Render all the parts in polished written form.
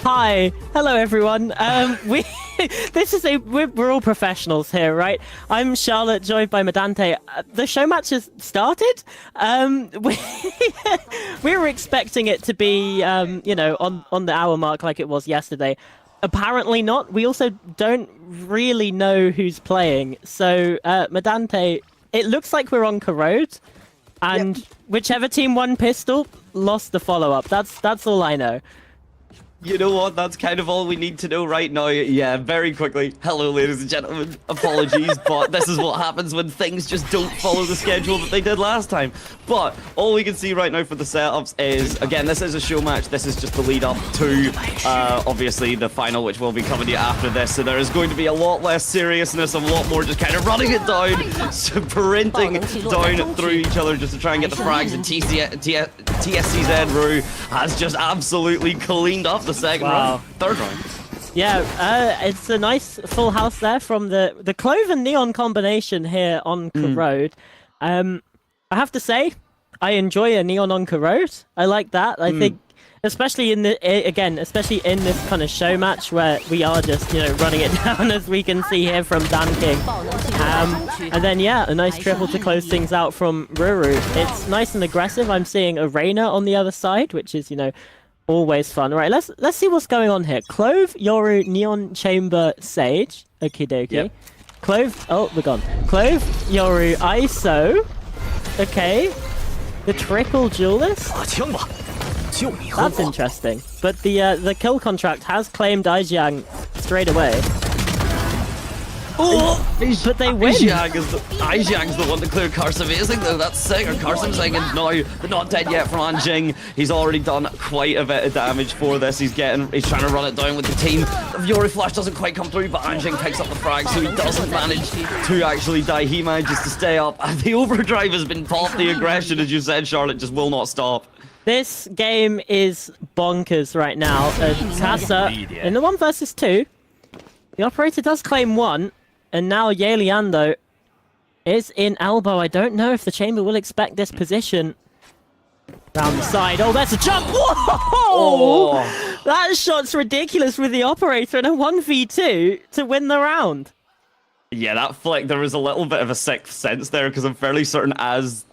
Hi, hello everyone. We're all professionals here, right? I'm Charlotte, joined by Medante. The show match has started. We were expecting it to be, on the hour mark like it was yesterday. Apparently not. We also don't really know who's playing. So, Medante, it looks like we're on Corode, and whichever team won pistol lost the follow-up. That's all I know. You know what? That's kind of all we need to know right now. Yeah, very quickly. Hello, ladies and gentlemen. Apologies, but this is what happens when things just don't follow the schedule that they did last time. But all we can see right now for the setups is, again, this is a show match. This is just the lead up to, obviously, the final, which will be coming to you after this. So there is going to be a lot less seriousness, a lot more just kind of running it down, sprinting down through each other just to try and get the frags. And TSCZ Rue has just absolutely cleaned up the second round, third round. Yeah, it's a nice full house there from the Clove and Neon combination here on Corode. I have to say, I enjoy a Neon on Corode. I like that. I think, especially in especially in this kind of show match where we are just, running it down, as we can see here from Dan King. And then, yeah, a nice triple to close things out from Ruru. It's nice and aggressive. I'm seeing a Reyna on the other side, which is, always fun. Right, let's see what's going on here. Clove, Yoru, Neon Chamber, Sage. Okie dokie. Yep. Clove, oh, we're gone. Clove, Yoru, ISO. Okay. The triple duelist. That's interesting. But the kill contract has claimed Aijiang straight away. Oh, but they win. Aijiang's the one to clear Carson Amazing, though. That's sick. Or Carson Amazing now, but not dead yet from Anjing. He's already done quite a bit of damage for this. He's trying to run it down with the team. The Yori Flash doesn't quite come through, but Anjing picks up the frag, so he doesn't manage to actually die. He manages to stay up. And the overdrive has been popped. The aggression, as you said, Charlotte, just will not stop. This game is bonkers right now. Tassa in the 1 versus 2. The operator does claim 1. And now Yeliando is in elbow. I don't know if the chamber will expect this position. Down the side. Oh, that's a jump! Whoa! Oh. That shot's ridiculous with the operator and a 1v2 to win the round. Yeah, that flick, there was a little bit of a sixth sense there, because I'm fairly certain as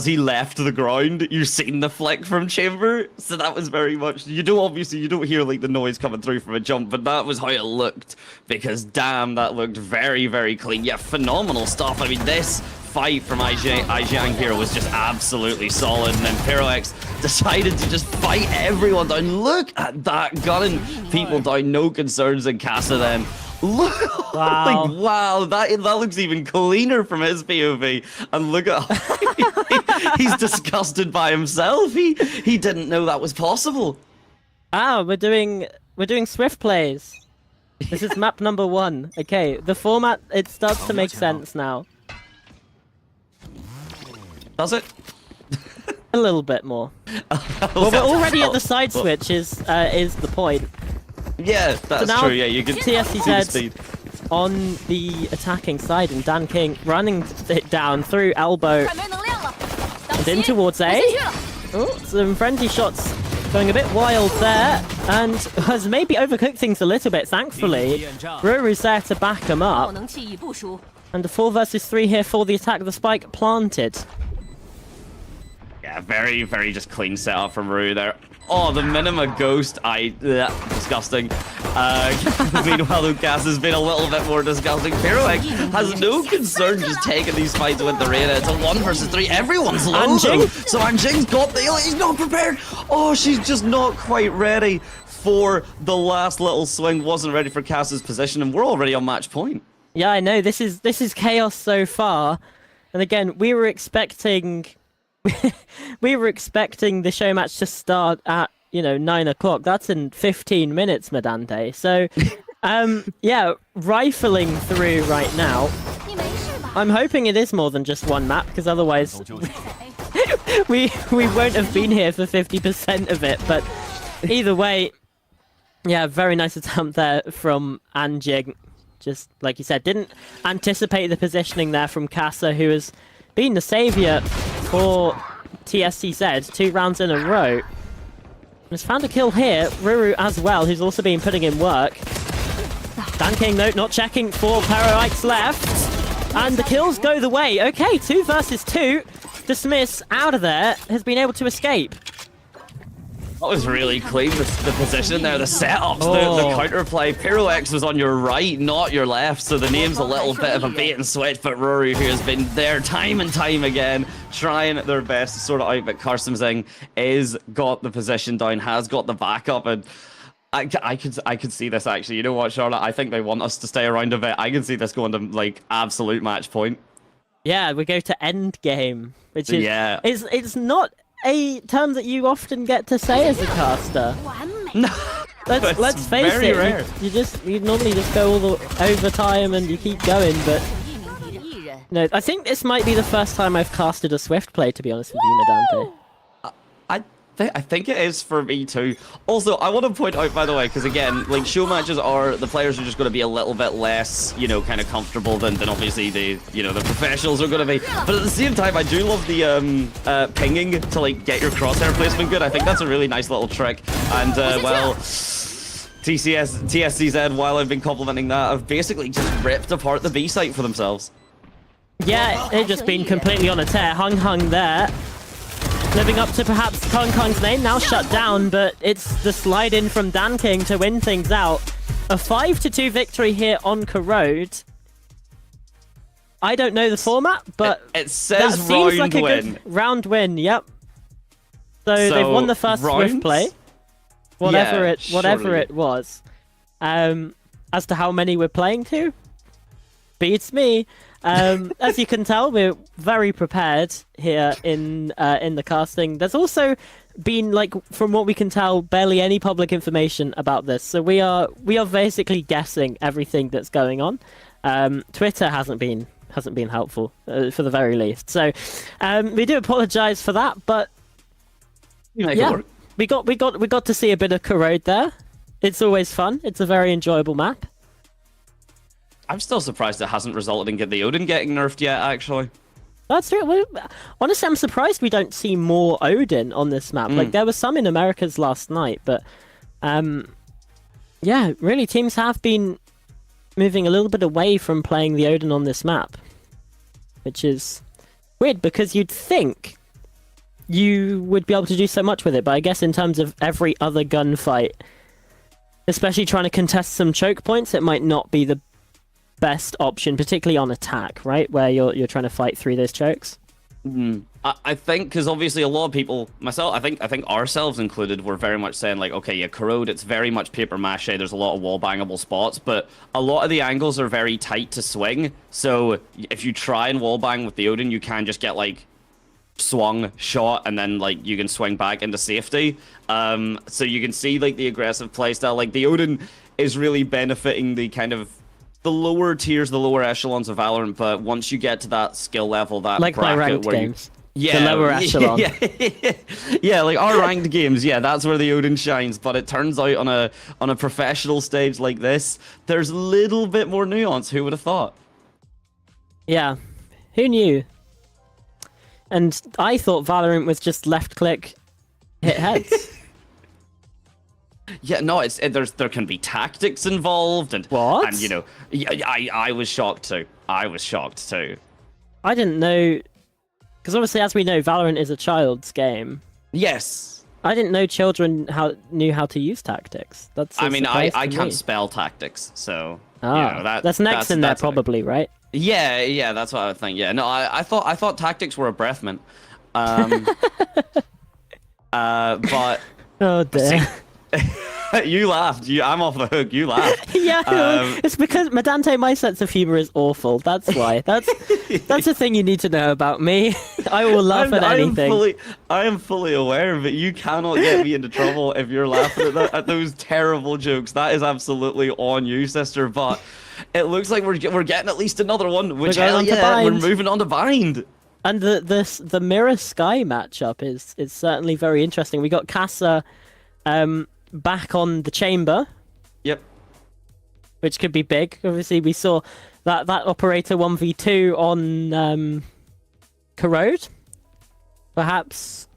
he left the ground, you've seen the flick from Chamber, so that was very much... You don't hear like the noise coming through from a jump, but that was how it looked, because damn, that looked very, very clean. Yeah, phenomenal stuff. I mean, this fight from Aijiang here was just absolutely solid, and then Pyrox decided to just fight everyone down. Look at that, gunning people down, no concerns in Casa then. Look, wow. Like, wow, that looks even cleaner from his POV. And look at he's disgusted by himself. He didn't know that was possible. Ah, we're doing Swift plays. This is map number 1. Okay, the format, it starts to make sense now. Does it? A little bit more. Well, we're already at the side switch is the point. Yeah, that's so now, true. Yeah, you can see the speed on the attacking side, and Dan King running it down through elbow and in towards A. Oh, some friendly shots going a bit wild there, and has maybe overcooked things a little bit. Thankfully, Ruru's there to back him up, and a 4 versus 3 here for the attack of the spike planted. Yeah, very, very just clean setup from Rue there. Oh, the Minima Ghost, disgusting. Meanwhile, Lucas has been a little bit more disgusting. Pyrox has no concern just taking these fights with the Reyna. It's a 1 versus 3. Everyone's low, though. So Anjing's got the heal. He's not prepared. Oh, she's just not quite ready for the last little swing. Wasn't ready for Cass's position, and we're already on match point. Yeah, I know. This is chaos so far. And again, we were expecting... we were expecting the show match to start at 9 o'clock. That's in 15 minutes, Medante. So yeah, rifling through right now. I'm hoping it is more than just one map, because otherwise we won't have been here for 50% of it. But either way, yeah, very nice attempt there from Anjing. Just like you said, didn't anticipate the positioning there from Casa, who has been the savior for TSCZ 2 rounds in a row. Has found a kill here. Ruru as well, who's also been putting in work. Dan King, note, not checking for Paralytes left. And the kills go the way. Okay, 2 versus 2. Dismiss out of there has been able to escape. That was really clean, the position there, the setups, the Oh. counterplay. Pyro X was on your right, not your left, so the name's a little bit of a bait and switch, but Rory, who has been there time and time again, trying their best to sort it out, but Carsten is got the position down, has got the backup, and I could see this actually. You know what, Charlotte? I think they want us to stay around a bit. I can see this going to like absolute match point. Yeah, we go to end game, which is it's not a term that you often get to say as a caster. No, let's face it. Rare. You normally just go all the overtime and you keep going, but no, I think this might be the first time I've casted a Swift play, to be honest with you, Medante. I think it is for me too. Also, I want to point out, by the way, because again, like show matches are, the players are just going to be a little bit less, you know, kind of comfortable than obviously the, you know, the professionals are going to be. But at the same time, I do love the pinging to like get your crosshair placement good. I think that's a really nice little trick. And well, TSCZ, while I've been complimenting that, have basically just ripped apart the B site for themselves. Yeah, they've just been completely on a tear. Hung there. Living up to perhaps Kong's name, now shut down, but it's the slide in from Dan King to win things out. A 5-2 victory here on Corode. I don't know the format, but it says that seems like a win. good round win. Yep. So they've won the first Swift play, whatever it was. As to how many we're playing to, beats me. As you can tell, we're very prepared here in the casting. There's also been, like, from what we can tell, barely any public information about this. So we are basically guessing everything that's going on. Twitter hasn't been helpful for the very least. So we do apologize for that, but yeah, we got to see a bit of Corode there. It's always fun. It's a very enjoyable map. I'm still surprised it hasn't resulted in the Odin getting nerfed yet, actually. That's true. Well, honestly, I'm surprised we don't see more Odin on this map. Like, there was some in Americas last night, but yeah, really, teams have been moving a little bit away from playing the Odin on this map, which is weird because you'd think you would be able to do so much with it, but I guess in terms of every other gunfight, especially trying to contest some choke points, it might not be the best option, particularly on attack, right, where you're trying to fight through those chokes. I think because obviously a lot of people, myself, I think ourselves included, were very much saying like, okay, yeah, Corode, it's very much paper mache. There's a lot of wall bangable spots, but a lot of the angles are very tight to swing. So if you try and wall bang with the Odin, you can just get like swung, shot, and then like you can swing back into safety. So you can see like the aggressive playstyle. Like the Odin is really benefiting the kind of the lower tiers, the lower echelons of Valorant, but once you get to that skill level, that like my ranked where games, the lower echelon. Yeah, like our ranked games, yeah, that's where the Odin shines. But it turns out on a professional stage like this, there's a little bit more nuance. Who would have thought? Yeah, who knew? And I thought Valorant was just left click, hit heads. Yeah, no, there can be tactics involved, and what? And you know, I was shocked too. I didn't know, because obviously, as we know, Valorant is a child's game. Yes. I didn't know children knew how to use tactics. That's. I mean, I can't spell tactics, so you know, that's next in there probably, right? Yeah, that's what I would think. Yeah, no, I thought tactics were a breath mint. But oh dear. You laughed. I'm off the hook. You laughed. Yeah, it's because Medante, my sense of humor is awful. That's why. That's a thing you need to know about me. I will laugh at anything. I am fully aware, but you cannot get me into trouble if you're laughing at those terrible jokes. That is absolutely on you, sister. But it looks like we're getting at least another one. Which hell yeah, we're moving on to Bind. And the Mirror Sky matchup is certainly very interesting. We got Casa back on the chamber. Yep. Which could be big. Obviously, we saw that operator 1v2 on Corode. Perhaps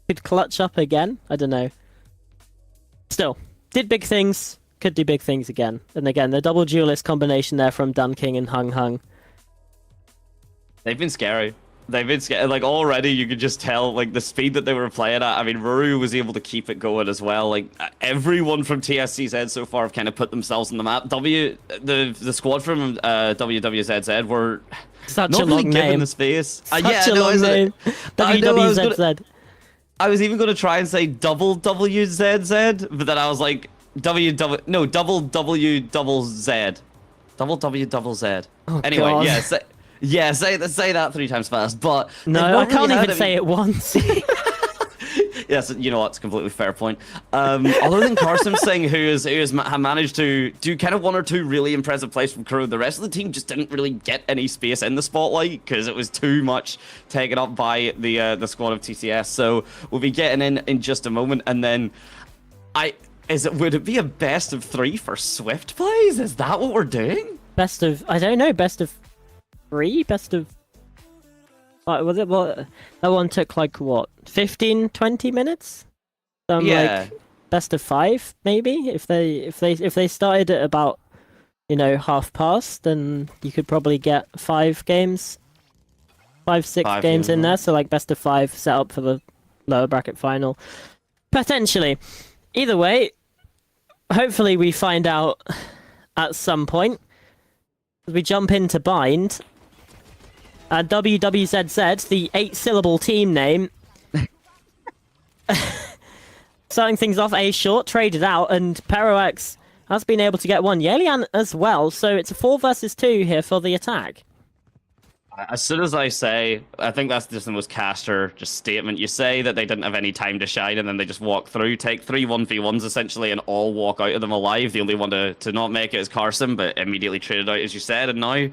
could clutch up again. I don't know. Still, did big things, could do big things again. And again, the double duelist combination there from Dunking and Hung Hung. They've been scary. They've been scary. Like, already you could just tell, like, the speed that they were playing at. I mean, Ruru was able to keep it going as well. Like, everyone from TSCZ so far have kind of put themselves on the map. The squad from WWZZ were Such not a really long given name. the space. Such Yeah, a no, long name. WWZZ. I was even going to try and say double WZZ, but then I was like, double W double Z. Double W double Z. Oh, anyway, God. say that 3 times fast, but... No, I can't even say it once. Yes, you know what? It's a completely fair point. Other than Carson Singh, who has managed to do kind of 1 or 2 really impressive plays from Corode, the rest of the team just didn't really get any space in the spotlight because it was too much taken up by the squad of TCS. So we'll be getting in just a moment, and then would it be a best of 3 for Swift plays? Is that what we're doing? I don't know, best of 3? Best of... was it what? That one took like what, 15, 20 minutes? Yeah. Like best of 5 maybe. If they started at about, you know, 1/2 then you could probably get 5 games, 6 games in there. So like best of 5 set up for the lower bracket final, potentially. Either way, hopefully we find out at some point. As we jump into Bind. WWZZ, the 8-syllable team name. Starting things off A short, traded out, and Perox has been able to get one. Yelian as well, so it's a 4 versus 2 here for the attack. As soon as I say, I think that's just the most caster statement. You say that they didn't have any time to shine, and then they just walk through, take 3 1v1s essentially, and all walk out of them alive. The only one to not make it is Carson, but immediately traded out, as you said, and now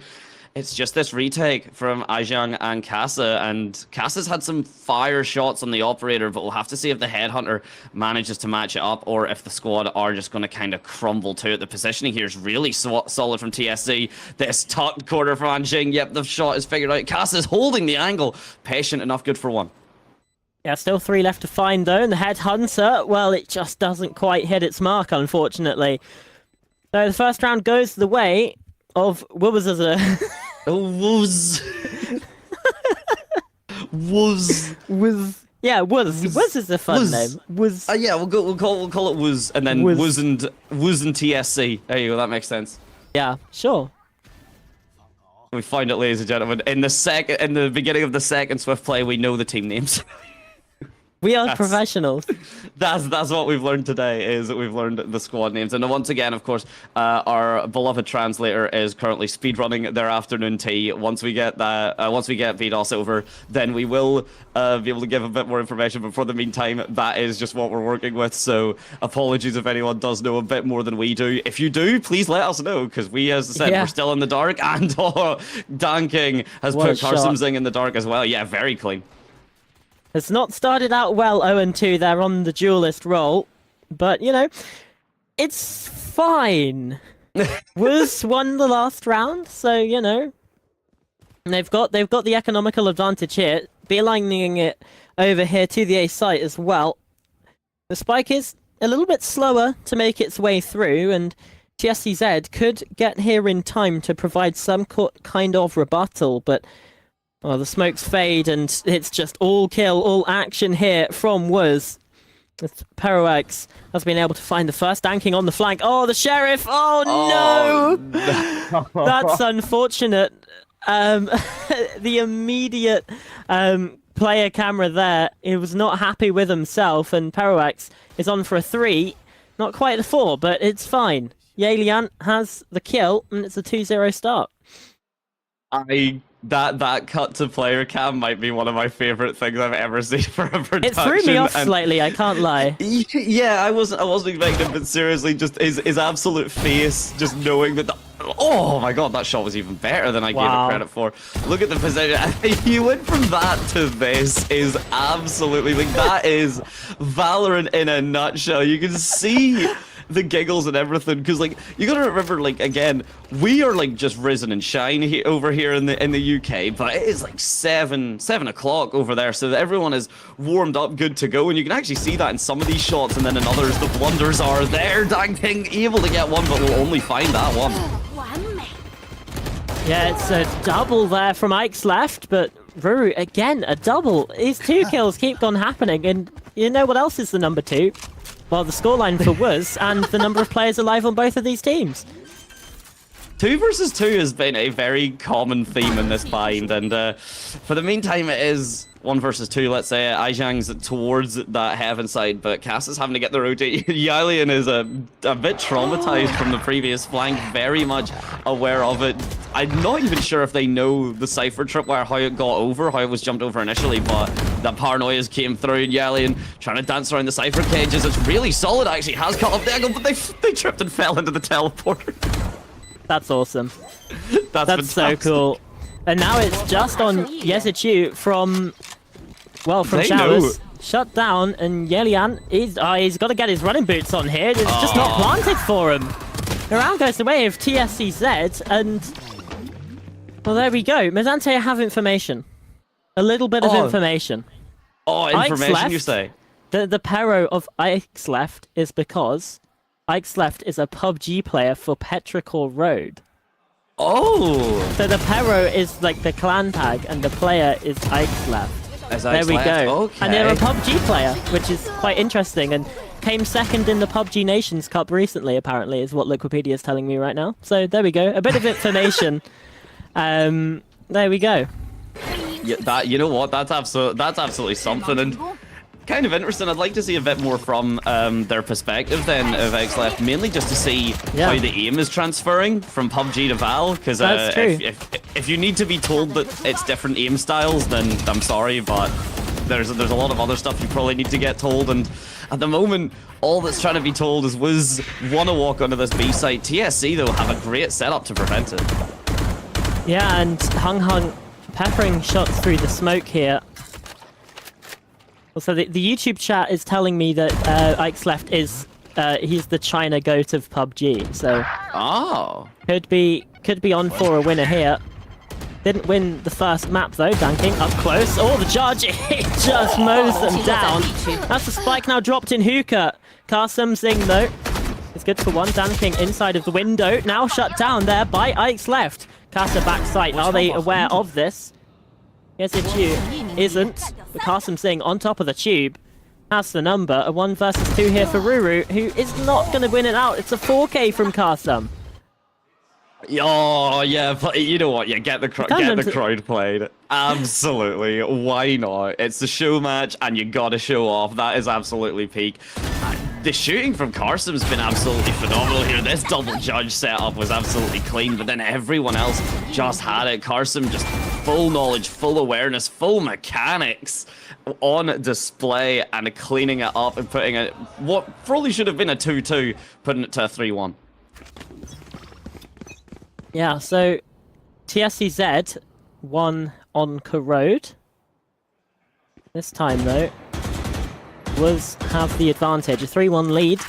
it's just this retake from Ajiang and Kassa, and Kassa's had some fire shots on the operator, but we'll have to see if the headhunter manages to match it up, or if the squad are just going to kind of crumble to it. The positioning here is really solid from TSC. This tucked corner from Anjing. Yep, the shot is figured out. Kassa's holding the angle. Patient enough, good for 1. Yeah, still 3 left to find though, and the headhunter, well, it just doesn't quite hit its mark, unfortunately. So the first round goes the way of Wubbazaza. Yeah, Wuz is a fun name. Wuz. Yeah, we'll call it Wuz, and then Wuz and TSC. There you go. That makes sense. Yeah, sure. We find it, ladies and gentlemen. In the beginning of the second Swift play, we know the team names. We are professionals. That's what we've learned today, is that we've learned the squad names. And once again, of course, our beloved translator is currently speedrunning their afternoon tea. Once we get VDOS over, then we will be able to give a bit more information. But for the meantime, that is just what we're working with. So apologies if anyone does know a bit more than we do. If you do, please let us know, because we, as I said, we're still in the dark. And Dan King has put Carson Singh in the dark as well. Yeah, very clean. It's not started out well, 0-2 there on the duelist roll, but, you know, it's fine. Wuz won the last round, so, you know, they've got the economical advantage here, beelining it over here to the A site as well. The spike is a little bit slower to make its way through, and TSCZ could get here in time to provide some kind of rebuttal, but... oh, the smokes fade, and it's just all kill, all action here from Wuz. Perox has been able to find the first danking on the flank. Oh, the sheriff! Oh, no! That's unfortunate. The immediate player camera there, he was not happy with himself, and Perox is on for a 3. Not quite a 4, but it's fine. Yelian has the kill, and it's a 2-0 start. That cut to player cam might be one of my favorite things I've ever seen for a production. It threw me off slightly, I can't lie. Yeah, I wasn't expecting it, but seriously, just his absolute face, just knowing that oh my god, that shot was even better than I gave it credit for. Look at the position. You went from that to this is absolutely, like, that is Valorant in a nutshell. You can see the giggles and everything, because like you gotta remember, like again, we are like just risen and shine over here in the UK, but it is like 7 o'clock over there, so that everyone is warmed up, good to go, and you can actually see that in some of these shots, and then in others the blunders are there. Dang thing, able to get one, but we'll only find that one. Yeah, it's a double there from Ike's left, but Ruru, again, a double. His 2 kills keep on happening, and you know what else is the number 2? Well, the scoreline for Wuz and the number of players alive on both of these teams. 2 versus 2 has been a very common theme in this bind, and for the meantime, it is 1 versus 2. Let's say Aizhang's towards that heaven side, but Cass is having to get the rotate. Yalian is a bit traumatized from the previous flank, very much aware of it. I'm not even sure if they know the Cypher tripwire, how it got over, how it was jumped over initially, but that paranoia came through. Yalian trying to dance around the Cypher cages. It's really solid, actually. Has cut off the angle, but they tripped and fell into the teleporter. That's awesome. That's so cool. And now it's just on Yezichu from Showers. Shut down, and Yelian, he's got to get his running boots on here. It's just not planted for him. The round goes the way of TSCZ, and... Well, there we go. Mezante have information. A little bit of information. Information, left, you say? The perro of Ike's left is because Ike's left is a PUBG player for Corode. Oh! So the perro is like the clan tag, and the player is Ike's left. There we go. Okay. And they're a PUBG player, which is quite interesting, and came second in the PUBG Nations Cup recently, apparently, is what Liquipedia is telling me right now. So there we go. A bit of information. There we go. Yeah, you know what? That's absolutely something, and kind of interesting. I'd like to see a bit more from their perspective then of X left, mainly just to see how the aim is transferring from PUBG to Val, because if you need to be told that it's different aim styles, then I'm sorry, but there's a lot of other stuff you probably need to get told, and at the moment all that's trying to be told is Wiz want to walk onto this B site. TSC though have a great setup to prevent it. Yeah, and Hung peppering shots through the smoke here. Also, the YouTube chat is telling me that Ike's left is he's the China goat of PUBG. So could be on for a winner here. Didn't win the first map though. Danking up close. Oh, the judge! It just mows them down. That's the spike now dropped in hookah. Karsam Singh though is good for one. Danking inside of the window. Now shut down there by Ike's left. Kasa backside. Are they aware of this? Yes, it's you. Isn't. But Karsam Singh on top of the tube. That's the number. A 1 versus 2 here for Ruru, who is not going to win it out. It's a 4K from Karsam. Oh, yeah, but you know what? Yeah, get the crowd played. Absolutely. Why not? It's the show match, and you gotta show off. That is absolutely peak. The shooting from Karsam's been absolutely phenomenal here. This double judge setup was absolutely clean, but then everyone else just had it. Karsam just full knowledge, full awareness, full mechanics on display, and cleaning it up and putting it what probably should have been a 2-2, putting it to a 3-1. Yeah, so TSCZ won on Corode. This time, though, was have the advantage. A 3-1 lead.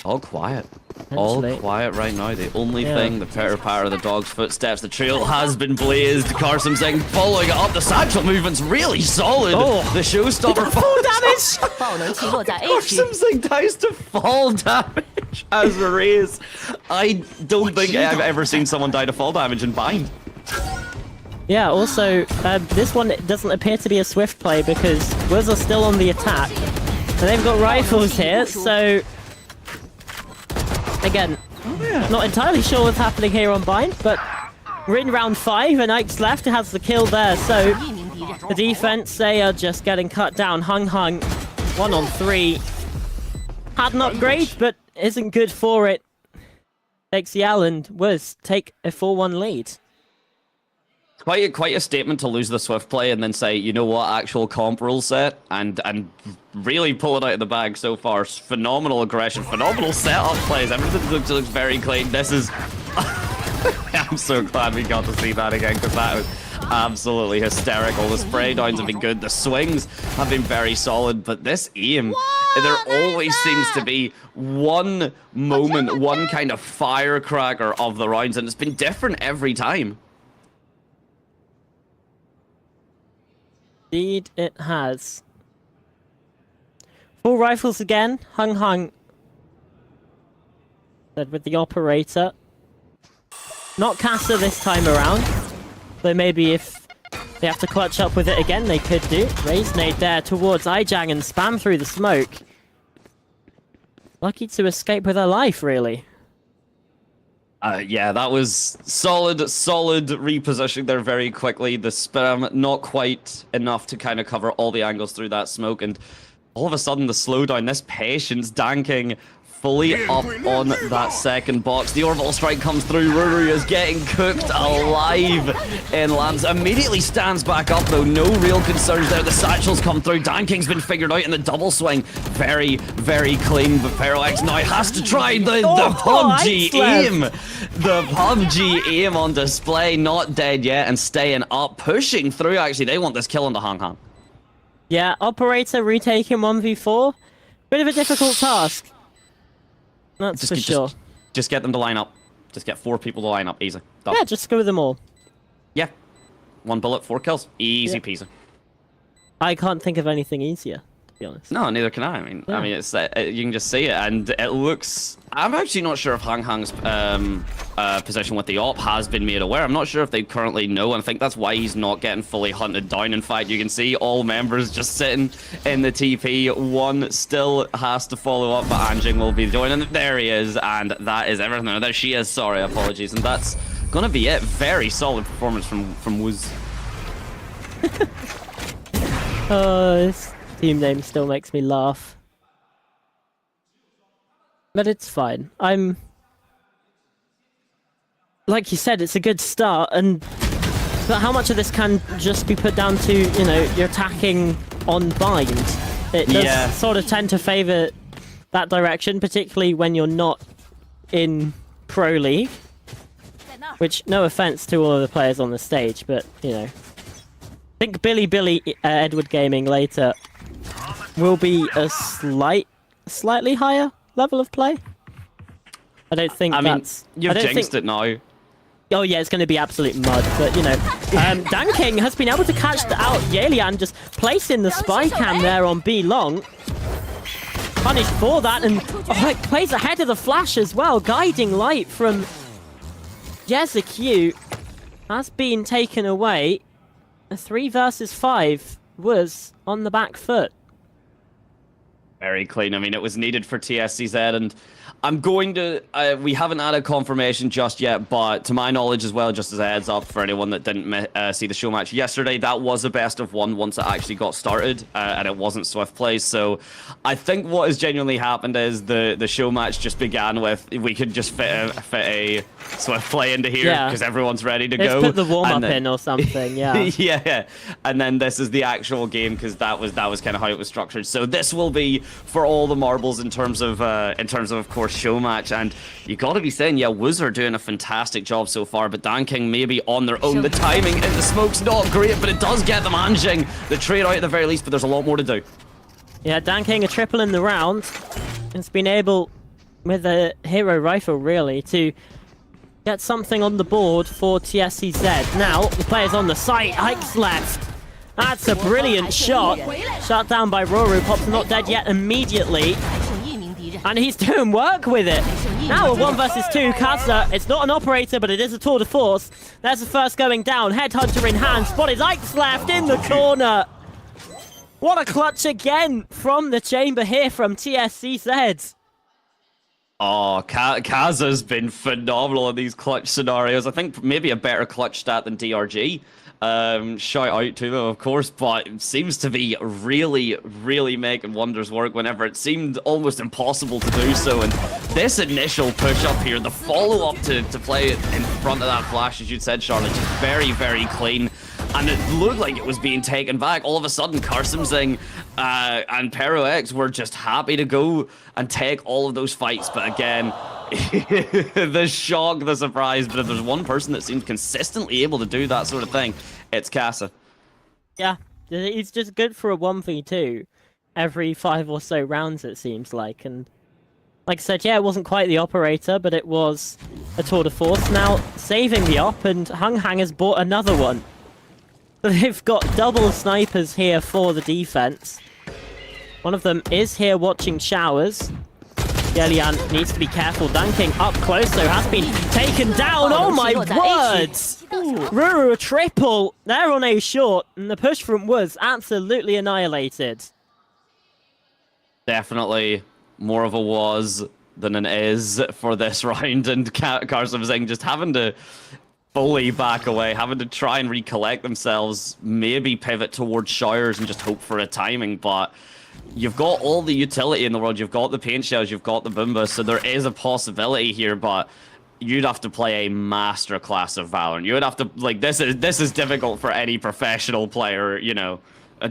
All quiet. All quiet right now. The only thing, the pitter-patter of the dog's footsteps. The trail has been blazed. Karsam's Singh following it up. The satchel movement's really solid. The showstopper full damage. Karsam's Singh dies to fall damage as a raise. I don't think I've ever seen someone die to fall damage in Bind. Yeah, also, this one doesn't appear to be a swift play because Wiz are still on the attack. And they've got rifles here, so... Again, not entirely sure what's happening here on Bind, but we're in round 5 and Ike's left has the kill there, so the defense, they are just getting cut down. Hung 1 on 3. Had an upgrade, but isn't good for it. Takes the L and Wiz take a 4-1 lead. Quite a statement to lose the swift play and then say, you know what, actual comp rule set, and really pull it out of the bag so far. Phenomenal aggression, phenomenal setup plays. Everything looks very clean. This is... I'm so glad we got to see that again, because that was absolutely hysterical. The spray downs have been good. The swings have been very solid. But this aim, there always seems to be one moment, one kind of firecracker of the rounds, and it's been different every time. Indeed, it has. Full rifles again. Hung. With the operator. Not Casa this time around. So maybe if they have to clutch up with it again, they could do. Raise nade there towards Ijang and spam through the smoke. Lucky to escape with her life, really. Yeah, that was solid repositioning there very quickly. The spam not quite enough to kind of cover all the angles through that smoke, and all of a sudden the slowdown, this patience, Danking fully up on that second box. The orbital strike comes through. Ruru is getting cooked alive in lands. Immediately stands back up though. No real concerns there. The satchels come through. Danking's been figured out in the double swing. Very, very clean. But Ferox now has to try the PUBG aim. The PUBG aim on display. Not dead yet and staying up. Pushing through actually. They want this kill on the Hang. Yeah, operator retaking 1v4. Bit of a difficult task. That's for sure. Just get them to line up. Just get 4 people to line up. Easy. Done. Yeah, just go with them all. Yeah. 1 bullet, 4 kills. Easy peasy. I can't think of anything easier, to be honest. No, neither can I. I mean, it's you can just see it, and it looks. I'm actually not sure if Hang's position with the op has been made aware. I'm not sure if they currently know, and I think that's why he's not getting fully hunted down. In fact, you can see all members just sitting in the TP. One still has to follow up, but Anjing will be joining. There he is, and that is everything. There she is. Sorry, apologies, and that's gonna be it. Very solid performance from Wooz. Oh, this team name still makes me laugh. But it's fine. Like you said, it's a good start, but how much of this can just be put down to, you know, you're attacking on bind? It does sort of tend to favor that direction, particularly when you're not in Pro League. Which, no offense to all of the players on the stage, but, you know. I think Billy Edward Gaming later will be a slightly higher level of play. I don't think you've jinxed it now. Oh yeah, it's going to be absolute mud, but you know, Danking has been able to catch out Yelian, just placing the spy cam there on B long. Punished for that, and plays ahead of the flash as well. Guiding light from Yezaq has been taken away. A 3 versus 5 was on the back foot. Very clean. I mean, it was needed for TSCZ, and I'm going to... we haven't had a confirmation just yet, but to my knowledge as well, just as a heads up for anyone that didn't see the show match yesterday, that was a best of 1 once it actually got started, and it wasn't Swift plays. So I think what has genuinely happened is the show match just began with, we could just fit a Swift play into here because everyone's ready to go. Let's put the warm-up in or something, yeah. Yeah, and then this is the actual game because that was kind of how it was structured. So this will be for all the marbles in terms of course show match, and you got to be saying, yeah, Wooz are doing a fantastic job so far, but Danking maybe on their own. The timing in the smoke's not great, but it does get them Anjing the trade out at the very least, but there's a lot more to do. Yeah, Danking a triple in the round. It's been able, with a hero rifle really, to get something on the board for TSCZ. Now, the player's on the site, Hikes left. That's a brilliant shot. Shot down by Ruru, Pop's not dead yet immediately. And he's doing work with it. Now a 1 versus 2, Kaza. It's not an operator, but it is a tour de force. There's the first going down. Headhunter in hand. Spotted Ike's left in the corner. What a clutch again from the chamber here from TSCZ. Oh, Kaza's been phenomenal in these clutch scenarios. I think maybe a better clutch stat than DRG. Shout out to them, of course, but it seems to be really, really making wonders work whenever it seemed almost impossible to do so. And this initial push up here, the follow-up to play it in front of that flash, as you said, Charlotte, just very, very clean. And it looked like it was being taken back. All of a sudden, Karsimzing and Pero X were just happy to go and take all of those fights. But again, The shock, the surprise, but if there's one person that seems consistently able to do that sort of thing, it's Casa. Yeah, he's just good for a 1v2 every 5 or so rounds, it seems like. And like I said, yeah, it wasn't quite the operator, but it was a tour de force. Now, saving the op, and Hung Hang has bought another one. So they've got double snipers here for the defense. One of them is here watching showers. Yelian needs to be careful. Dunking up close, so has been taken down. Oh my words! Ruru a triple. They're on a short, and the push from was absolutely annihilated. Definitely more of a was than an is for this round, and Costream just having to fully back away, having to try and recollect themselves, maybe pivot towards showers and just hope for a timing, but you've got all the utility in the world, you've got the paint shells, you've got the Boombas, so there is a possibility here, but you'd have to play a master class of Valorant. You would have to, like, this is difficult for any professional player, you know.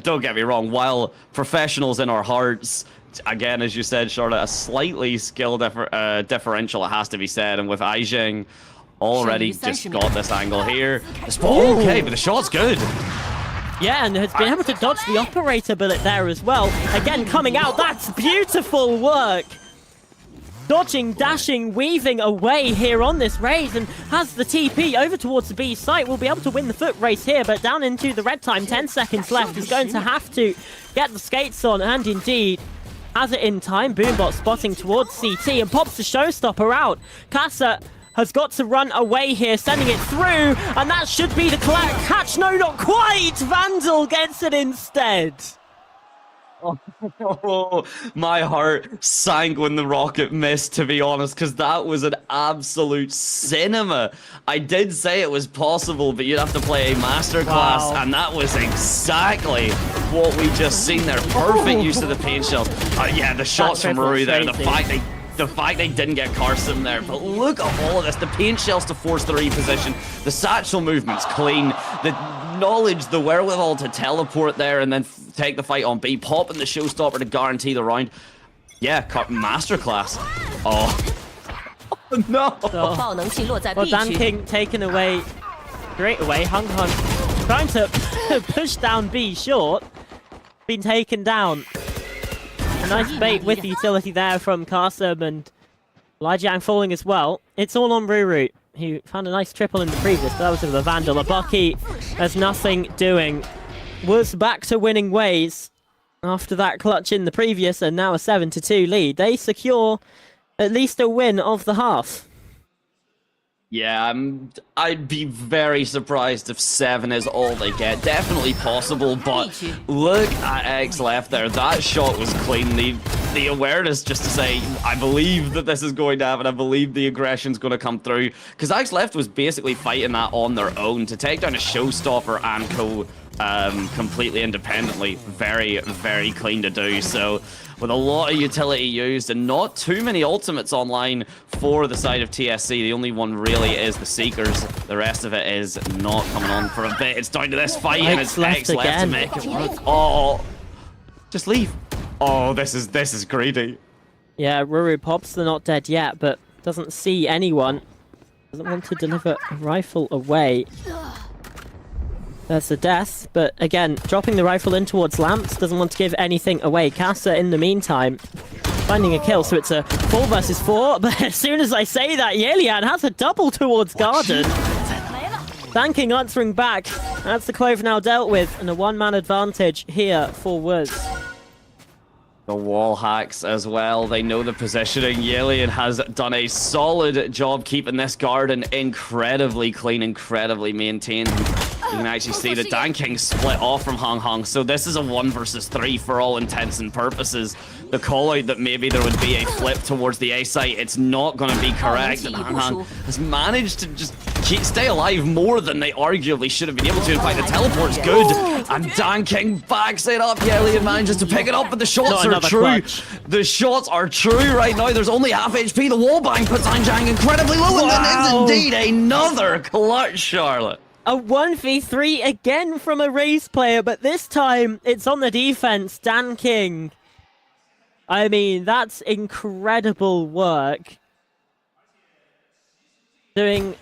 Don't get me wrong, while professionals in our hearts, again, as you said, Charlotte, a slightly skill differential, it has to be said, and with Aijing already just got this angle here. Okay, but the shot's good. Yeah, and has been able to dodge the operator bullet there as well. Again, coming out, that's beautiful work. Dodging, dashing, weaving away here on this raise, and has the TP over towards the B site. Will be able to win the foot race here, but down into the red time, 10 seconds left, is going to have to get the skates on, and indeed has it in time. Boombot spotting towards CT and pops the showstopper out. Casa has got to run away here, sending it through, and that should be the catch. No, not quite! Vandal gets it instead. Oh, my heart sank when the rocket missed, to be honest, because that was an absolute cinema. I did say it was possible, but you'd have to play a masterclass, and that was exactly what we just seen there. Perfect use of the paint shells. Yeah, the shots from Ruri there, the fact they didn't get Carson there, but look at all of this. The paint shells to force the reposition, the satchel movements clean, the knowledge, the wherewithal to teleport there and then take the fight on B, popping the showstopper to guarantee the round. Yeah, masterclass. Oh. No. Well, Dan King taken away straight away. Hung Hung trying to push down B short. Been taken down. A nice bait with the utility there from Karsam, and Lijiang falling as well. It's all on Ruru, who found a nice triple in the previous, but that was with a Vandal. A Bucky has nothing doing. Was back to winning ways after that clutch in the previous, and now a 7-2 lead. They secure at least a win of the half. Yeah, I'd be very surprised if 7 is all they get. Definitely possible, but look at X left there. That shot was clean. The awareness just to say, I believe that this is going to happen. I believe the aggression's going to come through. Because X left was basically fighting that on their own. To take down a showstopper and co completely independently, very, very clean to do. So with a lot of utility used and not too many ultimates online for the side of TSC. The only one really is the Seekers. The rest of it is not coming on for a bit. It's down to this fight, and it's X left to make it work. Oh, just leave. Oh, this is greedy. Yeah, Ruru pops the not dead yet, but doesn't see anyone. Doesn't want to deliver a rifle away. There's the death, but again, dropping the rifle in towards Lamps, doesn't want to give anything away. Casa, in the meantime, finding a kill, so it's a 4 versus 4, but as soon as I say that, Yelian has a double towards Garden. Thanking answering back. That's the Clove now dealt with, and a one-man advantage here for Woods. The wall hacks as well. They know the positioning. Yelian has done a solid job keeping this garden incredibly clean, incredibly maintained. You can actually see that Dan King split off from Hong Hong. So this is a 1 versus 3 for all intents and purposes. The call out that maybe there would be a flip towards the A site, it's not going to be correct. And Hong Hong has managed to just stay alive more than they arguably should have been able to. In fact, the teleport's good. And Dan King backs it up. Yelian manages to pick it up, but the shots are true. Clutch. The shots are true right now. There's only half HP. The wallbang puts Anjang incredibly low. And then it's indeed another clutch, Charlotte. A 1v3 again from a race player, but this time it's on the defense. Dan King. I mean, that's incredible work. doing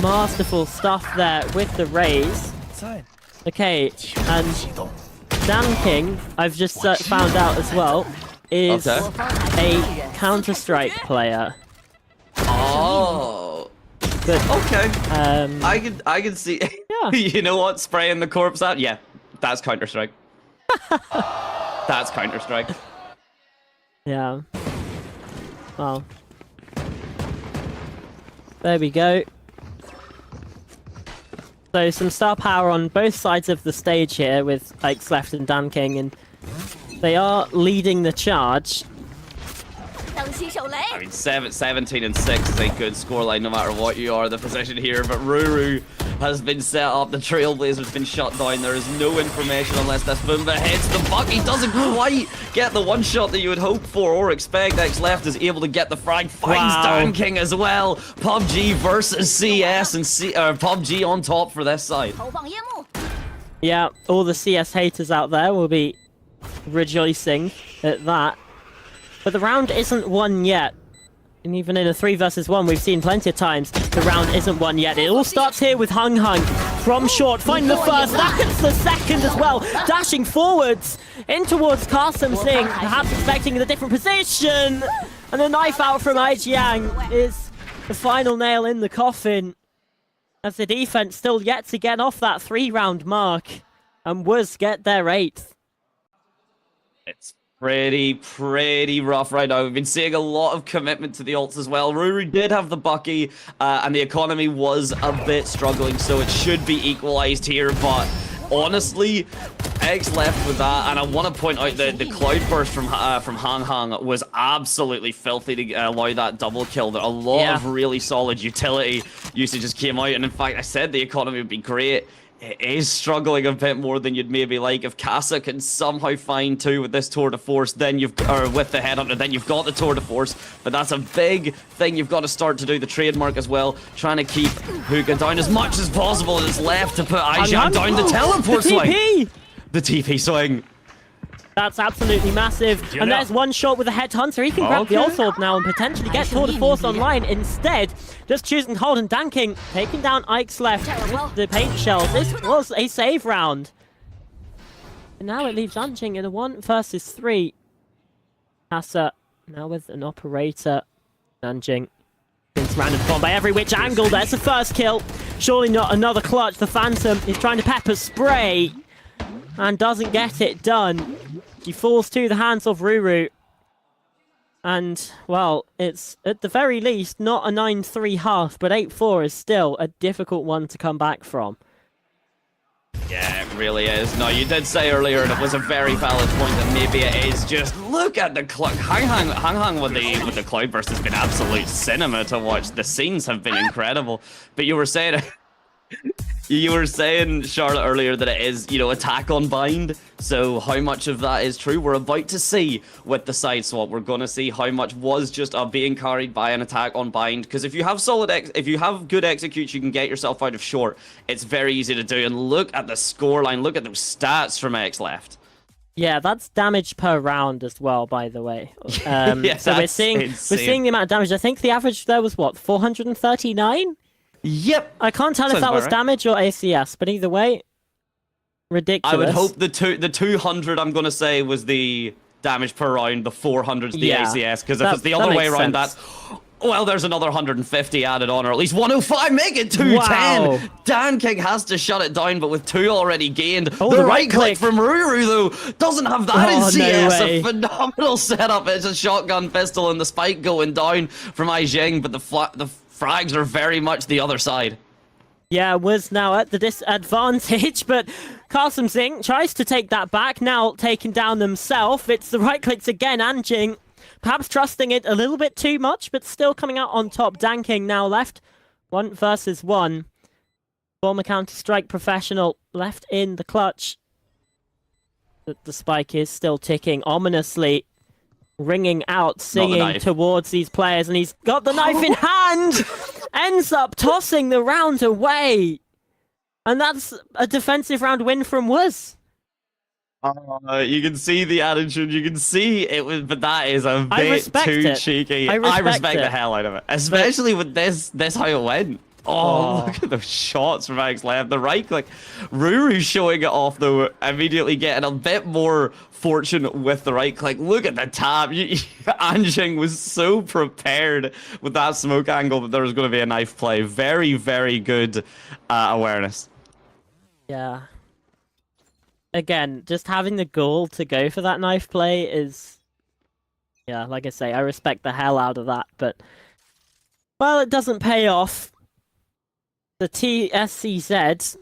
masterful stuff there with the raise. Okay, and Dan King, I've just found out as well, is a Counter-Strike player. Oh. But, okay. I can see. Yeah. You know what? Spraying the corpse out. Yeah, that's Counter-Strike. That's Counter-Strike. Yeah. Well. There we go. So some star power on both sides of the stage here with Ike's left and Dan King, and they are leading the charge. I mean, 17 and 6 is a good scoreline no matter what you are the position here, but Ruru has been set up, the Trailblazer's been shut down, there is no information unless this Boomba hits the buck. He doesn't quite get the one shot that you would hope for or expect. X left is able to get the frag, finds Dan King as well. PUBG versus CS, and PUBG on top for this side. Yeah, all the CS haters out there will be rejoicing at that. But the round isn't won yet. And even in a 3 versus 1, we've seen plenty of times the round isn't won yet. It all starts here with Hung Hung from short, finding the first, that's the second as well. Dashing forwards in towards Qasim Singh, perhaps expecting a different position. And the knife out from Aijiang is the final nail in the coffin, as the defense still yet to get off that 3-round mark and was get their 8th. It's pretty rough right now. We've been seeing a lot of commitment to the ults as well. Ruru did have the Bucky, and the economy was a bit struggling, so it should be equalized here, but honestly, X left with that, and I want to point out that the cloud burst from Hang Hang was absolutely filthy to allow that double kill. That a lot of really solid utility usages came out, and in fact, I said the economy would be great. It is struggling a bit more than you'd maybe like. If Casa can somehow find 2 with this tour de force, then with the headhunter, then you've got the tour de force. But that's a big thing you've got to start to do. The trademark as well, trying to keep Hookah down as much as possible. And it's left to put Aijiang down the teleport swing. The TP swing. That's absolutely massive. And there's one shot with a headhunter. He can grab the ult orb now and potentially get Tour de Force online. Instead, just choosing to hold and Dan King, taking down Ike's left with the paint shells. This was a save round. And now it leaves Anjing in a 1 versus 3. Casa now with an operator. Anjing being surrounded upon by every which angle. There's the first kill. Surely not another clutch. The Phantom is trying to pepper spray and doesn't get it done. He falls to the hands of Ruru. And, well, it's at the very least not a 9-3 half, but 8-4 is still a difficult one to come back from. Yeah, it really is. No, you did say earlier, and it was a very valid point, that maybe it is just look at the Hang Hang with the cloudburst has been absolute cinema to watch. The scenes have been incredible. But you were saying Charlotte, earlier that it is, attack on bind. So how much of that is true? We're about to see with the side swap. We're going to see how much was just being carried by an attack on bind. Because if you have if you have good execute, you can get yourself out of short. It's very easy to do. And look at the scoreline. Look at those stats from X left. Yeah, that's damage per round as well, by the way. So we're seeing the amount of damage. I think the average there was what, 439? Yep. I can't tell if that was damage or ACS, but either way, ridiculous. I would hope the 200, I'm going to say, was the damage per round, the 400's the ACS, because if it's the other way around, that's... Well, there's another 150 added on, or at least 105, make it 210! Wow. Dan King has to shut it down, but with 2 already gained. Oh, the right click from Ruru, though, doesn't have that in CS. No, a phenomenal setup. It's a shotgun pistol and the spike going down from Aijing, but the frags are very much the other side. Yeah, was now at the disadvantage, but Qasim Singh tries to take that back, now taken down himself. It's the right clicks again, Anjing. Perhaps trusting it a little bit too much, but still coming out on top. Dan King now left 1 versus 1. Former Counter-Strike professional left in the clutch. But the spike is still ticking ominously. Ringing out, singing towards these players, and he's got the knife in hand! Ends up tossing the round away! And that's a defensive round win from Wuz. You can see the attitude. You can see it was, but that is a bit too cheeky. I respect the hell out of it, especially with this how it went. Oh, look at those shots from Alex left. The right click. Ruru showing it off, though, immediately getting a bit more fortune with the right click. Look at the tap. Anjing was so prepared with that smoke angle that there was going to be a knife play. Very, very good awareness. Yeah. Again, just having the goal to go for that knife play is... Yeah, like I say, I respect the hell out of that, but... Well, it doesn't pay off. The TSCZ...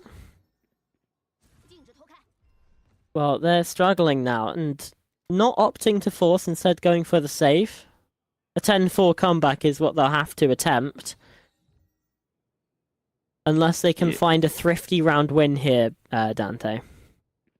Well, they're struggling now, and not opting to force, instead going for the save. A 10-4 comeback is what they'll have to attempt. Unless they can find a thrifty round win here, Dante.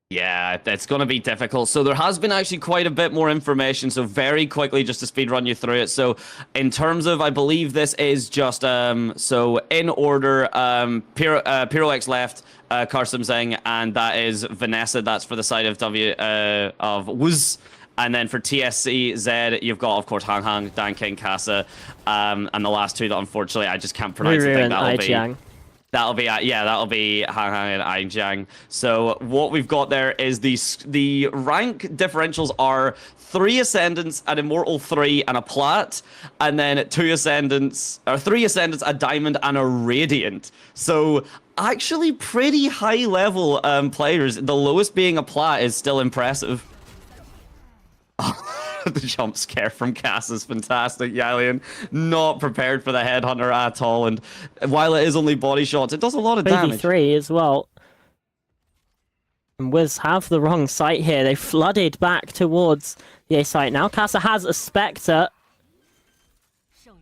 Yeah, it's going to be difficult. So there has been actually quite a bit more information. So very quickly, just to speed run you through it. So in terms of, I believe this is just, so in order, Pyrox left, Karsam Zing, and that is Vanessa. That's for the side of Wuz. And then for TSCZ, you've got, of course, Hang Hang, Dan King, Casa, and the last two that unfortunately I just can't pronounce. I think that'll be... That'll be Hang Hang and Ainjiang. So what we've got there is the rank differentials are 3 Ascendants, an Immortal 3, and a Plat, and then 2 Ascendants, or 3 Ascendants, a Diamond, and a Radiant. So actually pretty high level players. The lowest being a Plat is still impressive. The jump scare from Cass is fantastic. Yalian not prepared for the headhunter at all, and while it is only body shots, it does a lot of damage. 3 as well. And Wiz have the wrong site here. They flooded back towards the A site now. Casa has a Spectre.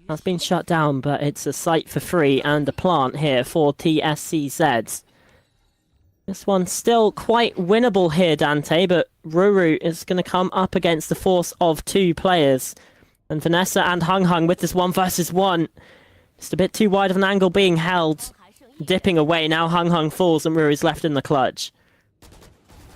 That's been shut down, but it's a site for free and a plant here for TSCZ. This one's still quite winnable here, Dante, but Ruru is going to come up against the force of 2 players. And Vanessa and Hung Hung with this 1v1. Just a bit too wide of an angle being held. Dipping away, now Hung Hung falls and Ruru's left in the clutch.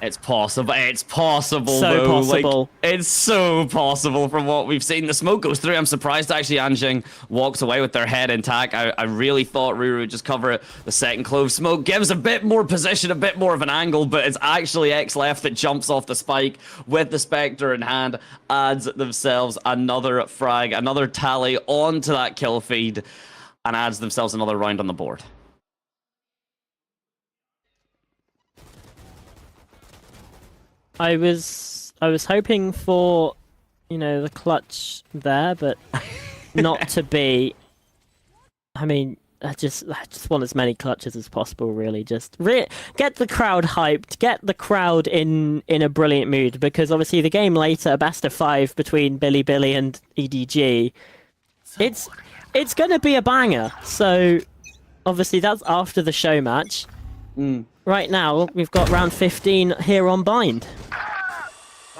It's possible. It's possible, so though. possible. Like, it's so possible from what we've seen. The smoke goes through. I'm surprised actually Anjing walks away with their head intact. I really thought Ruru would just cover it. The second clove smoke gives a bit more position, a bit more of an angle, but it's actually X left that jumps off the spike with the Spectre in hand, adds themselves another frag, another tally onto that kill feed, and adds themselves another round on the board. I was hoping for, you know, the clutch there, but not to be. I mean, I just want as many clutches as possible, really. Just get the crowd hyped, get the crowd in a brilliant mood, because obviously the game later, best of 5 between Billy and EDG, it's going to be a banger. So obviously that's after the show match. Right now, we've got round 15 here on Bind.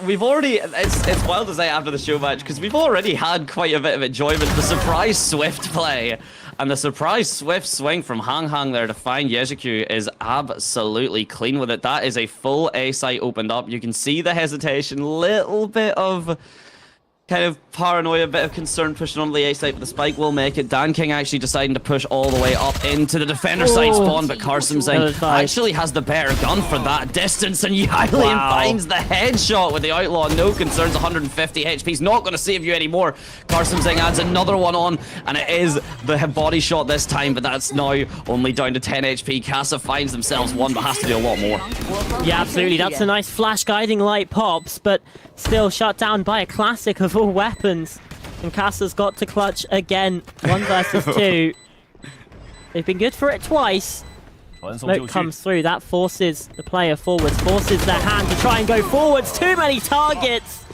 We've already, it's wild to say after the show match, because we've already had quite a bit of enjoyment. The surprise Swift play and the surprise Swift swing from Hang Hang there to find Yejiku is absolutely clean with it. That is a full A site opened up. You can see the hesitation, little bit of kind of paranoia, a bit of concern pushing on the A site, but the spike will make it. Dan King actually deciding to push all the way up into the defender site spawn, but Carson Zing actually has the better gun for that distance, and Yalian finds the headshot with the Outlaw. No concerns, 150 HP. He's not going to save you anymore. Carson Zing adds another one on, and it is the body shot this time, but that's now only down to 10 HP. Casa finds themselves one, but has to do a lot more. Yeah, absolutely. That's a nice flash guiding light pops, but still shut down by a classic of all weapons. And Casa's got to clutch again. 1 versus 2. They've been good for it twice. Smoke comes through. That forces the player forwards, forces their hand to try and go forwards. Too many targets.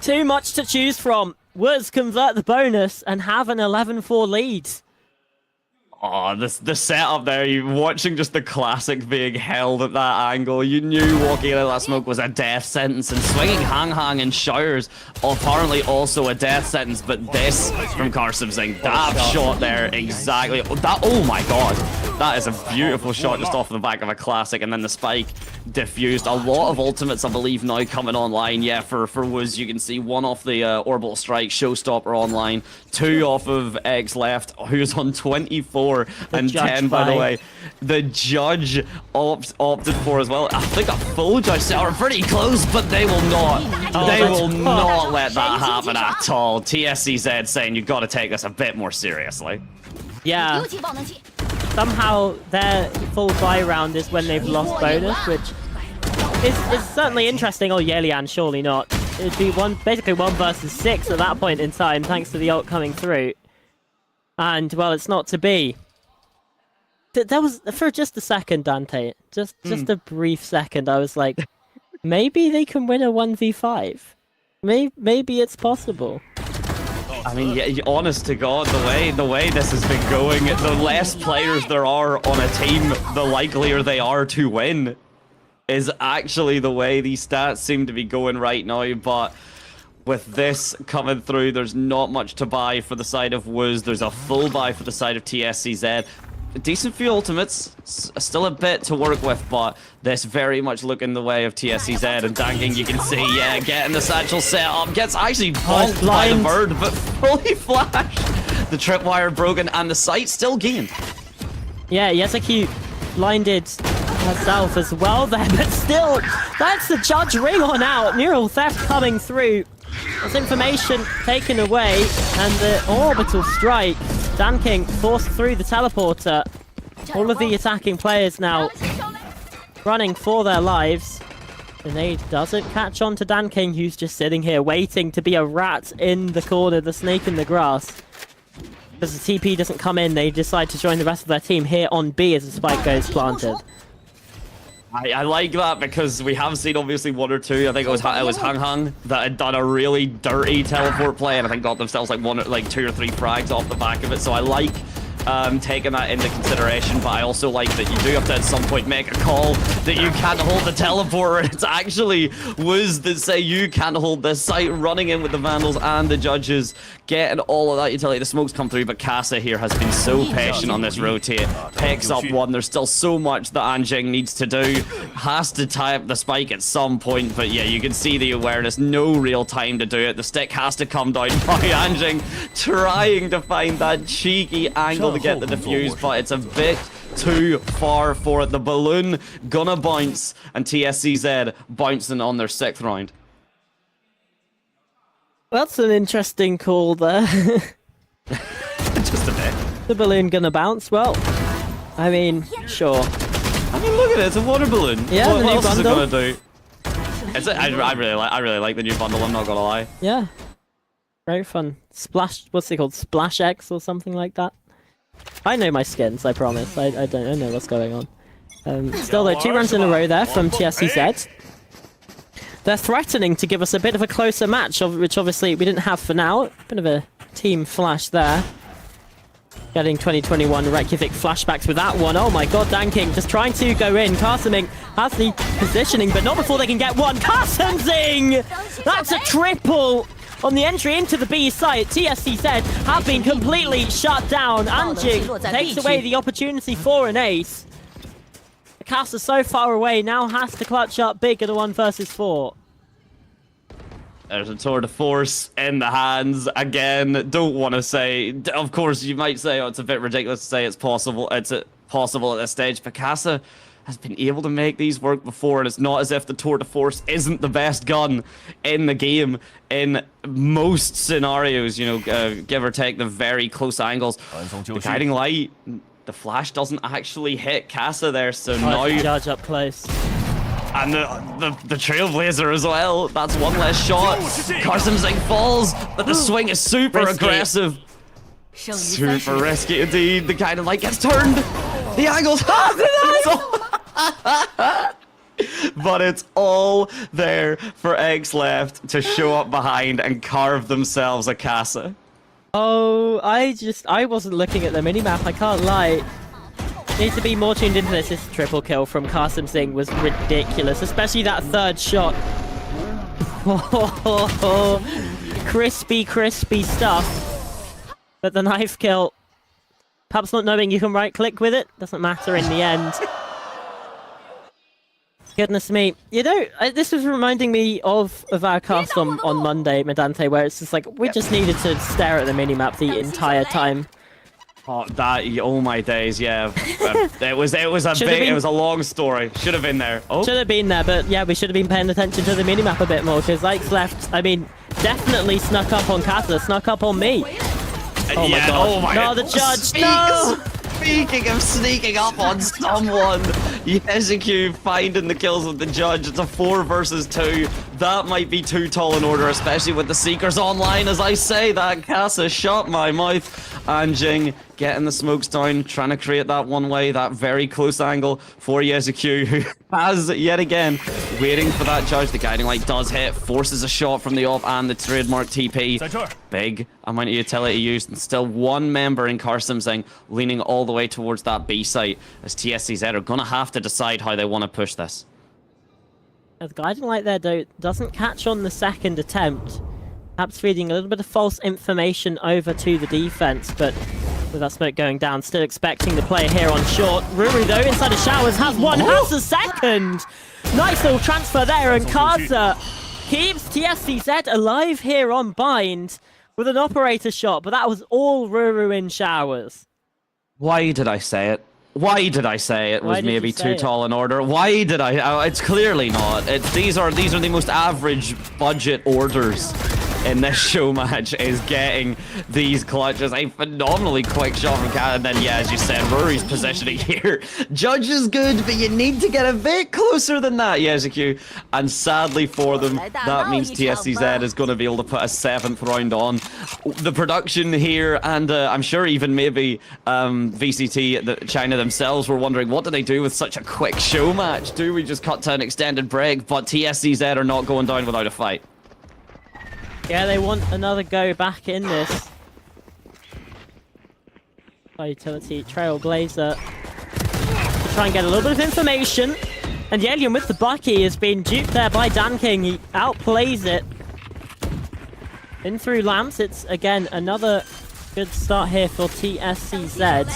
Too much to choose from. Woods convert the bonus and have an 11-4 lead. Oh, the setup there, you watching just the classic being held at that angle. You knew walking out of that smoke was a death sentence, and swinging Hang Hang in showers, apparently also a death sentence, but this from Carson Zing, that shot there, exactly. That, oh my god. That is a beautiful shot just off the back of a classic, and then the spike diffused. A lot of ultimates, I believe, now coming online. Yeah, for Wooz, you can see one off the orbital strike, showstopper online, 2 off of X left, who's on 24 and 10, by the way. The judge opted for as well. I think a full judge set are pretty close, but they will not. They will not let that happen at all. TSCZ saying you've got to take this a bit more seriously. Yeah. Somehow their full buy round is when they've lost bonus, which is certainly interesting. Oh, Yelian, surely not. It'd be basically 1 versus 6 at that point in time, thanks to the ult coming through. And, well, it's not to be. That was, for just a second, Dante, just a brief second, I was like, maybe they can win a 1v5. Maybe it's possible. I mean, yeah, honest to God, the way this has been going, the less players there are on a team, the likelier they are to win, is actually the way these stats seem to be going right now. But with this coming through, there's not much to buy for the side of Wooz. There's a full buy for the side of TSCZ. Decent few ultimates, still a bit to work with, but this very much looking the way of TSCZ. And Danking, you can see, yeah, getting the satchel set up, gets actually bonked by the bird, but fully flashed. The tripwire broken, and the sight still gained. Yeah, Yasuki blinded herself as well there, but still, that's the judge ring on out. Neural theft coming through. There's information taken away, and the orbital strike. Danking forced through the teleporter. All of the attacking players now running for their lives. Grenade doesn't catch on to Danking, who's just sitting here waiting to be a rat in the corner, the snake in the grass. As the TP doesn't come in, they decide to join the rest of their team here on B as the spike goes planted. I like that because we have seen obviously 1 or 2. I think it was Hang Hang that had done a really dirty teleport play, and I think got themselves like 2 or 3 frags off the back of it. So I like taking that into consideration, but I also like that you do have to at some point make a call that you can't hold the teleporter. It's actually Wooz that say you can't hold this site, running in with the Vandals and the judges, getting all of that utility. The smokes come through, but Casa here has been so patient on this rotate. Picks up 1. There's still so much that Anjing needs to do. Has to tie up the spike at some point, but yeah, you can see the awareness. No real time to do it. The stick has to come down by Anjing, trying to find that cheeky angle to get the defuse, but it's a bit too far for it. The balloon gonna bounce, and TSCZ bouncing on their 6th round. That's an interesting call there. Just a bit. The balloon gonna bounce? Well, I mean, sure. I mean, look at it. It's a water balloon. Yeah, what the new else bundle. is it gonna do? I really like the new bundle. I'm not gonna lie. Yeah, very fun. Splash. What's it called? Splash X or something like that. I know my skins, I promise. I know what's going on. Still though, 2 runs in a row there from TSCZ. They're threatening to give us a bit of a closer match, which obviously we didn't have for now. Bit of a team flash there. Getting 2021 Reykjavik flashbacks with that one. Oh my god, Danking just trying to go in. Carsoning has the positioning, but not before they can get one. Carsonzing! That's a triple! On the entry into the B site, TSCZ have been completely shut down. Anjing takes away the opportunity for an ace. The caster so far away, now has to clutch up big at a 1 versus 4. There's a tour de force in the hands again. Don't want to say, of course you might say, oh, it's a bit ridiculous to say it's possible at this stage, but Casa has been able to make these work before, and it's not as if the tour de force isn't the best gun in the game in most scenarios, you know, give or take the very close angles. The guiding light, the flash doesn't actually hit Casa there, so now judge up close. And the Trailblazer as well. That's 1 less shot. Carsonzing falls, but the swing is super aggressive. Super risky indeed. The guiding light gets turned. The angles. But it's all there for Eggs left to show up behind and carve themselves a Casa. Oh, I wasn't looking at the minimap, I can't lie. Need to be more tuned into this. This triple kill from Carsonzing was ridiculous, especially that 3rd shot. Crispy, crispy stuff. But the knife kill Perhaps not knowing you can right-click with it. Doesn't matter in the end. Goodness me. You know, this was reminding me of our cast on Monday, Medante, where it's just like, we just needed to stare at the minimap the entire time. Oh my days, yeah. It was a long story. Should have been there. Oh, should have been there, but yeah, we should have been paying attention to the minimap a bit more, because Ike's left, I mean, definitely snuck up on Kata, snuck up on me. Oh yeah, my god. Oh my no, the judge, no! Speaking of sneaking up on someone, Yeziku finding the kills with the judge. It's a 4 versus 2. That might be too tall an order, especially with the Seekers online. As I say that, Casa shut my mouth. Anjing getting the smokes down, trying to create that one-way, that very close angle for Yeziku, who has, yet again, waiting for that judge. The guiding light does hit, forces a shot from the off and the trademark TP. Big amount of utility used, and still one member in Carsimsing leaning all the way towards that B site, as TSCZ are going to have to decide how they want to push this. The guiding light there, though, doesn't catch on the second attempt. Perhaps feeding a little bit of false information over to the defense, but with that smoke going down, still expecting the player here on short. Ruru, though, inside of showers, has one, has a second! Nice little transfer there, and Kaza keeps TSCZ alive here on bind with an operator shot, but that was all Ruru in showers. Why did I say it? Why did I say it was maybe too tall an order? Why did I? It's clearly not. These are the most average budget orders in this show match, is getting these clutches. A phenomenally quick shot from Cat, and then, yeah, as you said, Rory's positioning here. Judge is good, but you need to get a bit closer than that, Yeziku. And sadly for them, that means TSCZ is going to be able to put a 7th round on. The production here, and I'm sure even maybe VCT China themselves were wondering, what do they do with such a quick show match? Do we just cut to an extended break? But TSCZ are not going down without a fight. Yeah, they want another go back in this. By utility, Trailblazer. To try and get a little bit of information. And Yelian with the Bucky has been duped there by Dan King. He outplays it. In through lamps, it's again another good start here for TSCZ.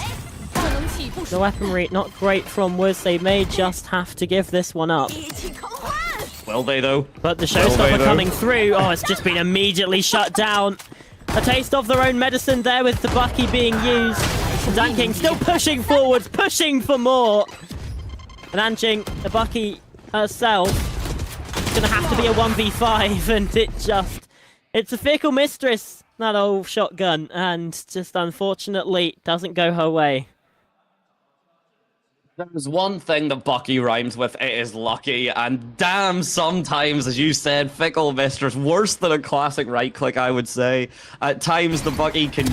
The weaponry not great from Wiz. They may just have to give this one up. Will they, though? But the showstopper coming through. Oh, it's just been immediately shut down. A taste of their own medicine there with the Bucky being used. Dan King still pushing forwards, pushing for more. And Anjing, the Bucky herself, is going to have to be a 1v5. And it's a fickle mistress, that old shotgun. And just unfortunately doesn't go her way. There's one thing that Bucky rhymes with, it is lucky, and damn, sometimes, as you said, fickle mistress, worse than a classic right-click, I would say. At times, the Bucky can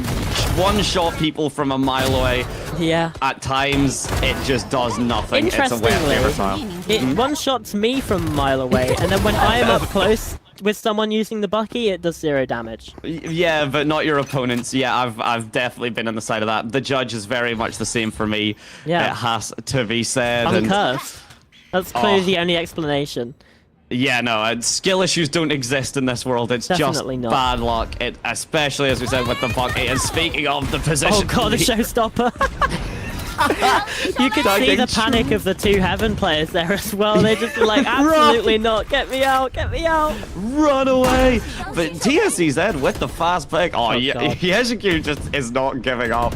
one-shot people from a mile away. Yeah. At times, it just does nothing. It's a wet versatile. It one-shots me from a mile away, and then when I am up close with someone using the Bucky, it does 0 damage. Yeah, but not your opponents. Yeah, I've definitely been on the side of that. The judge is very much the same for me. Yeah. It has to be said. I'm cursed. That's clearly the only explanation. Yeah, no, skill issues don't exist in this world. It's Definitely just not. Bad luck. Especially, as we said, with the Bucky. And speaking of the position... Oh god, the showstopper. You could see the panic of the two Heaven players there as well. They're just like, absolutely not. Get me out, get me out. Run away. But TSCZ with the fast pick. Oh, yeah, Yeziku just is not giving up.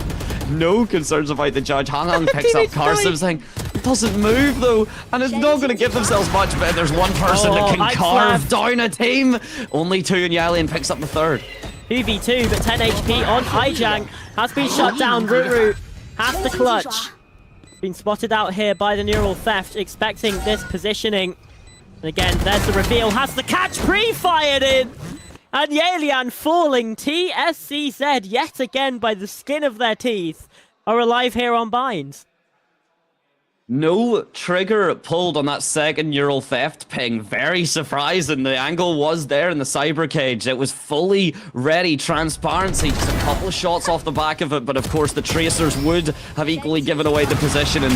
No concerns about the judge. Hangang picks up Carsimsing. Doesn't move though, and it's not going to give themselves much, but there's one person that can carve down a team. Only 2, and Yalian picks up the 3rd. 2v2, but 10 HP on Ijang. Has been shut down. Ruru has the clutch. Been spotted out here by the neural theft, expecting this positioning. And again, there's the reveal. Has the catch pre-fired in. And Yalian falling. TSCZ yet again by the skin of their teeth are alive here on binds. No trigger pulled on that second neural theft ping. Very surprising. The angle was there in the cyber cage. It was fully ready. Transparency. Just a couple of shots off the back of it. But of course, the tracers would have equally given away the position. And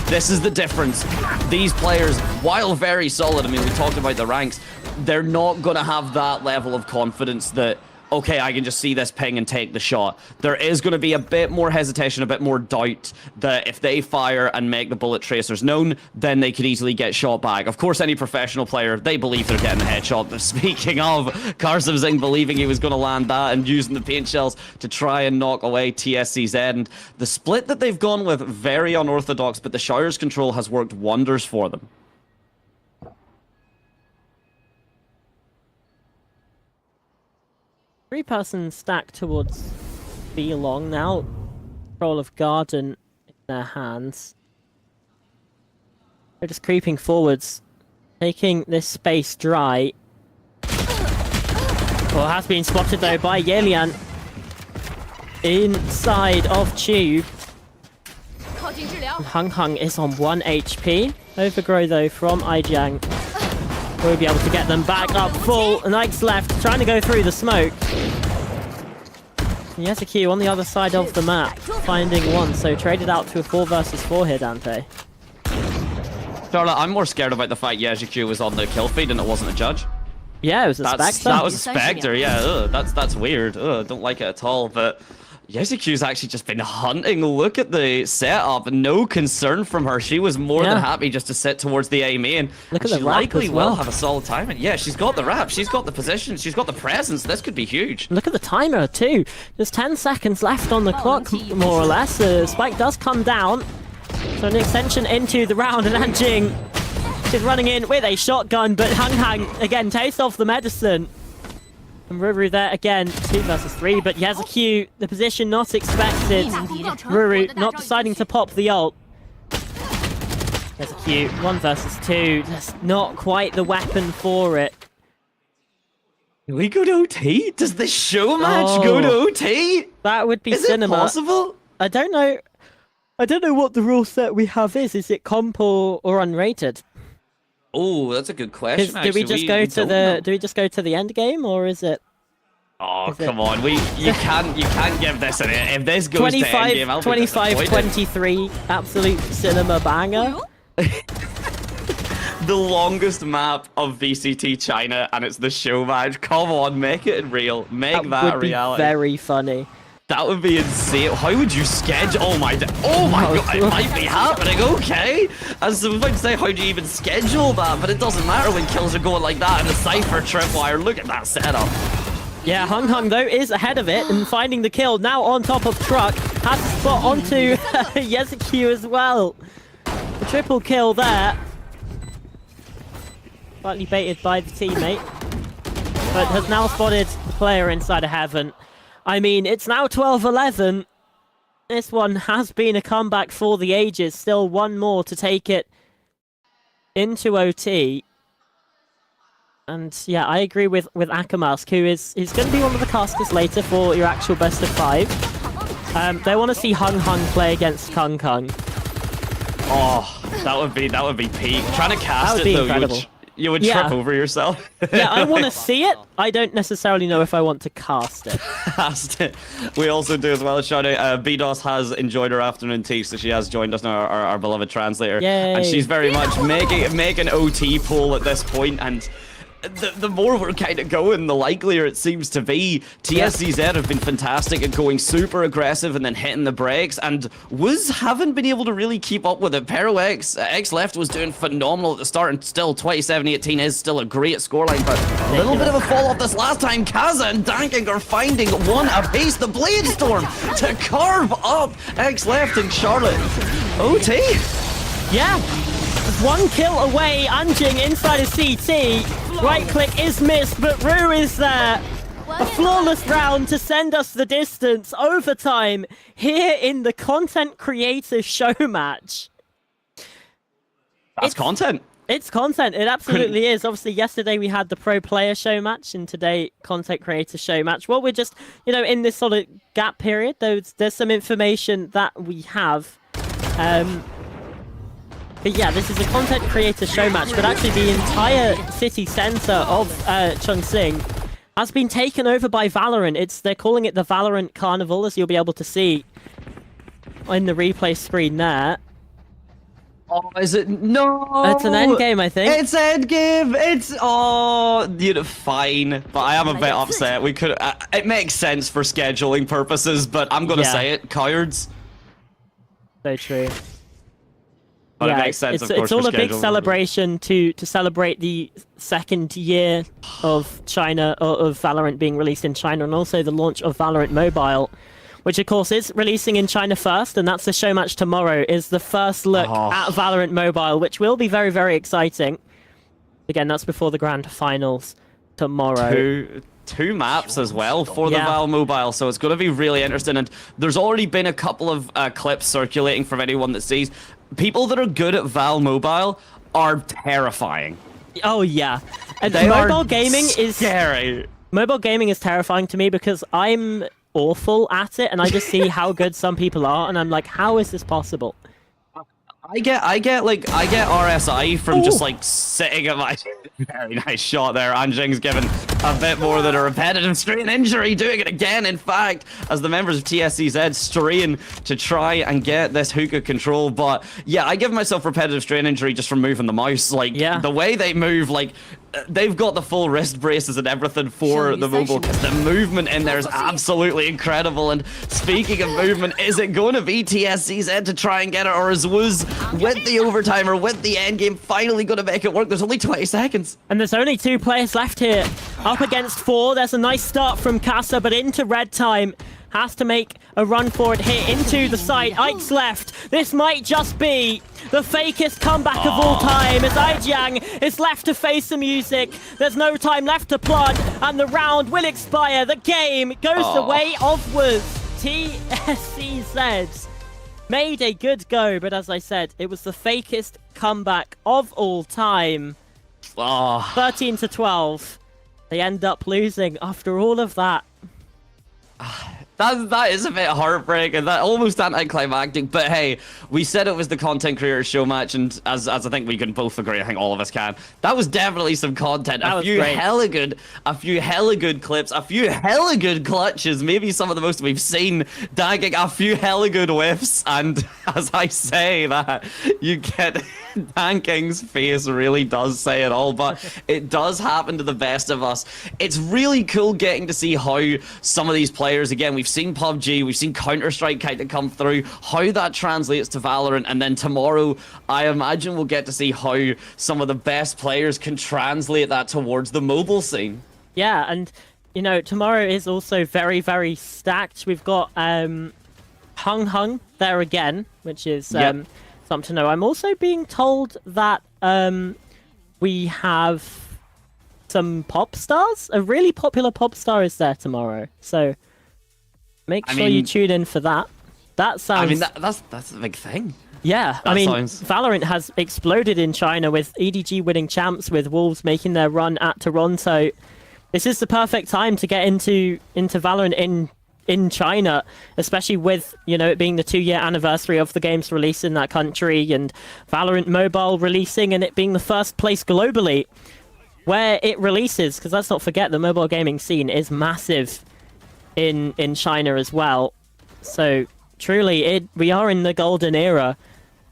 this is the difference. These players, while very solid, I mean, we talked about the ranks, they're not going to have that level of confidence that okay, I can just see this ping and take the shot. There is going to be a bit more hesitation, a bit more doubt that if they fire and make the bullet tracers known, then they could easily get shot back. Of course, any professional player, they believe they're getting the headshot. But speaking of, Carsivzing believing he was going to land that and using the paint shells to try and knock away TSCZ. And the split that they've gone with, very unorthodox, but the Showers control has worked wonders for them. Three-person stack towards B long now. Control of Garden in their hands. They're just creeping forwards, taking this space dry. Well, has been spotted though by Yelian inside of Tube. Hung Hung is on 1 HP. Overgrow though from Ijiang. We'll be able to get them back up full. Nike's left, trying to go through the smoke. Yeziku on the other side of the map, finding one, so traded out to a 4 versus 4 here, Dante. Charlotte, I'm more scared about the fact Yeziku was on the kill feed and it wasn't a judge. Yeah, it was a Spectre. That was a Spectre, yeah. That's weird. Don't like it at all, but Yeziku's actually just been hunting. Look at the setup. No concern from her. She was more than happy just to sit towards the A main. Look at she the wrap likely as well. will have a solid timing. Yeah, she's got the wrap. She's got the position. She's got the presence. This could be huge. Look at the timer too. There's 10 seconds left on the clock, more or less. Spike does come down. So an extension into the round, and Anjing is running in with a shotgun, but Hung Hang, again, taste off the medicine. And Ruru there again, 2 versus 3, but Yeziku, the position not expected. Ruru not deciding to pop the ult. Yeziku, 1 versus 2, just not quite the weapon for it. Do we go to OT? Does this show match go to OT? That would be Is cinema. it possible? I don't know what the rule set we have is. Is it comp or unrated? Oh, that's a good question. Do we just go to the end game, or is it? Oh, come on. You can't give this an if this goes to end game, I'll be 25-23, absolute cinema banger. The longest map of VCT China, and it's the show match. Come on, make it real. Make that a reality. Very funny. That would be insane. How would you schedule? Oh my god, it might be happening. Okay. I was about to say, how do you even schedule that? But it doesn't matter when kills are going like that in a Cypher tripwire. Look at that setup. Yeah, Hung Hung though is ahead of it and finding the kill. Now on top of Truck. Has to spot onto Yeziku as well. The triple kill there. Slightly baited by the teammate. But has now spotted the player inside of Heaven. I mean, it's now 12-11. This one has been a comeback for the ages. Still one more to take it into OT. And yeah, I agree with Akamask, who is going to be one of the casters later for your actual best of 5. They want to see Hung Hung play against Kung Kung. Oh, that would be peak. Trying to cast it though, incredible. You would trip over yourself. Yeah, I want to see it. I don't necessarily know if I want to cast it. Cast it. We also do as well. Shout out, BDOS has enjoyed her afternoon tea, so she has joined us now, our beloved translator. Yay. And she's very much making OT poll at this point, and the more we're kind of going, the likelier it seems to be. TSCZ have been fantastic at going super aggressive and then hitting the brakes, and haven't been able to really keep up with it. Pero X Left was doing phenomenal at the start, and still 27-18 is still a great scoreline, but a little bit of a fall off this last time. Kaza and Danking are finding one apiece. The Blade Storm to carve up X Left and Charlotte. OT? Yeah. One kill away, Anjing inside of CT. Right click is missed, but Rue is there. A flawless round to send us the distance. Overtime here in the content creator show match. That's content. It's content. It absolutely is. Obviously, yesterday we had the pro player show match, and today content creator show match. Well, we're just, in this sort of gap period, there's some information that we have. But yeah, this is a content creator show match, but actually the entire city center of Chongqing has been taken over by Valorant. They're calling it the Valorant Carnival, as you'll be able to see in the replay screen there. Oh, is it? No! It's an end game, I think. It's end game! It's... Oh, you know, fine. But I am a bit upset. We could... it makes sense for scheduling purposes, but I'm gonna say it. Cowards. So true. But it makes sense, of course, it's all for a big scheduling. celebration to celebrate the second year of China, of Valorant being released in China, and also the launch of Valorant Mobile, which of course is releasing in China first, and that's the show match tomorrow, is the first look at Valorant Mobile, which will be very, very exciting. Again, that's before the grand finals tomorrow. Two maps as well for the Val Mobile, so it's going to be really interesting. And there's already been a couple of clips circulating from anyone that sees. People that are good at Val Mobile are terrifying. Oh yeah, and mobile gaming is scary. Mobile gaming is terrifying to me because I'm awful at it, and I just see how good some people are, and I'm like, how is this possible? I get RSI from just like sitting at my very nice shot there. Anjing's given a bit more than a repetitive strain injury, doing it again. In fact, as the members of TSCZ strain to try and get this hookah control. But yeah, I give myself repetitive strain injury just from moving the mouse. Like the way they move, like they've got the full wrist braces and everything for the mobile. The movement in there is absolutely incredible. And speaking of movement, is it going to be TSCZ to try and get it, or is Wooz with the overtime or with the end game finally going to make it work? There's only 20 seconds. And there's only 2 players left here. Up against 4. There's a nice start from Casa, but into red time. Has to make a run for it here into the site. Ike's left. This might just be the fakest comeback of all time as Aijiang is left to face the music. There's no time left to plod, and the round will expire. The game goes the way of Wooz. TSCZ made a good go, but as I said, it was the fakest comeback of all time. 13 to 12. They end up losing after all of that. That is a bit heartbreaking, that almost anticlimactic, but hey, we said it was the content creator show match, and as I think we can both agree, I think all of us can, that was definitely some content. A few hella good clips, a few hella good clutches, maybe some of the most we've seen, dagging a few hella good whiffs, and as I say that, you get... Danking's face really does say it all, but it does happen to the best of us. It's really cool getting to see how some of these players, again, we've seen PUBG, we've seen Counter-Strike kind of come through, how that translates to Valorant, and then tomorrow, I imagine we'll get to see how some of the best players can translate that towards the mobile scene. Yeah, and, you know, tomorrow is also very, very stacked. We've got Hung there again, which is... something to know. I'm also being told that we have some pop stars. A really popular pop star is there tomorrow, so make sure you tune in for that. That sounds... I mean, that's a big thing. Yeah, Valorant has exploded in China with EDG winning champs, with Wolves making their run at Toronto. This is the perfect time to get into Valorant in China, especially with, you know, it being the 2-year anniversary of the game's release in that country, and Valorant Mobile releasing, and it being the first place globally where it releases, because let's not forget the mobile gaming scene is massive in China as well. So truly, we are in the golden era,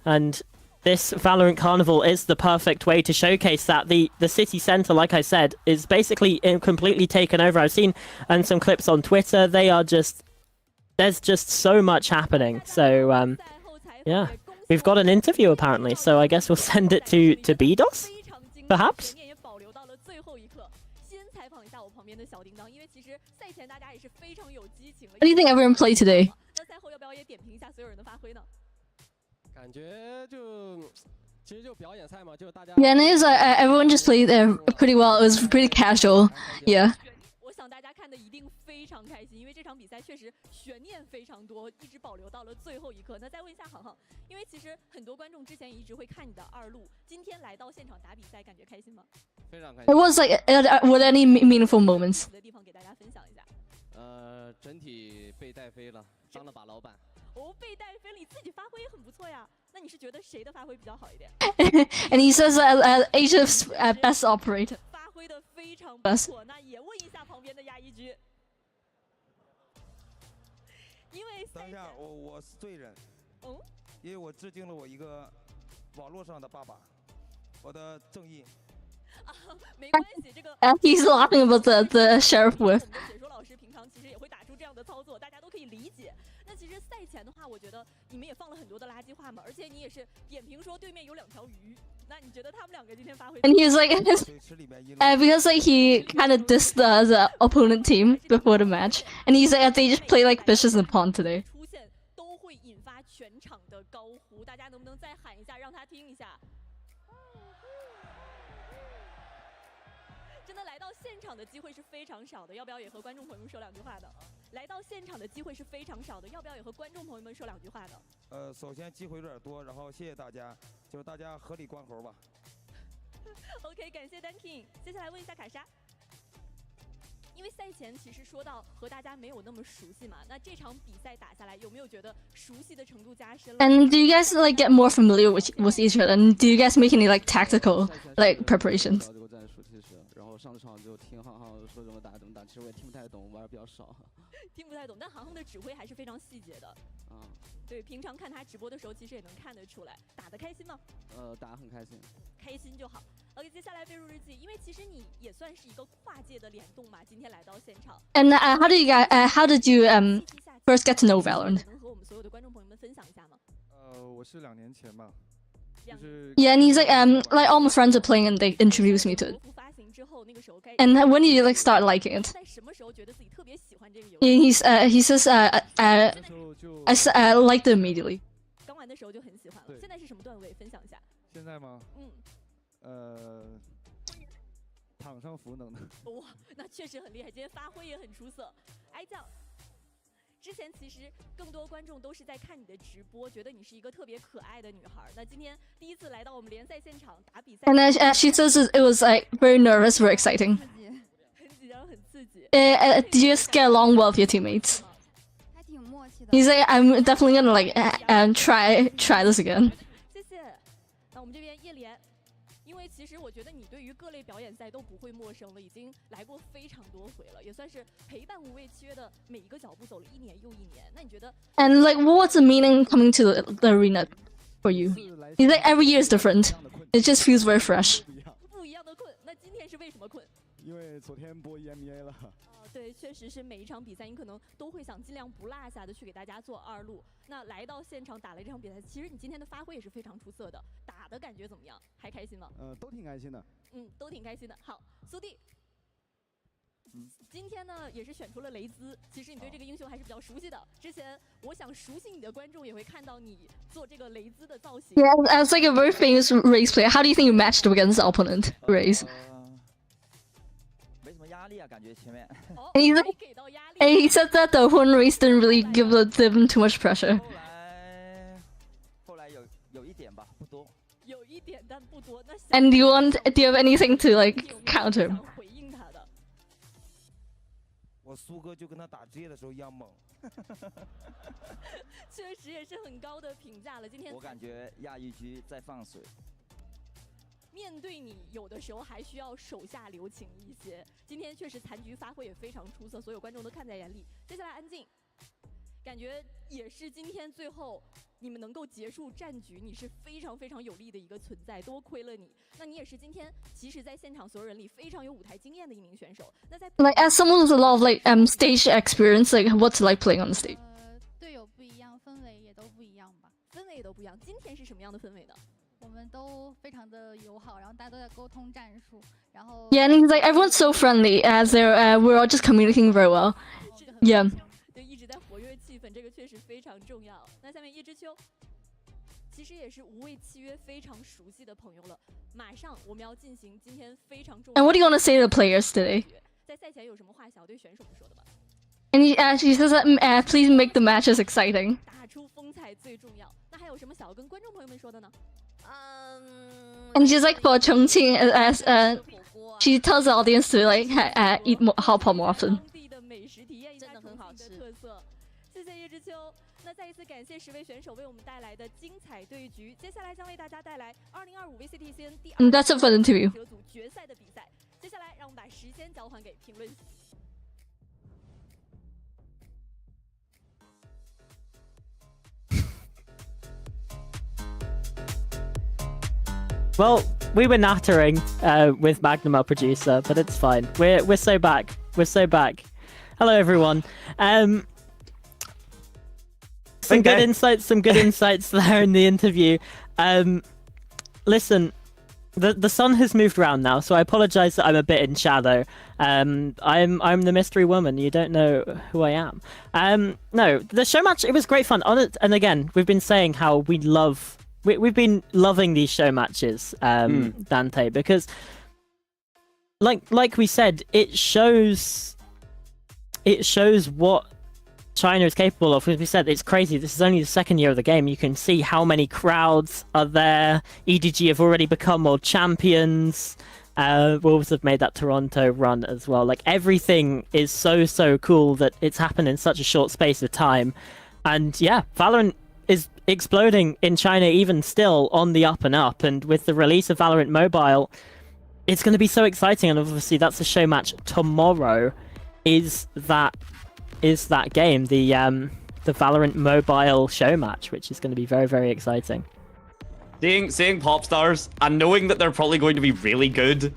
and this Valorant Carnival is the perfect way to showcase that. The city center, like I said, is basically completely taken over. I've seen some clips on Twitter. There's just so much happening. So, yeah. We've got an interview, apparently, so I guess we'll send it to BDOS, perhaps? What do you think everyone played today? Yeah, and it is, everyone just played pretty well. It was pretty casual. Yeah. It was like, were there any meaningful moments? And he says Asia's best operator. Best. 等一下，我是罪人，因为我制定了我一个网络上的爸爸，我的正义。没关系，这个 He's laughing about the sheriff whip. 我们的解说老师平常其实也会打出这样的操作，大家都可以理解。那其实赛前的话，我觉得你们也放了很多的垃圾话嘛，而且你也是点评说对面有2条鱼。那你觉得他们两个今天发挥 And he's like, because like he kind of dissed the opponent team before the match, and he's like, they just play like fishes in a pond today. 出现都会引发全场的高呼，大家能不能再喊一下，让他听一下？真的来到现场的机会是非常少的，要不要也和观众朋友们说2句话的？来到现场的机会是非常少的，要不要也和观众朋友们说2句话的？首先机会有点多，然后谢谢大家，就是大家合理关猴吧。OK， 感谢 Dunking。接下来问一下卡莎，因为赛前其实说到和大家没有那么熟悉嘛，那这场比赛打下来，有没有觉得熟悉的程度加深了？ And do you guys like get more familiar with each other? And do you guys make any like tactical like preparations? 这个战术其实，然后上场就听航航说怎么打怎么打，其实我也听不太懂，玩的比较少。听不太懂，但航航的指挥还是非常细节的。啊，对，平常看他直播的时候，其实也能看得出来，打得开心吗？打得很开心。开心就好。OK， 接下来飞入日记，因为其实你也算是一个跨界的联动嘛，今天来到现场。And how did you first get to know Valorant? 能和我们所有的观众朋友们分享一下吗？我是2年前吧，就是 Yeah, and he's like all my friends are playing, and they introduced me to it. 发行之后，那个时候该。 And when did you like start liking it? 在什么时候觉得自己特别喜欢这个游戏？ He says I liked it immediately. 刚玩的时候就很喜欢了。现在是什么段位？分享一下。现在吗？躺上符能的。哇，那确实很厉害，今天发挥也很出色。哀酱，之前其实更多观众都是在看你的直播，觉得你是一个特别可爱的女孩。那今天第一次来到我们联赛现场打比赛。And she says it was like very nervous, very exciting. 很紧张，很刺激。Did you just get along well with your teammates? 还挺默契的。 He's like, I'm definitely gonna like try this again. 谢谢。那我们这边叶莲。因为其实我觉得你对于各类表演赛都不会陌生了，已经来过非常多回了，也算是陪伴无畏契约的每一个脚步走了1年又1年。那你觉得 And like, what's the meaning coming to the arena for you? He's like, every year is different. It just feels very fresh. 不一样的困？那今天是为什么困？因为昨天播 EMEA 了。对，确实是每一场比赛，你可能都会想尽量不落下的去给大家做2路。那来到现场打了这场比赛，其实你今天的发挥也是非常出色的，打的感觉怎么样？还开心吗？都挺开心的。都挺开心的。好，苏弟，今天呢也是选出了雷兹，其实你对这个英雄还是比较熟悉的。之前我想熟悉你的观众也会看到你做这个雷兹的造型。Yeah, as like a very famous Raze player, how do you think you matched against the opponent Raze? 没什么压力啊，感觉前面。And he's like, and he said that the opponent Raze didn't really give them too much pressure. 后来有一点吧，不多。有一点，但不多。那 And do you have anything to like counter him? 回应他的。我苏哥就跟他打职业的时候一样猛。确实也是很高的评价了。今天我感觉亚一局在放水。面对你，有的时候还需要手下留情一些。今天确实残局发挥也非常出色，所有观众都看在眼里。接下来安静，感觉也是今天最后你们能够结束战局，你是非常非常有力的一个存在，多亏了你。那你也是今天其实在现场所有人里非常有舞台经验的一名选手。那在 Like as someone with a lot of like stage experience, like what's it like playing on the stage? 队友不一样，氛围也都不一样吧。氛围都不一样，今天是什么样的氛围呢？我们都非常的友好，然后大家都在沟通战术，然后 Yeah, and he's like everyone's so friendly as we're all just communicating very well. Yeah. 就一直在活跃气氛，这个确实非常重要。那下面叶知秋，其实也是无畏契约非常熟悉的朋友了。马上我们要进行今天非常重要。 And what do you want to say to the players today? 在赛前有什么话想要对选手们说的吗？ And she says that please make the matches exciting. 打出风采最重要。那还有什么想要跟观众朋友们说的呢？ And she's like for Chongqing, she tells the audience to like eat hot pot more often. 当地的美食体验一下重庆的特色。谢谢叶知秋。那再一次感谢10位选手为我们带来的精彩对局。接下来将为大家带来2025 VCT CN 第2 That's it for the interview. 组决赛的比赛。接下来让我们把时间交还给评论席。Well, we were nattering with Magnum, our producer, but it's fine. We're so back. We're so back. Hello, everyone. Some good insights. Some good insights there in the interview. Listen, the sun has moved around now, so I apologize that I'm a bit in shadow. I'm the mystery woman. You don't know who I am. No, the show match, it was great fun. And again, we've been saying how we've been loving these show matches, Dante, because like we said, it shows what China is capable of. As we said, it's crazy. This is only the second year of the game. You can see how many crowds are there. EDG have already become world champions. Wolves have made that Toronto run as well. Like, everything is so cool that it's happened in such a short space of time. And yeah, Valorant is exploding in China even still on the up and up. And with the release of Valorant Mobile, it's going to be so exciting. And obviously that's a show match tomorrow. Is that game, the Valorant Mobile show match, which is going to be very exciting. Seeing pop stars and knowing that they're probably going to be really good,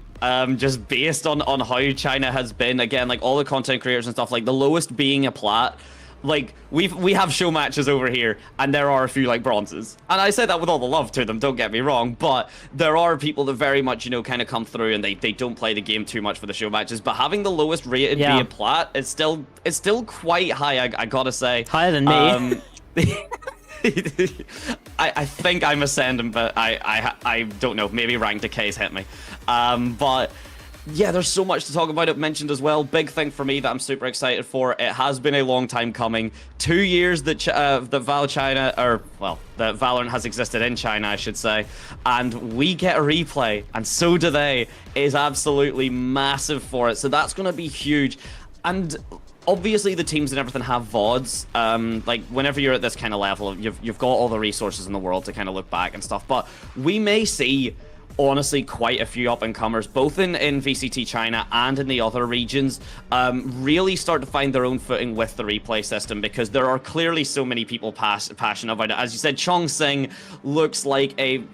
just based on how China has been, again, like all the content creators and stuff, like the lowest being a plat. Like, we have show matches over here, and there are a few, like, bronzes. And I say that with all the love to them, don't get me wrong, but there are people that very much, you know, kind of come through, and they don't play the game too much for the show matches. But having the lowest rated be a plat, it's still quite high, I gotta say. Higher than me. I think I'm ascending, but I don't know. Maybe rank decays hit me. But yeah, there's so much to talk about. It mentioned as well. Big thing for me that I'm super excited for. It has been a long time coming. 2 years that that Valorant has existed in China, I should say, and we get a replay, and so do they. It is absolutely massive for it. So that's going to be huge. And obviously the teams and everything have VODs. Like, whenever you're at this kind of level, you've got all the resources in the world to kind of look back and stuff. But we may see, honestly, quite a few up-and-comers, both in VCT China and in the other regions, really start to find their own footing with the replay system, because there are clearly so many people passionate about it. As you said, Chongqing looks like a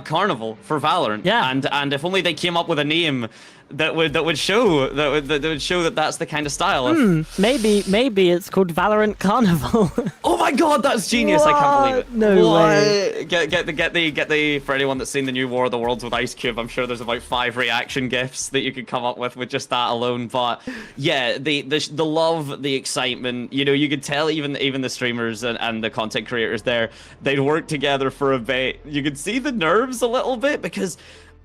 carnival for Valorant. Yeah. And if only they came up with a name that would show that that's the kind of style. Maybe it's called Valorant Carnival. Oh my god, that's genius! What? I can't believe it. No way. Get the for anyone that's seen the new War of the Worlds with Ice Cube, I'm sure there's about 5 reaction gifs that you could come up with just that alone. But yeah, the love, the excitement, you know, you could tell even the streamers and the content creators there, they'd work together for a bit. You could see the nerves a little bit, because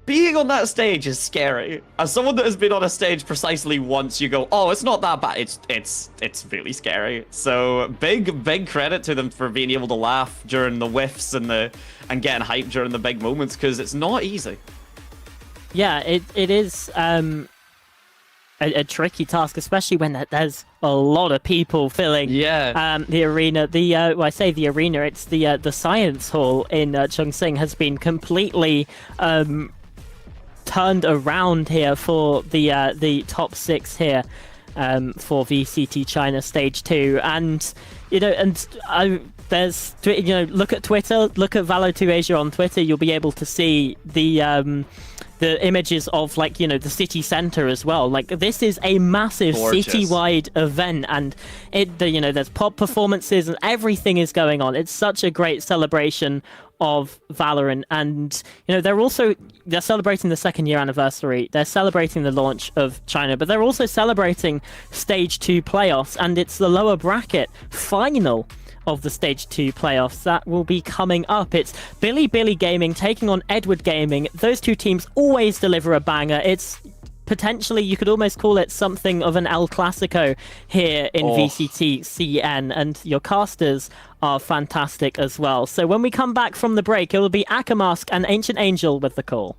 being on that stage is scary. As someone that has been on a stage precisely once, you go, oh, it's not that bad. It's really scary. So big credit to them for being able to laugh during the whiffs and getting hyped during the big moments, because it's not easy. Yeah, it is a tricky task, especially when there's a lot of people filling the arena. I say the arena, it's the science hall in Chongqing has been completely turned around here for the top 6 here for VCT China Stage 2, and you know, there's, you know, look at Twitter, look at Valo2 Asia on Twitter. You'll be able to see the images of, like, you know, the city center as well. Like, this is a massive citywide event, and you know, there's pop performances and everything is going on. It's such a great celebration of Valorant, and you know, they're celebrating the 2nd year anniversary. They're celebrating the launch of China, but they're also celebrating Stage 2 playoffs, and it's the lower bracket final of the Stage 2 playoffs that will be coming up. It's Billy Gaming taking on Edward Gaming. Those two teams always deliver a banger. It's potentially, you could almost call it something of an El Clasico here in VCT CN, and your casters are fantastic as well. So when we come back from the break, it will be Akamask and Ancient Angel with the call.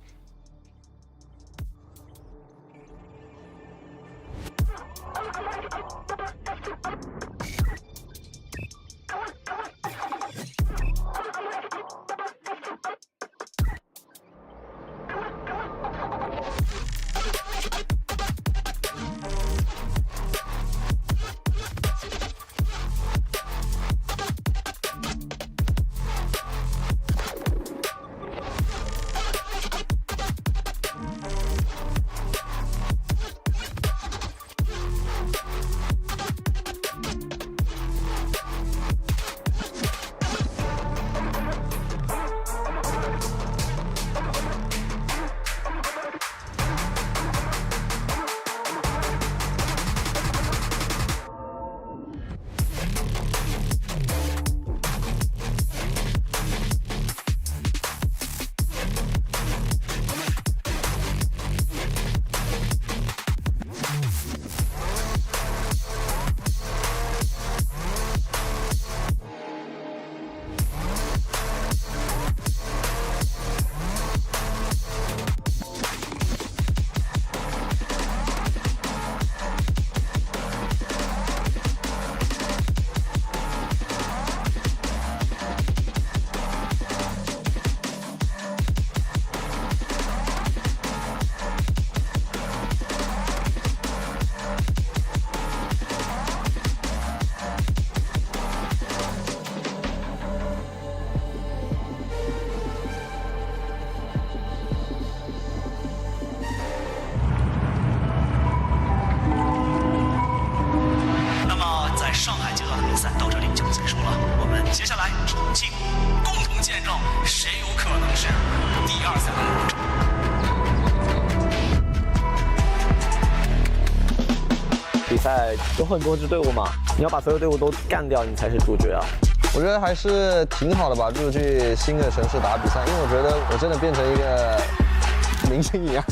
谁有可能是第2赛？比赛有很多支队伍嘛，你要把所有队伍都干掉，你才是主角啊。我觉得还是挺好的吧，就是去新的城市打比赛，因为我觉得我真的变成一个明星一样。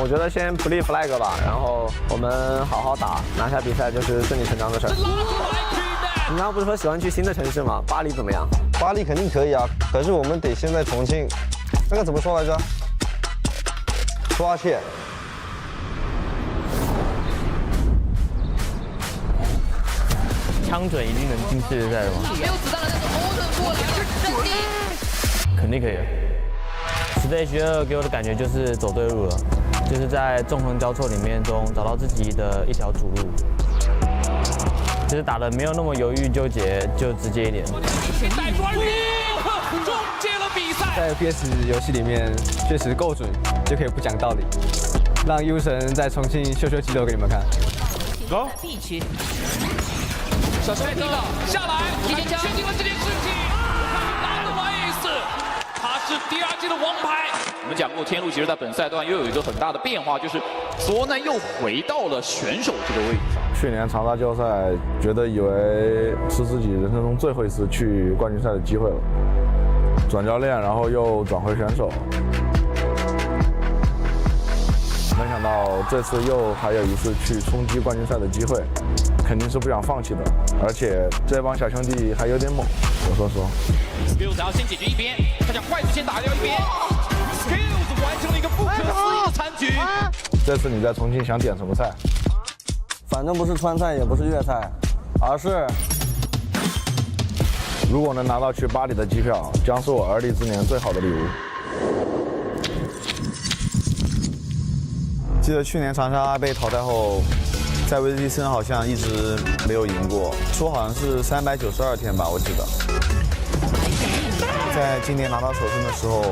我觉得先不立 flag 吧，然后我们好好打，拿下比赛就是顺理成章的事儿。你刚刚不是说喜欢去新的城市吗？巴黎怎么样？巴黎肯定可以啊，可是我们得先在重庆，那个怎么说来着？抓切。枪准一定能进世界赛吗？没有子弹的那种欧盾过来是阵地，肯定可以。Stage 2给我的感觉就是走对路了，就是在纵横交错里面中找到自己的一条主路，就是打的没有那么犹豫纠结，就直接一点。带专利，终结了比赛。在 PS 游戏里面确实够准，就可以不讲道理，让 U 神在重庆秀秀肌肉给你们看。走。B 区。小帅听到下来，确定了这件事情。拿了完1-4，他是第2季的王牌。我们讲过，天路其实在本赛段又有一个很大的变化，就是索南又回到了选手这个位置上。去年长沙季后赛，以为是自己人生中最后一次去冠军赛的机会了，转教练，然后又转回选手，没想到这次又还有一次去冲击冠军赛的机会。肯定是不想放弃的，而且这帮小兄弟还有点猛，我说实话。Skills 要先解决一边，他将坏子先打掉一边。Skills 完成了一个不可思议的残局。这次你在重庆想点什么菜？反正不是川菜，也不是粤菜，而是……如果能拿到去巴黎的机票，将是我而立之年最好的礼物。记得去年长沙被淘汰后。在 VCT 生好像一直没有赢过，说好像是392天吧，我记得。在今年拿到首胜的时候，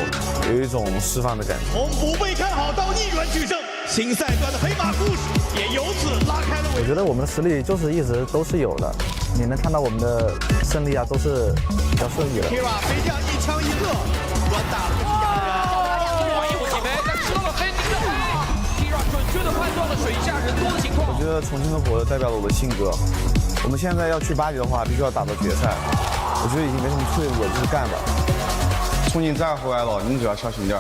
有一种释放的感觉。从不被看好到逆转取胜，新赛段的黑马故事也由此拉开了。我觉得我们的实力就是一直都是有的，你能看到我们的胜利啊，都是比较顺利的。Kira 飞将一枪一个，专打了亚人。王一虎起飞，但吃到了黑金的黑。Kira 准确的判断了水下人多的情况。我觉得重庆的火代表了我的性格。我们现在要去巴黎的话，必须要打到决赛。我觉得已经没什么退路了，就是干吧。重庆再回来了，你们只要小心点。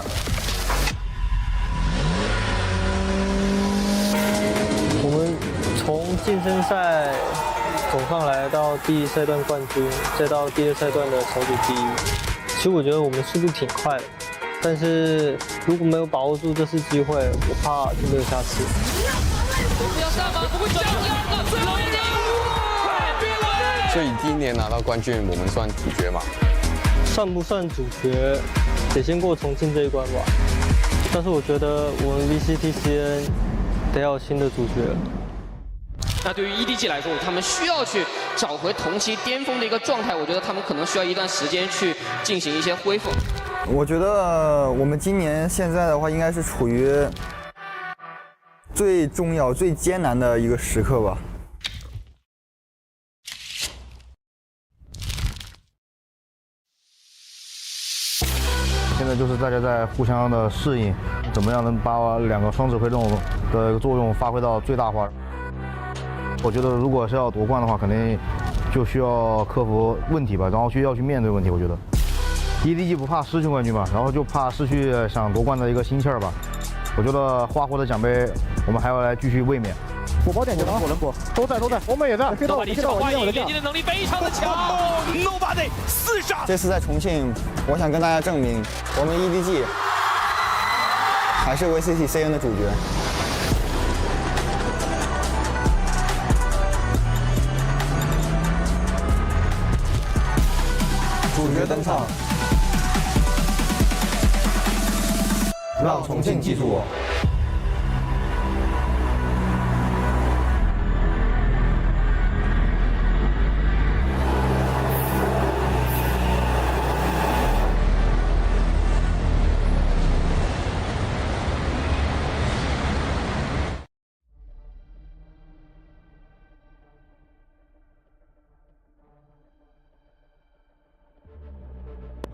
我们从晋升赛走上来到第1赛段冠军，再到第2赛段的小组第1，其实我觉得我们速度挺快的，但是如果没有把握住这次机会，我怕就没有下次。不要上吗？不会降第2个，最后一任务，所以第1年拿到冠军，我们算主角嘛？算不算主角，得先过重庆这一关吧。但是我觉得我们 VCT 得要有新的主角。那对于 EDG 来说，他们需要去找回同期巅峰的一个状态，我觉得他们可能需要一段时间去进行一些恢复。我觉得我们今年现在的话，应该是处于最重要、最艰难的一个时刻吧。现在就是大家在互相的适应，怎么样能把2个双指挥这种的作用发挥到最大化。我觉得如果是要夺冠的话，肯定就需要克服问题吧，然后要去面对问题。我觉得 EDG 不怕失去冠军嘛，然后就怕失去想夺冠的一个心气儿吧。我觉得花活的奖杯我们还要来继续卫冕。火爆点就能火能火，都在，我们也在。诺巴底这把欢迎连击的能力非常的强。Nobody 4杀。这次在重庆，我想跟大家证明，我们 EDG 还是 VCT CN 的主角。主角登场，让重庆记住我。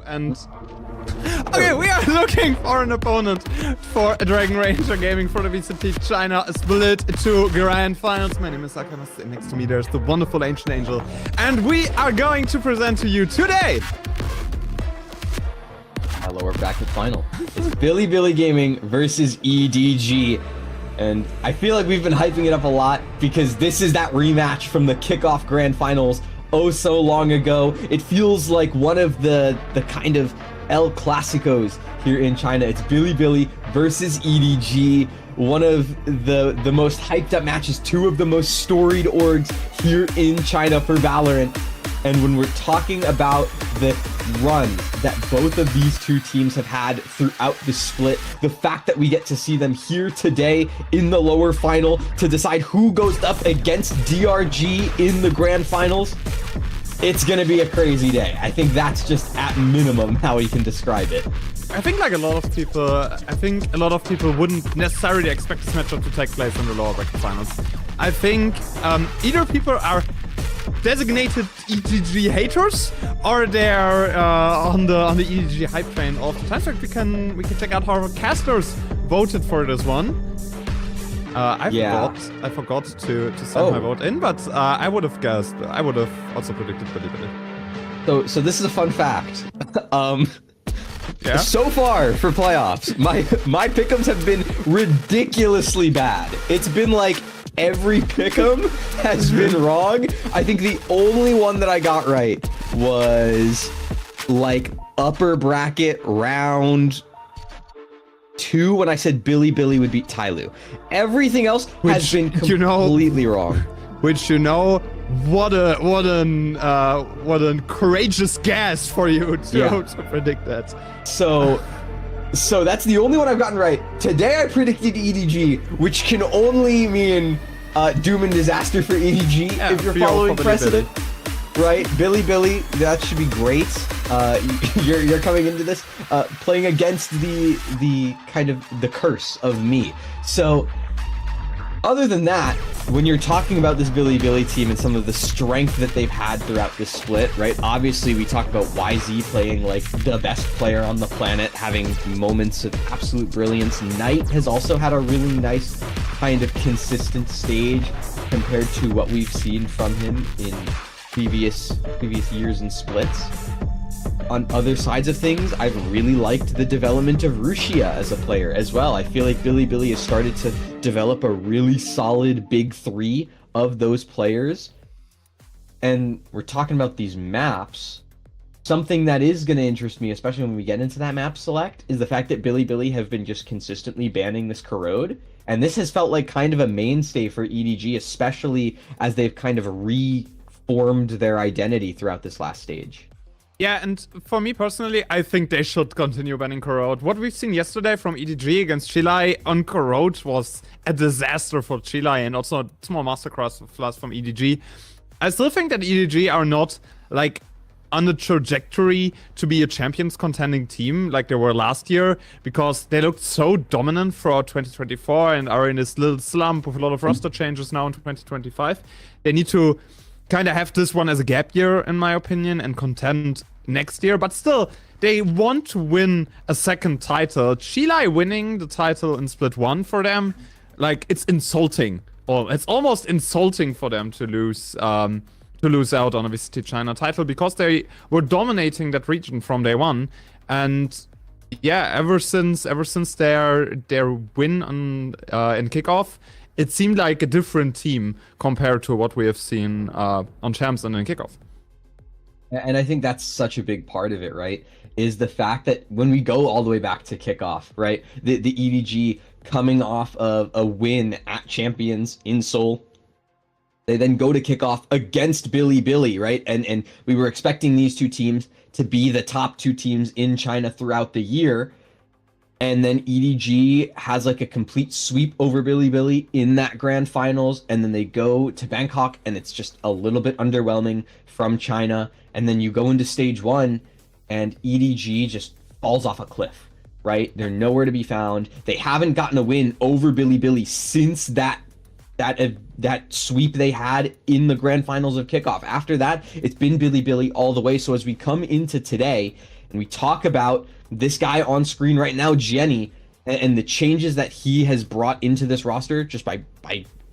And okay, we are looking for an opponent for Dragon Ranger Gaming for the VCT China Split to Grand Finals. My name is Sakama. Next to me there's the wonderful Ancient Angel. And we are going to present to you today... Hello, we're back at final. It's Billy Gaming versus EDG. And I feel like we've been hyping it up a lot because this is that rematch from the kickoff Grand Finals oh so long ago. It feels like one of the kind of El Clasicos here in China. It's Billy versus EDG, one of the most hyped up matches, two of the most storied orgs here in China for Valorant. And when we're talking about the run that both of these two teams have had throughout the split, the fact that we get to see them here today in the lower final to decide who goes up against DRG in the grand finals, it's gonna be a crazy day. I think that's just at minimum how we can describe it. I think like a lot of people wouldn't necessarily expect this matchup to take place in the lower bracket finals. I think either people are designated EDG haters, or they're on the EDG hype train all the time. So we can check out how casters voted for this one. I forgot to send my vote in, but I would have guessed. I would have also predicted Billy. So this is a fun fact. So far for playoffs, my pick'ems have been ridiculously bad. It's been like every pick'em has been wrong. I think the only one that I got right was like upper bracket round 2 when I said Billy would beat Tyloo. Everything else has been completely wrong. Which what a courageous guess for you to predict that. So that's the only one I've gotten right. Today I predicted EDG, which can only mean doom and disaster for EDG if you're following precedent. Right, Billy, that should be great. You're coming into this playing against the kind of the curse of me. So other than that, when you're talking about this Billy team and some of the strength that they've had throughout this split, right? Obviously, we talk about YZ playing like the best player on the planet, having moments of absolute brilliance. Knight has also had a really nice kind of consistent stage compared to what we've seen from him in previous years and splits. On other sides of things, I've really liked the development of Rushia as a player as well. I feel like Billy has started to develop a really solid big three of those players. And we're talking about these maps. Something that is going to interest me, especially when we get into that map select, is the fact that Billy have been just consistently banning this Corode. And this has felt like kind of a mainstay for EDG, especially as they've kind of reformed their identity throughout this last stage. Yeah, and for me personally, I think they should continue banning Corode. What we've seen yesterday from EDG against Chile on Corode was a disaster for Chile, and also a small masterclass from EDG. I still think that EDG are not like on the trajectory to be a champions contending team like they were last year, because they looked so dominant throughout 2024 and are in this little slump with a lot of roster changes now in 2025. They need to kind of have this one as a gap year, in my opinion, and contend next year. But still, they want to win a second title. Chile winning the title in Split 1 for them, like, it's insulting. Or it's almost insulting for them to lose out on a VCT China title, because they were dominating that region from day one. And yeah, ever since their win in kickoff, it seemed like a different team compared to what we have seen on Champs and in kickoff. And I think that's such a big part of it, right? Is the fact that when we go all the way back to kickoff, right? The EDG coming off of a win at Champions in Seoul. They then go to kickoff against Billy, right? And we were expecting these two teams to be the top two teams in China throughout the year. And then EDG has like a complete sweep over Billy in that grand finals. And then they go to Bangkok and it's just a little bit underwhelming from China. And then you go into stage 1 and EDG just falls off a cliff, right? They're nowhere to be found. They haven't gotten a win over Billy since that sweep they had in the grand finals of kickoff. After that, it's been Billy all the way. So as we come into today, And we talk about this guy on screen right now, Jenny, and the changes that he has brought into this roster just by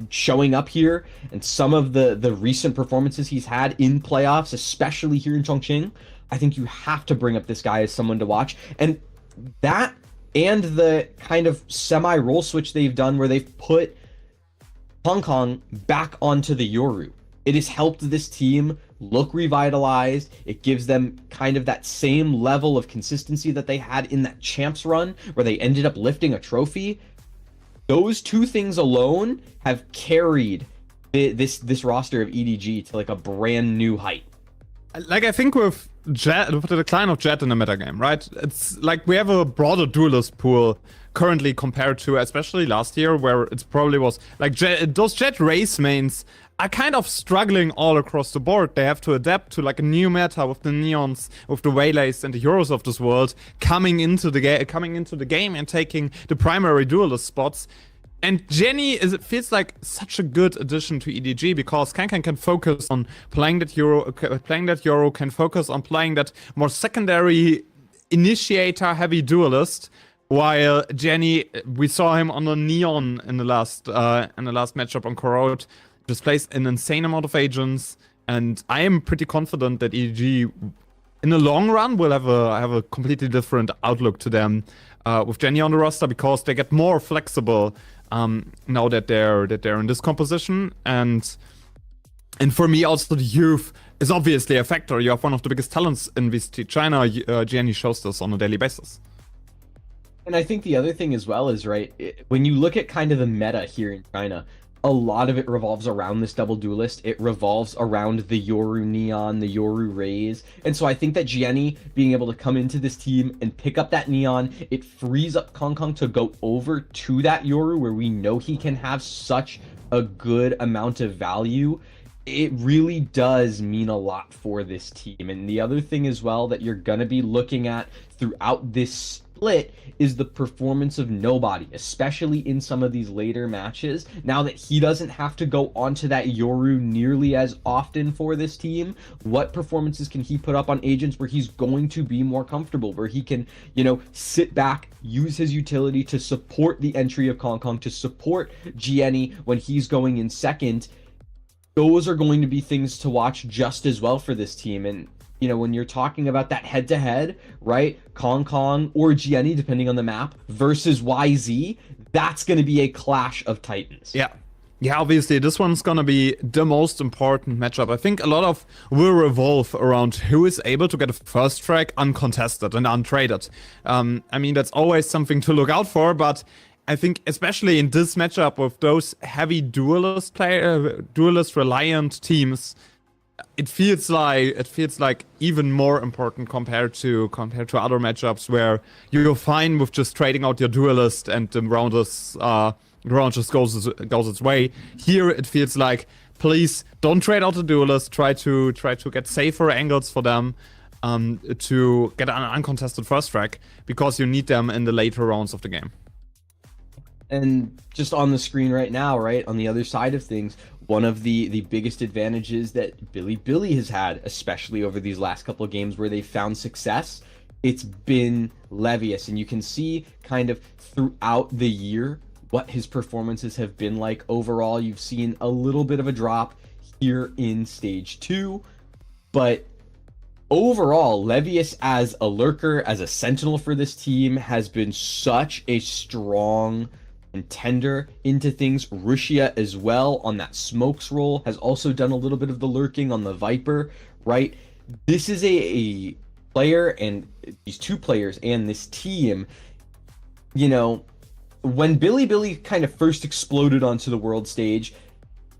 showing up here, and some of the recent performances he's had in playoffs, especially here in Chongqing. I think you have to bring up this guy as someone to watch. And that and the kind of semi-role switch they've done where they've put Hong Kong back onto the Yoru. It has helped this team look revitalized. It gives them kind of that same level of consistency that they had in that champs run where they ended up lifting a trophy. Those two things alone have carried this roster of EDG to like a brand new height. Like, I think with Jet, with the decline of Jet in the metagame, right? It's like we have a broader duelist pool currently compared to, especially last year, where it probably was like those Jet race mains are kind of struggling all across the board. They have to adapt to like a new meta with the Neons, with the Waylays and the Euros of this world coming into the game and taking the primary duelist spots. And Jenny feels like such a good addition to EDG because Kankan can focus on playing that Euro, can focus on playing that more secondary initiator heavy duelist, while Jenny, we saw him on the Neon in the last matchup on Corode, just plays an insane amount of agents, and I am pretty confident that EDG in the long run will have a completely different outlook to them with Jenny on the roster because they get more flexible now that they're in this composition, and for me also the youth is obviously a factor. You have one of the biggest talents in VCT China. Jenny shows this on a daily basis. And I think the other thing as well is, right, when you look at kind of the meta here in China, a lot of it revolves around this double duelist. It revolves around the Yoru Neon, the Yoru Rays. And so I think that Jenny being able to come into this team and pick up that Neon, it frees up Kong Kong to go over to that Yoru where we know he can have such a good amount of value. It really does mean a lot for this team. And the other thing as well that you're going to be looking at throughout this split is the performance of Nobody, especially in some of these later matches. Now that he doesn't have to go onto that Yoru nearly as often for this team, what performances can he put up on agents where he's going to be more comfortable, where he can, you know, sit back, use his utility to support the entry of Kong Kong, to support Gianni when he's going in second. Those are going to be things to watch just as well for this team. And you know, when you're talking about that head-to-head, right, Kong Kong or Gianni, depending on the map, versus YZ, that's going to be a clash of titans. Yeah, obviously, this one's going to be the most important matchup. I think a lot of will revolve around who is able to get a first track uncontested and untraded. I mean, that's always something to look out for, but I think especially in this matchup with those heavy duelist-reliant teams, it feels like even more important compared to other matchups where you're fine with just trading out your duelist and the round just goes its way. Here it feels like, please don't trade out the duelist. Try to get safer angles for them to get an uncontested first track because you need them in the later rounds of the game. And just on the screen right now, right, on the other side of things, one of the biggest advantages that Billy has had, especially over these last couple of games where they found success, it's been Levius. And you can see kind of throughout the year what his performances have been like overall. You've seen a little bit of a drop here in Stage 2, but overall, Levius as a lurker, as a sentinel for this team, has been such a strong contender into things. Rushia as well on that smokes role has also done a little bit of the lurking on the Viper, right? This is a player, and these two players and this team, you know, when Billy kind of first exploded onto the world stage,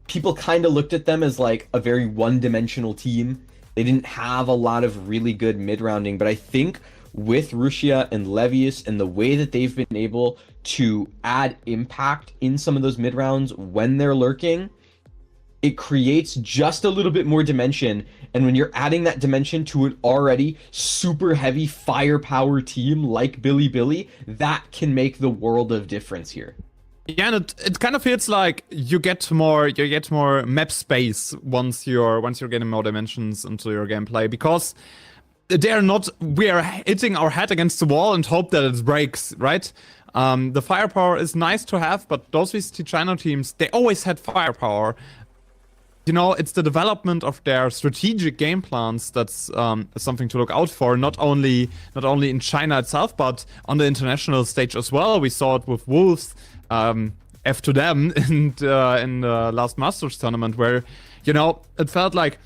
people kind of looked at them as like a very one-dimensional team. They didn't have a lot of really good mid-rounding, but I think with Rushia and Levius and the way that they've been able to add impact in some of those mid-rounds when they're lurking, it creates just a little bit more dimension. And when you're adding that dimension to an already super heavy firepower team like Billy, that can make the world of difference here. Yeah, and it kind of feels like you get more map space once you're getting more dimensions into your gameplay, because we are hitting our head against the wall and hope that it breaks, right? The firepower is nice to have, but those VCT China teams, they always had firepower. You know, it's the development of their strategic game plans that's something to look out for. Not only in China itself, but on the international stage as well. We saw it with Wolves, F to them, in the last Masters tournament, where, you know, it felt like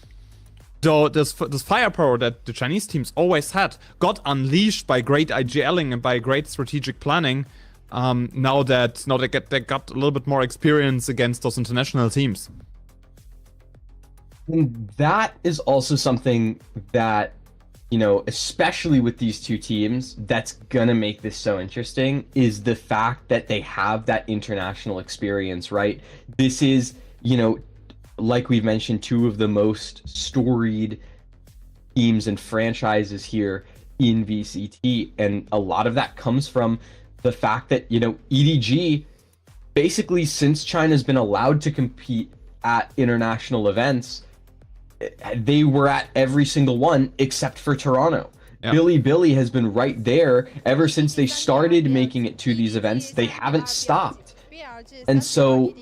this firepower that the Chinese teams always had got unleashed by great IGLing and by great strategic planning. Now that they got a little bit more experience against those international teams. And that is also something that, you know, especially with these two teams, that's gonna make this so interesting, is the fact that they have that international experience, right? This is, you know, like we've mentioned, two of the most storied teams and franchises here in VCT, and a lot of that comes from the fact that, you know, EDG, basically since China's been allowed to compete at international events, they were at every single one except for Toronto. Yeah. Billy has been right there ever since they started making it to these events. They haven't stopped. And so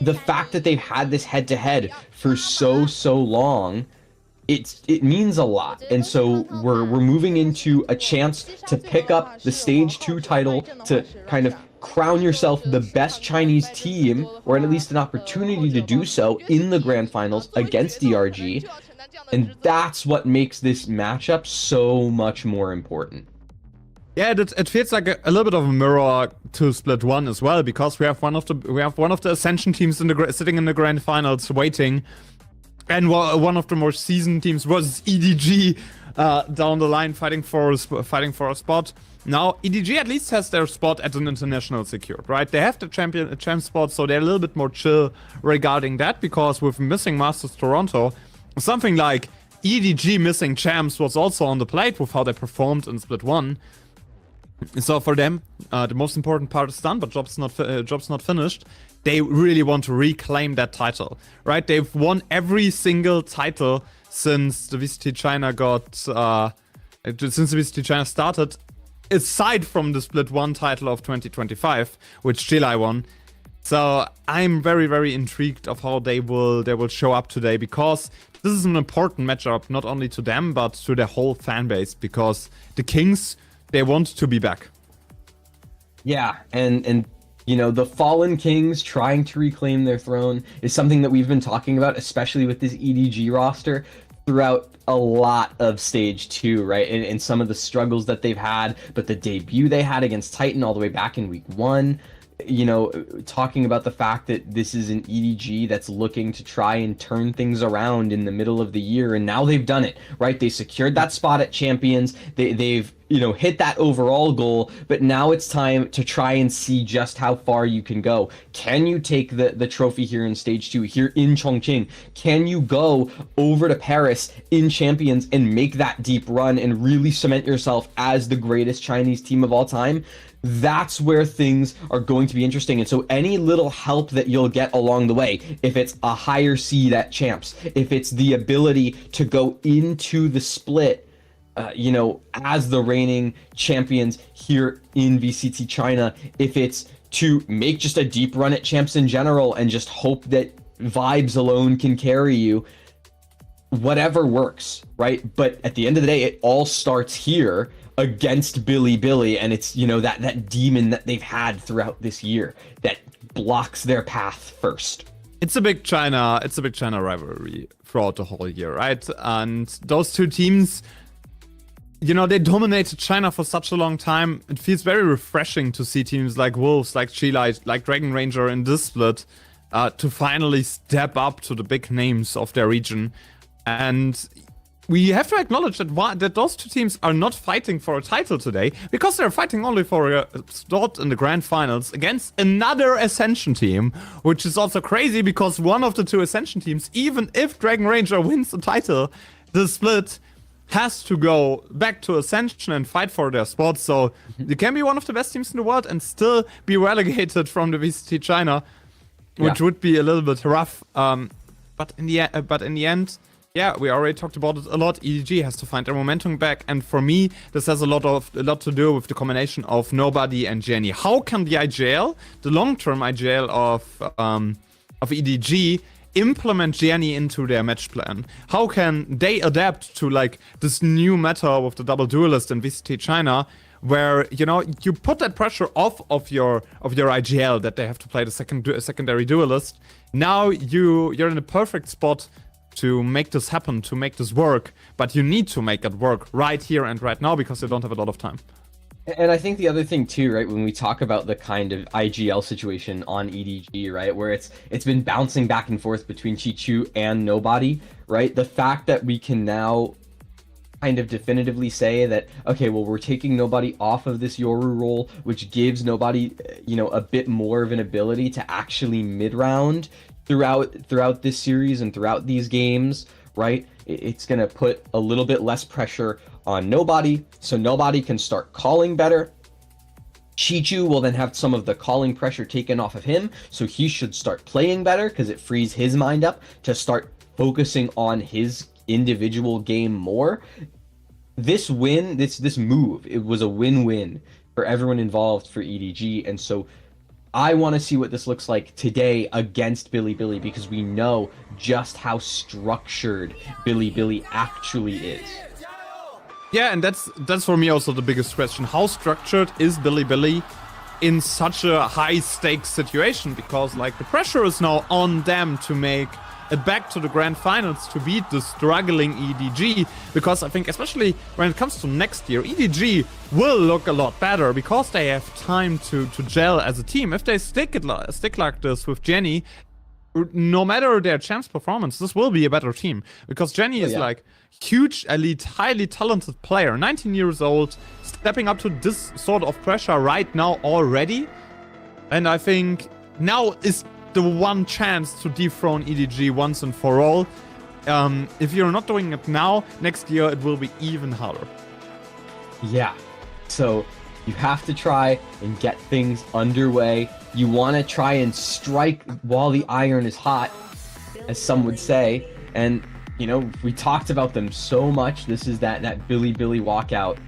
the fact that they've had this head-to-head for so long, it means a lot. And so we're moving into a chance to pick up the Stage 2 title, to kind of crown yourself the best Chinese team, or at least an opportunity to do so in the grand finals against DRG. And that's what makes this matchup so much more important. Yeah, it feels like a little bit of a mirror to Split 1 as well, because we have one of the Ascension teams sitting in the grand finals waiting, and one of the more seasoned teams was EDG down the line fighting for a spot. Now, EDG at least has their spot at an international secured, right? They have the champ spot, so they're a little bit more chill regarding that, because with missing Masters Toronto, something like EDG missing champs was also on the plate with how they performed in Split 1. So for them, the most important part is done, but job's not finished. They really want to reclaim that title, right? They've won every single title since the VCT China started, aside from the Split 1 title of 2025, which Chilai won. So I'm very, very intrigued of how they will show up today, because this is an important matchup, not only to them, but to their whole fan base, because the Kings, they want to be back. Yeah, and you know, the fallen Kings trying to reclaim their throne is something that we've been talking about, especially with this EDG roster, throughout a lot of Stage 2, right? And some of the struggles that they've had, but the debut they had against Titan all the way back in week 1, you know, talking about the fact that this is an EDG that's looking to try and turn things around in the middle of the year, and now they've done it, right? They secured that spot at Champions, they've, you know, hit that overall goal, but now it's time to try and see just how far you can go. Can you take the trophy here in Stage 2, here in Chongqing? Can you go over to Paris in Champions and make that deep run and really cement yourself as the greatest Chinese team of all time? That's where things are going to be interesting. And so any little help that you'll get along the way, if it's a higher seed at Champs, if it's the ability to go into the split, you know, as the reigning champions here in VCT China, if it's to make just a deep run at Champs in general and just hope that vibes alone can carry you, whatever works, right? But at the end of the day, it all starts here against Billy, and it's, you know, that demon that they've had throughout this year that blocks their path first. It's a big China rivalry throughout the whole year, right? And those two teams, you know, they dominated China for such a long time. It feels very refreshing to see teams like Wolves, like Chilai, like Dragon Ranger in this split to finally step up to the big names of their region. And we have to acknowledge that those two teams are not fighting for a title today, because they're fighting only for a spot in the grand finals against another Ascension team, which is also crazy, because one of the two Ascension teams, even if Dragon Ranger wins the title, the split has to go back to Ascension and fight for their spot. So they can be one of the best teams in the world and still be relegated from the VCT China, which would be a little bit rough. But in the end, Yeah, we already talked about it a lot. EDG has to find their momentum back, and for me, this has a lot to do with the combination of Nobody and Jenny. How can the IGL, the long-term IGL of EDG, implement Jenny into their match plan? How can they adapt to like this new meta with the double duelist in VCT China, where you put that pressure off of your IGL that they have to play the secondary duelist. Now you're in a perfect spot to make this happen, to make this work, but you need to make it work right here and right now because you don't have a lot of time. And I think the other thing too, right, when we talk about the kind of IGL situation on EDG, right, where it's been bouncing back and forth between Chichu and Nobody, right, the fact that we can now kind of definitively say that, okay, well, we're taking Nobody off of this Yoru role, which gives Nobody, a bit more of an ability to actually mid-round throughout this series and throughout these games, right? It's going to put a little bit less pressure on Nobody, so Nobody can start calling better. Chichu will then have some of the calling pressure taken off of him, so he should start playing better because it frees his mind up to start focusing on his individual game more. This win, this move, it was a win-win for everyone involved for EDG, and so I want to see what this looks like today against Bilibili because we know just how structured Bilibili actually is. Yeah, and that's for me also the biggest question. How structured is Bilibili in such a high-stakes situation? Because like the pressure is now on them to make it back to the grand finals to beat the struggling EDG, because I think especially when it comes to next year, EDG will look a lot better because they have time to gel as a team. If they stick like this with Jenny, no matter their champs performance, this will be a better team because Jenny is like huge, elite, highly talented player, 19 years old, stepping up to this sort of pressure right now already, and I think now is the one chance to dethrone EDG once and for all. If you're not doing it now, next year it will be even harder. Yeah, so you have to try and get things underway. You want to try and strike while the iron is hot, as some would say. And, we talked about them so much. This is that Bilibili walkout.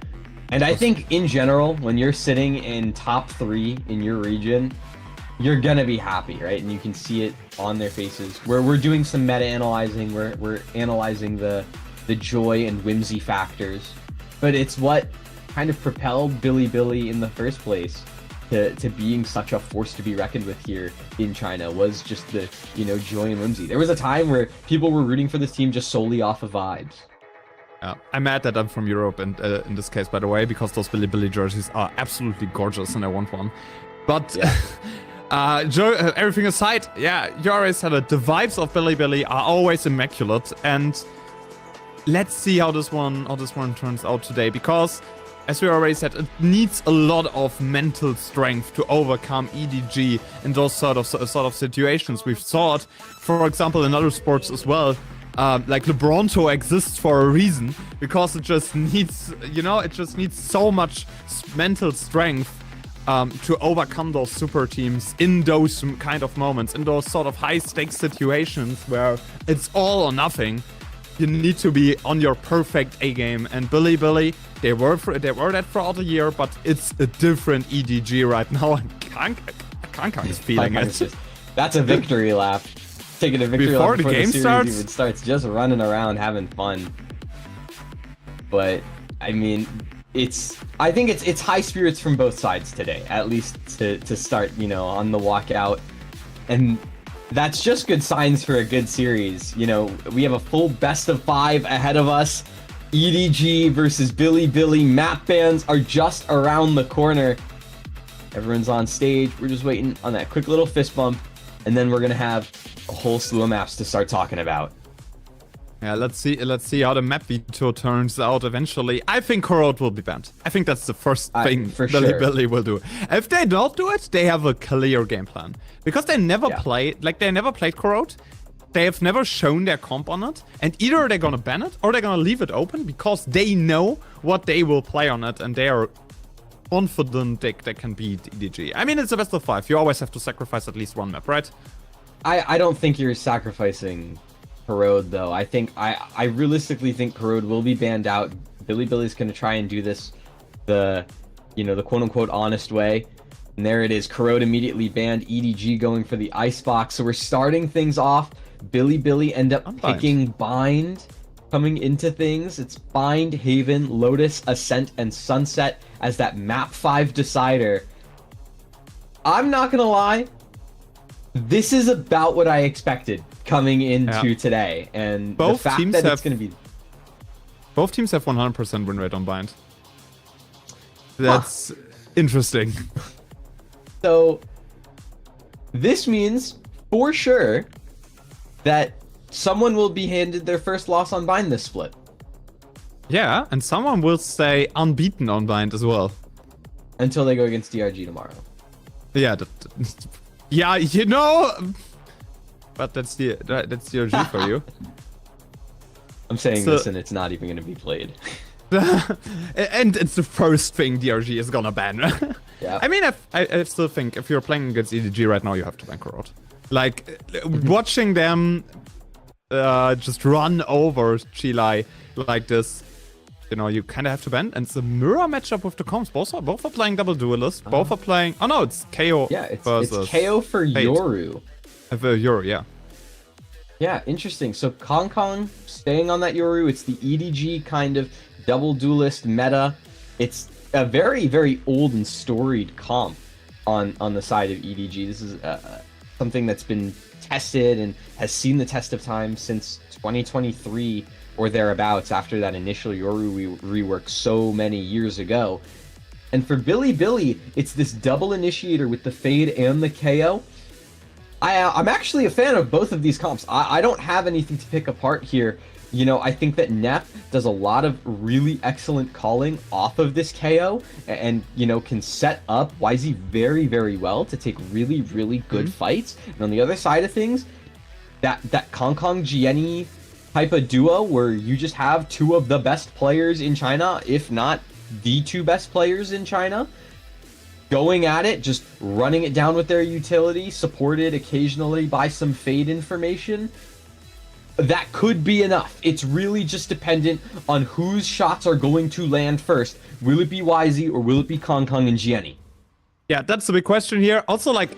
And I think in general, when you're sitting in top 3 in your region, you're gonna be happy, right? And you can see it on their faces. Where we're doing some meta-analyzing, we're analyzing the joy and whimsy factors. But it's what kind of propelled Bilibili in the first place to being such a force to be reckoned with here in China, was just the, joy and whimsy. There was a time where people were rooting for this team just solely off of vibes. I'm mad that I'm from Europe, and in this case, by the way, because those Bilibili jerseys are absolutely gorgeous and I want one. But everything aside, you already said it. The vibes of Bilibili are always immaculate, and let's see how this one turns out today. Because, as we already said, it needs a lot of mental strength to overcome EDG in those sort of situations. We've saw it, for example, in other sports as well. Like LeBronto exists for a reason because it just needs, so much mental strength. To overcome those super teams in those kind of moments, in those sort of high-stakes situations where it's all or nothing. You need to be on your perfect A game, and Bilibili, they were that throughout the year, but it's a different EDG right now, and Kanka is feeling it. That's a victory lap. Taking a victory lap before the game starts, just running around having fun. But I mean, I think it's high spirits from both sides today, at least to start, on the walkout. And that's just good signs for a good series. We have a full best of 5 ahead of us. EDG versus Bilibili. Map bans are just around the corner. Everyone's on stage. We're just waiting on that quick little fist bump, and then we're gonna have a whole slew of maps to start talking about. Yeah, let's see how the map veto turns out eventually. I think Corode will be banned. I think that's the first thing Bilibili will do. If they don't do it, they have a clear game plan. Because they never played Corode. They have never shown their comp on it. And either they're gonna ban it or they're gonna leave it open because they know what they will play on it and they are confident they can beat EDG. I mean, it's a best of 5. You always have to sacrifice at least one map, right? I don't think you're sacrificing Corode though. I think I realistically think Corode will be banned out. Billy's gonna try and do this the quote unquote honest way. And there it is. Corode immediately banned. EDG going for the icebox. So we're starting things off. Billy end up picking Bind coming into things. It's Bind, Haven, Lotus, Ascent, and Sunset as that map 5 decider. I'm not gonna lie. This is about what I expected coming into today. And the fact that it's gonna be... Both teams have 100% win rate on Bind. That's interesting. So this means for sure that someone will be handed their first loss on Bind this split. Yeah, and someone will stay unbeaten on Bind as well. Until they go against DRG tomorrow. Yeah, yeah, you know, but that's DRG for you. I'm saying this and it's not even going to be played. And it's the first thing DRG is gonna ban. Yeah. I mean, I still think if you're playing against EDG right now, you have to ban Corode. Like, watching them just run over Chile like this, you know, you kind of have to ban. And it's a mirror matchup with the comps. Both are playing double duelist. Both are playing... Oh no, it's KO it's versus KO for Fate. Yoru. Yoru, yeah. Yeah, interesting. So Kong staying on that Yoru. It's the EDG kind of double duelist meta. It's a very, very old and storied comp on the side of EDG. This is something that's been tested and has seen the test of time since 2023 or thereabouts, after that initial Yoru rework so many years ago. And for Billy, it's this double initiator with the Fade and the KO. I'm actually a fan of both of these comps. I don't have anything to pick apart here. You know, I think that Neff does a lot of really excellent calling off of this KO and, you know, can set up YZ very, very well to take really, really good fights. And on the other side of things, that Kong Jenny type of duo where you just have two of the best players in China, if not the two best players in China, going at it, just running it down with their utility, supported occasionally by some Fade information. That could be enough. It's really just dependent on whose shots are going to land first. Will it be YZ or will it be Kong and Gianni? Yeah, that's the big question here. Also, like,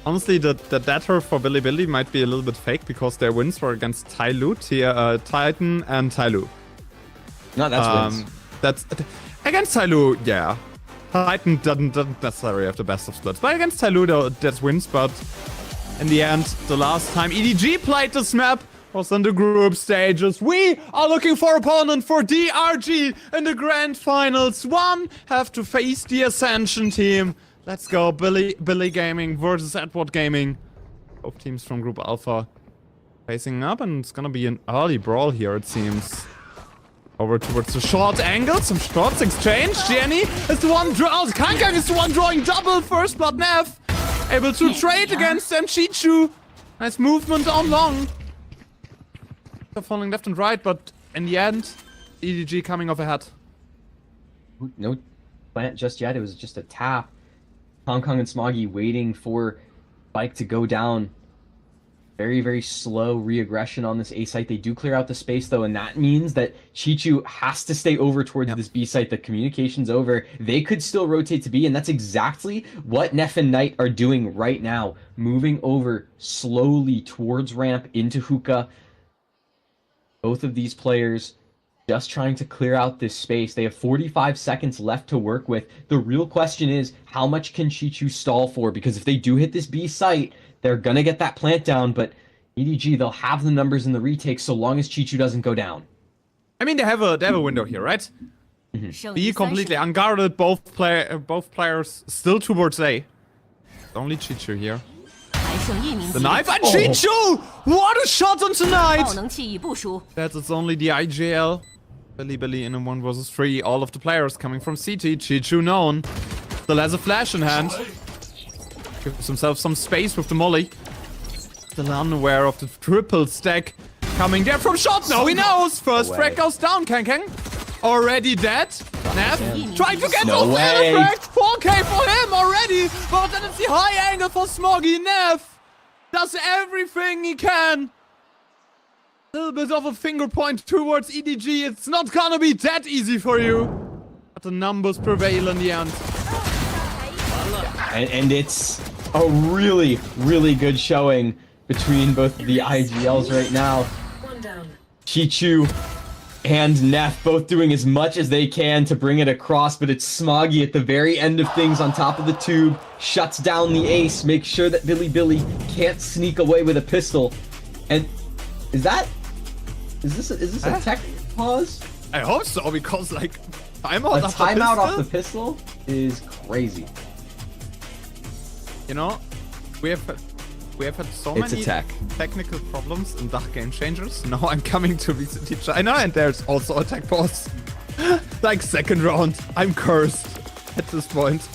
honestly, the data for Billy might be a little bit fake because their wins were against Titan and Tyloo. No, that's wins. That's against Tyloo, yeah. Titan doesn't necessarily have the best of splits, but against Tyloo, though, that's wins. But in the end, the last time EDG played this map was in the group stages. We are looking for opponent for DRG in the grand finals. One have to face the Ascension team. Let's go, Billy Gaming versus Edward Gaming. Both teams from Group Alpha facing up, and it's gonna be an early brawl here, it seems. Over towards the short angle, some shots exchange. Jenny is the one Kang is the one drawing double first blood. Neff able to trade against Chichu. Nice movement on long. They're falling left and right, but in the end, EDG coming off ahead. No plant just yet. It was just a tap. Kong and Smoggy waiting for Bike to go down. Very, very slow re-aggression on this A site. They do clear out the space though, and that means that Chichu has to stay over towards this B site. The communication's over. They could still rotate to B, and that's exactly what Neff and Knight are doing right now. Moving over slowly towards ramp into hookah. Both of these players just trying to clear out this space. They have 45 seconds left to work with. The real question is, how much can Chichu stall for? Because if they do hit this B site, they're gonna get that plant down, but EDG, they'll have the numbers in the retake so long as Chichu doesn't go down. I mean, they have a window here, right? B completely unguarded, both players still towards A. Only Chichu here. The knife and Chichu! What a shot on tonight! That's it's only the IGL. Billy in a 1 versus 3. All of the players coming from CT. Chichu known. Still has a flash in hand. Gives himself some space with the molly. Still unaware of the triple stack coming there from shot. No, he knows. First frag goes down. Kang already dead. Neff trying to get those frags. 4K for him already. But then it's the high angle for Smoggy. Neff does everything he can little bit of a finger point towards EDG. It's not gonna be that easy for you. But the numbers prevail in the end. And it's a really, really good showing between both of the IGLs right now. Chichu and Neff both doing as much as they can to bring it across, but it's Smoggy at the very end of things on top of the tube, shuts down the ace, makes sure that Billy can't sneak away with a pistol. And is this a tech pause? I hope so, because like timeout off the pistol is crazy. You know, we have had so many technical problems in Dark Game Changers. Now I'm coming to VCT China and there's also a tech pause. Like second round. I'm cursed at this point.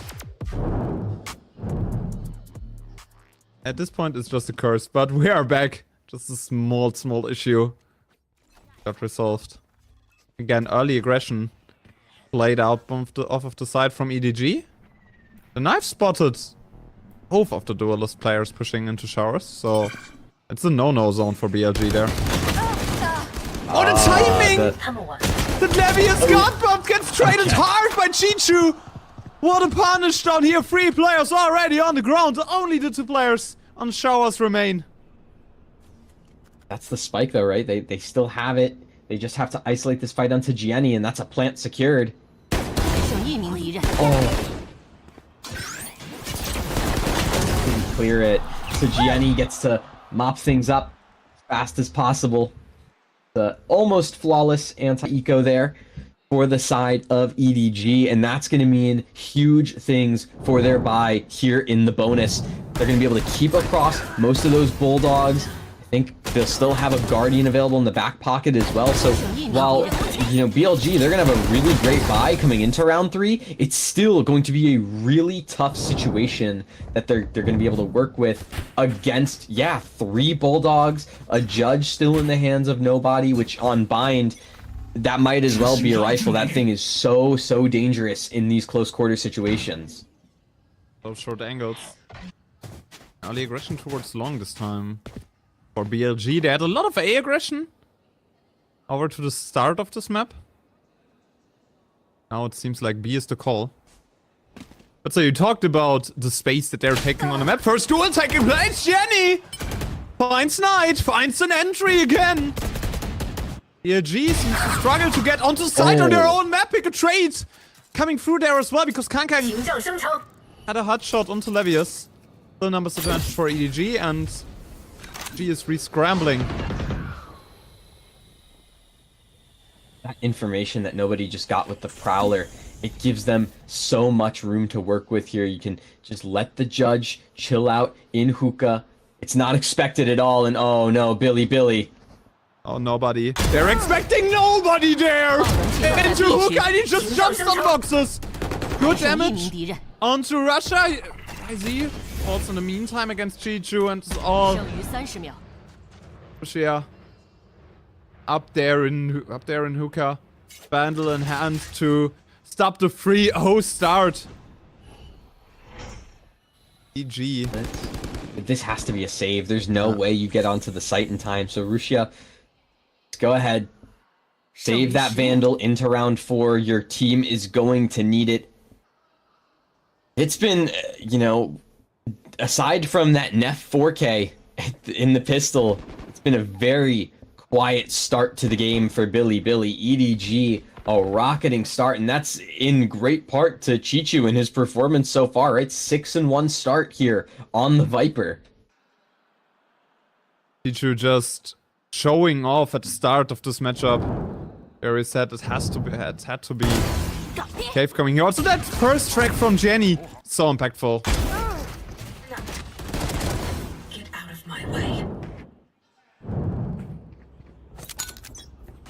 At this point it's just a curse, but we are back. Just a small issue got resolved. Again, early aggression played out off of the side from EDG. The knife spotted both of the duelist players pushing into showers, so it's a no-no zone for BLG there. Oh, the timing! The Levius gun bump gets traded hard by Chichu! What a punish down here! 3 players already on the ground, only the 2 players on showers remain. That's the spike though, right? They still have it. They just have to isolate this fight onto Gianni, and that's a plant secured. Oh. Clear it. So Gianni gets to mop things up as fast as possible. The almost flawless anti-eco there for the side of EDG, and that's going to mean huge things for their buy here in the bonus. They're going to be able to keep across most of those Bulldogs. I think they'll still have a Guardian available in the back pocket as well. So while, you know, BLG, they're going to have a really great buy coming into round 3, it's still going to be a really tough situation that they're going to be able to work with against, 3 Bulldogs, a Judge still in the hands of nobody, which on bind, that might as well be a rifle. That thing is so dangerous in these close quarter situations. Those short angles. Early aggression towards long this time. For BLG, they had a lot of A aggression over to the start of this map. Now it seems like B is the call. But so you talked about the space that they're taking on the map. First duel taking place, Jenny! Finds Knight, finds an entry again! BLG seems to struggle to get onto site on their own map. Pick a trade coming through there as well, because Kankang had a hot shot onto Levius. Still numbers advantage for EDG, and G is re-scrambling. That information that nobody just got with the Prowler, it gives them so much room to work with here. You can just let the Judge chill out in hookah. It's not expected at all, and oh no, Billy. Oh, nobody. They're expecting nobody there! Into hookah, and he just jumps on boxes! Good damage onto Russia. IZ also in the meantime against Chichu, and it's all Russia up there in hookah. Bandle in hand to stop the 3-0 start. EG. This has to be a save. There's no way you get onto the site in time. So Russia, go ahead. Save that Vandal into round 4. Your team is going to need it. It's been, you know, aside from that Neff 4K in the pistol, it's been a very quiet start to the game for Billy. EDG, a rocketing start, and that's in great part to Chichu and his performance so far, right? 6-1 start here on the Viper. Chichu just showing off at the start of this matchup. Very sad. It had to be Cave coming here. Also, that first track from Jenny, so impactful. Get out of my way.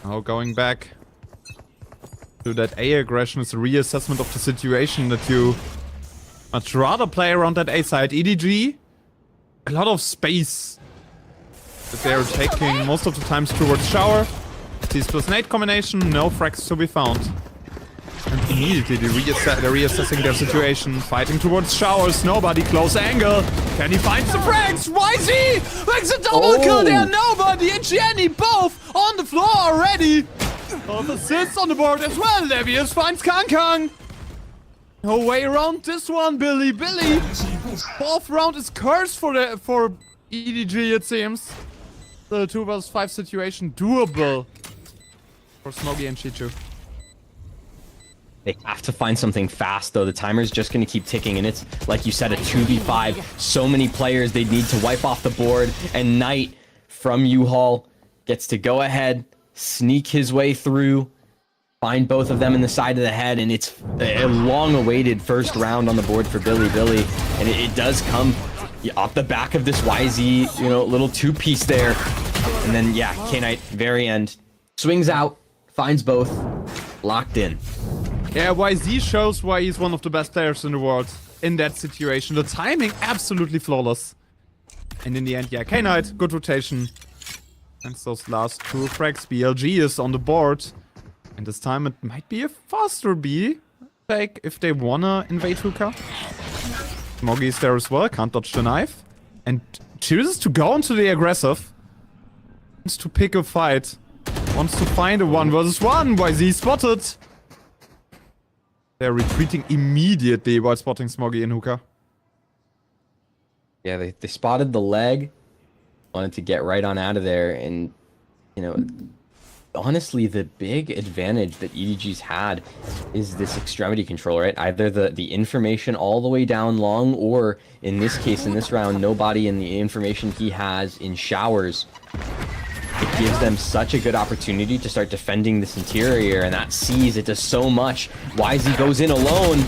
Now going back to that A aggression is a reassessment of the situation that you much rather play around that A side. EDG, a lot of space that they're taking most of the times towards shower. T plus nade combination, no frags to be found. And immediately they're reassessing their situation, fighting towards showers, nobody, close angle. Can he find the frags? YZ makes a double kill there, nobody and Jenny both on the floor already. Both assists on the board as well. Levius finds Kang. No way around this one, Billy. Fourth round is cursed for EDG, it seems. The 2 vs 5 situation doable for Smoggy and Chichu. They have to find something fast, though. The timer's just going to keep ticking, and it's, like you said, a 2v5. So many players they need to wipe off the board, and Knight from U-Haul gets to go ahead, sneak his way through, find both of them in the side of the head, and it's a long-awaited first round on the board for Billy. And it does come off the back of this YZ, little two-piece there. And then, yeah, K-Knight, very end, swings out, finds both, locked in. Yeah, YZ shows why he's one of the best players in the world in that situation. The timing, absolutely flawless. And in the end, yeah, K-Knight, good rotation. And those last 2 frags, BLG is on the board. And this time it might be a faster B take if they wanna invade hookah. Smoggy is there as well, can't dodge the knife. And chooses to go into the aggressive. Wants to pick a fight. Wants to find a 1 vs 1. YZ spotted. They're retreating immediately while spotting Smoggy and hookah. Yeah, they spotted the leg. Wanted to get right on out of there. And, honestly, the big advantage that EDG's had is this extremity control, right? Either the information all the way down long, or in this case, in this round, nobody in the information he has in showers. It gives them such a good opportunity to start defending this interior, and that sees it does so much. YZ goes in alone.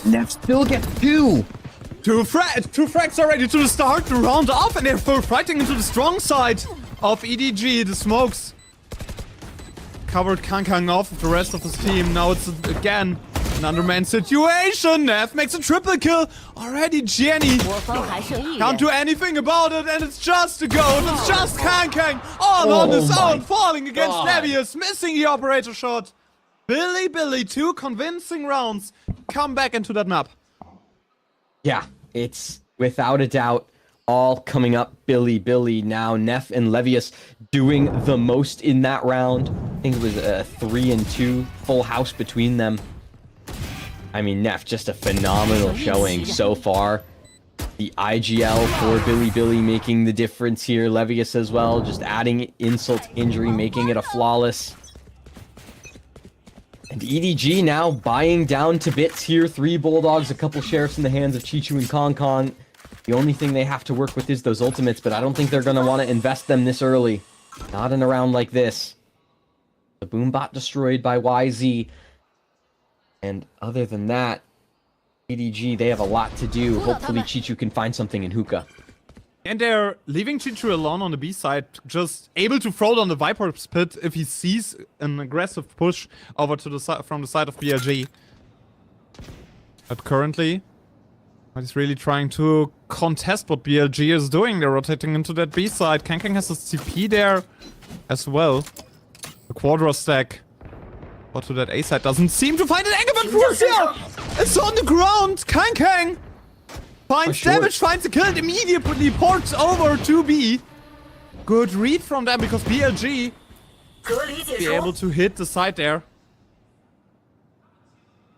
Neff still gets 2. Two frags already to the start, to round off, and they're fighting into the strong side of EDG. The smokes covered Kang off of the rest of his team. Now it's again an underman situation. Neff makes a triple kill. Already Jenny can't do anything about it, and it's just a goat. It's just Kang all on his own, falling against Levius, missing the operator shot. Billy, 2 convincing rounds. Come back into that map. Yeah, it's without a doubt all coming up Billy. Now Neff and Levius doing the most in that round. I think it was a 3-2 full house between them. I mean, Neff, just a phenomenal showing so far. The IGL for Billy making the difference here. Levius as well, just adding insult to injury, making it a flawless. And EDG now buying down to bits here. 3 Bulldogs, a couple Sheriffs in the hands of Chichu and Kong. The only thing they have to work with is those ultimates, but I don't think they're going to want to invest them this early. Not in a round like this. The Boombot destroyed by YZ. And other than that, EDG, they have a lot to do. Hopefully Chichu can find something in hookah. And they're leaving Chichu alone on the B side, just able to throw down the Viper's pit if he sees an aggressive push over to the from the side of BLG. But currently, he's really trying to contest what BLG is doing. They're rotating into that B side. Kang has a CP there as well. The Quadra stack. Or to that A side doesn't seem to find an angle, but Crucial! It's on the ground! Kang finds damage, finds a kill, and immediately ports over to B. Good read from them because BLG be able to hit the side there.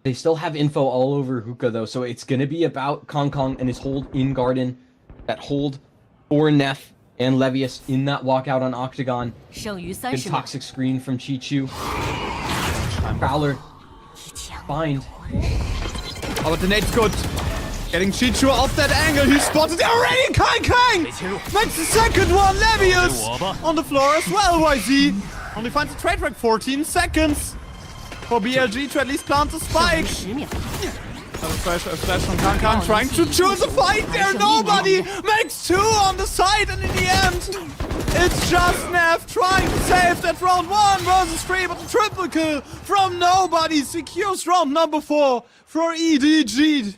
They still have info all over hookah though, so it's gonna be about Kong and his hold in garden. That hold for Neff and Levius in that walkout on Octagon. Good toxic screen from Chichu. Fowler. Find. Oh, but the nade's good. Getting Chichu off that angle. He's spotted already. Kang makes the second one. Levius on the floor as well. YZ only finds a trade rack. 14 seconds for BLG to at least plant a spike. Another flash from Kang trying to choose a fight there. Nobody makes 2 on the side, and in the end, it's just Neff trying to save that round 1 versus 3, but the triple kill from nobody secures round number 4 for EDG.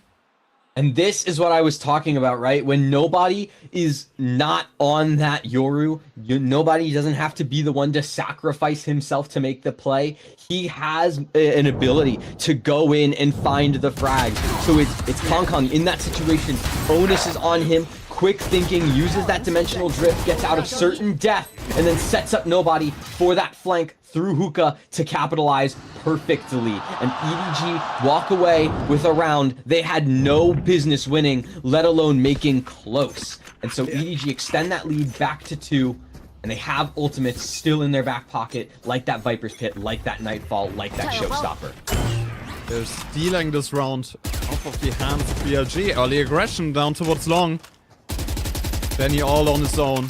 And this is what I was talking about, right? When nobody is not on that Yoru, nobody doesn't have to be the one to sacrifice himself to make the play. He has an ability to go in and find the frag. So it's Kong in that situation. Onus is on him. Quick thinking, uses that dimensional drift, gets out of certain death, and then sets up nobody for that flank through hookah to capitalize perfectly. And EDG walk away with a round they had no business winning, let alone making close. And so EDG extend that lead back to 2, and they have ultimates still in their back pocket, like that Viper's Pit, like that Nightfall, like that Showstopper. They're stealing this round off of the hands of BLG. Early aggression down towards long. Benny all on his own.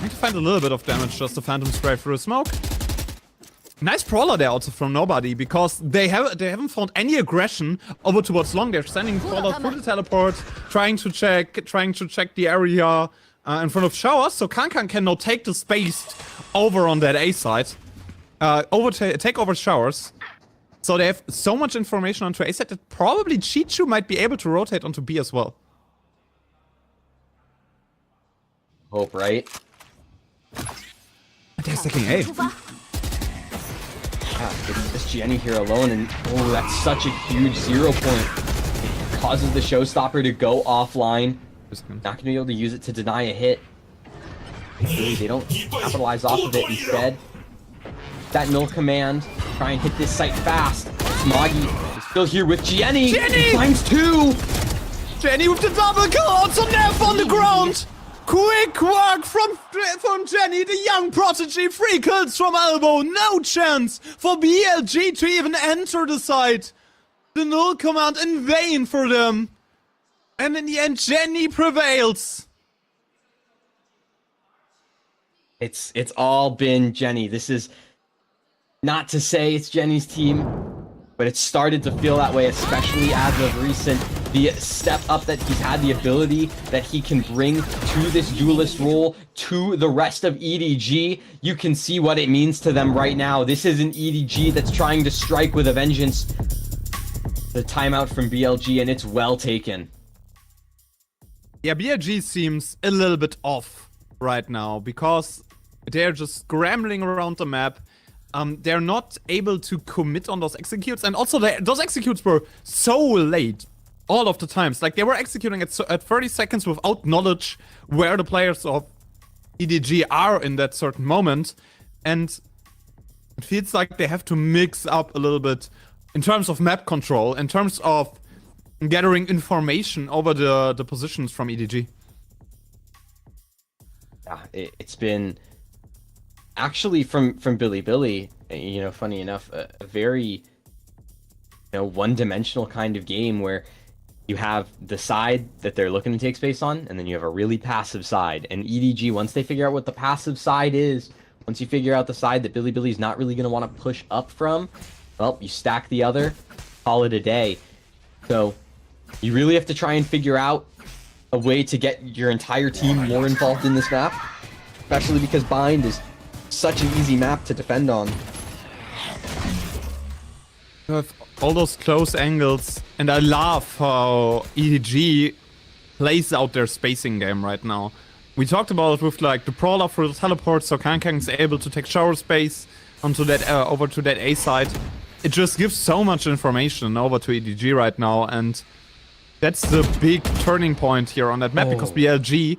Need to find a little bit of damage, just a Phantom Spray through a smoke. Nice brawler there also from nobody, because they haven't found any aggression over towards long. They're sending brawler through the teleport, trying to check the area in front of showers, so Kankan can now take the space over on that A side. Take over showers. So they have so much information onto A side that probably Chichu might be able to rotate onto B as well. Hope, right? They're taking A. Yeah, it's Jenny here alone, and oh, that's such a huge 0 point. It causes the Showstopper to go offline. Not gonna be able to use it to deny a hit. They don't capitalize off of it. Instead, that null command, try and hit this site fast. Smoggy is still here with Jenny. Jenny! Finds 2! Jenny with the double kill, also Nev on the ground! Quick work from Jenny, the young prodigy. 3 kills from elbow. No chance for BLG to even enter the site. The null command in vain for them. And in the end, Jenny prevails. It's all been Jenny. This is not to say it's Jenny's team, but it started to feel that way, especially as of recent. The step up that he's had, the ability that he can bring to this duelist role to the rest of EDG, you can see what it means to them right now. This is an EDG that's trying to strike with a vengeance. The timeout from BLG, and it's well taken. Yeah, BLG seems a little bit off right now because they're just scrambling around the map. They're not able to commit on those executes, and also those executes were so late all of the times. Like, they were executing at 30 seconds without knowledge where the players of EDG are in that certain moment, and it feels like they have to mix up a little bit in terms of map control, in terms of gathering information over the positions from EDG. Yeah, it's been actually from Billy, you know, funny enough, a very, you know, one-dimensional kind of game where you have the side that they're looking to take space on, and then you have a really passive side. And EDG, once they figure out what the passive side is, once you figure out the side that Billy's not really going to want to push up from, well, you stack the other, call it a day. So you really have to try and figure out a way to get your entire team more involved in this map, especially because Bind is such an easy map to defend on. You have all those close angles, and I love how EDG plays out their spacing game right now. We talked about it with like the brawler for the teleport, so Kankang's able to take shower space onto that over to that A side. It just gives so much information over to EDG right now, and that's the big turning point here on that map, because BLG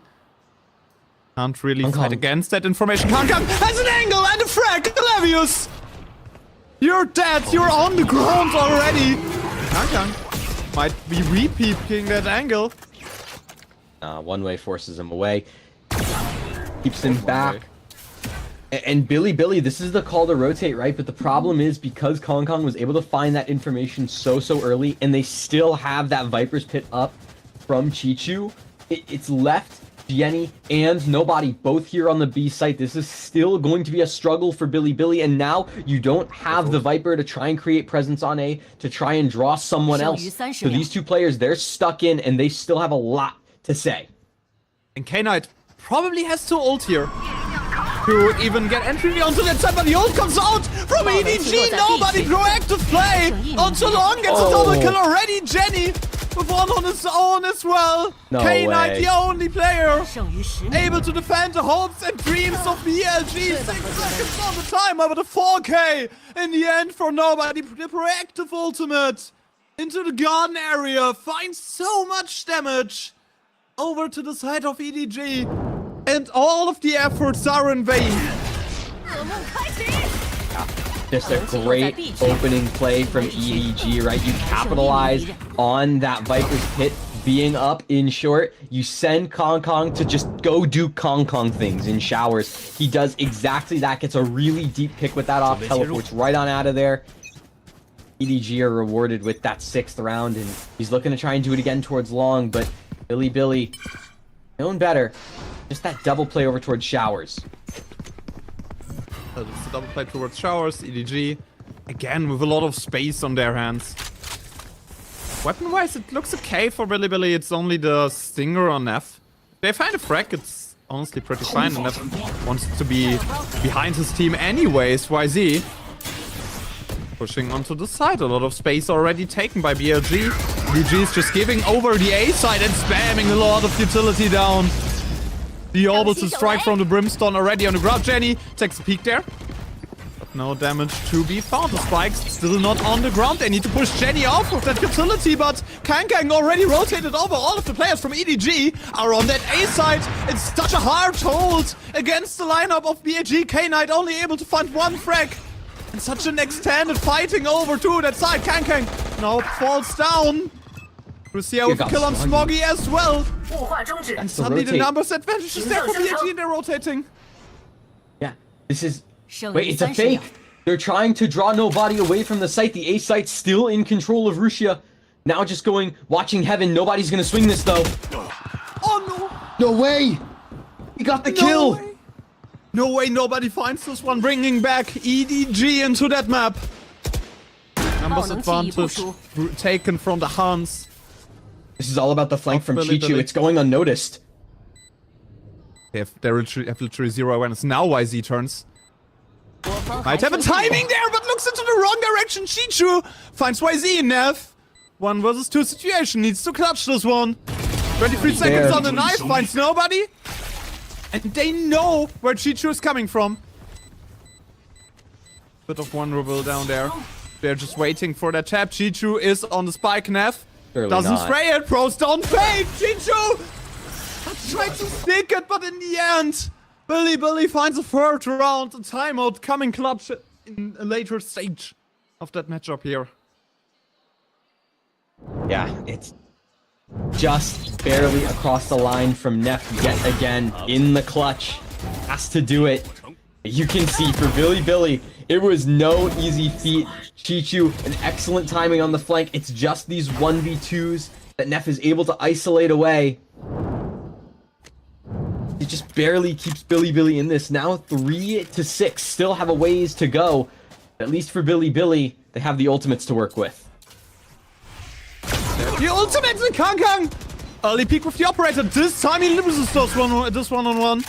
can't really fight against that information. Kankang has an angle and a frag! Levius! You're dead! You're on the ground already! Kankang might be repeating that angle. One way forces him away. Keeps him back. And Billy, this is the call to rotate, right? But the problem is, because Kong was able to find that information so early, and they still have that Viper's Pit up from Chichu, it's left Jenny and Nobody both here on the B site. This is still going to be a struggle for Billy, and now you don't have the Viper to try and create presence on A, to try and draw someone else. So these two players, they're stuck in, and they still have a lot to say. And K-Knight probably has to ult here to even get entry onto that side, but the ult comes out from EDG. Nobody proactive play. Onto Long gets a double kill already. Jenny with one on his own as well. No K9, way. the only player able to defend the hopes and dreams of BLG. 6 seconds on the timer, but a 4K in the end for nobody. The proactive ultimate into the garden area finds so much damage over to the side of EDG. And all of the efforts are in vain. Just a great opening play from EDG, right? You capitalize on that Viper's Pit being up in short. You send Kong Kong to just go do Kong Kong things in showers. He does exactly that, gets a really deep pick with that off, teleports right on out of there. EDG are rewarded with that 6th round, and he's looking to try and do it again towards long, but Billy, known better. Just that double play over towards showers. It's a double play towards showers. EDG, again, with a lot of space on their hands. Weapon-wise, it looks okay for Billy. It's only the Stinger on Neff. They find a frag, it's honestly pretty fine. And Neff wants to be behind his team anyways. YZ pushing onto the side. A lot of space already taken by BLG. BLG is just giving over the A side and spamming a lot of utility down. The orbital to strike from the Brimstone already on the ground. Jenny takes a peek there. But no damage to be found. The spikes still not on the ground. They need to push Jenny off of that utility, but Kang already rotated over. All of the players from EDG are on that A side. It's such a hard hold against the lineup of BLG. K9 only able to find one frag. And such an extended fighting over to that side. Kang now falls down. Lucia with a kill on Smoggy as well. And suddenly the numbers advantage is there for BLG and they're rotating. Yeah, this is... Wait, it's a fake. They're trying to draw nobody away from the site. The A site's still in control of Rusia. Now just going, watching heaven. Nobody's gonna swing this though. Oh no! No way! He got the kill! No way nobody finds this one, bringing back EDG into that map. Numbers advantage taken from the Hans. This is all about the flank from Chichu. It's going unnoticed. They have literally zero awareness. Now YZ turns. Might have a timing there, but looks into the wrong direction. Chichu finds YZ in Nev. 1 versus 2 situation. Needs to clutch this one. 23 seconds on the knife. Finds nobody. And they know where Chichu is coming from. Bit of vulnerable down there. They're just waiting for that tap. Chichu is on the spike. Nev doesn't spray it. Pros don't fade. Chichu tried to stick it, but in the end, Billy finds a 3rd round. A timeout coming clutch in a later stage of that matchup here. Yeah, it's just barely across the line from Neff yet again in the clutch. Has to do it. You can see for Billy, it was no easy feat. Chichu, an excellent timing on the flank. It's just these 1v2s that Neff is able to isolate away. It just barely keeps Billy in this. Now 3-6. Still have a ways to go. At least for Billy, they have the ultimates to work with. The ultimates in Kang! Early peek with the operator. This time he loses this one-on-one.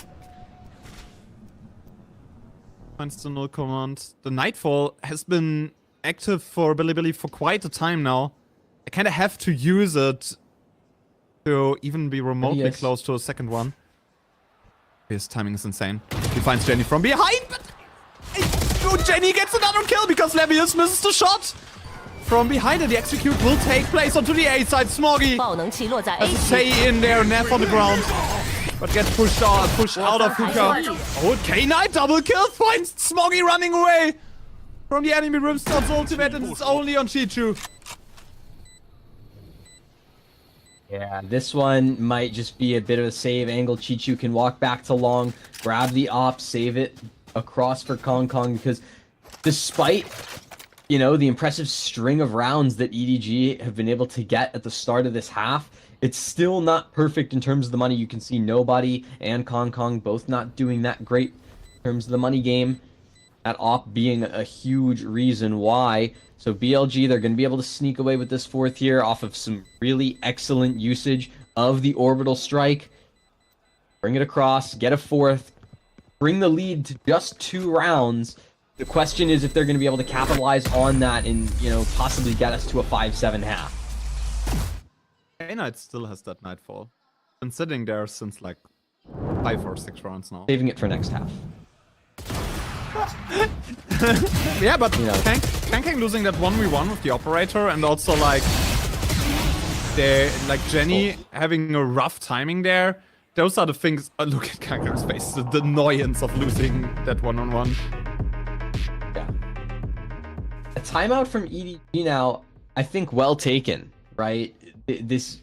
Finds the null command. The Nightfall has been active for Billy for quite a time now. I kind of have to use it to even be remotely close to a second one. His timing is insane. He finds Jenny from behind, but Jenny gets another kill because Levius misses the shot. From behind it, the execute will take place onto the A side. Smoggy has to stay in there. Neff on the ground, but gets pushed out of hookah. Oh, K9 double kill finds Smoggy running away from the enemy Brimstone's ultimate, and it's only on Chichu. Yeah, this one might just be a bit of a save angle. Chichu can walk back to long, grab the op, save it across for Kong because despite, you know, the impressive string of rounds that EDG have been able to get at the start of this half, it's still not perfect in terms of the money. You can see Nobody and Kong both not doing that great in terms of the money game. That op being a huge reason why. So BLG, they're going to be able to sneak away with this 4th here off of some really excellent usage of the orbital strike. Bring it across, get a 4th, bring the lead to just 2 rounds. The question is if they're going to be able to capitalize on that and, you know, possibly get us to a 5-7 half. K-Knight still has that Nightfall. Been sitting there since like 5 or 6 rounds now. Saving it for next half. Yeah, but Kanking losing that 1v1 with the operator, and also like Jenny having a rough timing there. Those are the things. Look at Kanking's face, the annoyance of losing that 1-on-1. Yeah. A timeout from EDG now, I think well taken, right? This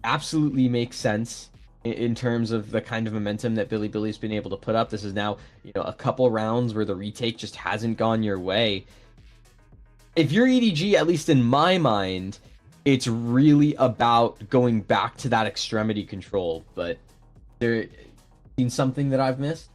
absolutely makes sense in terms of the kind of momentum that Billy's been able to put up. This is now, a couple rounds where the retake just hasn't gone your way. If you're EDG, at least in my mind, it's really about going back to that extremity control. But there been something that I've missed?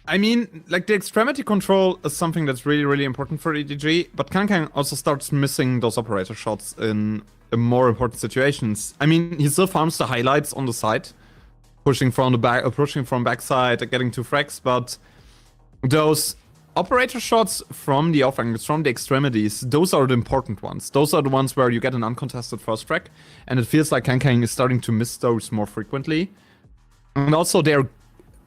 I mean, like, the extremity control is something that's really, really important for EDG, but Kankang also starts missing those operator shots in more important situations. I mean, he still farms the highlights on the side, pushing from the back, pushing from backside, getting 2 frags, but those operator shots from the off angles, from the extremities, those are the important ones. Those are the ones where you get an uncontested first frag, and it feels like Kankang is starting to miss those more frequently. And also,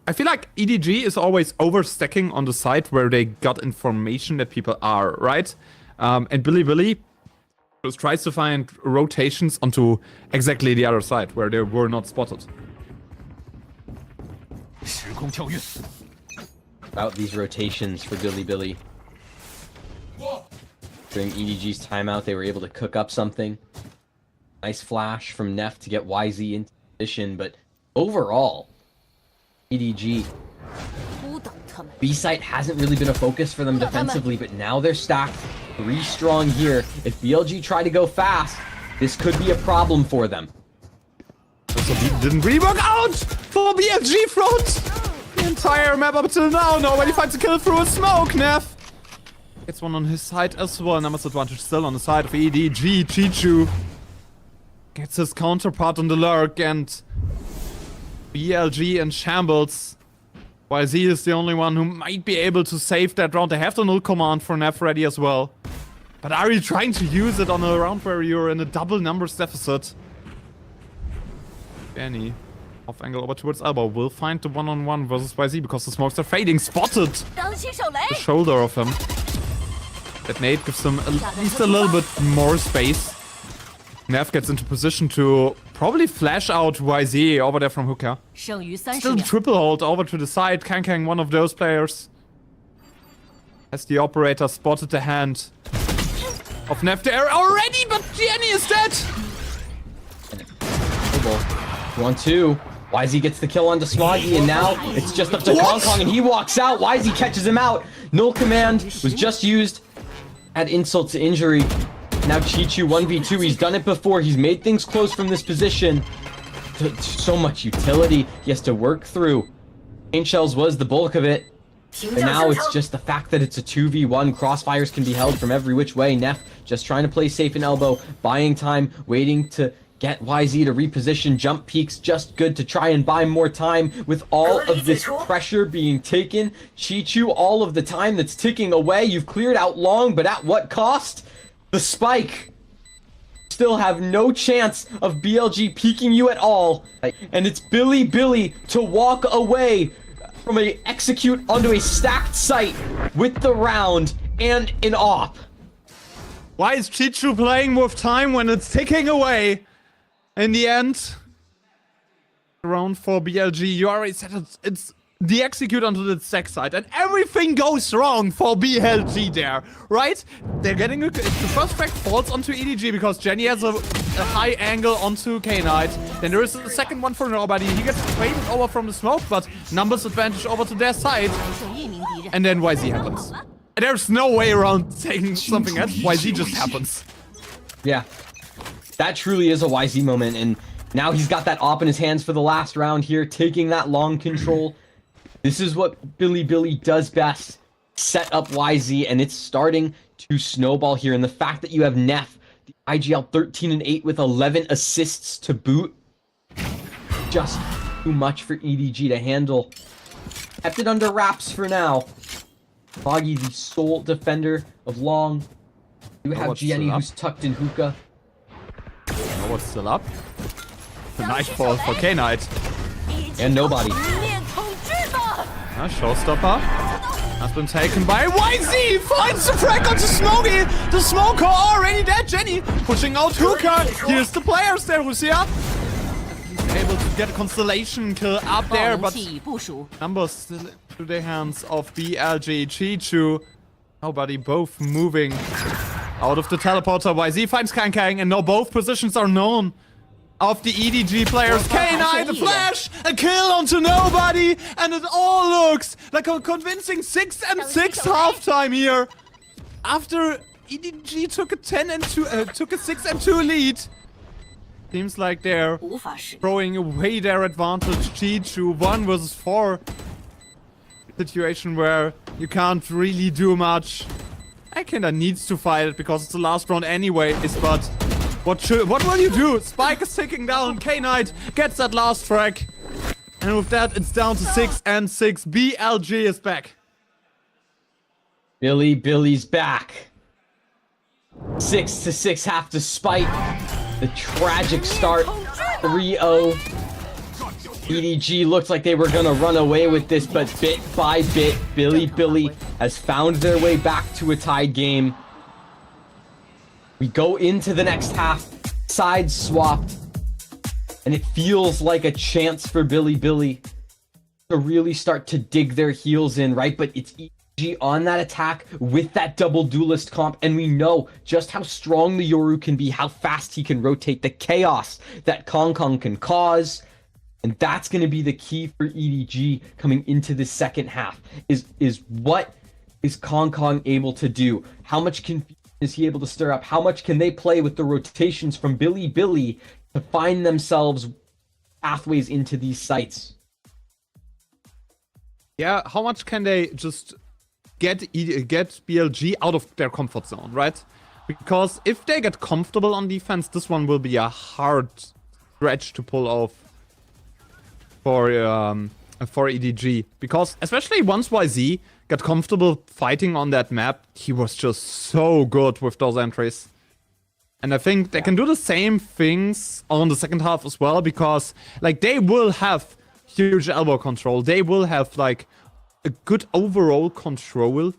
I feel like EDG is always overstacking on the side where they got information that people are, right? And Billy just tries to find rotations onto exactly the other side where they were not spotted. About these rotations for Billy. During EDG's timeout, they were able to cook up something. Nice flash from Neff to get YZ into position, but overall, EDG, B-site hasn't really been a focus for them defensively, but now they're stacked 3 strong here. If BLG try to go fast, this could be a problem for them. Also, didn't really work out for BLG front! The entire map up till now, nobody finds a kill through a smoke, Neff! Gets one on his side as well, numbers advantage still on the side of EDG. Chichu gets his counterpart on the lurk, and BLG in shambles. YZ is the only one who might be able to save that round. They have the null command for Neff ready as well. But are you trying to use it on a round where you're in a double numbers deficit? Benny, off angle over towards elbow, will find the 1-on-1 versus YZ because the smokes are fading. Spotted the shoulder of him. That nade gives him at least a little bit more space. Neff gets into position to probably flash out YZ over there from Hooker. Still triple hold over to the side. Kankang, one of those players. As the operator spotted the hand of Neff there already, but Jenny is dead! 1-2. YZ gets the kill onto Smoggy, and now it's just up to Kong Kong, and he walks out. YZ catches him out. Null command was just used. Add insult to injury. Now Chichu 1v2, he's done it before, he's made things close from this position. So much utility he has to work through. Pain shells was the bulk of it. And now it's just the fact that it's a 2v1, crossfires can be held from every which way. Neff just trying to play safe in elbow, buying time, waiting to get YZ to reposition. Jump peaks just good to try and buy more time with all of this pressure being taken. Chichu, all of the time that's ticking away, you've cleared out long, but at what cost? The spike. Still have no chance of BLG peeking you at all. And it's Billy to walk away from a execute onto a stacked site with the round and an op. Why is Chichu playing with time when it's ticking away? In the end, round for BLG, you already said it's the execute onto the stack side, and everything goes wrong for BLG there, right? They're getting the first frag falls onto EDG because Jenny has a high angle onto K-Knight. Then there is a second one for nobody. He gets traded over from the smoke, but numbers advantage over to their side. And then YZ happens. And there's no way around saying something else. YZ just happens. Yeah, that truly is a YZ moment, and now he's got that op in his hands for the last round here, taking that long control. This is what Billy does best. Set up YZ, and it's starting to snowball here. And the fact that you have Neff, the IGL 13-8 with 11 assists to boot, just too much for EDG to handle. Kept it under wraps for now. Foggy, the sole defender of long. You have Jenny who's tucked in hookah. What's still up? The Nightfall for K-Knight. And nobody. Showstopper has been taken by YZ. Finds the frag onto Smoggy. The smoker already dead. Jenny pushing out Hookah. Here's the players there, Lucia. Able to get a constellation kill up there, but numbers still into the hands of BLG. Chichu. Nobody both moving out of the teleporter. YZ finds Kankang, and now both positions are known of the EDG players. K9, the flash, a kill onto nobody, and it all looks like a convincing 6-6 halftime here. After EDG took a 6-2 lead. Seems like they're throwing away their advantage. Chichu 1 versus 4. Situation where you can't really do much. Akenda needs to fight it because it's the last round anyways, but what will you do? Spike is ticking down. K-Knight gets that last frag. And with that, it's down to 6-6. BLG is back. Billy's back. 6-6 half despite the tragic start. 3-0. EDG looked like they were gonna run away with this, but bit by bit, Billy has found their way back to a tied game. We go into the next half, side swapped, and it feels like a chance for Billy to really start to dig their heels in, right? But it's EDG on that attack with that double duelist comp, and we know just how strong the Yoru can be, how fast he can rotate, the chaos that Kong can cause. And that's going to be the key for EDG coming into the second half, is what is Kong able to do? How much confusion is he able to stir up? How much can they play with the rotations from Billy to find themselves pathways into these sites? Yeah, how much can they just get BLG out of their comfort zone, right? Because if they get comfortable on defense, this one will be a hard stretch to pull off for EDG, because especially once YZ got comfortable fighting on that map, he was just so good with those entries. And I think they can do the same things on the second half as well, because like they will have huge elbow control. They will have like a good overall control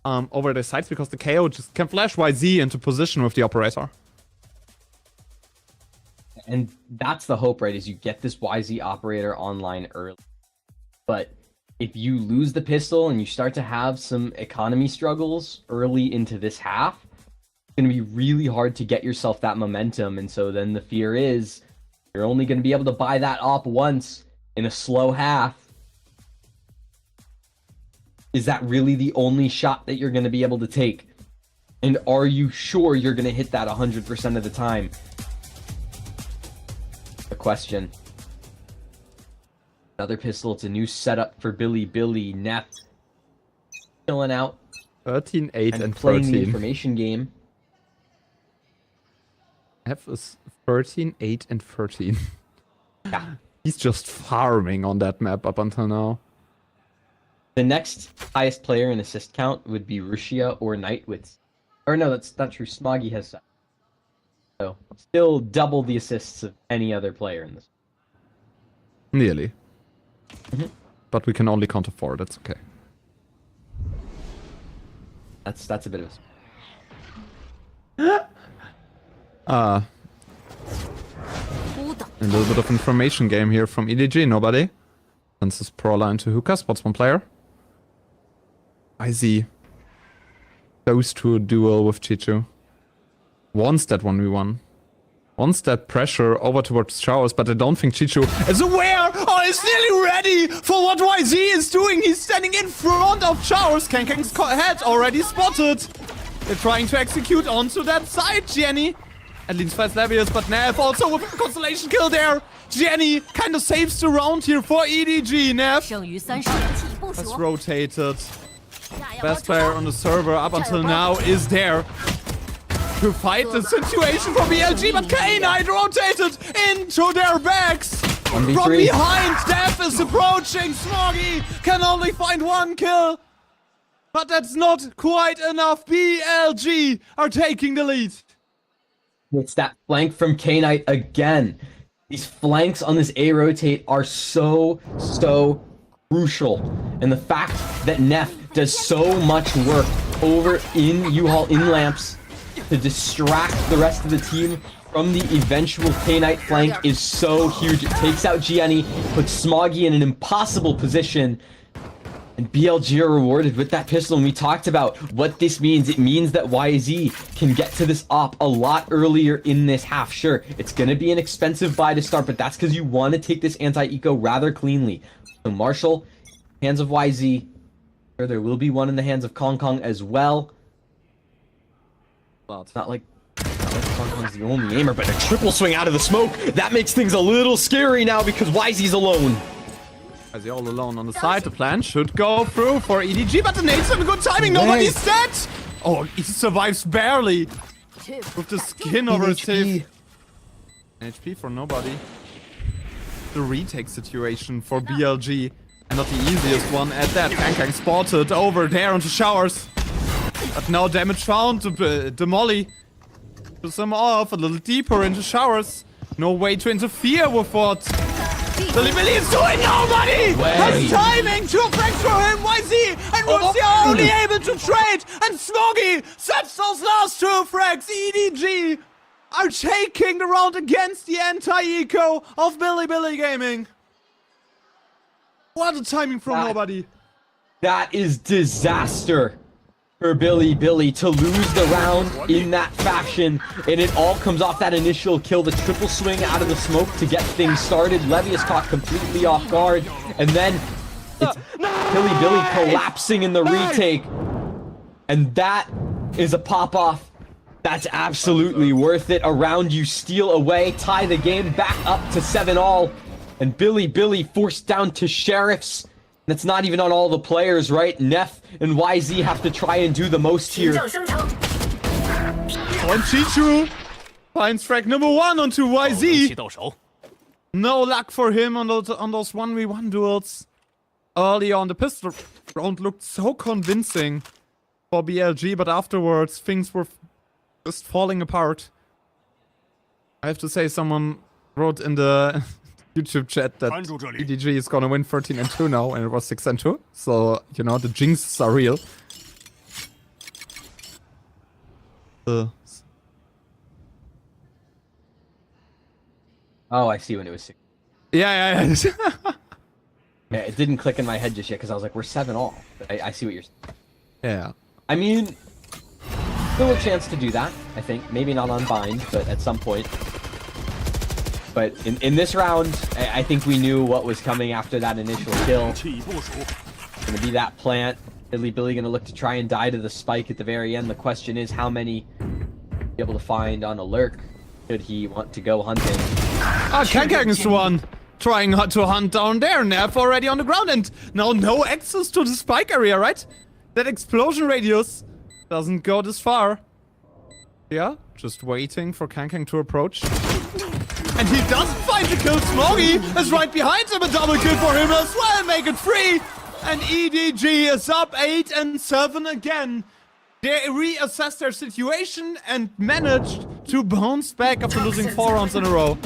over their sides, because the KO just can flash YZ into position with the operator. And that's the hope, right? Is you get this YZ operator online early. But if you lose the pistol and you start to have some economy struggles early into this half, it's going to be really hard to get yourself that momentum. And so then the fear is you're only going to be able to buy that op once in a slow half. Is that really the only shot that you're going to be able to take? And are you sure you're going to hit that 100% of the time? The question. Another pistol. It's a new setup for Billy. Neff chilling out. 13, 8, and playing 13. the information game. Neff is 13, 8, and 13. Yeah. He's just farming on that map up until now. The next highest player in assist count would be Rushia or Nightwitz. Or no, that's not true. Smoggy has some. So, still double the assists of any other player in this. Nearly. But we can only count to 4, that's okay. That's a bit of a little bit of information game here from EDG, nobody. Sends Prowler into Hookah, spots one player. IZ goes to a duel with Chichu. Wants that 1v1. Wants that pressure over towards Showers, but I don't think Chichu is aware or is nearly ready for what YZ is doing. He's standing in front of Showers. Kankang's head already spotted. They're trying to execute onto that side, Jenny. At least fights Levius, but Neff also with a constellation kill there. Jenny kind of saves the round here for EDG. Neff has rotated. Best player on the server up until now is there to fight the situation for BLG, but K9 rotated into their backs. From behind, Neff is approaching. Smoggy can only find one kill. But that's not quite enough. BLG are taking the lead. It's that flank from K-Knight again. These flanks on this A rotate are so crucial. And the fact that Neff does so much work over in U-Haul, in lamps, to distract the rest of the team from the eventual K-Knight flank is so huge. It takes out Gianni, puts Smoggy in an impossible position. And BLG are rewarded with that pistol, and we talked about what this means. It means that YZ can get to this op a lot earlier in this half. Sure, it's going to be an expensive buy to start, but that's because you want to take this anti-eco rather cleanly. So Marshall, hands of YZ. Sure, there will be one in the hands of Kong Kong as well. Well, it's not like Kong Kong's the only aimer, but a triple swing out of the smoke, that makes things a little scary now because YZ's alone. YZ all alone on the side. The plan should go through for EDG, but the nade's in good timing. Nobody's dead. Oh, he survives barely with the skin over his tape. HP for nobody. The retake situation for BLG, and not the easiest one at that. Kang spotted over there into showers. But no damage found. The molly puts him off a little deeper into showers. No way to interfere with what Billy is doing. Nobody has timing. 2 frags for him. YZ and Russia are only able to trade. And Smoggy sets those last 2 frags. EDG are taking the round against the anti-eco of Billy Gaming. What a timing from nobody. That is disaster for Billy to lose the round in that fashion, and it all comes off that initial kill, the triple swing out of the smoke to get things started. Levy is caught completely off guard, and then it's Billy collapsing in the retake, and that is a pop-off. That's absolutely worth it. Around you steal away, tie the game back up to 7-all, and Billy forced down to sheriffs. That's not even on all the players, right? Neff and YZ have to try and do the most here. And Chichu finds frag number 1 onto YZ. No luck for him on those 1v1 duels. Early on, the pistol round looked so convincing for BLG, but afterwards things were just falling apart. I have to say, someone wrote in the YouTube chat that EDG is gonna win 13-2 now, and it was 6-2. So, you know, the jinxes are real. Oh, I see when it was 6. Yeah. Yeah, it didn't click in my head just yet because I was like, we're 7-all. But I see what you're saying. Yeah. I mean, still a chance to do that, I think. Maybe not on bind, but at some point. But in this round, I think we knew what was coming after that initial kill. Gonna be that plant. Billy gonna look to try and die to the spike at the very end. The question is, how many be able to find on a lurk? Should he want to go hunting? Kang is the one trying to hunt down there. Neff already on the ground, and now no access to the spike area, right? That explosion radius doesn't go this far. Yeah, just waiting for Kang to approach. And he doesn't find the kill. Smoggy is right behind him. A double kill for him as well. Make it 3. And EDG is up 8-7 again. They reassessed their situation and managed to bounce back after losing 4 rounds in a row.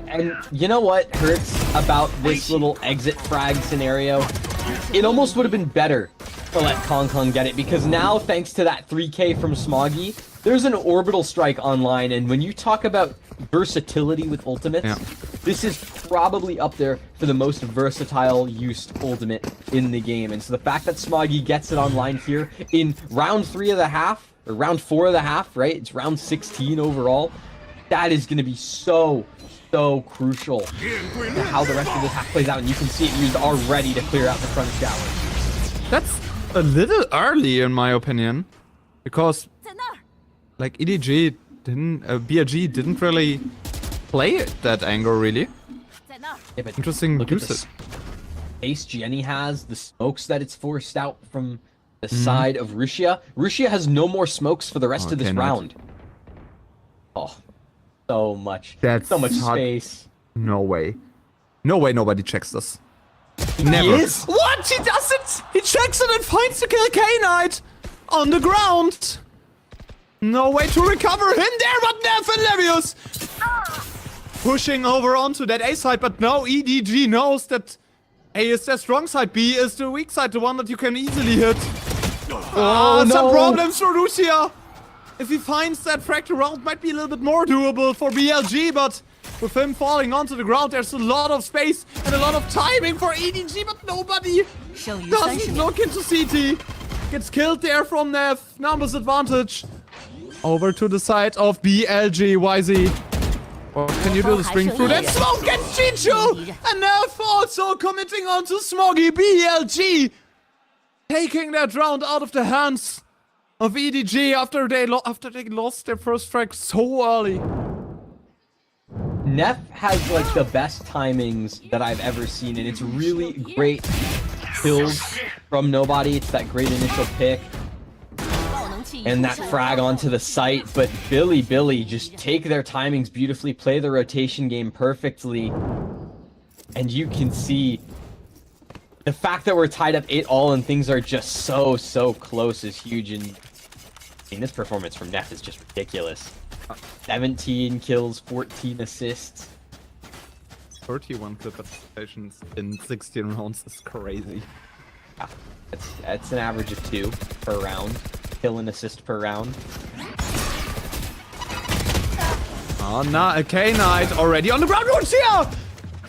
And you know what hurts about this little exit frag scenario? It almost would have been better to let Kong get it, because now, thanks to that 3K from Smoggy, there's an orbital strike online, and when you talk about versatility with ultimates, this is probably up there for the most versatile used ultimate in the game. And so the fact that Smoggy gets it online here in round 3 of the half, or round 4 of the half, right? It's round 16 overall. That is going to be so crucial to how the rest of this half plays out, and you can see it used already to clear out the front shower. That's a little early in my opinion, because like EDG didn't, BLG didn't really play it that angle really. Yeah, but interesting look use at the space Jenny has, the smokes that it's forced out from the side of Russia. Russia has no more smokes for the rest of this round. Oh, so much. That's so much hot. space. No way. No way nobody checks this. Never. He is. What? He does it! He checks it and finds the kill K-Knight on the ground. No way to recover him there, but Neff and Levius pushing over onto that A side, but no, EDG knows that A is their strong side, B is the weak side, the one that you can easily hit. Oh, no. Some problems for Russia. If he finds that fractal round, might be a little bit more doable for BLG, but with him falling onto the ground, there's a lot of space and a lot of timing for EDG, but nobody doesn't look into CT. Gets killed there from Neff. Numbers advantage. Over to the side of BLG, YZ. What can you do to spring through that smoke? Get Chichu! And Neff also committing onto Smoggy. BLG taking that round out of the hands of EDG after they lost their first frag so early. Neff has like the best timings that I've ever seen, and it's really great kills from nobody. It's that great initial pick and that frag onto the site, but Billy just take their timings beautifully, play the rotation game perfectly, and you can see the fact that we're tied up 8-all and things are just so close is huge. And I mean, this performance from Neff is just ridiculous. 17 kills, 14 assists. 31 clip participations in 16 rounds is crazy. Yeah, that's an average of 2 per round. Kill and assist per round. Oh, nah, a K-Knight already on the ground. Lucia!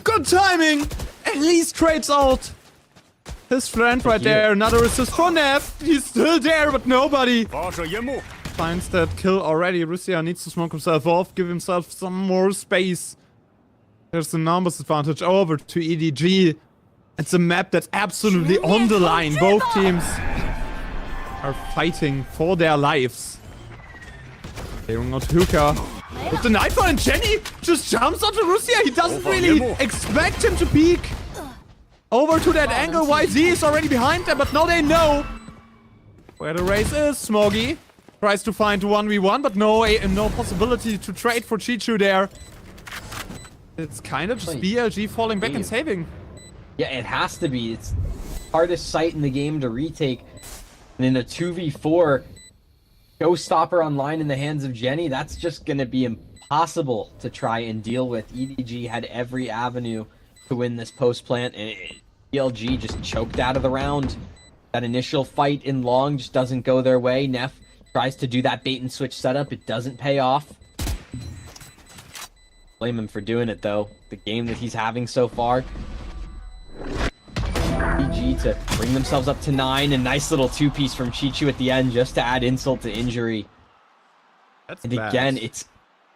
Good timing! At least trades out his friend right there. Another assist for Neff. He's still there, but nobody finds that kill already. Russia needs to smoke himself off, give himself some more space. There's the numbers advantage over to EDG. It's a map that's absolutely on the line. Both teams are fighting for their lives. Clearing out Hookah. With the Nightfall, and Jenny just jumps onto Russia. He doesn't really expect him to peek. Over to that angle. YZ is already behind them, but now they know where the race is. Smoggy tries to find 1v1, but no possibility to trade for Chichu there. It's kind of just BLG falling back and saving. Yeah, it has to be. It's hardest site in the game to retake. And in a 2v4, Showstopper online in the hands of Jenny, that's just going to be impossible to try and deal with. EDG had every avenue to win this post-plant, and BLG just choked out of the round. That initial fight in long just doesn't go their way. Neff tries to do that bait-and-switch setup. It doesn't pay off. Blame him for doing it, though. The game that he's having so far. EDG to bring themselves up to 9. A nice little 2-piece from Chichu at the end just to add insult to injury. That's and bad. Again, it's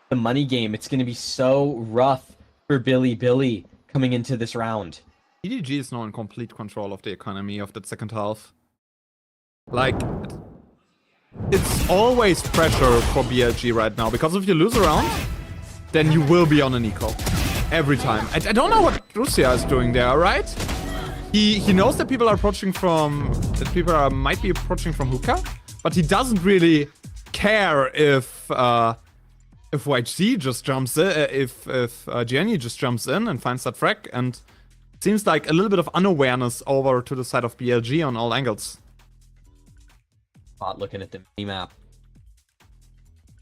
the money game. It's going to be so rough for Billy coming into this round. EDG is now in complete control of the economy of that second half. Like, it's always pressure for BLG right now, because if you lose a round, then you will be on an eco. Every time. I don't know what Russia is doing there, right? He knows that people are approaching from... might be approaching from Hookah, but he doesn't really care if YG just jumps in, if Jenny just jumps in and finds that frag, and it seems like a little bit of unawareness over to the side of BLG on all angles. Looking at the mini-map.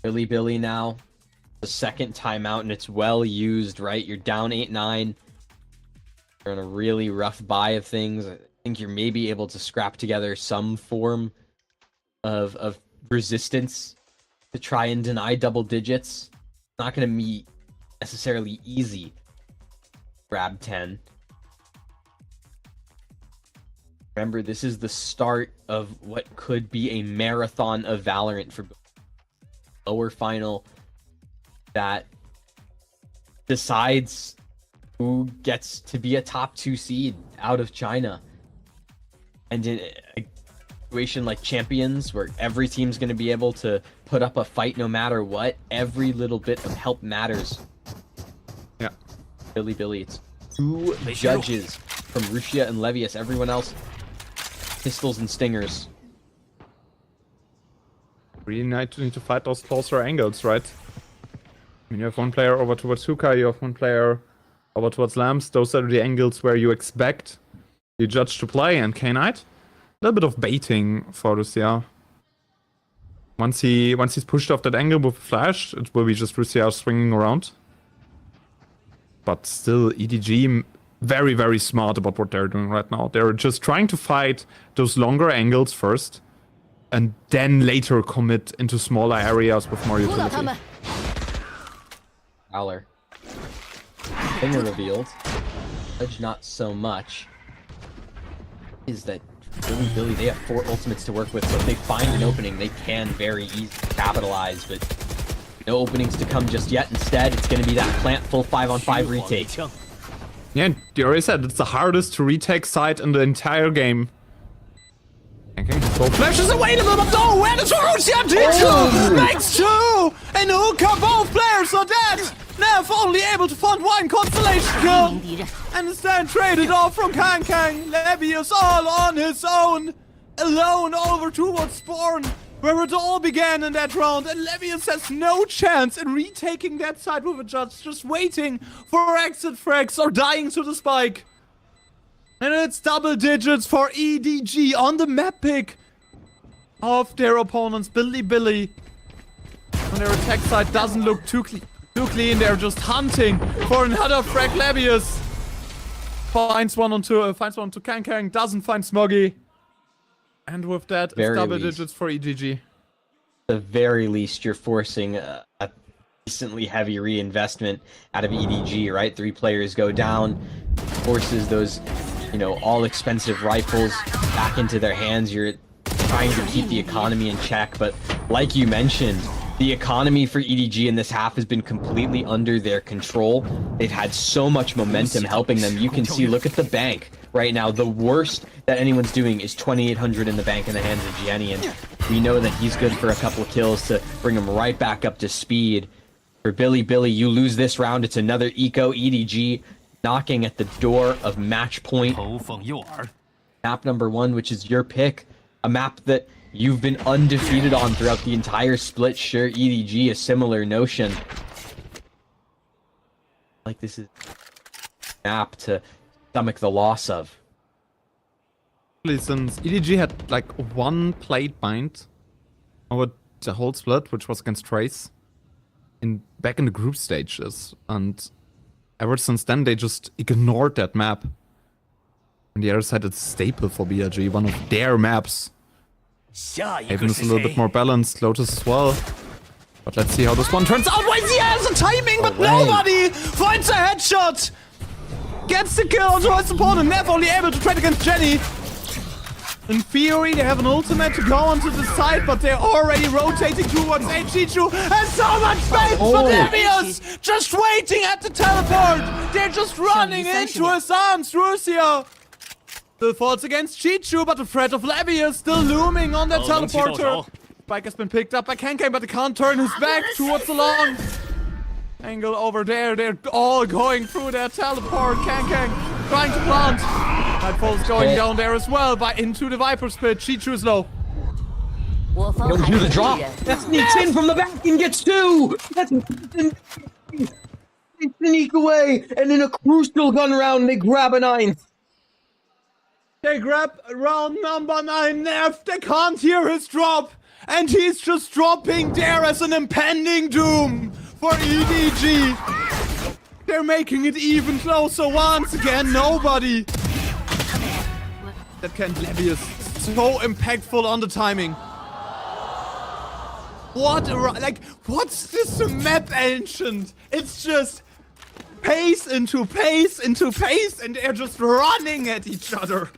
Billy now. The second timeout, and it's well used, right? You're down 8-9. You're in a really rough buy of things. I think you're maybe able to scrap together some form of resistance to try and deny double digits. It's not going to be necessarily easy. Grab 10. Remember, this is the start of what could be a marathon of Valorant for lower final that decides who gets to be a top 2 seed out of China. And in a situation like Champions, where every team's going to be able to put up a fight no matter what, every little bit of help matters. Yeah. Billy, it's 2 judges from Russia and Levius. Everyone else, pistols and stingers. Really need to fight those closer angles, right? I mean, you have one player over towards Hookah, you have one player over towards Lamps. Those are the angles where you expect You judge to play, and K-Knight. A little bit of baiting for Lucia. Once he's pushed off that angle with flash, it will be just Lucia swinging around. But still, EDG very, very smart about what they're doing right now. They're just trying to fight those longer angles first, and then later commit into smaller areas with more utility. Valor. Finger revealed. Edge not so much. Is that Billy, they have 4 ultimates to work with, so if they find an opening, they can very easily capitalize, but no openings to come just yet. Instead, it's going to be that plant full 5-on-5 retake. Yeah, you already said it's the hardest to retake site in the entire game. Okay, so flash is available, but no, where does Russia D2 makes 2! And Uka, both players are dead! Nev only able to find 1 constellation kill! And instead traded off from Kang. Levius all on his own! Alone over towards Spawn, where it all began in that round, and Levius has no chance in retaking that side with a judge, just waiting for exit frags or dying to the spike. And it's double digits for EDG on the map pick of their opponents. Billy. On their attack side doesn't look too clean. They're just hunting for another frag. Levius finds one onto Kang, doesn't find Smoggy. And with that, it's double digits for EDG. At the very least, you're forcing a decently heavy reinvestment out of EDG, right? 3 players go down, forces those, all expensive rifles back into their hands. You're trying to keep the economy in check, but like you mentioned, the economy for EDG in this half has been completely under their control. They've had so much momentum helping them. You can see, look at the bank right now. The worst that anyone's doing is 2,800 in the bank in the hands of Jenny, and we know that he's good for a couple of kills to bring him right back up to speed. For Billy, you lose this round. It's another eco. EDG knocking at the door of match point. Map number 1, which is your pick. A map that you've been undefeated on throughout the entire split. Sure, EDG, a similar notion. Like this is a map to stomach the loss of. Since EDG had like 1 plate bind over the whole split, which was against Trace, back in the group stages, and ever since then they just ignored that map. On the other side, it's a staple for BLG, one of their maps. Haven is a little bit more balanced, Lotus as well. But let's see how this one turns out. YZ has the timing, but nobody finds a headshot! Gets the kill onto his opponent, Nev only able to trade against Jenny. In theory, they have an ultimate to go onto the side, but they're already rotating towards Chichu. And so much space for Levius! Just waiting at the teleport! They're just running into his arms, Russia! Still falls against Chichu, but the threat of Levius still looming on that teleporter. Spike has been picked up by Kang, but he can't turn his back towards the long angle over there. They're all going through their teleport. Kang trying to plant. Nightfall's going down there as well, into the Viper's pit. Chichu is low. Don't do the drop. That sneaks in from the back and gets 2. That's they sneak away, and in a crucial gun round, they grab a 9th. They grab round number 9, Nev. They can't hear his drop. And he's just dropping there as an impending doom for EDG. They're making it even closer once again. Nobody. That can Levius. So impactful on the timing. What's this map, Ancient? It's just pace into pace into pace, and they're just running at each other.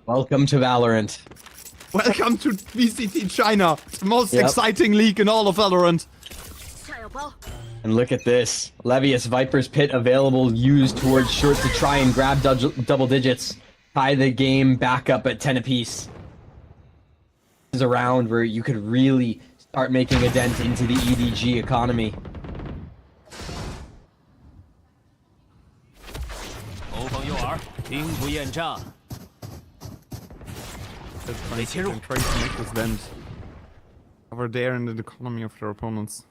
Welcome to Valorant. Welcome to VCT China, the most exciting league in all of Valorant. And look at this. Levius Viper's Pit available, used towards short to try and grab double digits. Tie the game back up at 10 apiece. This is a round where you could really start making a dent into the EDG economy. Trying to make this dent over there in the economy of their opponents.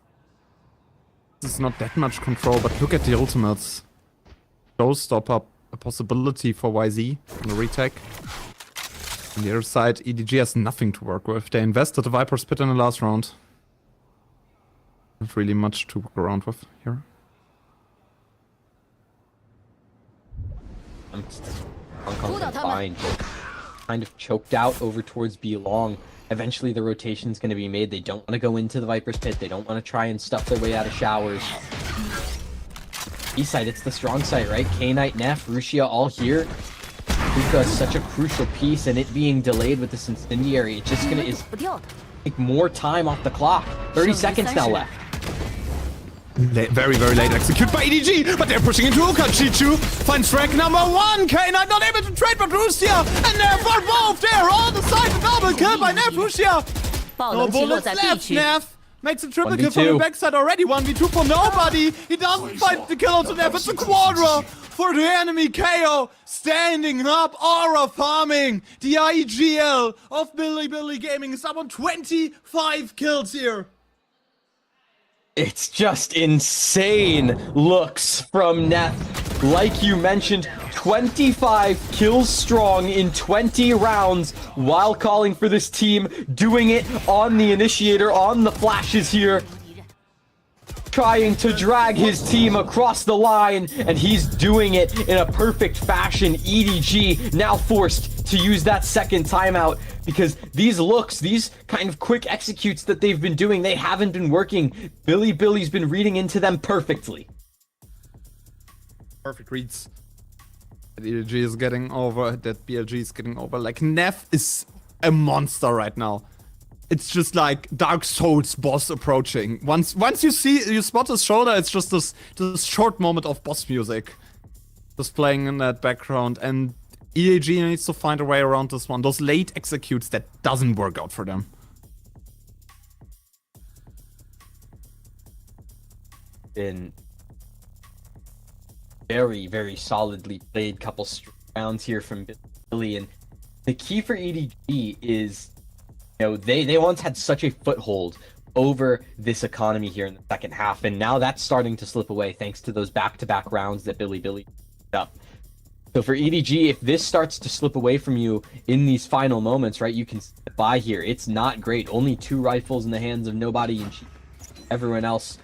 This is not that much control, but look at the ultimates. Showstopper a possibility for YZ on the retake. On the other side, EDG has nothing to work with. They invested the Viper's Pit in the last round. Not really much to work around with here. Fine, kind of choked out over towards B long. Eventually the rotation's going to be made. They don't want to go into the Viper's Pit. They don't want to try and stuff their way out of showers. East side, it's the strong side, right? K-Knight, Neff, Rushia all here. Hookah is such a crucial piece, and it being delayed with this incendiary, it's just going to take more time off the clock. 30 seconds now left. Very, very late execute by EDG, but they're pushing into Hookah. Chichu finds rank number 1. K-Knight not able to trade, but Rushia and Neff are both there on the side. A double kill by Neff. Rushia. No bullets left. Neff makes a triple kill from the backside already. 1v2 for nobody. He doesn't find the kill onto Neff. It's a quadra for the enemy. KO standing up. Aura farming. The IGL of Billy Gaming is up on 25 kills here. It's just insane looks from Neff. Like you mentioned, 25 kills strong in 20 rounds while calling for this team, doing it on the initiator, on the flashes here. Trying to drag his team across the line, and he's doing it in a perfect fashion. EDG now forced to use that second timeout because these looks, these kind of quick executes that they've been doing, they haven't been working. Billy's been reading into them perfectly. Perfect reads. That EDG is getting over, that BLG is getting over. Like, Neff is a monster right now. It's just like Dark Souls boss approaching. Once you spot his shoulder, it's just this short moment of boss music just playing in that background, and EDG needs to find a way around this one. Those late executes that doesn't work out for them. Been very, very solidly played couple rounds here from Billy, and the key for EDG is, you know, they once had such a foothold over this economy here in the second half, and now that's starting to slip away thanks to those back-to-back rounds that Billy picked up. So for EDG, if this starts to slip away from you in these final moments, right, you can slip by here. It's not great. Only 2 rifles in the hands of nobody, and everyone else,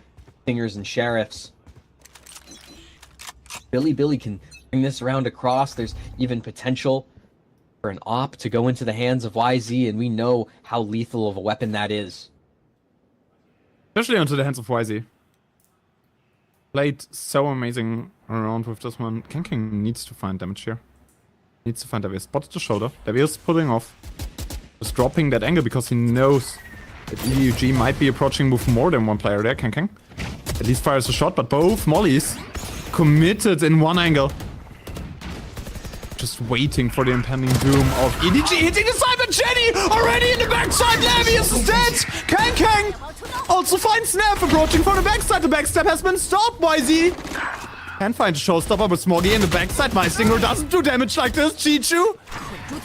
singers and sheriffs. Billy can bring this round across. There's even potential for an op to go into the hands of YZ, and we know how lethal of a weapon that is. Especially onto the hands of YZ. Played so amazing around with this one. King needs to find damage here. Needs to find Devi. Spotted the shoulder. Devi is pulling off. Just dropping that angle because he knows that EDG might be approaching with more than one player there. King at least fires a shot, but both mollies committed in one angle. Just waiting for the impending doom of EDG hitting the side, but Jenny already in the backside. Levius is dead. Kang also finds Neff approaching from the backside. The backstab has been stopped. YZ can find a showstopper, but Smoggy in the backside. My Stinger doesn't do damage like this. Chichu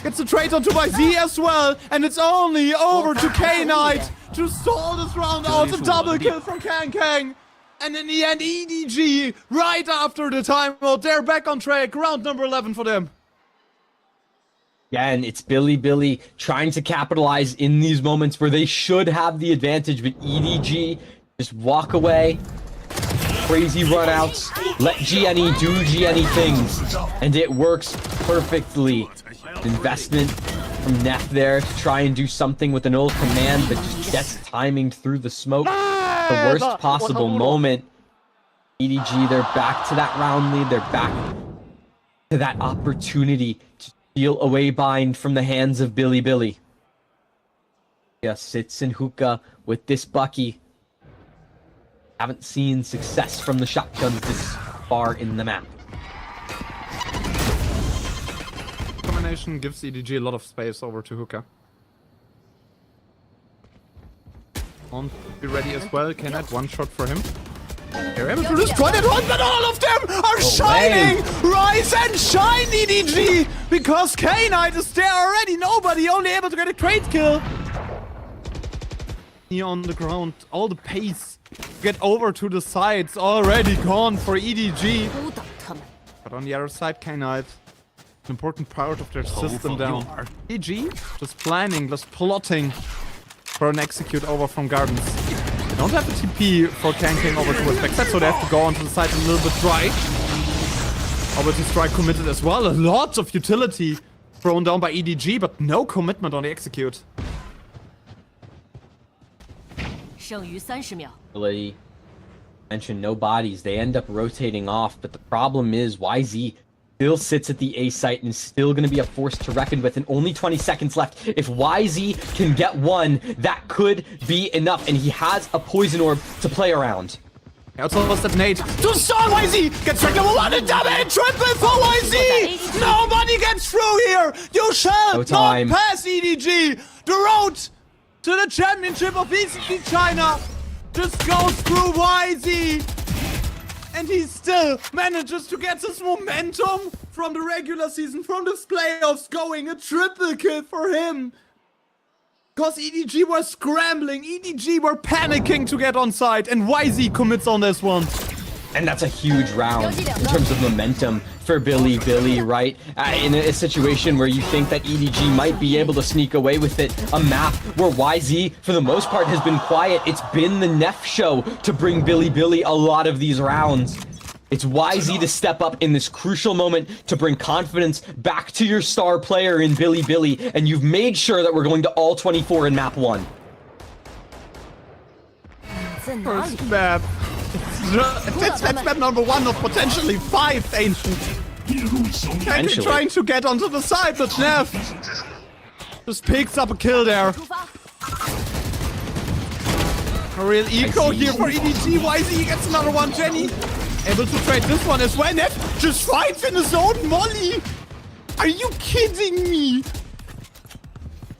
gets a trade onto YZ as well, and it's only over to K-Knight to stall this round out. A double kill from Kang. And in the end, EDG, right after the timeout, they're back on track. Round number 11 for them. Yeah, and it's Billy trying to capitalize in these moments where they should have the advantage, but EDG just walk away. Crazy runouts. Let GNE do GNE things. And it works perfectly. Investment from Neff there to try and do something with an old command, but just gets timinged through the smoke. The worst possible moment. EDG, they're back to that round lead. They're back to that opportunity to steal away bind from the hands of Billy. Yeah, sits in hookah with this Bucky. Haven't seen success from the shotguns this far in the map. Combination gives EDG a lot of space over to hookah. On be ready as well. K-Knight one shot for him. They're able to destroy that one, but all of them are shining! Rise and shine, EDG! Because K-Knight is there already. Nobody only able to get a crate kill. Here on the ground, all the pace to get over to the sides already gone for EDG. But on the other side, K-Knight, an important part of their system down. EDG, just planning, just plotting for an execute over from Gardens. They don't have a TP for tanking over towards backside, so they have to go onto the side a little bit dry. Over to strike committed as well. A lot of utility thrown down by EDG, but no commitment on the execute. 剩余30秒。 Really mentioned no bodies. They end up rotating off, but the problem is YZ still sits at the A site and is still going to be a force to reckon with, and only 20 seconds left. If YZ can get one, that could be enough, and he has a poison orb to play around. It's almost that nade. Too strong, YZ! Gets track number 1 and damage! Triple for YZ! Nobody gets through here! You shall not pass EDG! The road to the championship of VCT China just goes through YZ! And he still manages to get this momentum from the regular season, from the playoffs going. A triple kill for him. Because EDG were scrambling, EDG were panicking to get on site, and YZ commits on this one. And that's a huge round in terms of momentum for Billy, right? In a situation where you think that EDG might be able to sneak away with it, a map where YZ, for the most part, has been quiet. It's been the Neff show to bring Billy a lot of these rounds. It's YZ to step up in this crucial moment to bring confidence back to your star player in Billy, and you've made sure that we're going to all 24 in map 1. First map. That's map number 1 of potentially 5, Ancient. And trying to get onto the side, but Neff just picks up a kill there. A real eco here for EDG. YZ gets another one. Jenny able to trade this one as well. Neff just fights in his own molly. Are you kidding me?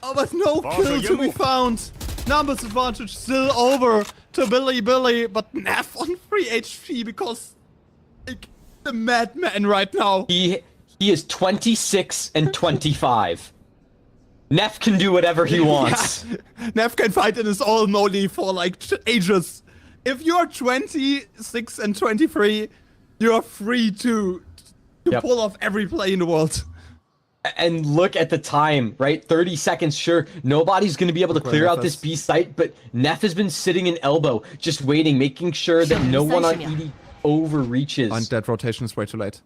Oh, but no kill to be found. Numbers advantage still over to Billy, but Neff on 3 HP because like, the madman right now. He is 26 and 25. Neff can do whatever he wants. Yeah. Neff can fight in his own molly for like ages. If you're 26 and 23, you're free to pull off every play in the world. And look at the time, right? 30 seconds, sure. Nobody's going to be able to clear out this B site, but Neff has been sitting in elbow, just waiting, making sure that no one on ED overreaches. And that rotation is way too late.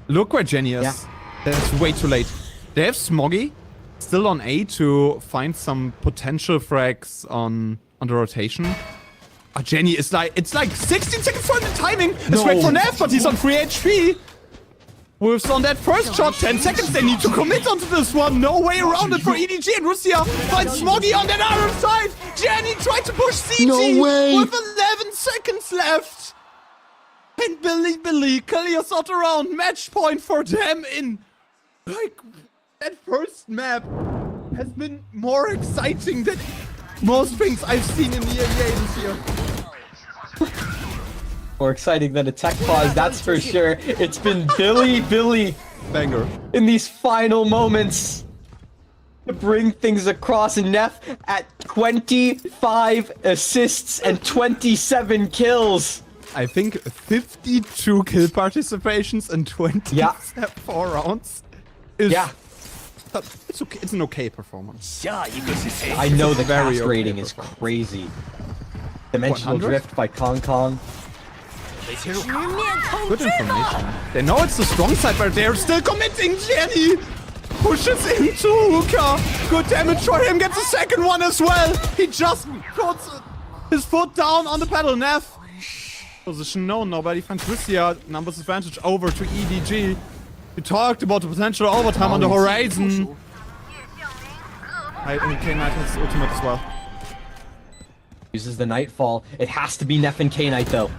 Look where Jenny is. Yeah. That's way too late. They have Smoggy still on A to find some potential frags on the rotation. Jenny is like, it's like 16 seconds for the timing. It's great for Neff, but he's on 3 HP. Wolves on that first shot, 10 seconds, they need to commit onto this one. No way around it for EDG, and Russia finds Smoggy on that other side. Jenny tried to push CG with 11 seconds left. And Billy clears out around. Match point for them in, like, that first map has been more exciting than most things I've seen in the EMEA this year. More exciting than a tech pause, that's for sure. It's been Billy banger in these final moments to bring things across. Neff at 25 assists and 27 kills. I think 52 kill participations and 24 rounds. Is it's okay. It's an okay performance. I know the cast rating is crazy. Dimensional 100? Drift by Kong. Good information. They know it's the strong side, but they're still committing. Jenny pushes into Hookah. Good damage for him. Gets a second one as well. He just puts his foot down on the pedal. Neff. Position known. Nobody finds Russia. Numbers advantage over to EDG. We talked about the potential overtime on the horizon. K-Knight has ultimate as well. Uses the Nightfall. It has to be Neff and K-Knight though.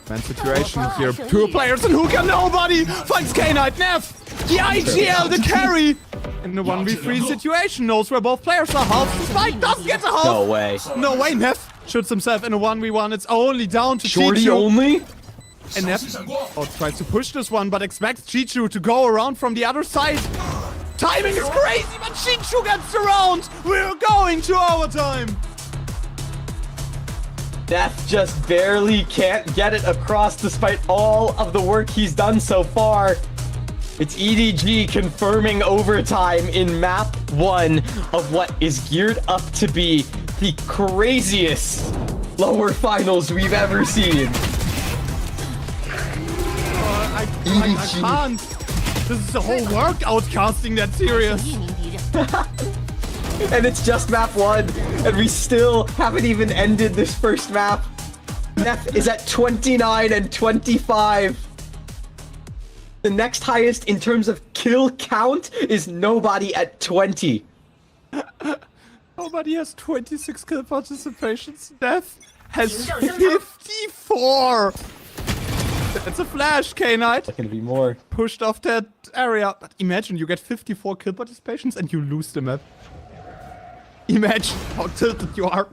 Man situation here. 2 players in Hookah. Nobody finds K-Knight. Neff, the IGL, the carry. In the 1v3 situation, knows where both players are. Half Spike does get a half. No way. No way. Neff shoots himself in a 1v1. It's only down to Shorty Chichu. only? And Neff tries to push this one, but expects Chichu to go around from the other side. Timing is crazy, but Chichu gets around. We're going to overtime. Death just barely can't get it across despite all of the work he's done so far. It's EDG confirming overtime in map 1 of what is geared up to be the craziest lower finals we've ever seen. I can't. This is a whole workout casting that serious. And it's just map 1, and we still haven't even ended this first map. Neff is at 29 and 25. The next highest in terms of kill count is nobody at 20. Nobody has 26 kill participations. Death has 54. It's a flash, K-Knight. There's gonna be more. Pushed off that area. But imagine you get 54 kill participations and you lose the map. Imagine how tilted you are.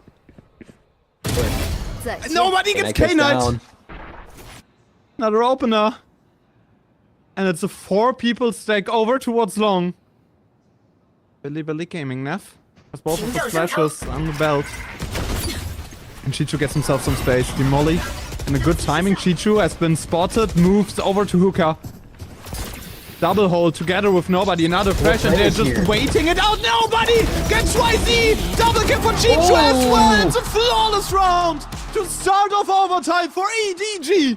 Nobody gets K-Knight. Another opener. And it's a 4 people stack over towards long. Billy Gaming, Neff. Has both of the flashes on the belt. And Chichu gets himself some space. Demolly. And a good timing. Chichu has been spotted. Moves over to Hookah. Double hold together with nobody. Another flash, and they're just waiting it out. Nobody gets YZ. Double kill for Chichu as well. It's a flawless round to start off overtime for EDG.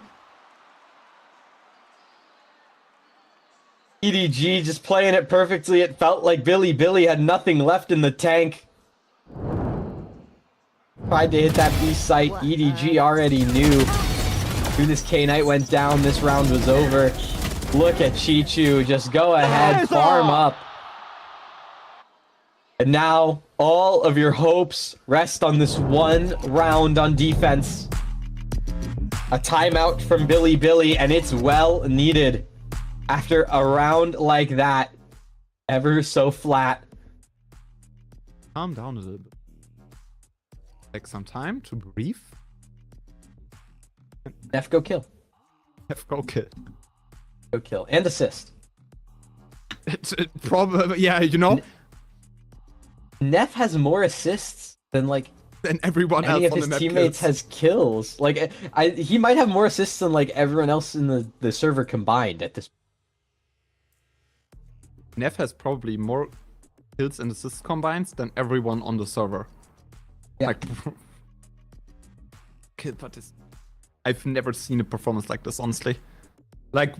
EDG just playing it perfectly. It felt like Billy had nothing left in the tank. Tried to hit that B site. EDG already knew. Through this K-Knight went down. This round was over. Look at Chichu. Just go ahead. Farm up. And now all of your hopes rest on this one round on defense. A timeout from Billy, and it's well needed. After a round like that, ever so flat. Calm down a little bit. Take some time to breathe. Neff, go kill. Neff, go kill. Go kill. And assist. It's probably, yeah, you know. Neff has more assists than everyone else any of on his the map teammates kills. has kills. Like he might have more assists than like everyone else in the server combined at this. Neff has probably more kills and assists combined than everyone on the server. Yeah. Like, kill parties. I've never seen a performance like this, honestly. Like,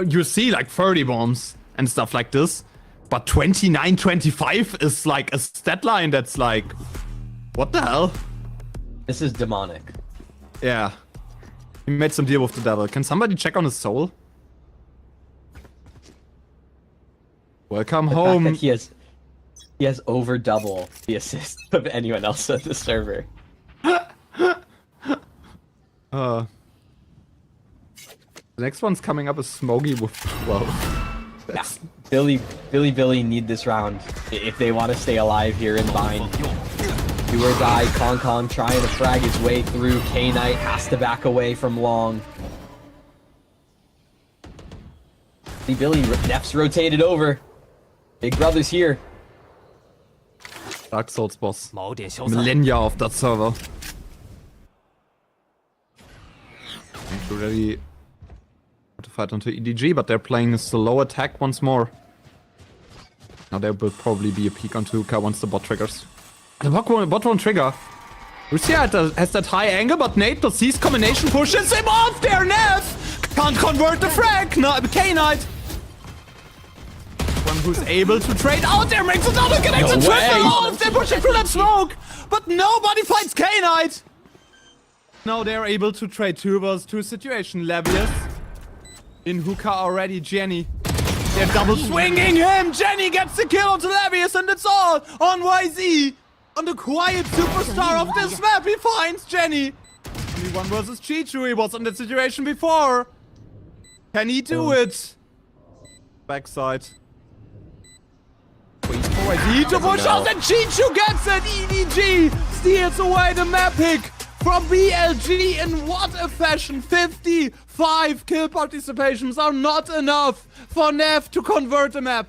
you see like 30 bombs and stuff like this, but 29-25 is like a stat line that's like, what the hell? This is demonic. Yeah. He made some deal with the devil. Can somebody check on his soul? Welcome The home. fact that he has over double the assists of anyone else at the server. The next one's coming up is Smoggy with 12. Yeah. Billy need this round if they want to stay alive here in bind. Do or die. Kong trying to frag his way through. K-Knight has to back away from long. Billy, Neff's rotated over. Big Brother's here. Dark Souls boss. Millennia of that server. Ready to fight onto EDG, but they're playing a slow attack once more. Now there will probably be a peek onto Hookah once the bot triggers. The bot won't trigger. Lucia has that high angle, but Nate sees combination pushes him off there. Neff can't convert the frag. K-Knight. One who's able to trade out there makes a double connection. Triple off. They're pushing through that smoke, but nobody fights K-Knight. Now they're able to trade 2 vs 2 situation. Levius in Hookah already. Jenny. They're double swinging him. Jenny gets the kill onto Levius, and it's all on YZ. On the quiet superstar of this map, he finds Jenny. Only 1 versus Chichu. He was in that situation before. Can he do it? Backside. Wait for YZ to push out, and Chichu gets it. EDG steals away the map pick from BLG in what a fashion. 55 kill participations are not enough for Neff to convert the map.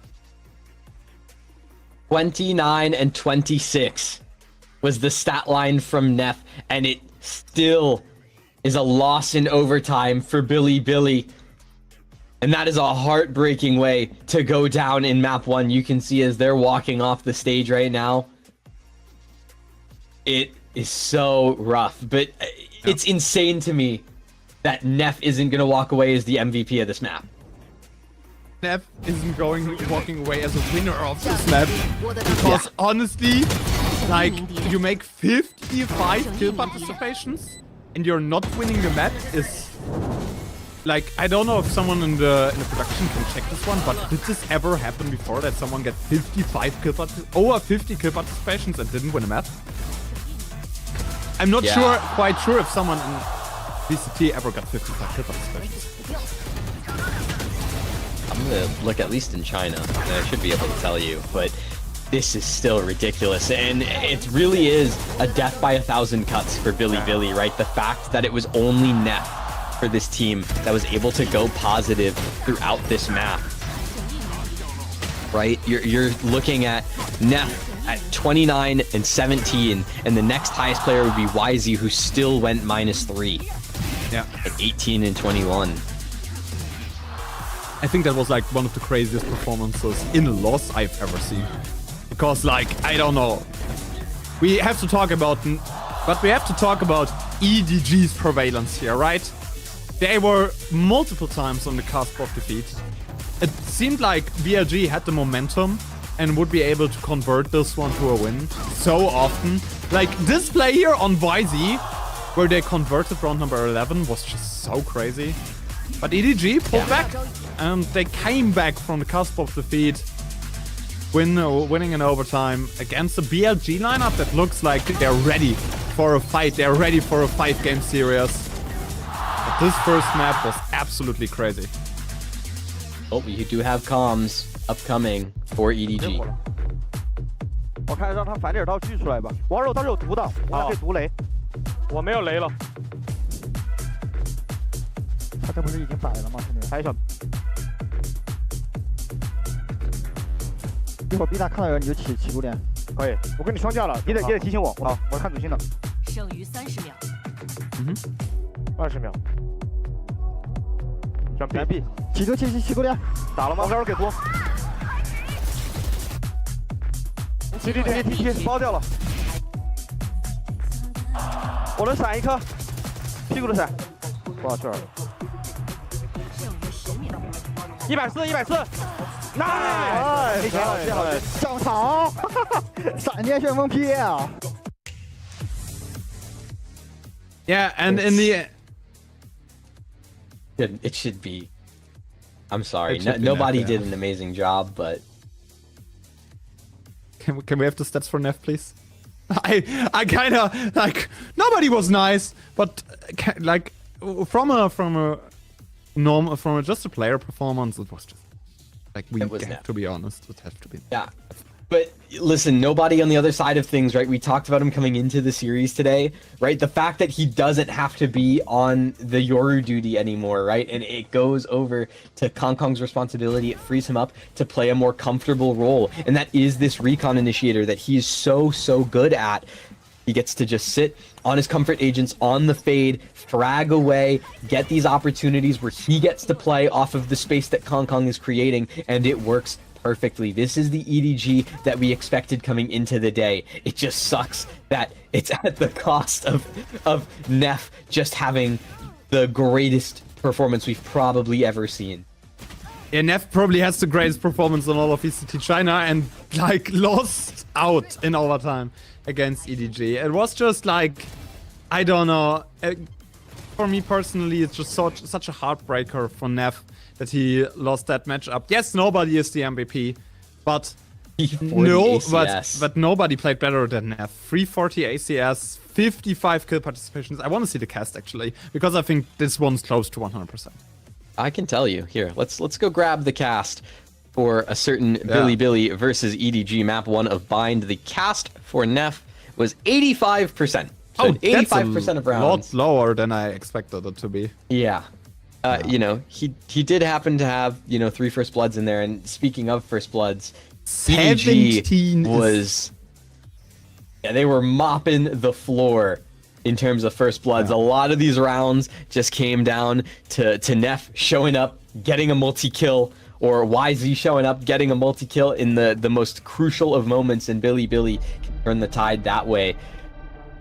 29 and 26 was the stat line from Neff, and still is a loss in overtime for Billy. And that is a heartbreaking way to go down in map 1. You can see as they're walking off the stage right now. It is so rough, but it's insane to me that Neff isn't going to walk away as the MVP of this map. Neff isn't walking away as a winner of this map. Because honestly, like, you make 55 kill participations and you're not winning the map is... Like, I don't know if someone in the production can check this one, but did this ever happen before that someone get 55 kill over 50 kill participations and didn't win a map? I'm not quite sure if someone in VCT ever got 55 kill participations. I'm gonna look at least in China, and I should be able to tell you, but this is still ridiculous, and it really is a death by 1,000 cuts for Billy, right? The fact that it was only Neff for this team that was able to go positive throughout this map, right? You're looking at Neff at 29 and 17, and the next highest player would be YZ, who still went -3. Yeah, at 18 and 21. I think that was like one of the craziest performances in loss I've ever seen. Because, like, I don't know. We have to talk about EDG's prevalence here, right? They were multiple times on the cusp of defeat. It seemed like BLG had the momentum and would be able to convert this one to a win so often. Like, this play here on YZ, where they converted round number 11, was just so crazy. But EDG pulled back, and they came back from the cusp of defeat, winning in overtime against the BLG lineup that looks like they're ready for a fight. They're ready for a 5-game series. But this first map was absolutely crazy. Oh, you do have comms upcoming for EDG. 我看让他反点刀锯出来吧。王肉倒是有毒的，我俩可以毒雷。我没有雷了。他这不是已经摆了吗？兄弟，还有。一会儿 B 大看到人你就起毒点。可以，我跟你双架了，你得提醒我。好，我看主心的。剩余30秒。20秒。转 B， 起毒点，打了吗？我给多。提，包掉了。我能闪一颗，屁股的闪，多少圈？140，nice，上场，闪电旋风劈啊！ Yeah, and in the it should be. I'm sorry, nobody did an amazing job, but can we have the stats for Neff, please? I kind of like, nobody was nice, but like from just a player performance, it was just like we have to be honest. It has to be. Yeah. But listen, nobody on the other side of things, right? We talked about him coming into the series today, right? The fact that he doesn't have to be on the Yoru duty anymore, right? And it goes over to Kong's responsibility. It frees him up to play a more comfortable role. And that is this recon initiator that he's so good at. He gets to just sit on his comfort agents on the fade, frag away, get these opportunities where he gets to play off of the space that Kong is creating, and it works perfectly. This is the EDG that we expected coming into the day. It just sucks that it's at the cost of Neff just having the greatest performance we've probably ever seen. Yeah, Neff probably has the greatest performance on all of VCT China and like lost out in overtime against EDG. It was just like, I don't know. For me personally, it's just such a heartbreaker for Neff that he lost that matchup. Yes, nobody is the MVP, but but nobody played better than Neff. 340 ACS, 55 kill participations. I want to see the cast actually, because I think this one's close to 100%. I can tell you. Here, let's go grab the cast for a certain Billy versus EDG map 1 of Bind. The cast for Neff was 85%. So 85% of rounds. A lot lower than I expected it to be. Yeah. You know, he did happen to have, 3 first bloods in there. And speaking of first bloods, EDG was... Yeah, they were mopping the floor in terms of first bloods. A lot of these rounds just came down to Neff showing up, getting a multi-kill, or YZ showing up, getting a multi-kill in the most crucial of moments, and Billy can turn the tide that way.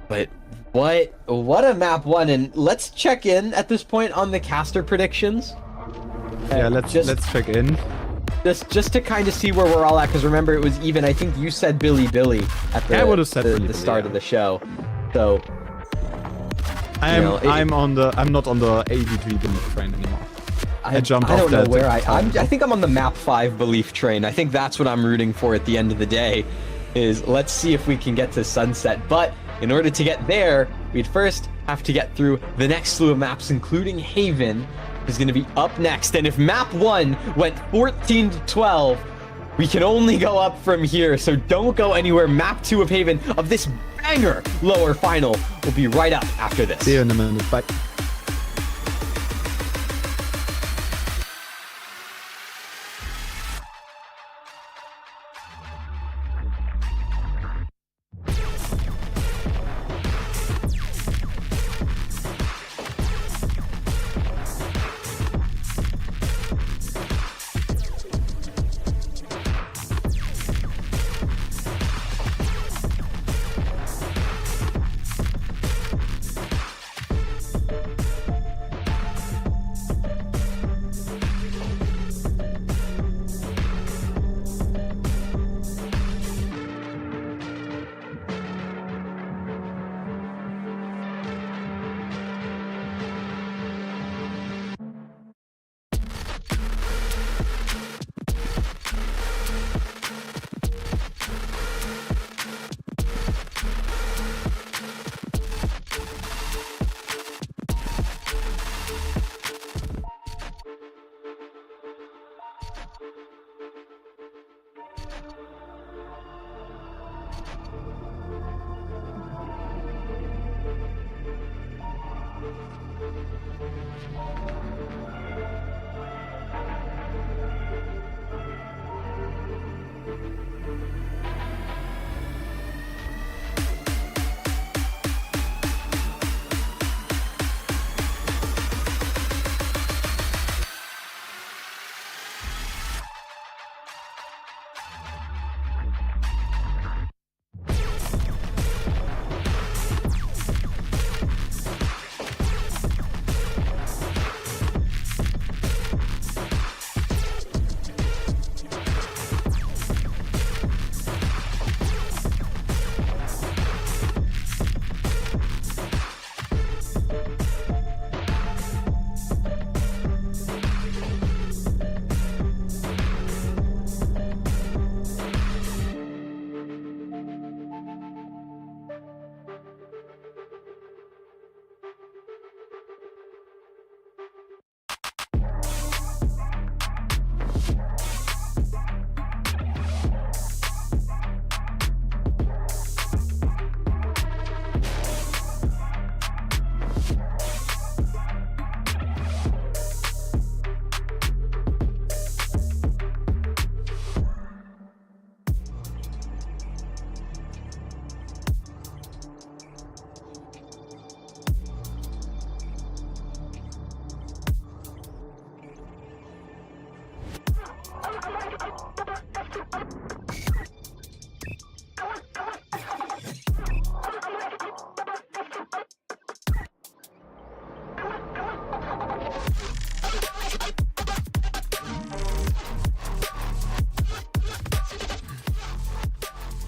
But what a map one, and let's check in at this point on the caster predictions. Yeah, let's check in. Just to kind of see where we're all at, because remember it was even. I think you said Billy at the, I would have said the start of the show. So I'm not on the ADG belief train anymore. I jumped off. I don't know where I think I'm on the map 5 belief train. I think that's what I'm rooting for at the end of the day. Is let's see if we can get to sunset. But in order to get there, we'd first have to get through the next slew of maps, including Haven, is going to be up next. And if map 1 went 14 to 12, we can only go up from here. So don't go anywhere. Map 2 of Haven of this banger lower final will be right up after this. See you in a minute. Bye.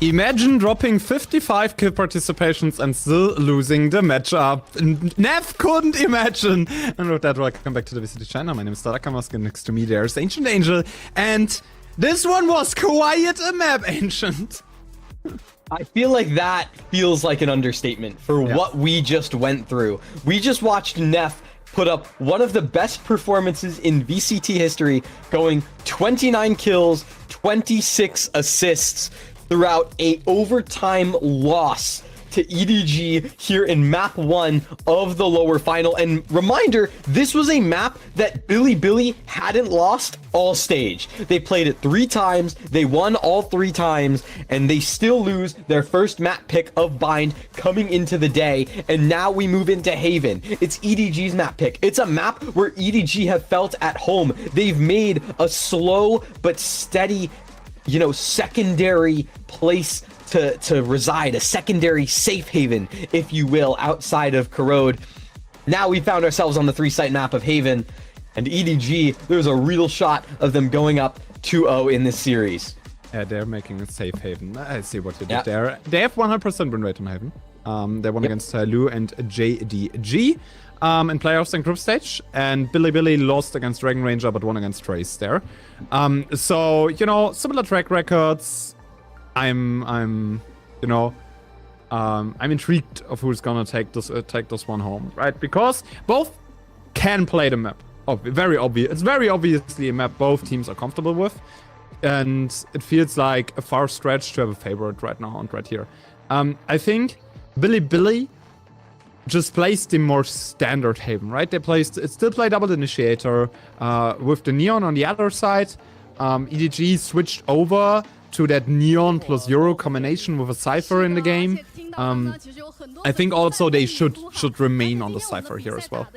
Imagine dropping 55 kill participations and still losing the matchup. Nev couldn't imagine. And with that, welcome back to the VCT China. My name is Darakamas, and next to me there's Ancient Angel. And this one was quite a map, Ancient. I feel like that feels like an understatement for what we just went through. We just watched Neff put up one of the best performances in VCT history, going 29 kills, 26 assists throughout a overtime loss to EDG here in map 1 of the lower final. And reminder, this was a map that Billy hadn't lost all stage. They played it 3 times, they won all 3 times, and they still lose their first map pick of Bind coming into the day. And now we move into Haven. It's EDG's map pick. It's a map where EDG have felt at home. They've made a slow but steady, you know, secondary place to reside, a secondary safe haven, if you will, outside of Corode. Now we found ourselves on the 3-site map of Haven, and EDG, there's a real shot of them going up 2-0 in this series. Yeah, they're making a safe Haven. I see what you did there. They have 100% win rate on Haven. They won against Lu and JDG in playoffs and group stage, and Billy lost against Dragon Ranger but won against Trace there. So, you know, similar track records. I'm intrigued of who's gonna take this one home, right? Because both can play the map. Very obvious. It's very obviously a map both teams are comfortable with, and it feels like a far stretch to have a favorite right now and right here. I think Billy just plays the more standard Haven, right? It still play double initiator with the Neon on the other side. EDG switched over to that Neon plus Euro combination with a Cypher in the game. I think also they should remain on the Cypher here as well.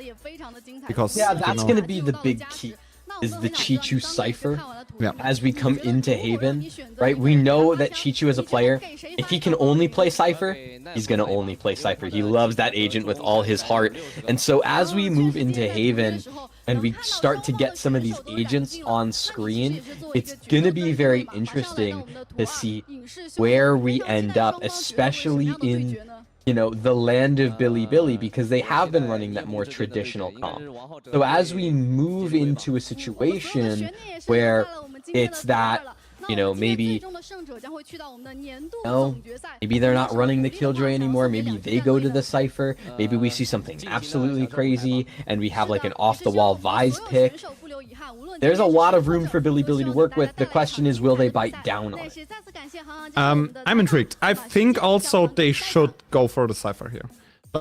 Because that's going to be the big key, is the Chichu Cypher. As we come into Haven, right? We know that Chichu as a player, if he can only play Cypher, he's going to only play Cypher. He loves that agent with all his heart. And so as we move into Haven and we start to get some of these agents on screen, it's going to be very interesting to see where we end up, especially in, you know, the land of Billy, because they have been running that more traditional comp. So as we move into a situation where it's that, you know, maybe they're not running the Killjoy anymore, maybe they go to the Cypher, maybe we see something absolutely crazy and we have like an off-the-wall Vise pick. There's a lot of room for Billy to work with. The question is, will they bite down on it? I'm intrigued. I think also they should go for the Cypher here.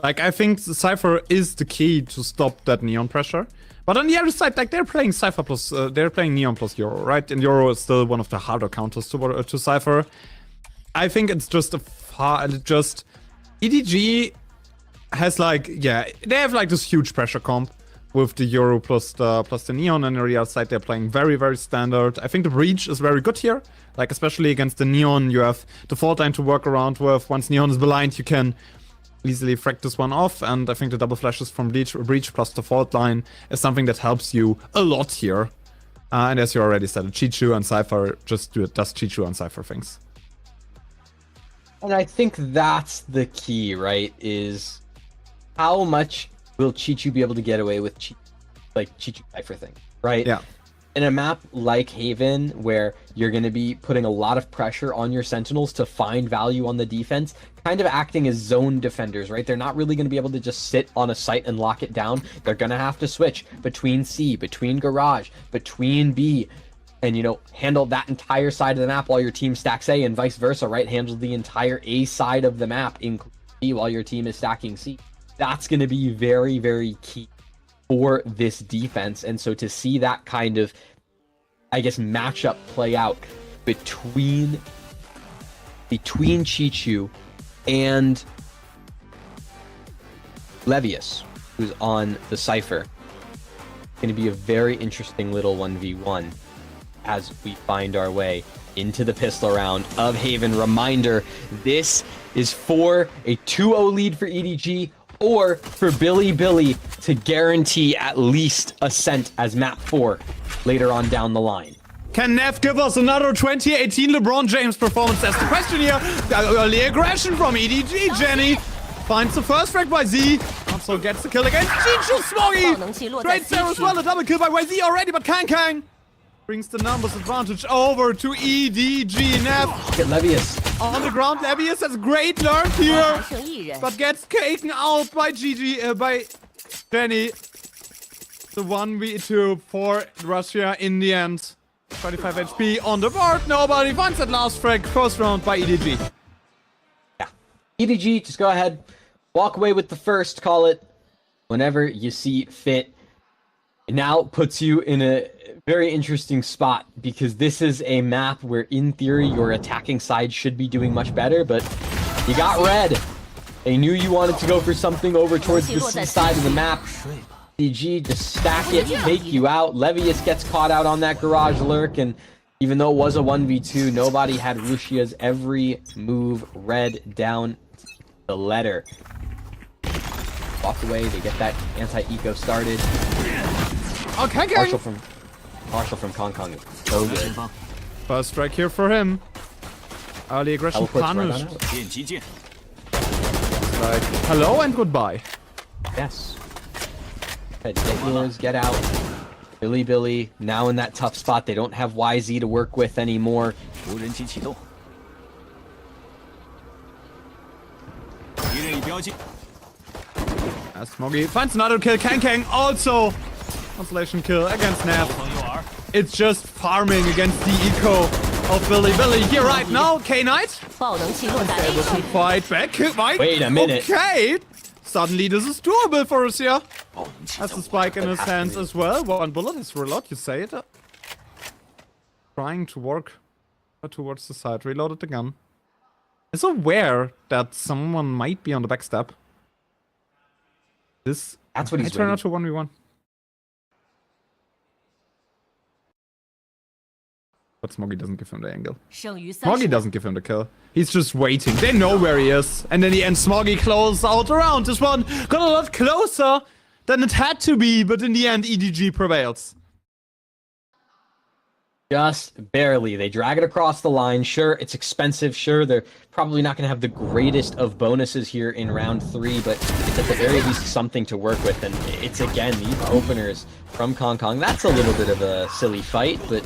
Like, I think the Cypher is the key to stop that Neon pressure. But on the other side, like, they're playing Cypher plus, they're playing Neon plus Euro, right? And Euro is still one of the harder counters to Cypher. I think it's just EDG has like, yeah, they have like this huge pressure comp with the Euro plus the Neon, and on the other side they're playing very, very standard. I think the Breach is very good here, like especially against the Neon. You have the fault line to work around with. Once Neon is blind, you can easily frack this one off, and I think the double flashes from Breach plus the fault line is something that helps you a lot here. And as you already said, Chichu and Cypher does Chichu and Cypher things. And I think that's the key, right? Is how much will Chichu be able to get away with Chichu Cypher thing, right? Yeah. In a map like Haven, where you're going to be putting a lot of pressure on your Sentinels to find value on the defense, kind of acting as zone defenders, right? They're not really going to be able to just sit on a site and lock it down. They're going to have to switch between C, between Garage, between B, and, you know, handle that entire side of the map while your team stacks A, and vice versa, right? Handle the entire A side of the map, including B, while your team is stacking C. That's going to be very, very key for this defense. And so to see that kind of, I guess, matchup play out between Chichu and Levius, who's on the Cypher, going to be a very interesting little 1v1 as we find our way into the pistol round of Haven. Reminder, this is for a 2-0 lead for EDG, or for Billy to guarantee at least Ascent as map 4 later on down the line. Can Neff give us another 2018 LeBron James performance? That's the question here. Early aggression from EDG. Jenny finds the first frag by Z. Also gets the kill against Chichu Smoggy. Great there as well. A double kill by YZ already, but Kang brings the numbers advantage over to EDG. Neff. Get Levius. On the ground, Levius has great learn here, but gets taken out by by Jenny. The 1v2 for Russia in the end. 25 HP on the board. Nobody finds that last frag. First round by EDG. Yeah. EDG, just go ahead, walk away with the first, call it whenever you see fit. It now puts you in a very interesting spot because this is a map where in theory your attacking side should be doing much better, but you got red. They knew you wanted to go for something over towards the C side of the map. EDG just stack it, take you out. Levius gets caught out on that garage lurk, and even though it was a 1v2, nobody had Rushia's every move read down the letter. Walk away, they get that anti-eco started. Okay, Partial from Kong Kong. So good. First strike here for him. Early aggression punished. Like, hello and goodbye. Yes. Get yours, get out. Billy, now in that tough spot. They don't have YZ to work with anymore. Smoggy finds another kill. Kang also consolation kill against Nav. It's just farming against the eco of Billy here right now. K-Knight able to fight back. Wait a minute. Okay. Suddenly this is doable for Russia. Has the spike in his hands as well. One bullet is reload, you say it. Trying to work towards the side. Reloaded the gun. Is aware that someone might be on the backstep. That's what he's turn out to 1v1. But Smoggy doesn't give him the angle. Smoggy doesn't give him the kill. He's just waiting. They know where he is. And in the end, Smoggy closes out around. This one got a lot closer than it had to be, but in the end, EDG prevails. Just barely. They drag it across the line. Sure, it's expensive. Sure, they're probably not going to have the greatest of bonuses here in round 3, but it's at the very least something to work with. And it's, again, these openers from Kong Kong. That's a little bit of a silly fight, but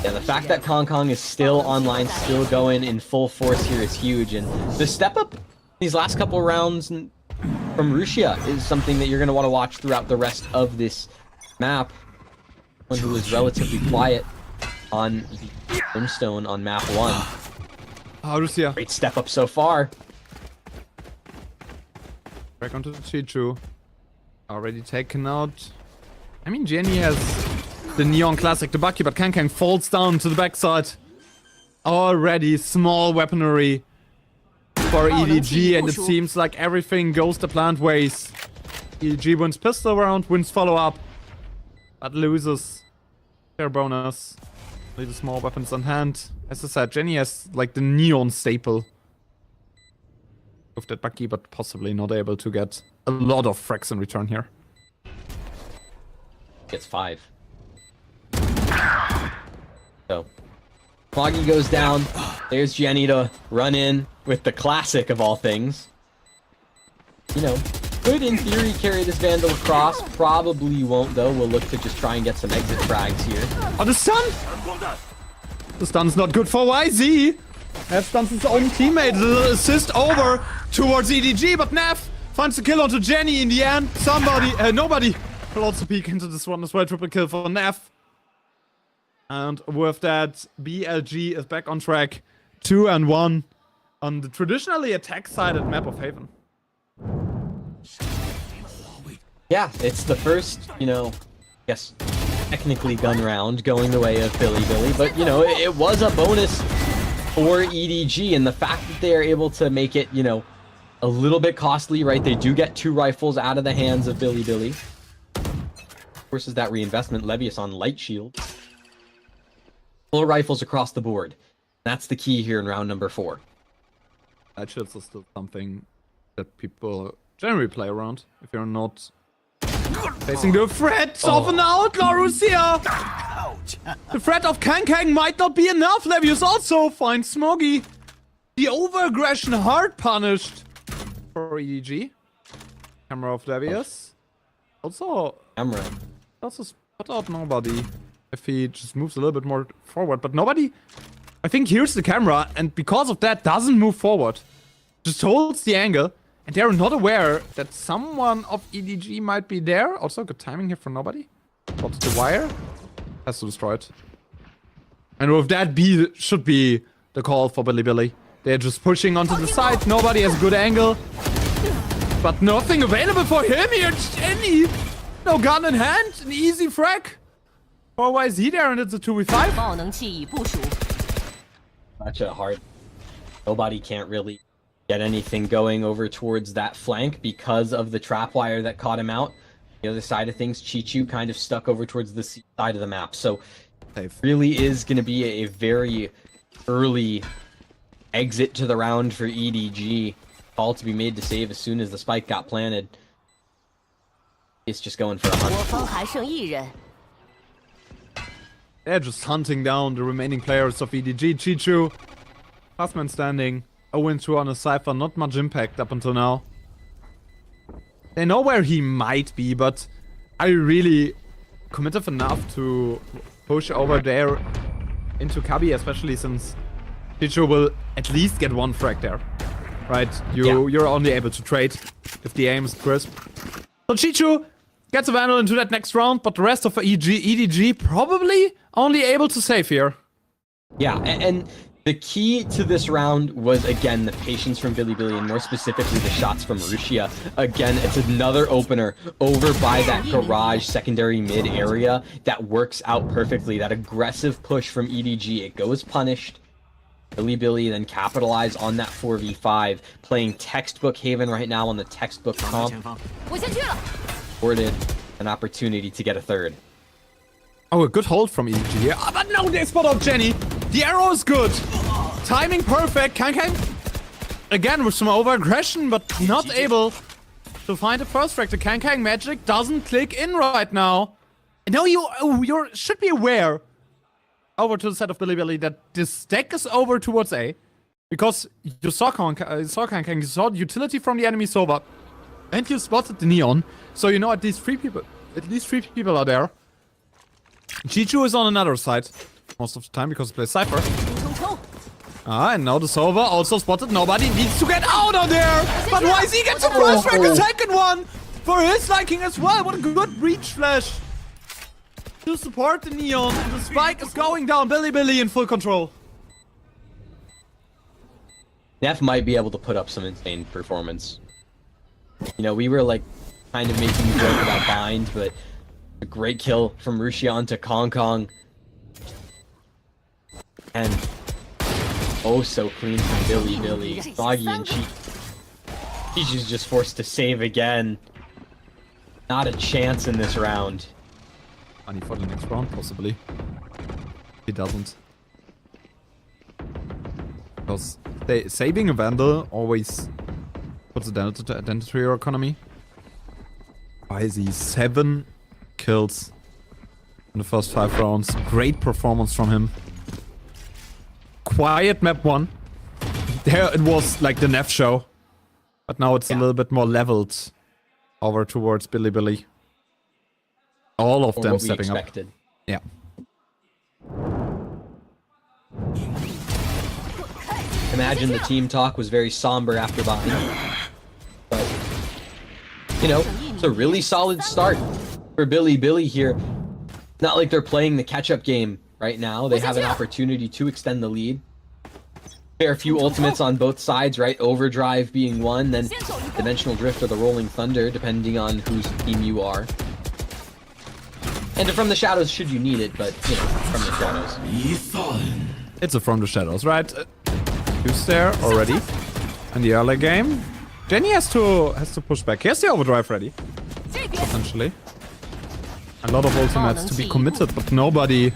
yeah, the fact that Kong Kong is still online, still going in full force here is huge. And the step up these last couple rounds from Rusia is something that you're going to want to watch throughout the rest of this map. One who was relatively quiet on the Brimstone on map 1. Russia. Great step up so far. Back onto the Chichu. Already taken out. I mean, Jenny has the Neon Classic, the Bucky, but Kang falls down to the backside. Already small weaponry for EDG, and it seems like everything goes the planned ways. EDG wins pistol round, wins follow-up, but loses their bonus. The small weapons on hand. As I said, Jenny has like the Neon staple with that Bucky, but possibly not able to get a lot of frags in return here. Gets 5. So, Foggy goes down. There's Jenny to run in with the classic of all things. You know, could in theory carry this Vandal across. Probably won't though. We'll look to just try and get some exit frags here. Oh, the stun! The stun's not good for YZ. Nav stuns his own teammate. The assist over towards EDG, but Nav finds the kill onto Jenny in the end. Nobody will also peek into this one as well. Triple kill for Nav. And with that, BLG is back on track. 2-1 on the traditionally attack-sided map of Haven. Yeah, it's the first, you know, yes, technically gun round going the way of Billy, but you know, it was a bonus for EDG, and the fact that they are able to make it, you know, a little bit costly, right? They do get 2 rifles out of the hands of Billy. Versus that reinvestment, Levius on light shield. Full rifles across the board. That's the key here in round number 4. Light shields are still something that people generally play around if you're not facing the threat of an outlaw Russia. The threat of Kang might not be enough. Levius also finds Smoggy. The over-aggression hard punished for EDG. Camera of Levius. Also, spot out nobody if he just moves a little bit more forward. But nobody, I think, hears the camera, and because of that doesn't move forward. Just holds the angle. And they're not aware that someone of EDG might be there. Also, good timing here for nobody. Got the wire. Has to destroy it. And with that, B should be the call for Billy. They're just pushing onto the side. Nobody has a good angle. But nothing available for him here. Jenny. No gun in hand. An easy frag. Or why is he there and it's a 2v5? 爆能器已部署。 Such a hard. Nobody can't really get anything going over towards that flank because of the trapwire that caught him out. The other side of things, Chichu kind of stuck over towards the side of the map. So it really is going to be a very early exit to the round for EDG. Call to be made to save as soon as the spike got planted. It's just going for a hunt. 我方还剩1人。 They're just hunting down the remaining players of EDG. Chichu, last man standing. 0-2 on a Cypher, not much impact up until now. They know where he might be, but are you really committed enough to push over there into Kabi, especially since Chichu will at least get one frag there, right? You're only able to trade if the aim is crisp. So Chichu gets a Vandal into that next round, but the rest of EDG probably only able to save here. Yeah, and the key to this round was, again, the patience from Bilibili, and more specifically, the shots from Rushia. Again, it's another opener over by that garage secondary mid area that works out perfectly. That aggressive push from EDG, it goes punished. Bilibili then capitalize on that 4v5, playing textbook Haven right now on the textbook comp. Afforded an opportunity to get a third. Oh, a good hold from EDG here. Oh, but no, they spot up Jenny. The arrow is good. Timing perfect. Kankang, again, with some over-aggression, but not able to find the first frag. The Kankang magic doesn't click in right now. No, you should be aware, over to the side of Bilibili, that this deck is over towards A. Because you saw Kankang, you saw the utility from the enemy Sova, and you spotted the Neon. So you know at least three people are there. Chichu is on another side most of the time because he plays Cypher. And now the Sova also spotted. Nobody needs to get out of there. But YZ gets the first frag, a second one for his liking as well. What a good breach flash to support the Neon. And the spike is going down. Bilibili in full control. Neff might be able to put up some insane performance. You know, we were like kind of making a joke about Bind, but a great kill from Ruxian to Kong Kong. And oh, so clean from Bilibili. Foggy and Chichu's just forced to save again. Not a chance in this round. Money for the next round, possibly. He doesn't. Because saving a Vandal always puts a dent to your economy. Why is he 7 kills in the first 5 rounds? Great performance from him. Quiet map 1. There it was like the Neff show. But now it's a little bit more leveled over towards Bilibili. All of them stepping up. Yeah. Imagine the team talk was very somber after Bobby. But, you know, it's a really solid start for Bilibili here. Not like they're playing the catch-up game right now. They have an opportunity to extend the lead. Fair few ultimates on both sides, right? Overdrive being one, then Dimensional Drift or the Rolling Thunder, depending on whose team you are. And From the Shadows should you need it, but, you know, From the Shadows. It's a From the Shadows, right? Who's there already in the early game? Jenny has to push back. He has the overdrive ready, essentially. A lot of ultimates to be committed, but nobody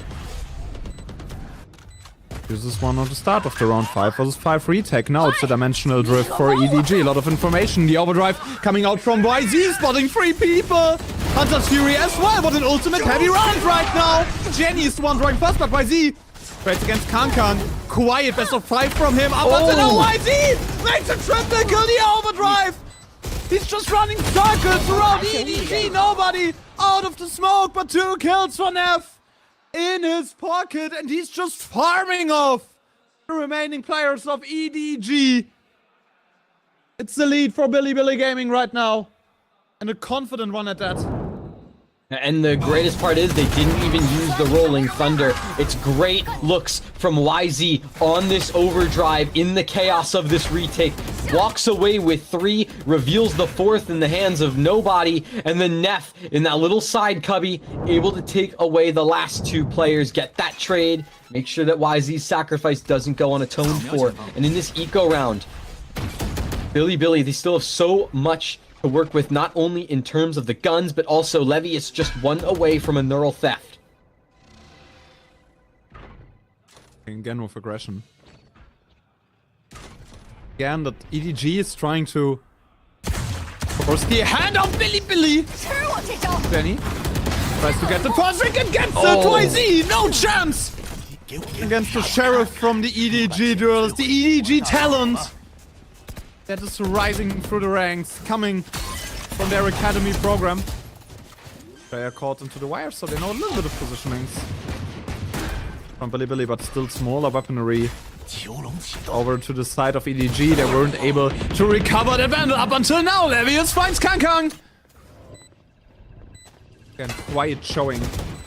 uses one at the start of the round 5 versus 5 retake. Now it's a Dimensional Drift for EDG. A lot of information. The overdrive coming out from YZ, spotting 3 people. Hunter's Fury as well. What an ultimate heavy round right now. Jenny is the one drawing first, but YZ trades against Kankan. Quiet best of 5 from him. Up until now, YZ makes a triple kill. The overdrive. He's just running circles around EDG. Nobody out of the smoke, but 2 kills for Neff in his pocket, and he's just farming off the remaining players of EDG. It's the lead for Bilibili Gaming right now, and a confident one at that. And the greatest part is they didn't even use the Rolling Thunder. It's great looks from YZ on this overdrive in the chaos of this retake. Walks away with 3, reveals the 4th in the hands of nobody, and then Neff in that little side cubby, able to take away the last 2 players, get that trade, make sure that YZ's sacrifice doesn't go unatoned for. And in this eco round, Billy, they still have so much to work with, not only in terms of the guns, but also Levy is just 1 away from a neural theft. Again with aggression. Again, that EDG is trying to force the hand of Billy. Benny tries to get the Costream and gets the YZ. No chance against the Sheriff from the EDG duels. The EDG talent that is rising through the ranks, coming from their academy program. They are caught into the wire, so they know a little bit of positionings from Billy, but still smaller weaponry. Over to the side of EDG, they weren't able to recover that vandal up until now. Levius finds Kang. Again, quiet showing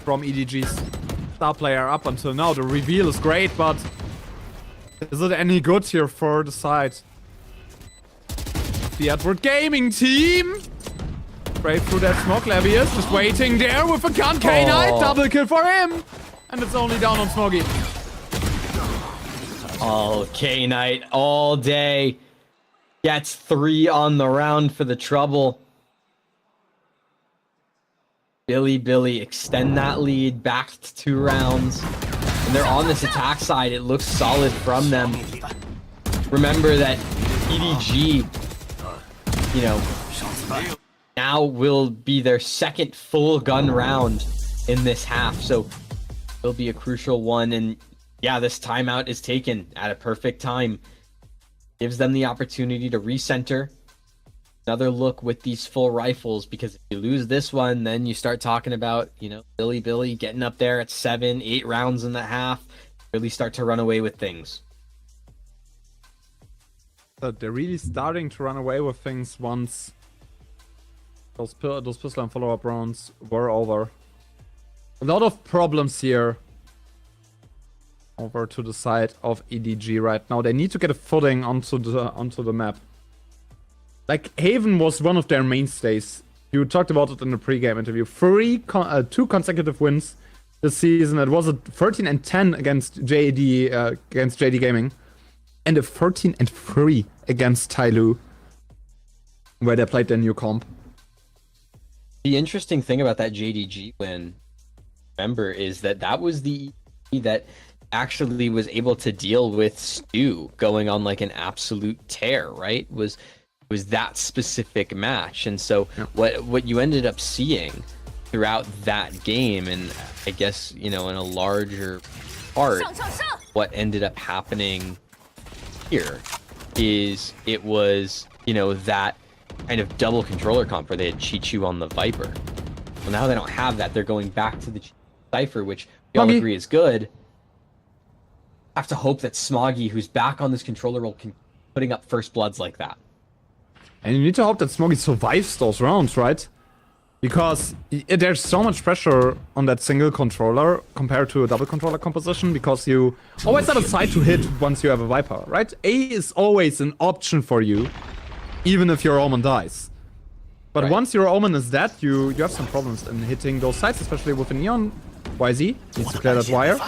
from EDG's star player up until now. The reveal is great, but is it any good here for the side? The Edward Gaming team. Straight through that smoke. Levius just waiting there with a gun. K-Knight, double kill for him. And it's only down on Smoggy. Oh, K-Knight all day. Gets 3 on the round for the trouble. Billy extend that lead back to 2 rounds. And they're on this attack side. It looks solid from them. Remember that EDG, you know, now will be their 2nd full gun round in this half. So it'll be a crucial one. And yeah, this timeout is taken at a perfect time. Gives them the opportunity to recenter. Another look with these full rifles, because if you lose this one, then you start talking about, you know, Billy getting up there at 7, 8 rounds in the half. Really start to run away with things. But they're really starting to run away with things once those pistol and follow-up rounds were over. A lot of problems here. Over to the side of EDG right now. They need to get a footing onto the map. Like, Haven was one of their mainstays. You talked about it in the pre-game interview. 2 consecutive wins this season. It was a 13-10 against JD Gaming, and a 13-3 against Tyloo, where they played their new comp. The interesting thing about that JDG win, remember, is that was the that actually was able to deal with Stu going on like an absolute tear, right? Was that specific match. And so what you ended up seeing throughout that game, and I guess, you know, in a larger part, what ended up happening here is it was, you know, that kind of double controller comp where they had Chichu on the Viper. Well, now they don't have that. They're going back to the Cypher, which we all agree is good. Have to hope that Smoggy, who's back on this controller role, can putting up first bloods like that. And you need to hope that Smoggy survives those rounds, right? Because there's so much pressure on that single controller compared to a double controller composition, because you always have a side to hit once you have a Viper, right? A is always an option for you, even if your Omen dies. But once your Omen is dead, you have some problems in hitting those sides, especially with a Neon. YZ needs to clear that wire.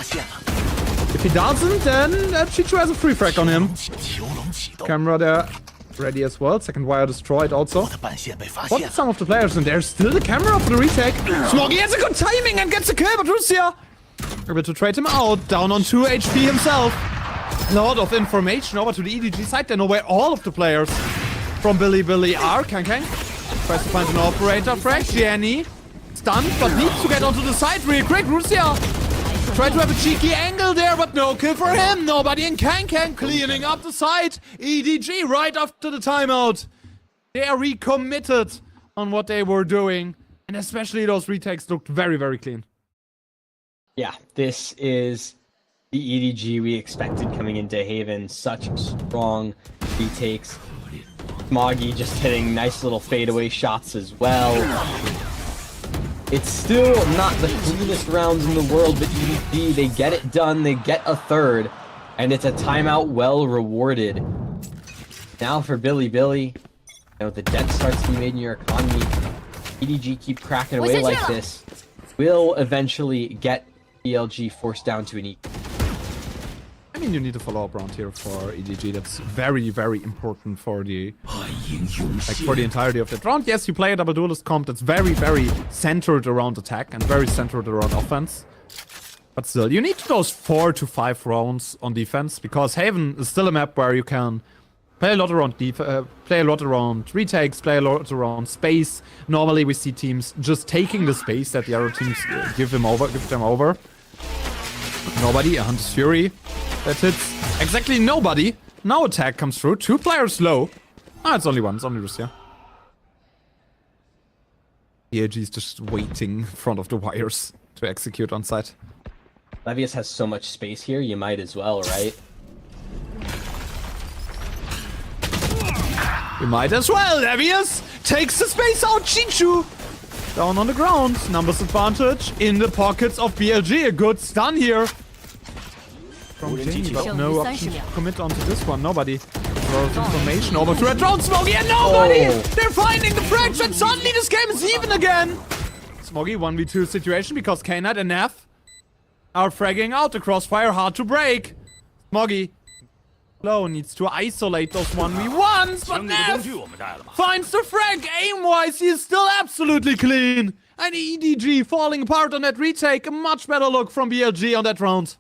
If he doesn't, then Chichu has a free frag on him. Camera there ready as well. Second wire destroyed also. What some of the players, and there's still the camera for the retake. Smoggy has a good timing and gets a kill, but Russia able to trade him out. Down on 2 HP himself. A lot of information over to the EDG side. They know where all of the players from Billy are. Kang tries to find an operator frag. Jenny stunned, but needs to get onto the side real quick. Russia tried to have a cheeky angle there, but no kill for him. Nobody in Kang cleaning up the side. EDG right after the timeout. They are recommitted on what they were doing. And especially those retakes looked very, very clean. Yeah, this is the EDG we expected coming into Haven. Such strong retakes. Smoggy just hitting nice little fadeaway shots as well. It's still not the cleanest rounds in the world, but EDG, they get it done, they get a third, and it's a timeout well rewarded. Now for Billy, you know, the debt starts to be made in your economy. EDG keep cracking away like this, will eventually get BLG forced down to an E. I mean, you need a follow-up round here for EDG. That's very, very important for the for the entirety of that round. Yes, you play a double duelist comp that's very, very centered around attack and very centered around offense. But still, you need those 4 to 5 rounds on defense, because Haven is still a map where you can play a lot around play a lot around retakes, play a lot around space. Normally, we see teams just taking the space that the other teams give them over. Nobody, a Hunter's Fury that hits exactly nobody. Now attack comes through. 2 players low. Ah, it's only one. It's only Russia. EDG is just waiting in front of the wires to execute on site. Levius has so much space here, you might as well, right? You might as well. Levius takes the space out. Chichu down on the ground. Numbers advantage in the pockets of BLG. A good stun here from Jamie, but no option to commit onto this one. Nobody throws information over to Red Drone. Smoggy and nobody! They're finding the frags, and suddenly this game is even again! Smoggy 1v2 situation because K-Knight and Neff are fragging out the crossfire, hard to break. Smoggy low needs to isolate those 1v1s, but Neff finds the frag. Aim-wise, he is still absolutely clean. And EDG falling apart on that retake. A much better look from BLG on that round.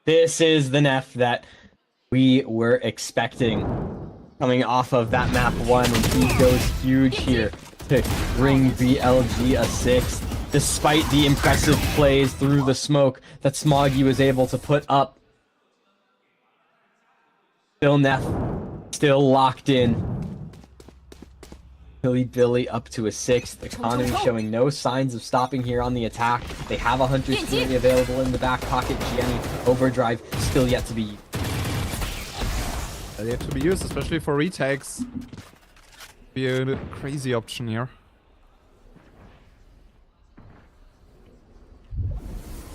This is the Neff that we were expecting coming off of that map 1, and he goes huge here to bring BLG a 6, despite the impressive plays through the smoke that Smoggy was able to put up. Still Neff, still locked in. Billy up to a 6th. Economy showing no signs of stopping here on the attack. They have a Hunter's Fury available in the back pocket. Jenny, Overdrive, still yet to be. They have to be used, especially for retakes. Be a crazy option here.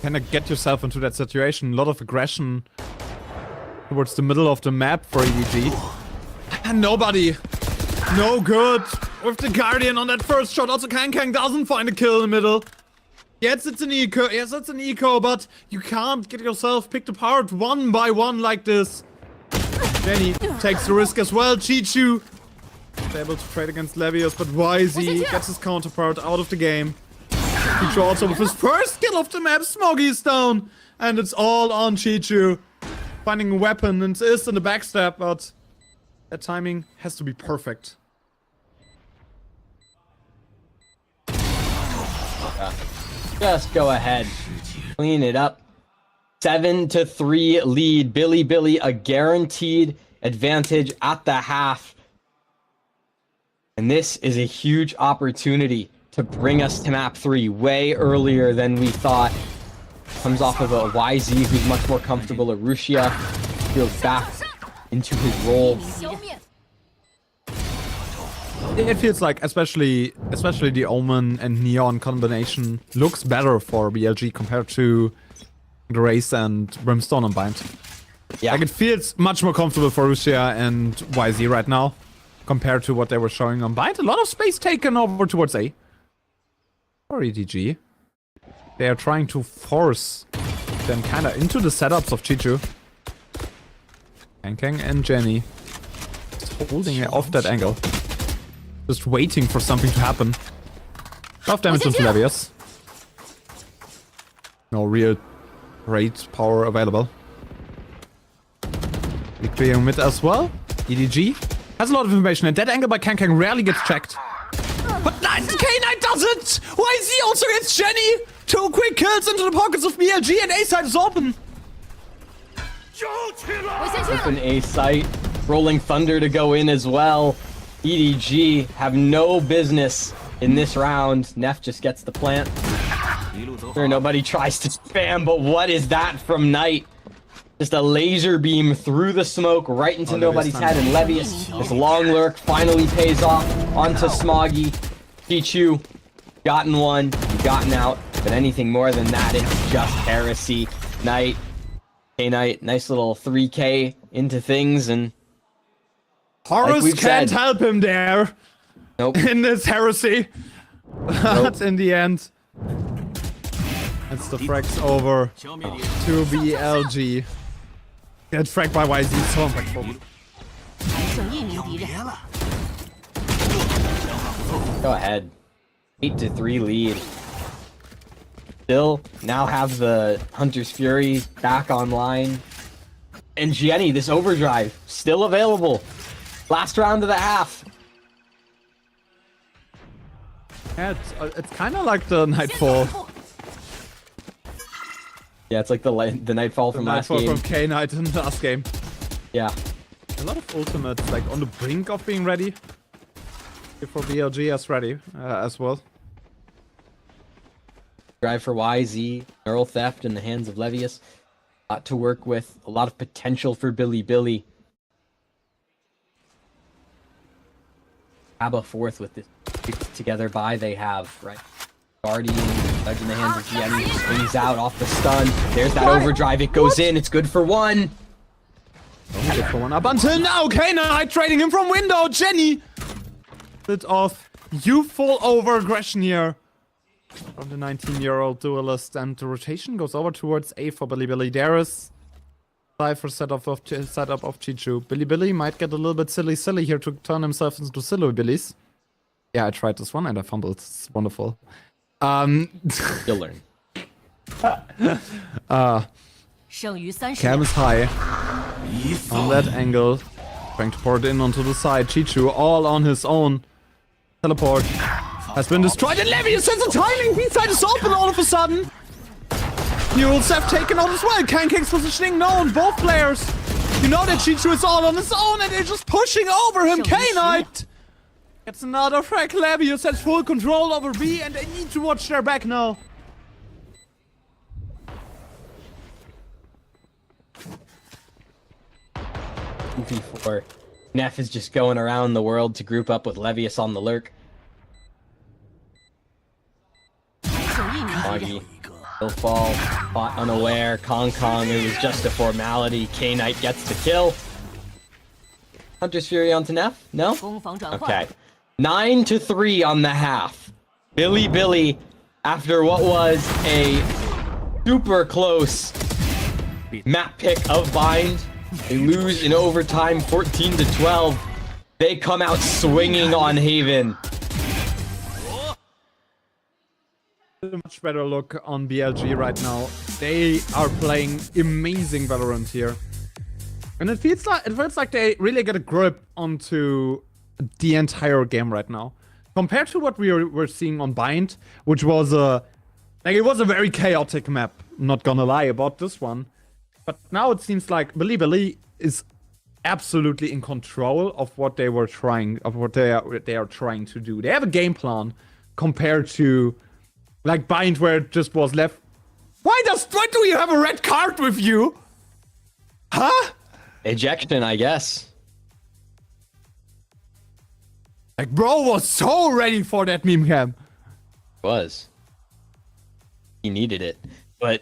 Kind of get yourself into that situation. A lot of aggression towards the middle of the map for EDG. And nobody. No good with the Guardian on that first shot. Also, Kang doesn't find a kill in the middle. Yes, it's an eco. Yes, it's an eco, but you can't get yourself picked apart one by one like this. Jenny takes the risk as well. Chichu is able to trade against Levius, but YZ gets his counterpart out of the game. Chichu also with his first kill of the map. Smoggy is down, and it's all on Chichu. Finding a weapon and is in the backstab, but that timing has to be perfect. Just go ahead. Clean it up. 7-3 lead. Billy, a guaranteed advantage at the half. And this is a huge opportunity to bring us to map 3 way earlier than we thought. Comes off of a YZ who's much more comfortable. A Rushia feels back into his role. It feels like, especially the Omen and Neon combination looks better for BLG compared to the Race and Brimstone on Bind. Yeah. Like, it feels much more comfortable for Rusia and YZ right now compared to what they were showing on Bind. A lot of space taken over towards A. For EDG. They are trying to force them kind of into the setups of Chichu. Kang and Jenny just holding it off that angle. Just waiting for something to happen. Enough damage into Levius. No real great power available. Be clear mid as well. EDG has a lot of information, and that angle by Kang rarely gets checked. But K-Knight does it! YZ also gets Jenny! 2 quick kills into the pockets of BLG, and A side is open! Open A site. Rolling Thunder to go in as well. EDG have no business in this round. Neff just gets the plant. Sure, nobody tries to spam, but what is that from Knight? Just a laser beam through the smoke right into nobody's head, and Levius, his long lurk finally pays off onto Smoggy. Chichu gotten one, you've gotten out, but anything more than that, it's just heresy. Knight, K-Knight, nice little 3K into things, and Horus like can't help him there. Nope. In this heresy. But in the end, it's the frags over to BLG. Get fragged by YZ, so impactful. 还剩一名敌人。 Go ahead. 8-3 lead. Still now have the Hunter's Fury back online. And Jenny, this overdrive, still available. Last round of the half. Yeah, it's kind of like the Nightfall. Yeah, it's like the Nightfall from last game. From K-Knight in the last game. Yeah. A lot of ultimates like on the brink of being ready. For BLG as ready as well. Drive for YZ, neural theft in the hands of Levius. A lot to work with, a lot of potential for Billy. Abba fourth with this together by they have, right? Guardian, ledge in the hands of Jenny, swings out off the stun. There's that overdrive, it goes in, it's good for one. Only good for one up until now, K-Knight trading him from window, Jenny! Bit of youthful over-aggression here from the 19-year-old duelist, and the rotation goes over towards A for Billy. There is time for setup of Chichu. Billy might get a little bit silly here to turn himself into silly Billies. Yeah, I tried this one and I fumbled. It's wonderful. You'll learn. Cam is high on that angle, trying to pour it in onto the side. Chichu all on his own. Teleport has been destroyed, and Levius says the timing! B-side is open all of a sudden! Mules have taken on as well. Kanking's positioning known, both players. You know that Chichu is all on his own and they're just pushing over him. K-Knight gets another frag. Levius has full control over B and they need to watch their back now. V4. Neff is just going around the world to group up with Levius on the lurk. Foggy. He'll fall, caught unaware. Kong, it was just a formality. K-Knight gets the kill. Hunter's Fury onto Neff? No? Okay. 9-3 on the half. Billy, after what was a super close map pick of Bind, they lose in overtime 14-12. They come out swinging on Haven. Much better look on BLG right now. They are playing amazing Valorant here. And it feels like they really get a grip onto the entire game right now. Compared to what we were seeing on Bind, which was it was a very chaotic map, not gonna lie about this one. But now it seems like Billy is absolutely in control of what they are trying to do. They have a game plan compared to like Bind, where it just was left. Why do you have a red card with you? Huh? Ejection, I guess. Like, bro was so ready for that meme cam. Was. He needed it. But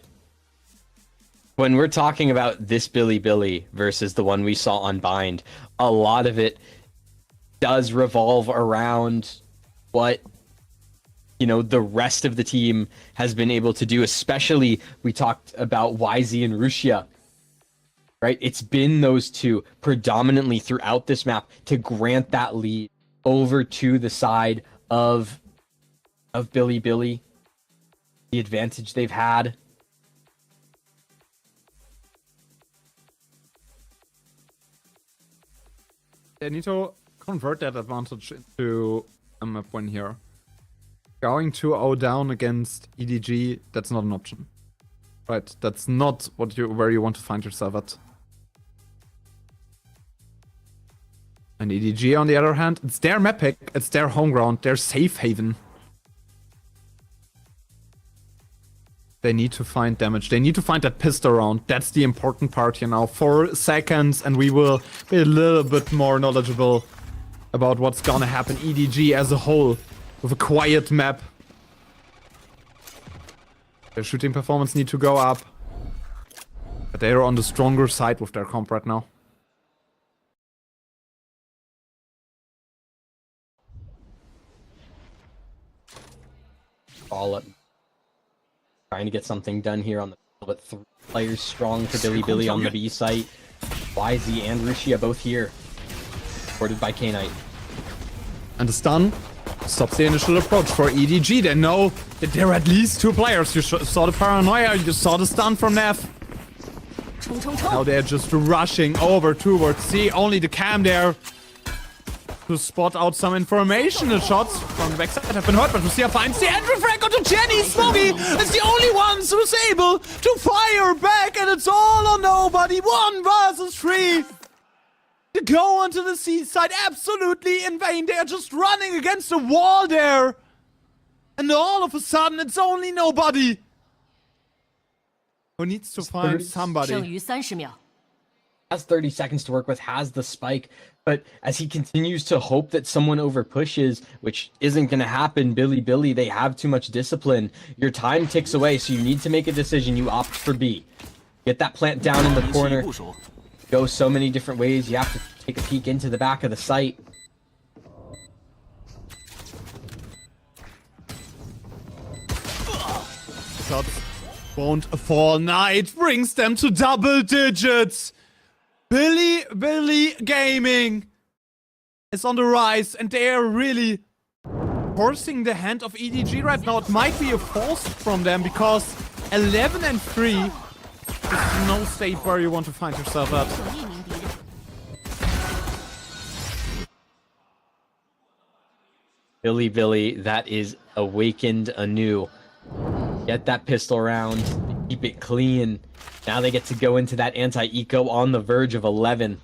when we're talking about this Billy versus the one we saw on Bind, a lot of it does revolve around what, you know, the rest of the team has been able to do. Especially, we talked about YZ and Rusia, right? It's been those two predominantly throughout this map to grant that lead over to the side of Billy, the advantage they've had. They need to convert that advantage into a map win here. Going 2-0 down against EDG, that's not an option. Right, that's not where you want to find yourself at. And EDG, on the other hand, it's their map pick, it's their home ground, their safe haven. They need to find damage. They need to find that pistol round. That's the important part here now. 4 seconds, and we will be a little bit more knowledgeable about what's gonna happen. EDG as a whole, with a quiet map, Their shooting performance need to go up. But they are on the stronger side with their comp right now. All up. Trying to get something done here on the field, but 3 players strong for Billy on the B site. YZ and Rishia both here. Supported by K-Knight. And the stun stops the initial approach for EDG. They know that there are at least 2 players. You saw the paranoia, you saw the stun from Neff. Now they're just rushing over towards C. Only the cam there to spot out some informational shots from the backside have been heard, but Lucia finds the entry frag onto Jenny. Smoggy is the only one who's able to fire back, and it's all or nobody. 1 versus 3. To go onto the C side absolutely in vain. They are just running against the wall there. And all of a sudden, it's only nobody who needs to find somebody. 剩余30秒。 Has 30 seconds to work with, has the spike, but as he continues to hope that someone over pushes, which isn't going to happen, Billy, they have too much discipline. Your time ticks away, so you need to make a decision. You opt for B. Get that plant down in the corner. Go so many different ways. You have to take a peek into the back of the site. Shots won't fall. Knight brings them to double digits. Billy Gaming is on the rise, and they are really forcing the hand of EDG right now. It might be a force from them, because 11 and 3 is no state where you want to find yourself at. Billy, that is awakened anew. Get that pistol round, keep it clean. Now they get to go into that anti-eco on the verge of 11.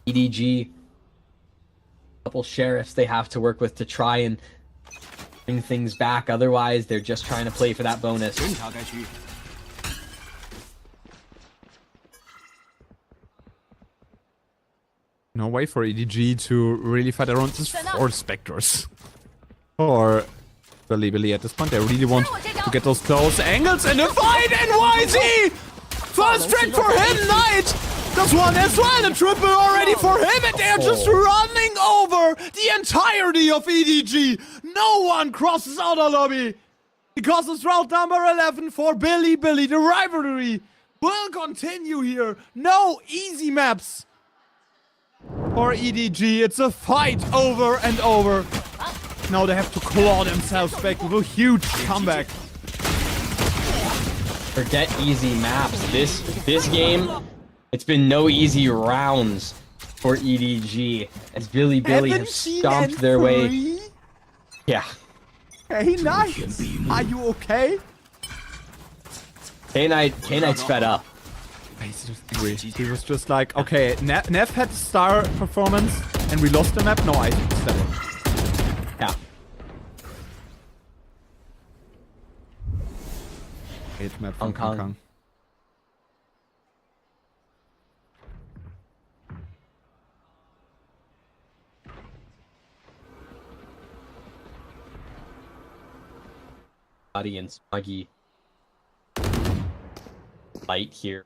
EDG, couple sheriffs they have to work with to try and bring things back. Otherwise, they're just trying to play for that bonus. No way for EDG to really fight around this 4 Spectres. Or Billy at this point. They really want to get those close angles in the fight, and YZ! First trick for him, Knight! Does 1 as well, a triple already for him, and they're just running over the entirety of EDG. No one crosses outer lobby, because it's round number 11 for Billy. The rivalry will continue here. No easy maps for EDG. It's a fight over and over. Now they have to claw themselves back with a huge comeback. Forget easy maps. This game, it's been no easy rounds for EDG as Billy have stomped their way. Yeah. Hey, Knight, are you okay? K-Knight's fed up. He was just like, okay, Neff had star performance and we lost the map. No, I step up. Yeah. Hate map from Hong Kong. Buddy and Smuggy. Light here.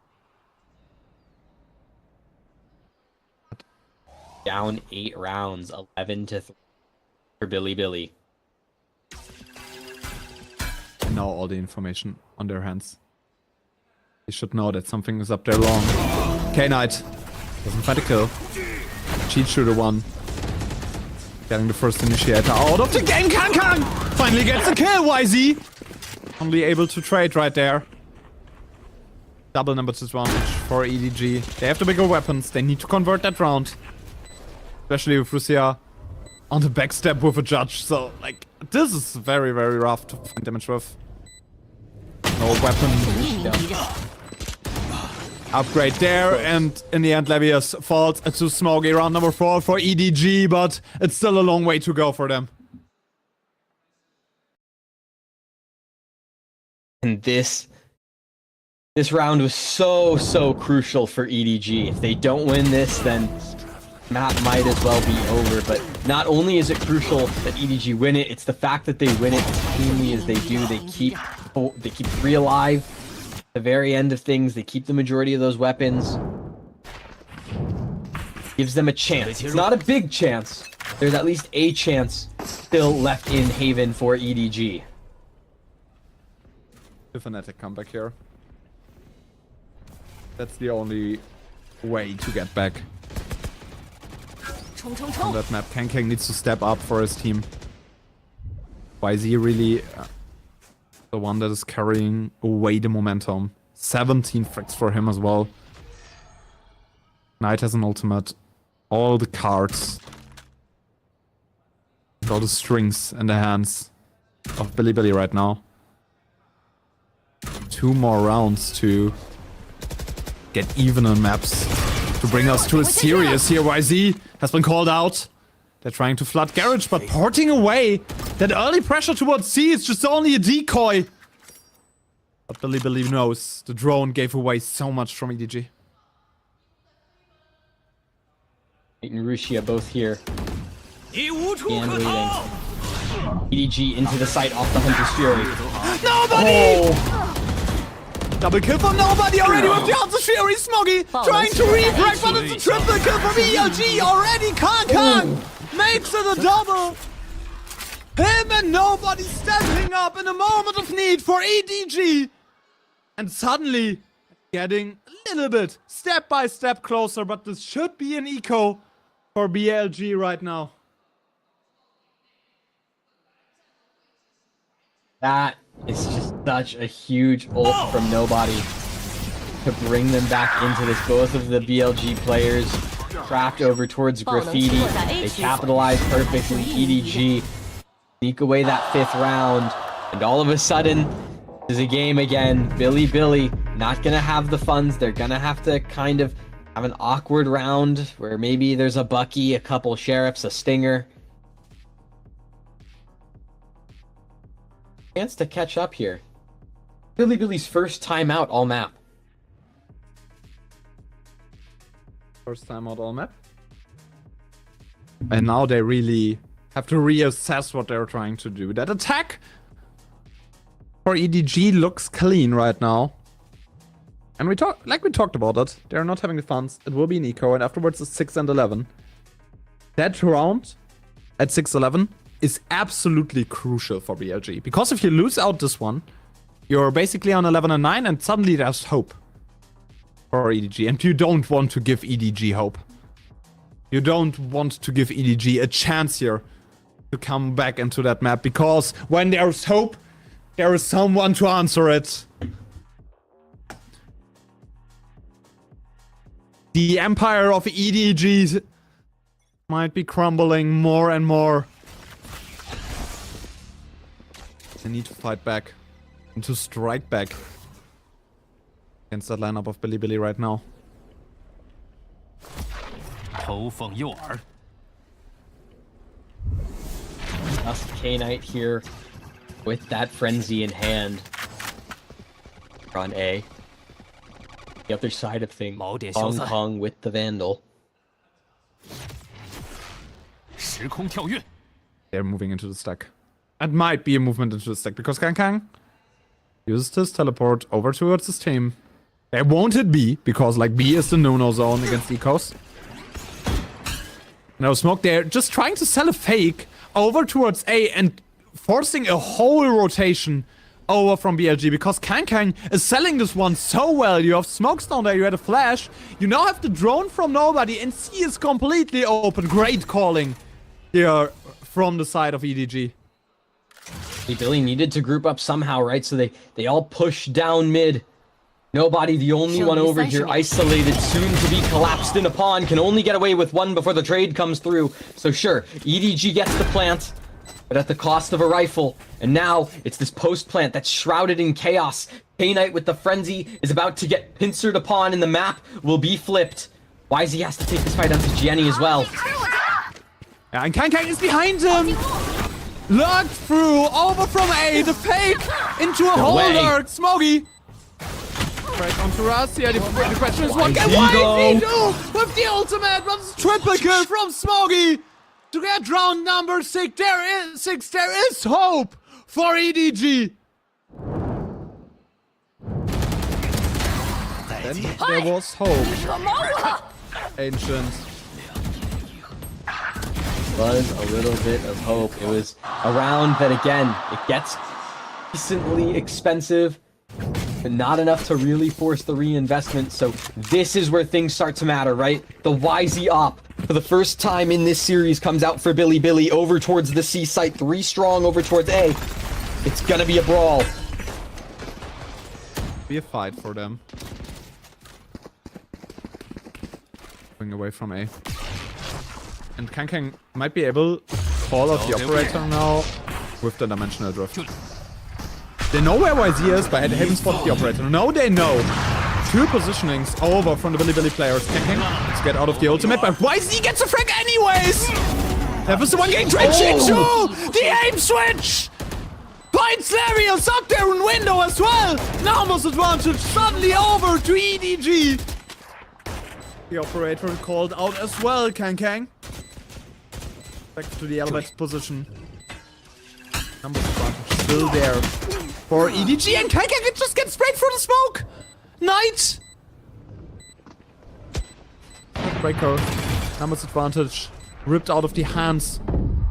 Down 8 rounds, 11-3 for Billy. Now all the information on their hands. They should know that something is up there wrong. K-Knight doesn't find a kill. Cheat shooter 1. Getting the first initiator out of the game. Kang finally gets a kill. YZ only able to trade right there. Double number disadvantage for EDG. They have the bigger weapons. They need to convert that round. Especially with Lucia on the backstep with a judge. So, like, this is very, very rough to find damage with. No weapon. Upgrade there, and in the end, Levius falls to Smoggy. Round number 4 for EDG, but it's still a long way to go for them. And this round was so crucial for EDG. If they don't win this, then map might as well be over. But not only is it crucial that EDG win it, it's the fact that they win it as cleanly as they do. They keep 3 alive. At the very end of things, they keep the majority of those weapons. Gives them a chance. It's not a big chance. There's at least a chance still left in Haven for EDG. The Fnatic comeback here. That's the only way to get back. On that map, Kang needs to step up for his team. YZ really the one that is carrying away the momentum. 17 fricks for him as well. Knight has an ultimate. All the cards. All the strings in the hands of Billy right now. 2 more rounds to get even on maps. To bring us to a series here. YZ has been called out. They're trying to flood Garage, but porting away that early pressure towards C is just only a decoy. But Billy knows the drone gave away so much from EDG. Knight and Rushia both here. And waiting. EDG into the site off the Hunter's Fury. Nobody! Oh. Double kill from nobody already with the Hunter's Fury. Smoggy trying to refrag, but it's a triple kill from ELG already. Kang makes it a double. Him and nobody stepping up in a moment of need for EDG. And suddenly getting a little bit step by step closer, but this should be an eco for BLG right now. That is just such a huge ult from nobody to bring them back into this. Both of the BLG players trapped over towards Graffiti. They capitalize perfectly. EDG sneak away that 5th round, and all of a sudden, this is a game again. Billy not gonna have the funds. They're gonna have to kind of have an awkward round where maybe there's a Bucky, a couple Sheriffs, a Stinger. Chance to catch up here. Billy's first time out all map. First time out all map. And now they really have to reassess what they're trying to do. That attack for EDG looks clean right now. And we talked about it. They're not having the funds. It will be an eco, and afterwards it's 6 and 11. That round at 6-11 is absolutely crucial for BLG. Because if you lose out this one, you're basically on 11 and 9, and suddenly there's hope for EDG. And you don't want to give EDG hope. You don't want to give EDG a chance here to come back into that map, because when there's hope, there is someone to answer it. The empire of EDG might be crumbling more and more. They need to fight back and to strike back against that lineup of Billy right now. Just K-Knight here with that frenzy in hand. On A. The other side of things, Hong Kong with the Vandal. They're moving into the stack. It might be a movement into the stack because Kang uses his teleport over towards his team. They won't hit B because like B is the no-no zone against ecos. No smoke. They're just trying to sell a fake over towards A and forcing a whole rotation over from BLG because Kang is selling this one so well. You have smokes down there, you had a flash. You now have the drone from nobody and C is completely open. Great calling here from the side of EDG. Billy needed to group up somehow, right? So they all push down mid. Nobody, the only one over here, isolated, soon to be collapsed in upon, can only get away with one before the trade comes through. So sure, EDG gets the plant, but at the cost of a rifle. And now, it's this post-plant that's shrouded in chaos. K-Knight with the frenzy is about to get pincered upon, and the map will be flipped. YZ has to take this fight onto Jenny as well. Yeah, and Kang is behind him! Lurked through, over from A, the fake, into a hole lurk, Smoggy! Straight onto Russ. Yeah, the question is what can YZ do with the ultimate? But triple kill from Smoggy to get round number 6. There is hope for EDG. Then there was hope. Ancient. Was a little bit of hope. It was a round that, again, it gets decently expensive, but not enough to really force the reinvestment. So this is where things start to matter, right? The YZ op, for the first time in this series, comes out for Billy over towards the C site. 3 strong over towards A. It's gonna be a brawl. Be a fight for them. Going away from A. And Kang might be able to call out the operator now with the dimensional drift. They know where YZ is, but they haven't spotted the operator. No, they know. 2 positionings over from the Billy players. Kang, let's get out of the ultimate, but YZ gets a frag anyways! That was the one getting trade Chichu! The aim switch! Finds Larius up there in window as well! Now most advantage suddenly over to EDG! The operator called out as well, Kang. Back to the elevated position. Numbers advantage still there for EDG, and Kang can just get straight through the smoke! Knight! Breaker. Numbers advantage ripped out of the hands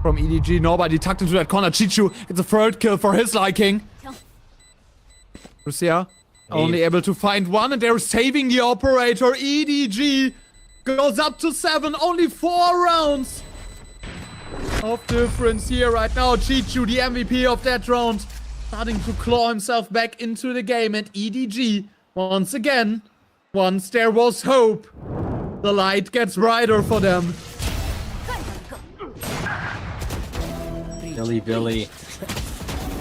from EDG. Nobody tucked into that corner. Chichu gets a 3rd kill for his liking. Lucia only able to find 1, and they're saving the operator. EDG goes up to 7. Only 4 rounds of difference here right now. Chichu, the MVP of that round, starting to claw himself back into the game. And EDG, once again, once there was hope, the light gets brighter for them. Billy.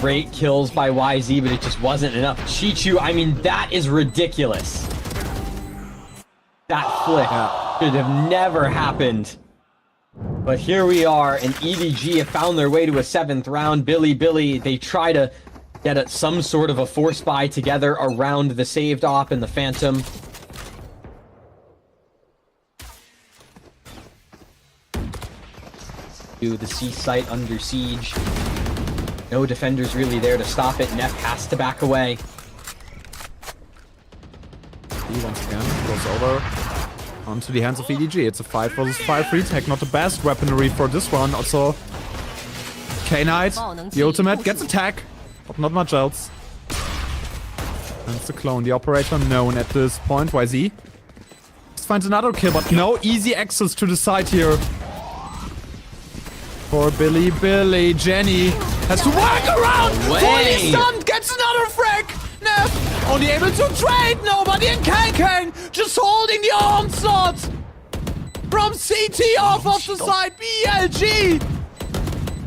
Great kills by YZ, but it just wasn't enough. Chichu, I mean, that is ridiculous. That flick should have never happened. But here we are, and EDG have found their way to a 7th round. Billy, they try to get some sort of a force buy together around the saved op and the Phantom. To the C site under siege. No defenders really there to stop it. Neff has to back away. He once again goes over onto the hands of EDG. It's a 5 versus 5 retake. Not the best weaponry for this one. Also, K-Knight, the ultimate, gets attack, but not much else. And it's the clone, the operator known at this point. YZ just finds another kill, but no easy access to the side here. For Billy, Jenny has to work around. Fully stunned, gets another frag. Neff only able to trade. Nobody, and Kang just holding the onslaught from CT off of the side. BLG,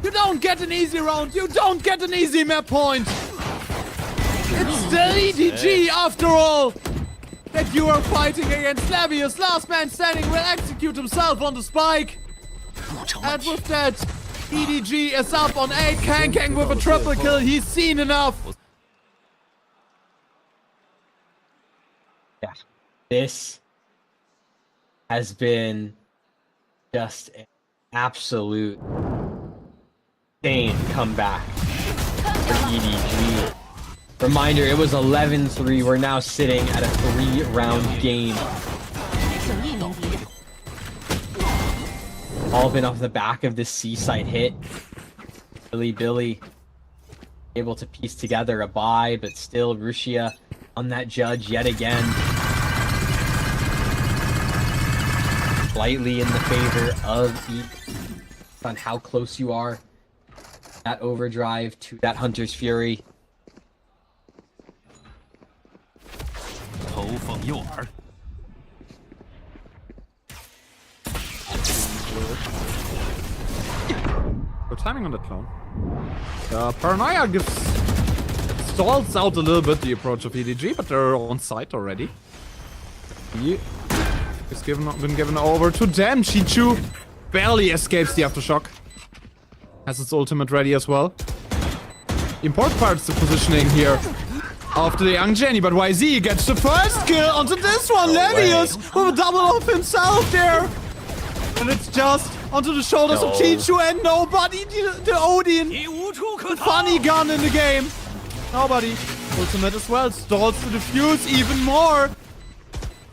you don't get an easy round. You don't get an easy map point. It's still EDG after all that you are fighting against. Lavius, last man standing, will execute himself on the spike. And with that, EDG is up on 8. Kang with a triple kill. He's seen enough. Yeah. This has been just an absolute insane comeback for EDG. Reminder, it was 11-3. We're now sitting at a 3-round game. All been off the back of this C-site hit. Billy able to piece together a buy, but still Rusia on that judge yet again. Slightly in the favor of on how close you are. That overdrive to that Hunter's Fury. Good timing on the clone. Paranoia stalls out a little bit the approach of EDG, but they're on site already. He is been given over to them. Chichu barely escapes the aftershock. Has its ultimate ready as well. The important part is the positioning here after the young Jenny, but YZ gets the first kill onto this one. Levius with a double off himself there. And it's just onto the shoulders of Chichu and nobody, the Odin. The funny gun in the game. Nobody. Ultimate as well, stalls to defuse even more.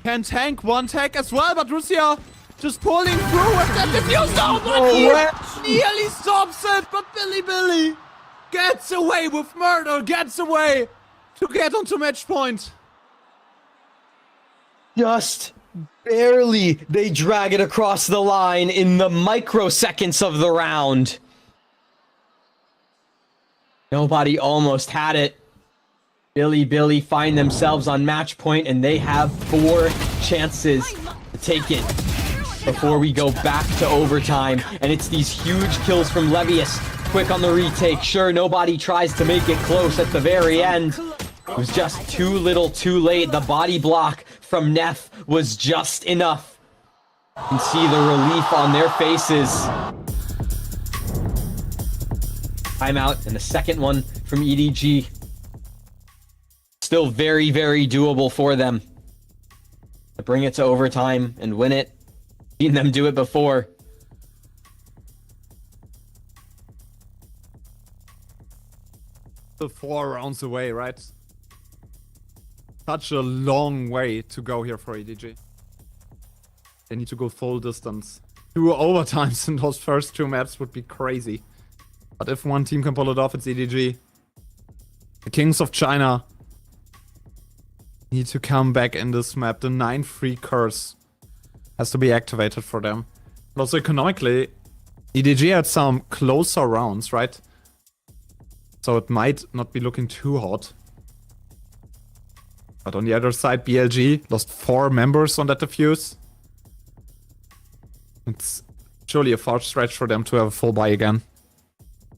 Can tank one tag as well, but Russia just pulling through with that defuse. Nobody nearly stops it, but Billy gets away with murder, gets away to get onto match point. Just barely they drag it across the line in the microseconds of the round. Nobody almost had it. Billy find themselves on match point, and they have 4 chances to take it before we go back to overtime. And it's these huge kills from Levius. Quick on the retake. Sure, nobody tries to make it close at the very end. It was just too little too late. The body block from Neff was just enough. You can see the relief on their faces. Timeout, and the second one from EDG. Still very, very doable for them to bring it to overtime and win it. Seen them do it before. The 4 rounds away, right? Such a long way to go here for EDG. They need to go full distance. 2 overtimes in those first 2 maps would be crazy. But if one team can pull it off, it's EDG. The Kings of China need to come back in this map. The 9-free curse has to be activated for them. And also economically, EDG had some closer rounds, right? So it might not be looking too hot. But on the other side, BLG lost 4 members on that defuse. It's surely a far stretch for them to have a full buy again.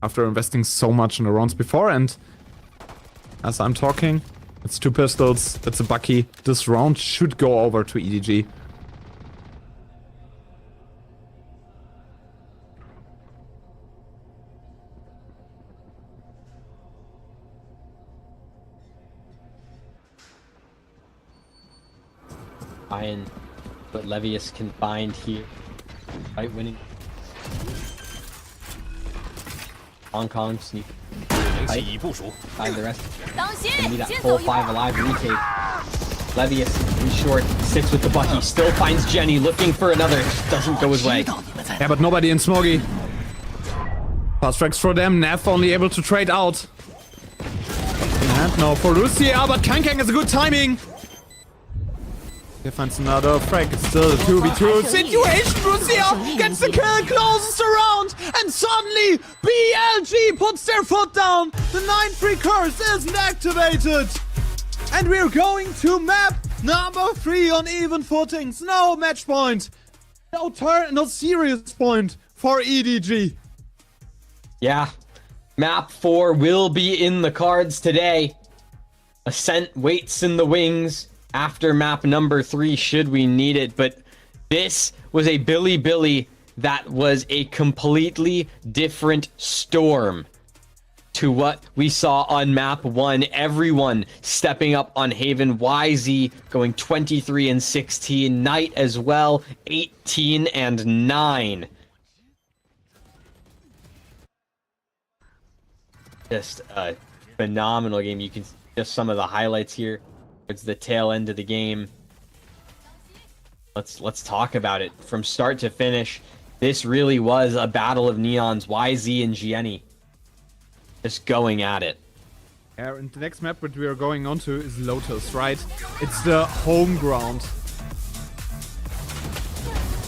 After investing so much in the rounds before. And as I'm talking, it's 2 pistols, that's a Bucky. This round should go over to EDG. Iron, but Levius can find here. Fight winning. Hong Kong sneak. Find the rest. Give me that full 5 alive retake. Levius in short sits with the Bucky. Still finds Jenny looking for another. Doesn't go his way. Yeah, but nobody in Smoggy. Fast tracks for them. Neff only able to trade out. And now for Lucia, but Kang has a good timing. Here finds another frag. It's still a 2v2 situation. Lucia gets the kill, closes around, and suddenly BLG puts their foot down. The 9-free curse isn't activated. And we're going to map number 3 on even footings. No match point. No serious point for EDG. Yeah. Map 4 will be in the cards today. Ascent waits in the wings after map number 3 should we need it, but this was a Billy that was a completely different storm to what we saw on map 1. Everyone stepping up on Haven. YZ going 23-16. Knight as well, 18-9. Just a phenomenal game. You can just some of the highlights here. It's the tail end of the game. Let's talk about it from start to finish. This really was a battle of neons. YZ and Gianni just going at it. Yeah, and the next map that we are going on to is Lotus, right? It's the home ground.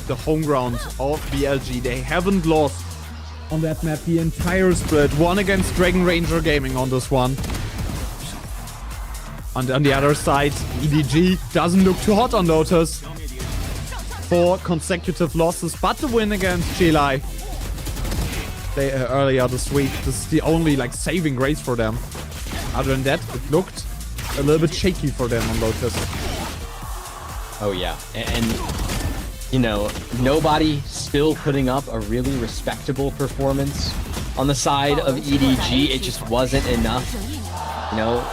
The home ground of BLG. They haven't lost on that map the entire split. One against Dragon Ranger Gaming on this one. And on the other side, EDG doesn't look too hot on Lotus. 4 consecutive losses, but the win against Chile earlier this week. This is the only saving grace for them. Other than that, it looked a little bit shaky for them on Lotus. Oh yeah, and you know, nobody still putting up a really respectable performance on the side of EDG. It just wasn't enough. You know,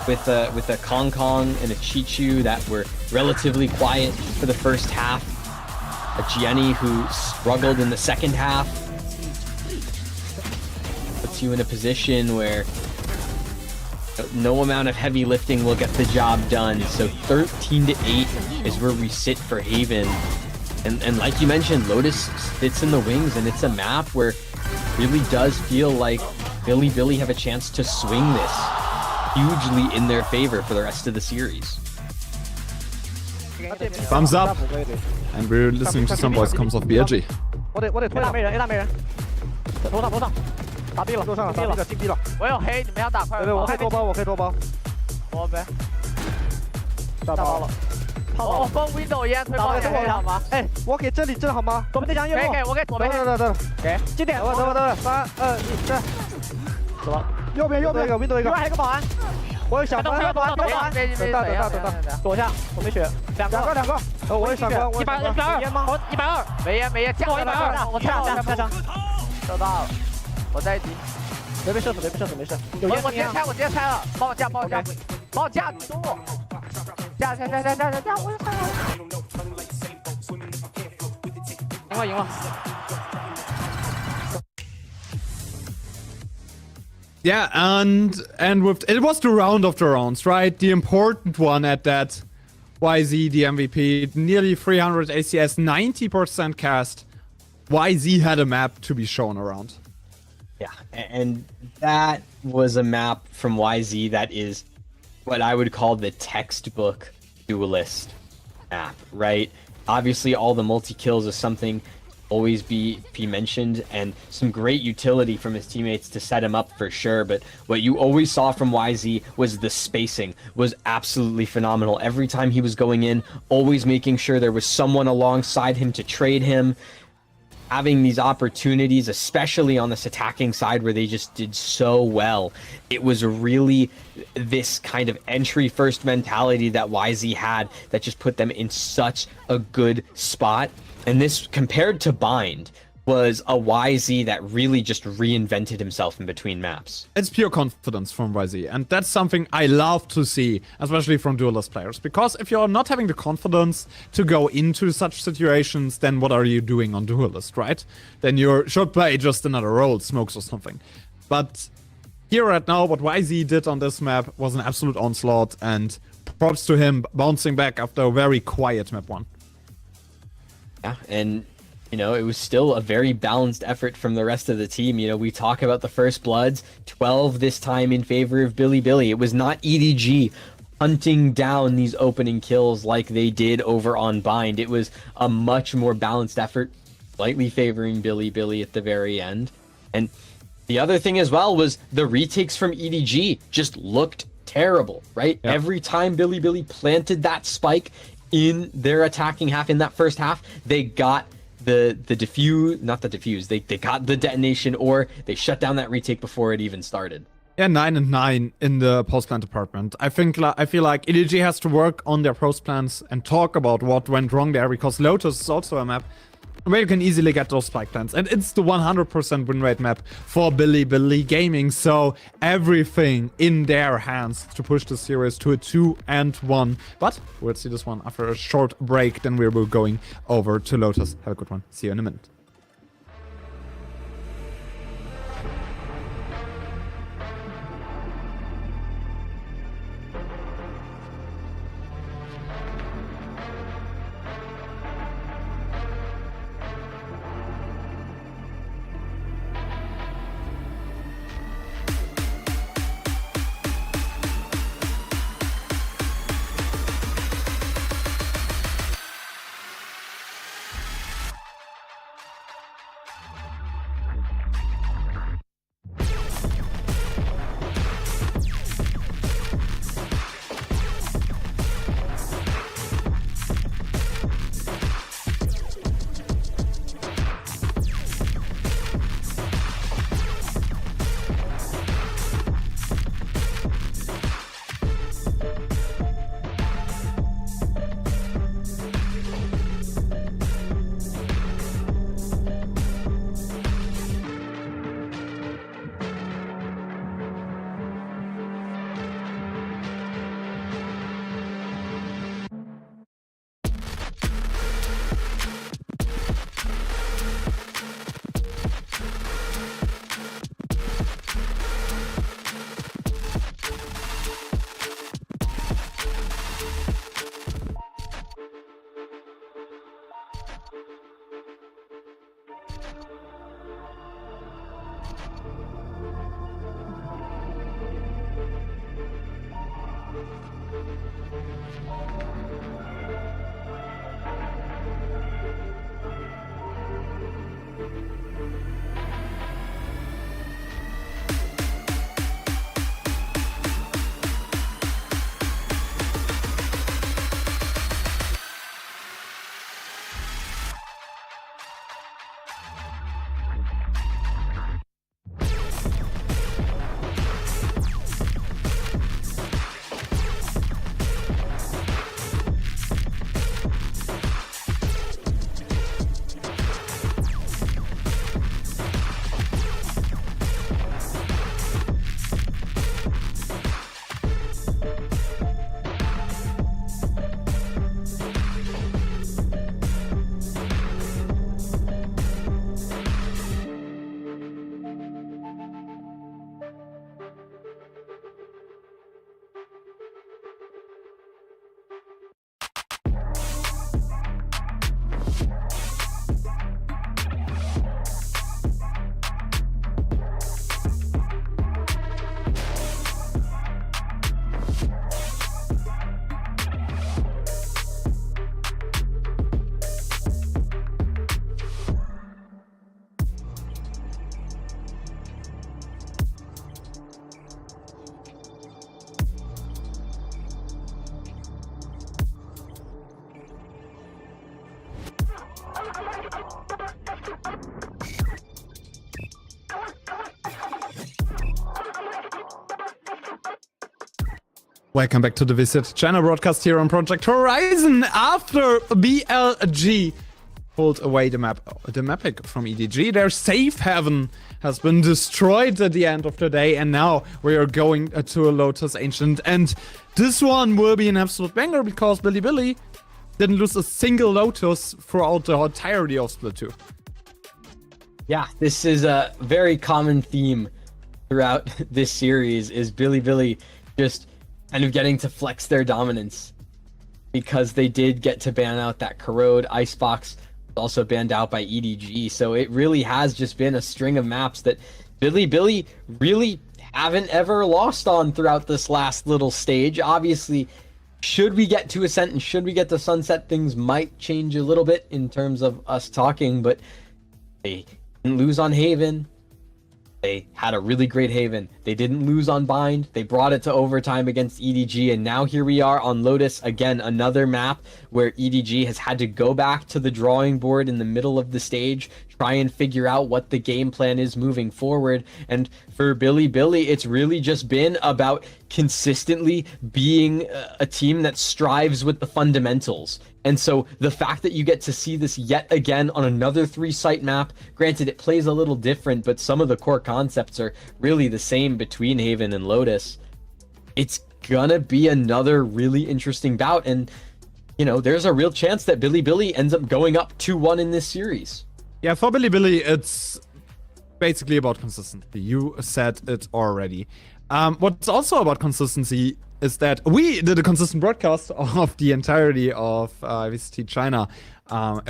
with a Kong Kong and a Chichu that were relatively quiet for the first half. A Gianni who struggled in the second half. Puts you in a position where no amount of heavy lifting will get the job done. So 13-8 is where we sit for Haven. And like you mentioned, Lotus sits in the wings, and it's a map where it really does feel like Billy have a chance to swing this hugely in their favor for the rest of the series. Thumbs up. And we're listening to some voice comms of BLG. 我得推大没人 ，A 大没人，头上，打 B 了，楼上了，打 B 了，进 B 了。我有黑，你们要打快。对，我可以多包，我可以多包。我呗。打包了。我封 window 烟，推包给好吗？哎，我给这里震好吗？左边这墙烟幕。给，我给左边。对。给。近点。等，3、2、1，对。走了。右边一个 window 一个。右边还有一个保安。我有闪光，有保安。等，躲下，我没血。两个。我有闪光，我120，烟吗？120，没烟，降我120，我跳上，收到了，我在一起，没被射死，没事。我直接拆了，帮我架，多，架，我就拆了，赢了。Yeah, and with it was the round of the rounds, right? The important one at that. YZ, the MVP, nearly 300 ACS, 90% cast. YZ had a map to be shown around. Yeah, and that was a map from YZ that is what I would call the textbook duelist map, right? Obviously, all the multi-kills is something always be mentioned, and some great utility from his teammates to set him up for sure. But what you always saw from YZ was the spacing was absolutely phenomenal. Every time he was going in, always making sure there was someone alongside him to trade him, having these opportunities, especially on this attacking side where they just did so well. It was really this kind of entry first mentality that YZ had that just put them in such a good spot. And this, compared to Bind, was a YZ that really just reinvented himself in between maps. It's pure confidence from YZ, and that's something I love to see, especially from duelist players, because if you're not having the confidence to go into such situations, then what are you doing on duelist, right? Then you should play just another role, smokes or something. But here right now, what YZ did on this map was an absolute onslaught, and props to him bouncing back after a very quiet map 1. Yeah, and you know, it was still a very balanced effort from the rest of the team. You know, we talk about the first bloods, 12 this time in favor of Billy. It was not EDG hunting down these opening kills like they did over on Bind. It was a much more balanced effort, slightly favoring Billy at the very end. And the other thing as well was the retakes from EDG just looked terrible, right? Yep. Every time Billy planted that spike in their attacking half, in that first half, they got the defuse, not the defuse, they got the detonation, or they shut down that retake before it even started. Yeah, 9 and 9 in the post-plant department. I feel like EDG has to work on their post-plans and talk about what went wrong there, because Lotus is also a map where you can easily get those spike plants, and it's the 100% win rate map for Billy Gaming, so everything in their hands to push the series to a 2-1. But we'll see this one after a short break, then we're going over to Lotus. Have a good one. See you in a minute. Welcome back to the VCT China broadcast here on Project Horizon. After BLG pulled away the Mapic from EDG, their safe haven has been destroyed at the end of the day, and now we are going to a Lotus Ancient. And this one will be an absolute banger because Billy didn't lose a single Lotus throughout the entirety of Split 2. Yeah, this is a very common theme throughout this series, is Billy just kind of getting to flex their dominance, because they did get to ban out that Corode. Icebox also banned out by EDG, so it really has just been a string of maps that Billy really haven't ever lost on throughout this last little stage. Obviously, should we get to Ascent and should we get to Sunset, things might change a little bit in terms of us talking, but they didn't lose on Haven. They had a really great Haven. They didn't lose on Bind. They brought it to overtime against EDG, and now here we are on Lotus. Again, another map where EDG has had to go back to the drawing board in the middle of the stage, try and figure out what the game plan is moving forward. And for Billy, it's really just been about consistently being a team that strives with the fundamentals. And so the fact that you get to see this yet again on another 3-site map, granted it plays a little different, but some of the core concepts are really the same between Haven and Lotus. It's gonna be another really interesting bout, and you know, there's a real chance that Billy ends up going up 2-1 in this series. Yeah, for Billy, it's basically about consistency. You said it already. What's also about consistency is that we did a consistent broadcast of the entirety of VCT China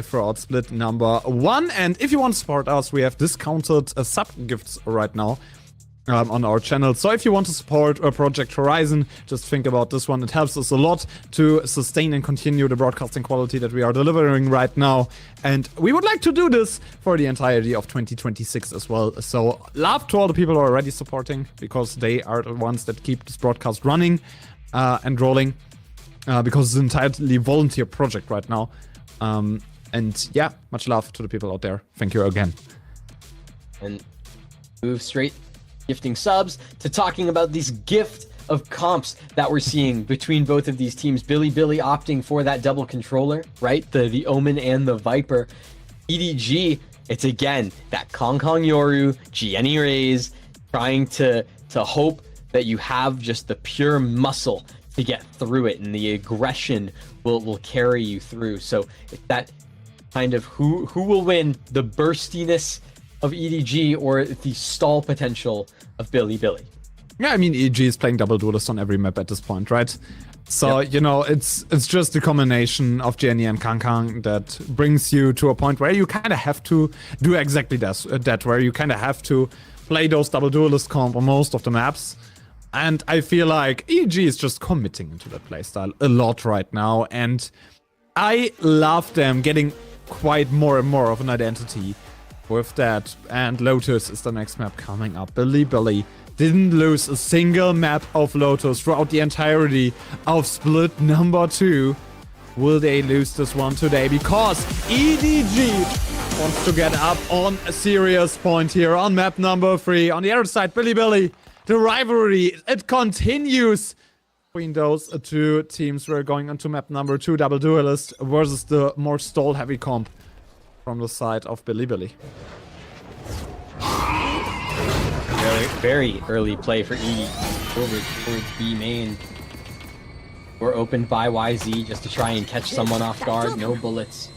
throughout split number 1. And if you want to support us, we have discounted sub gifts right now on our channel. So if you want to support Project Horizon, just think about this one. It helps us a lot to sustain and continue the broadcasting quality that we are delivering right now. And we would like to do this for the entirety of 2026 as well. So love to all the people who are already supporting, because they are the ones that keep this broadcast running and rolling, because it's an entirely volunteer project right now. And yeah, much love to the people out there. Thank you again. And move straight gifting subs to talking about this gift of comps that we're seeing between both of these teams. Billy opting for that double controller, right? The Omen and the Viper. EDG, it's again that Kong Yoru, Gianni Rays, trying to hope that you have just the pure muscle to get through it, and the aggression will carry you through. So it's that kind of who will win, the burstiness of EDG or the stall potential of Billy. Yeah, I mean, EDG is playing double duelist on every map at this point, right? So, you know, it's just a combination of Jenny and Kang that brings you to a point where you kind of have to do exactly that, where you kind of have to play those double duelist comp on most of the maps. And I feel like EDG is just committing into that playstyle a lot right now, and I love them getting quite more and more of an identity with that. And Lotus is the next map coming up. Billy didn't lose a single map of Lotus throughout the entirety of split number 2. Will they lose this one today? Because EDG wants to get up on a serious point here on map number 3. On the other side, Billy, the rivalry, it continues between those two teams. We're going into map number 2, double duelist versus the more stall heavy comp from the side of Billy. Very early play for E over towards B main. We're opened by YZ just to try and catch someone off guard. No bullets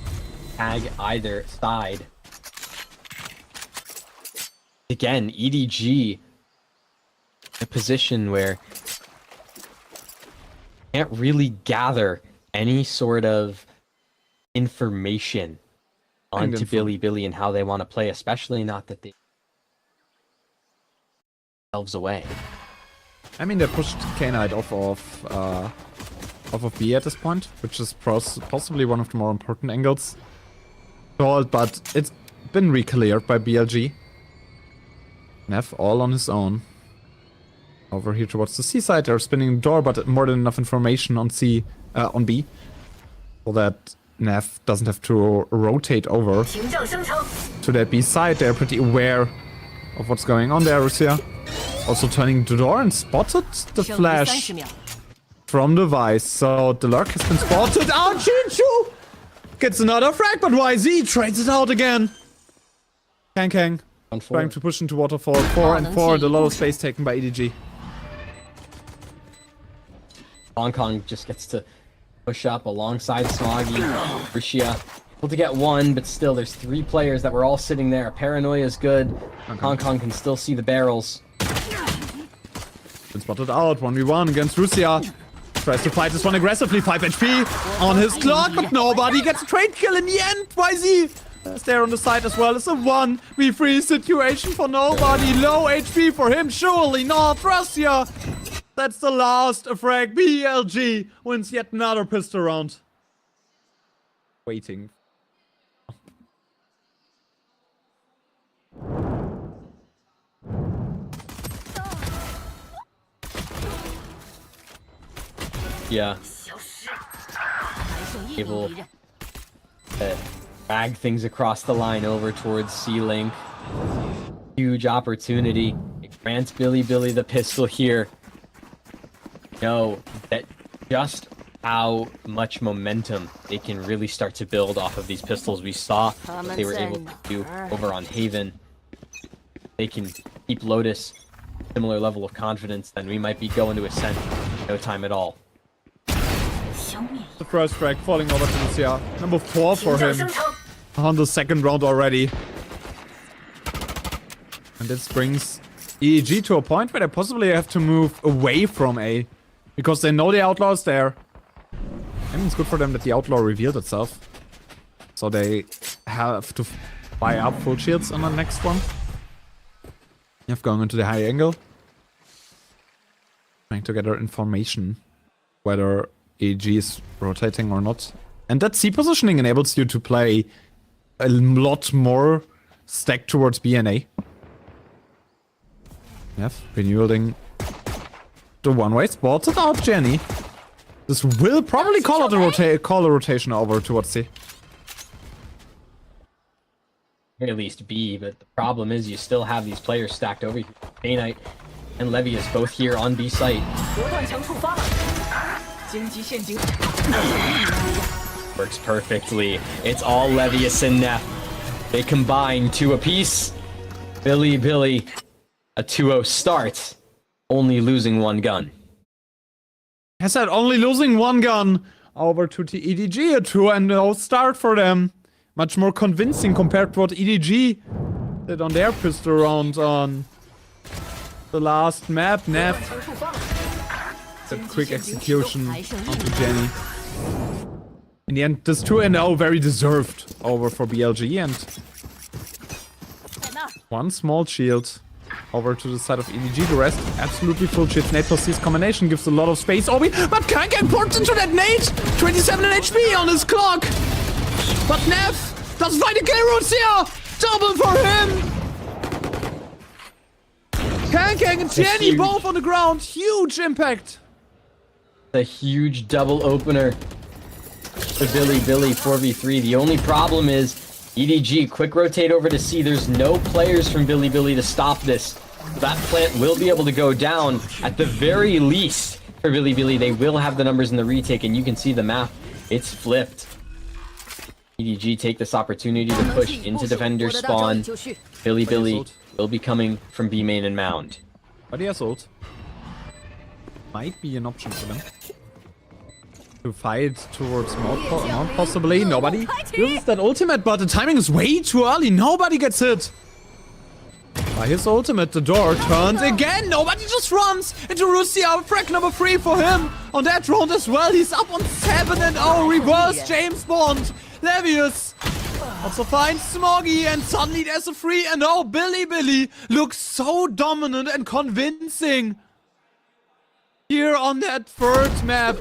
tag either side. Again, EDG in a position where can't really gather any sort of information onto Billy and how they want to play, especially not that they themselves away. I mean, they pushed K-Knight off of B at this point, which is possibly one of the more important angles. But it's been re-cleared by BLG. Neff all on his own. Over here towards the C side, they're spinning the door, but more than enough information on B, so that Neff doesn't have to rotate over to that B side. They're pretty aware of what's going on there. Russia also turning the door and spotted the flash from the Vice. So the Lurk has been spotted. Oh, Chinchu gets another frag, but YZ trades it out again. Kang trying to push into Waterfall. 4 and 4. A lot of space taken by EDG. Hong Kong just gets to push up alongside Smoggy. Rishia able to get one, but still there's 3 players that were all sitting there. Paranoia is good. Hong Kong can still see the barrels. Been spotted out. 1v1 against Russia. Tries to fight this one aggressively. 5 HP on his clock, but nobody gets a trade kill in the end. YZ is there on the side as well. It's a 1v3 situation for nobody. Low HP for him. Surely not. Russia. That's the last frag. BLG wins yet another pistol round. Waiting. Yeah. Able to drag things across the line over towards C-Link. Huge opportunity. It grants Billy the pistol here. Know that just how much momentum they can really start to build off of these pistols. We saw what they were able to do over on Haven. They can keep Lotus similar level of confidence, then we might be going to Ascent in no time at all. The first frag falling over to Lucia. Number 4 for him. On the second round already. And this brings EDG to a point where they possibly have to move away from A. Because they know the Outlaw is there. I mean, it's good for them that the Outlaw revealed itself. So they have to buy up full shields on the next one. You have going into the high angle. Trying to gather information. Whether EDG is rotating or not. And that C positioning enables you to play a lot more stacked towards B and A. Yep, been yielding the one-way spot without Jenny. This will probably call a rotation over towards C. At least B, but the problem is you still have these players stacked over here. K-Knight and Levius both here on B site. Works perfectly. It's all Levius and Neff. They combine 2 apiece. Billy, a 2-0 start. Only losing 1 gun. I said only losing 1 gun. Over to the EDG, a 2-0 start for them. Much more convincing compared to what EDG did on their pistol round on the last map. Neff. A quick execution onto Jenny. In the end, this 2-0 very deserved over for BLG, and 1 small shield over to the side of EDG. The rest absolutely full shields. Nade plus C's combination gives a lot of space. Obi, but can't get ports into that nade. 27 HP on his clock. But Neff does find a kill roots here. Double for him. Kang and Jenny both on the ground. Huge impact. A huge double opener for Billy 4v3. The only problem is EDG, quick rotate over to C. There's no players from Billy to stop this. That plant will be able to go down. At the very least, for Billy, they will have the numbers in the retake, and you can see the map. It's flipped. EDG take this opportunity to push into defender spawn. Billy will be coming from B main and mound. But he has ult. Might be an option for them. To fight towards Mount possibly. Nobody uses that ultimate, but the timing is way too early. Nobody gets hit. By his ultimate, the door turns again. Nobody just runs into Russia. Frag number 3 for him on that round as well. He's up on 7-0. Reverse James Bond. Levius also finds Smoggy, and suddenly there's a 3-0. Billy looks so dominant and convincing here on that third map.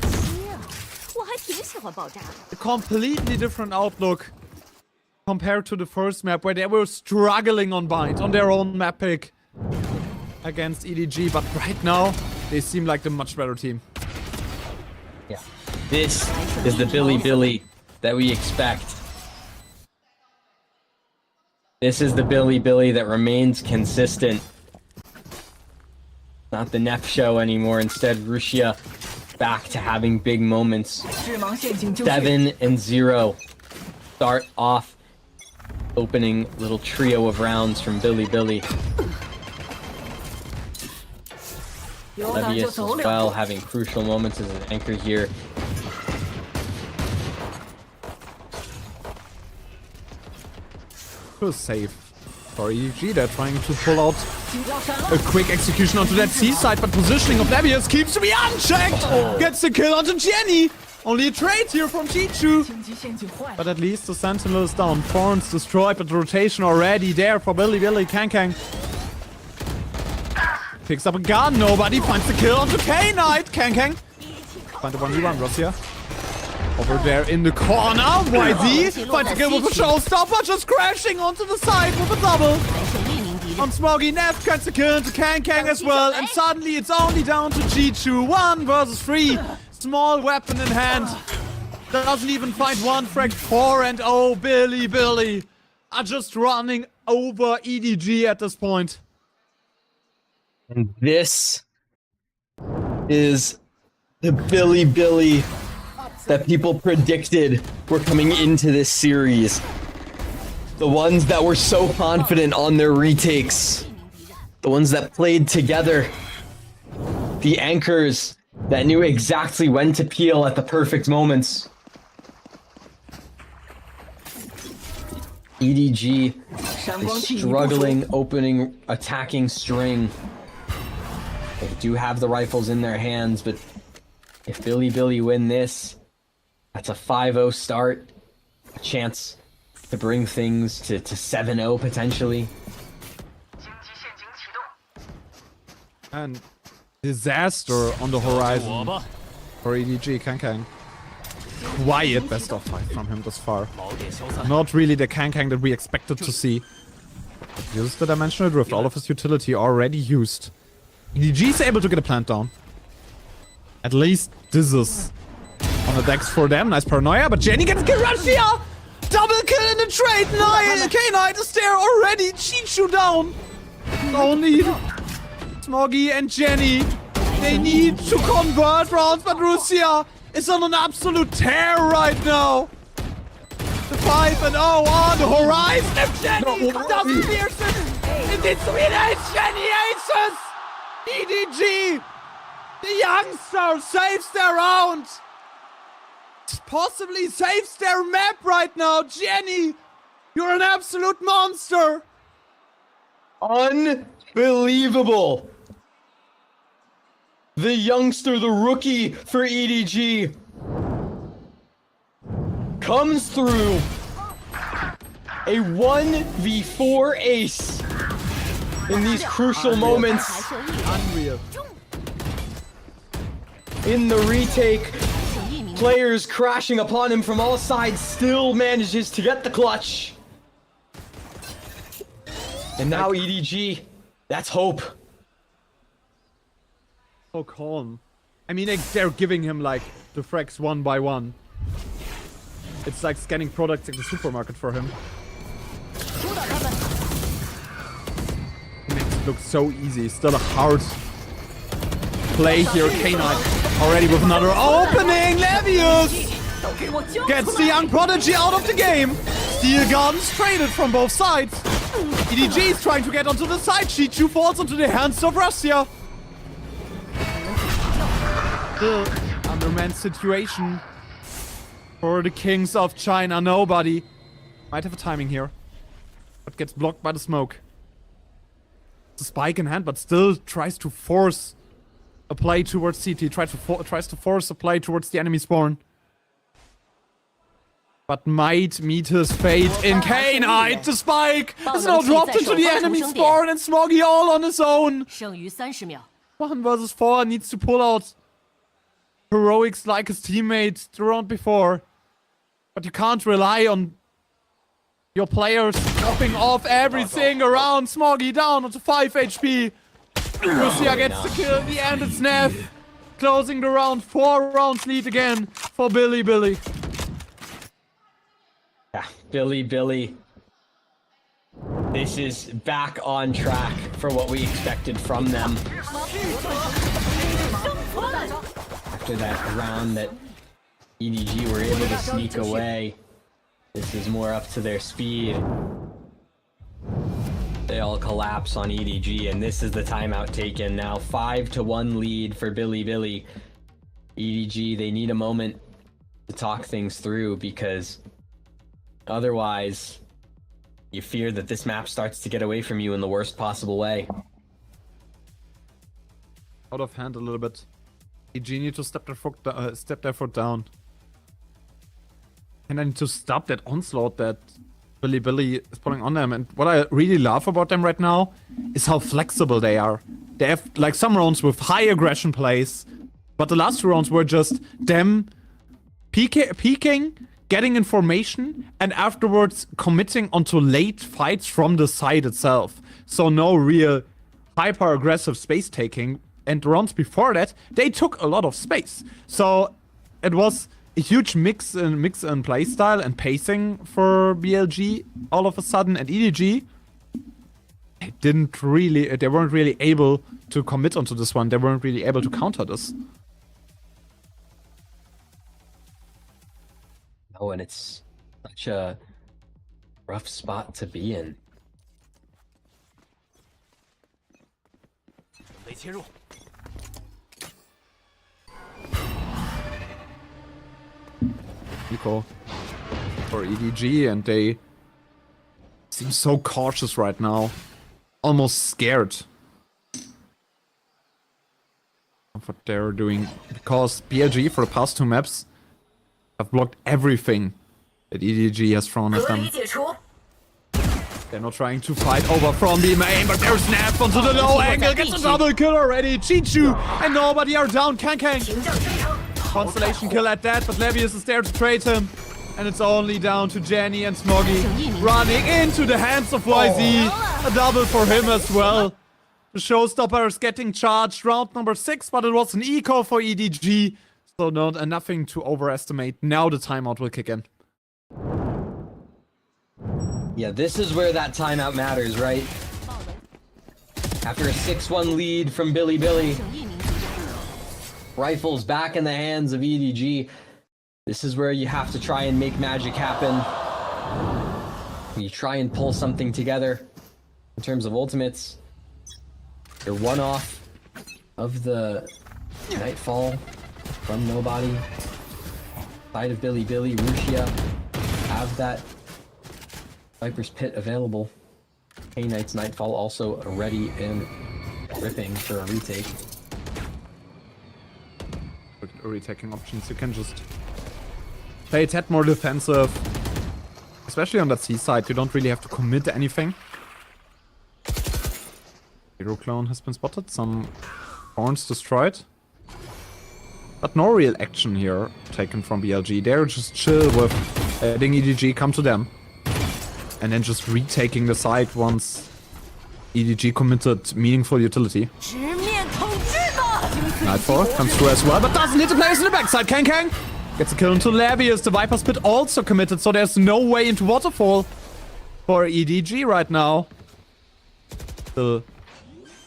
A completely different outlook compared to the first map, where they were struggling on bind on their own map pick against EDG, but right now they seem like the much better team. Yeah, this is the Billy that we expect. This is the Billy that remains consistent. Not the Neff show anymore. Instead, Russia back to having big moments. 7-0. Start off opening little trio of rounds from Billy. Levius as well, having crucial moments as an anchor here. Was safe for EDG. They're trying to pull out a quick execution onto that C side, but positioning of Levius keeps to be unchecked. Gets the kill onto Jenny. Only a trade here from Chichu. But at least the Sentinel is down. Thorns destroyed, but the rotation already there for Billy. Kankang picks up a gun. Nobody finds the kill onto K-Knight. Kankang find the 1v1. Russia over there in the corner. YZ finds the kill with a showstopper, just crashing onto the side with a double. On Smoggy, Neff gets the kill into Kankang as well. And suddenly it's only down to Chichu. 1 versus 3. Small weapon in hand. Doesn't even find one frag. 4-0. Billy are just running over EDG at this point. And this is the Billy that people predicted were coming into this series. The ones that were so confident on their retakes. The ones that played together. The anchors that knew exactly when to peel at the perfect moments. EDG is struggling opening attacking string. They do have the rifles in their hands, but if Billy win this, that's a 5-0 start. A chance to bring things to 7-0 potentially. And disaster on the horizon for EDG. Kankang. Quiet best of 5 from him thus far. Not really the Kankang that we expected to see. Uses the Dimensional Drift, all of his utility already used. EDG is able to get a plant down. At least this is on the decks for them. Nice paranoia, but Jenny gets kill Russia! Double kill in the trade! K-Knight is there already! Chichu down! Only Smoggy and Jenny. They need to convert rounds, but Russia is on an absolute tear right now. The 5-0 on the horizon. If Jenny doesn't pierce it, it is Sweden. Jenny aces. EDG, the youngster, saves their round. Possibly saves their map right now. Jenny, you're an absolute monster. Unbelievable. The youngster, the rookie for EDG, comes through a 1v4 ace in these crucial moments. Unreal. In the retake, players crashing upon him from all sides, still manages to get the clutch. And now EDG, that's hope. So calm. I mean, they're giving him like the frags one by one. It's like scanning products in the supermarket for him. It makes it look so easy. Still a hard play here. K-Knight already with another opening. Levius gets the young prodigy out of the game. Steel guns traded from both sides. EDG is trying to get onto the side. Chichu falls into the hands of Russia. Still undermanned situation for the Kings of China. Nobody might have a timing here, but gets blocked by the smoke. It's a spike in hand, but still tries to force a play towards CT. Tries to force a play towards the enemy spawn, but might meet his fate in K-Knight. The spike is now dropped into the enemy spawn, and Smoggy all on his own. 1 versus 4, needs to pull out heroics like his teammate the round before. But you can't rely on your players dropping off everything around. Smoggy down onto 5 HP. Russia gets the kill in the end. It's Neff closing the round. 4 rounds lead again for Billy. Yeah, Billy. This is back on track for what we expected from them. after that round that EDG were able to sneak away. This is more up to their speed. They all collapse on EDG, and this is the timeout taken. Now 5-1 lead for Billy. EDG, they need a moment to talk things through, because otherwise you fear that this map starts to get away from you in the worst possible way. Out of hand a little bit. EDG need to step their foot down. And I need to stop that onslaught that Billy is putting on them. And what I really love about them right now is how flexible they are. They have like some rounds with high aggression plays, but the last 2 rounds were just them peeking, getting information, and afterwards committing onto late fights from the side itself. So no real hyper aggressive space taking. And the rounds before that, they took a lot of space. So it was a huge mix in playstyle and pacing for BLG all of a sudden. And EDG, they weren't really able to commit onto this one. They weren't really able to counter this. Oh, and it's such a rough spot to be in. Eco for EDG, and they seem so cautious right now, almost scared of what they're doing, because BLG for the past 2 maps have blocked everything that EDG has thrown at them. They're not trying to fight over from the main, but there's Snap onto the low angle, gets a double kill already. Chichu and nobody are down. Kang. Constellation kill at that, but Levius is there to trade him. And it's only down to Jenny and Smoggy running into the hands of YZ. A double for him as well. The showstopper is getting charged. Round number 6, but it was an eco for EDG. So nothing to overestimate. Now the timeout will kick in. Yeah, this is where that timeout matters, right? After a 6-1 lead from Billy. Rifles back in the hands of EDG. This is where you have to try and make magic happen. You try and pull something together in terms of ultimates. You're one off of the Nightfall from nobody. Side of Billy, Rushia have that Viper's Pit available. K-Knight's Nightfall also ready and ripping for a retake. Retaking options, you can just play a tad more defensive, especially on that C side. You don't really have to commit anything. Hero clone has been spotted, some horns destroyed, but no real action here taken from BLG. They're just chill with letting EDG come to them and then just retaking the side once EDG committed meaningful utility. Nightfall comes through as well, but doesn't hit the players in the backside. Kang gets a kill into Levius. The Viper's Pit also committed, so there's no way into Waterfall for EDG right now. Still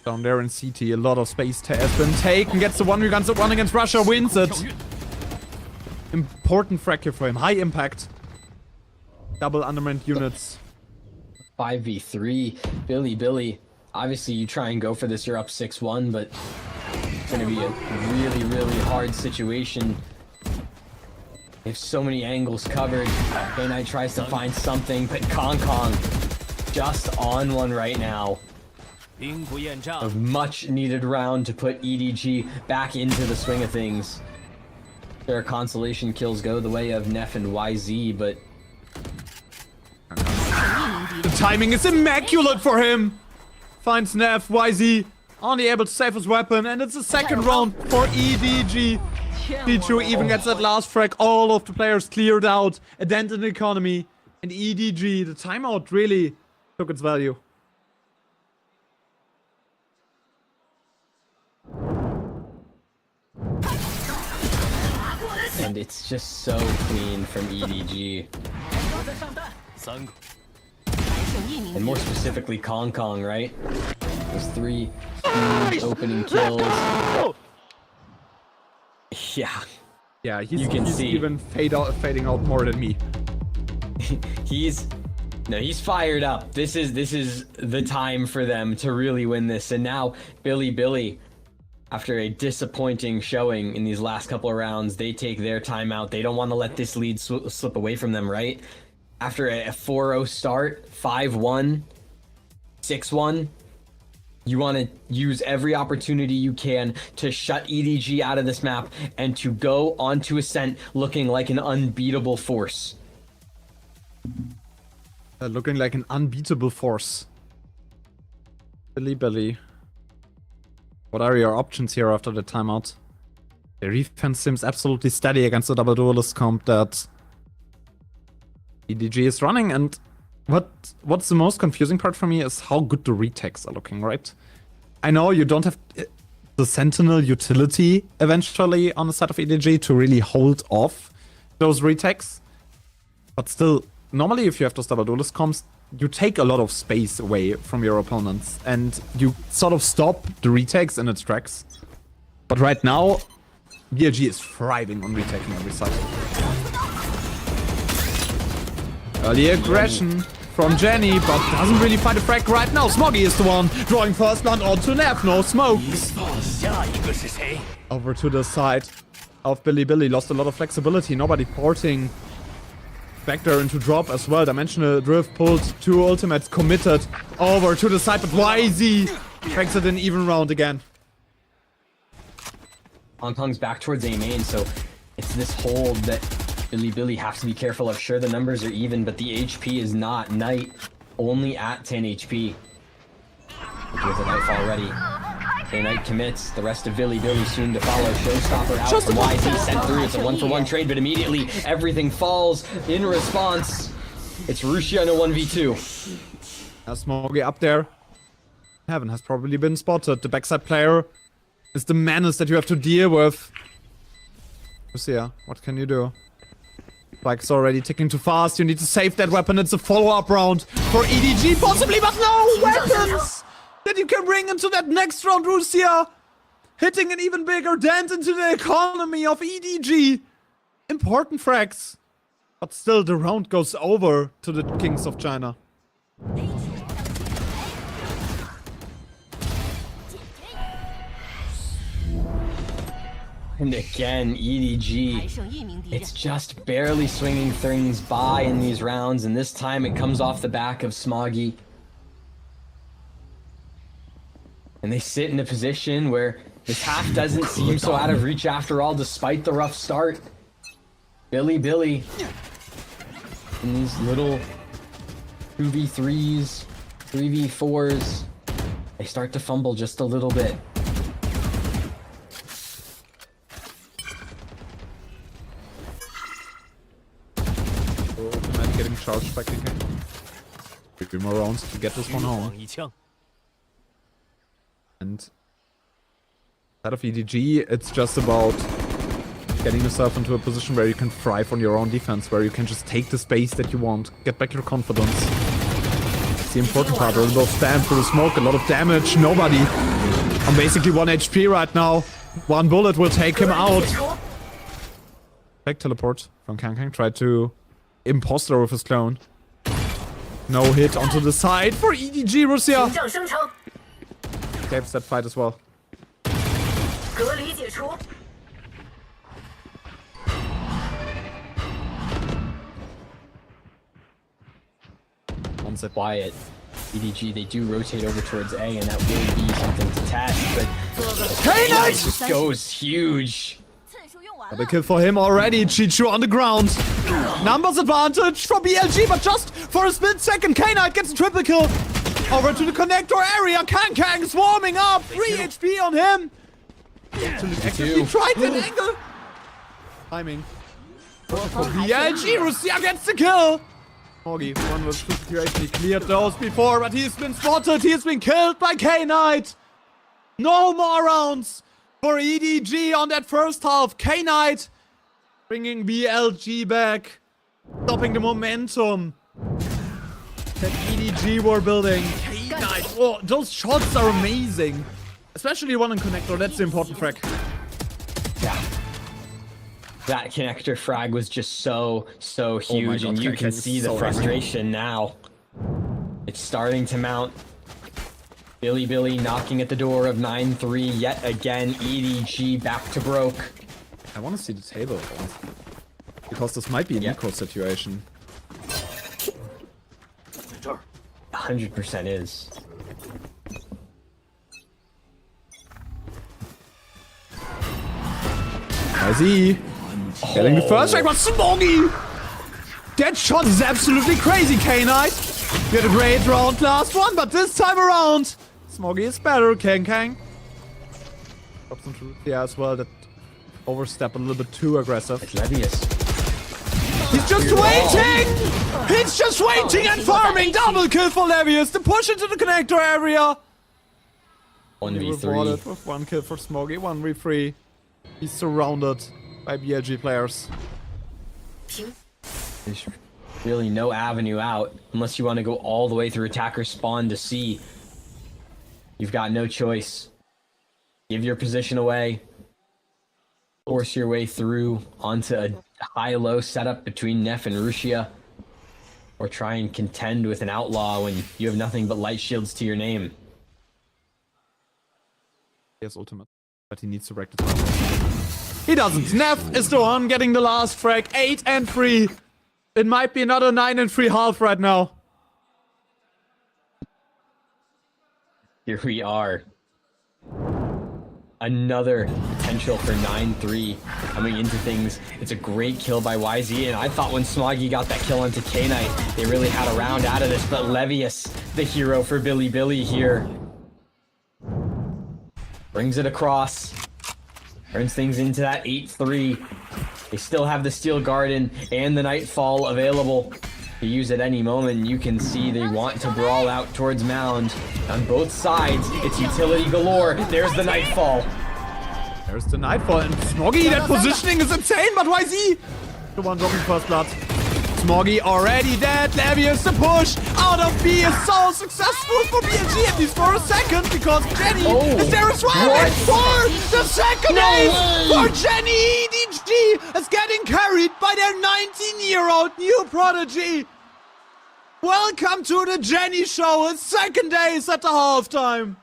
down there in CT, a lot of space has been taken. Gets the 1 against Russia, wins it. Important frag here for him. High impact. Double undermanned units. 5v3. Billy. Obviously, you try and go for this. You're up 6-1, but it's going to be a really hard situation. They have so many angles covered. K-Knight tries to find something, but Kong just on one right now. A much needed round to put EDG back into the swing of things. Their consolation kills go the way of Neff and YZ, but the timing is immaculate for him. Finds Neff, YZ only able to save his weapon, and it's the second round for EDG. Pichu even gets that last frag. All of the players cleared out. A dent in the economy. And EDG, the timeout really took its value. And it's just so clean from EDG. And more specifically, Kong, right? Those 3 huge opening kills. Yeah. Yeah, You he's can see. even fading out more than me. He's fired up. This is the time for them to really win this. And now Billy, after a disappointing showing in these last couple of rounds, they take their time out. They don't want to let this lead slip away from them, right? After a 4-0 start, 5-1, 6-1, you want to use every opportunity you can to shut EDG out of this map and to go onto Ascent looking like an unbeatable force. Looking like an unbeatable force. Billy. What are your options here after the timeout? The defense seems absolutely steady against the double duelist comp that EDG is running, and what's the most confusing part for me is how good the retakes are looking, right? I know you don't have the Sentinel utility eventually on the side of EDG to really hold off those retakes, but still, normally if you have those double duelist comps, you take a lot of space away from your opponents, and you sort of stop the retakes in its tracks. But right now, BLG is thriving on retaking every side. Early aggression from Jenny, but doesn't really find a frag right now. Smoggy is the one drawing first blood onto Nev. No smokes. Over to the side of Billy. Lost a lot of flexibility. Nobody porting back there into drop as well. Dimensional drift pulled, 2 ultimates committed over to the side, but YZ makes it an even round again. Hong Kong's back towards A main, so it's this hold that Billy have to be careful of. Sure, the numbers are even, but the HP is not. Knight only at 10 HP. With the Nightfall ready. Okay, Knight commits. The rest of Billy soon to follow. Showstopper out from YZ, sent through. It's a 1-for-1 trade, but immediately everything falls in response. It's Rusia in a 1v2. Now Smoggy up there. Heaven has probably been spotted. The backside player is the menace that you have to deal with. Rusia, what can you do? Spike's already ticking too fast. You need to save that weapon. It's a follow-up round for EDG, possibly, but no weapons that you can bring into that next round, Rusia. Hitting an even bigger dent into the economy of EDG. Important frags. But still, the round goes over to the Kings of China. And again, EDG, it's just barely swinging things by in these rounds, and this time it comes off the back of Smoggy. And they sit in a position where this half doesn't seem so out of reach after all, despite the rough start. Billy, in these little 2v3s, 3v4s, they start to fumble just a little bit. Getting charged back again. 3 more rounds to get this one home. And instead of EDG, it's just about getting yourself into a position where you can thrive on your own defense, where you can just take the space that you want, get back your confidence. It's the important part. A little spam through the smoke, a lot of damage, nobody. I'm basically 1 HP right now. 1 bullet will take him out. Back teleport from Kang. Tried to imposter with his clone. No hit onto the side for EDG, Rusia. Caves that fight as well. Once quiet, EDG, they do rotate over towards A, and that will be something to test, but K-Knight just goes huge. The kill for him already. Chichu on the ground. Numbers advantage for BLG, but just for a split second, K-Knight gets a triple kill. Over to the connector area. Kang is warming up. 3 HP on him. Actually tried an angle. Timing. For BLG, Rusia gets the kill. Morgi, 1 with 2 situation. He cleared those before, but he's been spotted. He's been killed by K-Knight. No more rounds for EDG on that first half. K-Knight bringing BLG back, stopping the momentum that EDG were building. K-Knight, oh, those shots are amazing. Especially one in connector, that's the important frag. Yeah. That connector frag was just so huge, God, and you Ken can is see the so frustration now. It's starting to mount. Billy knocking at the door of 9-3 yet again. EDG back to broke. I want to see the table, because this might be an eco situation. 100% is. YZ getting the first strike, but Smoggy! That shot is absolutely crazy, K-Knight! You had a great round last one, but this time around, Smoggy is better, Kang. Drops into the as well, that overstep a little bit too aggressive. It's Levius. He's just waiting! He's just waiting and farming! Double kill for Levius to push into the connector area! 1v3. With 1 kill for Smoggy, 1v3. He's surrounded by BLG players. There's really no avenue out unless you want to go all the way through attacker spawn to C. You've got no choice. Give your position away. Force your way through onto a high-low setup between Neff and Rushia. Or try and contend with an outlaw when you have nothing but light shields to your name. He has ultimate, but he needs to wreck the tower. He doesn't. Neff is the one getting the last frag. 8-3. It might be another 9-3 half right now. Here we are. Another potential for 9-3 coming into things. It's a great kill by YZ, and I thought when Smoggy got that kill onto K-Knight, they really had a round out of this, but Levius, the hero for Billy here. Brings it across. Turns things into that 8-3. They still have the Steel Garden and the Nightfall available to use at any moment. You can see they want to brawl out towards Mound. On both sides, it's utility galore. There's the Nightfall. There's the Nightfall, and Smoggy, that positioning is insane, but YZ, the one dropping first blood. Smoggy already dead. Levius the push out of B is so successful for BLG, at least for a second, because Jenny is there as well. And for the second ace for Jenny, EDG is getting carried by their 19-year-old new prodigy. Welcome to the Jenny show. It's second ace at the halftime.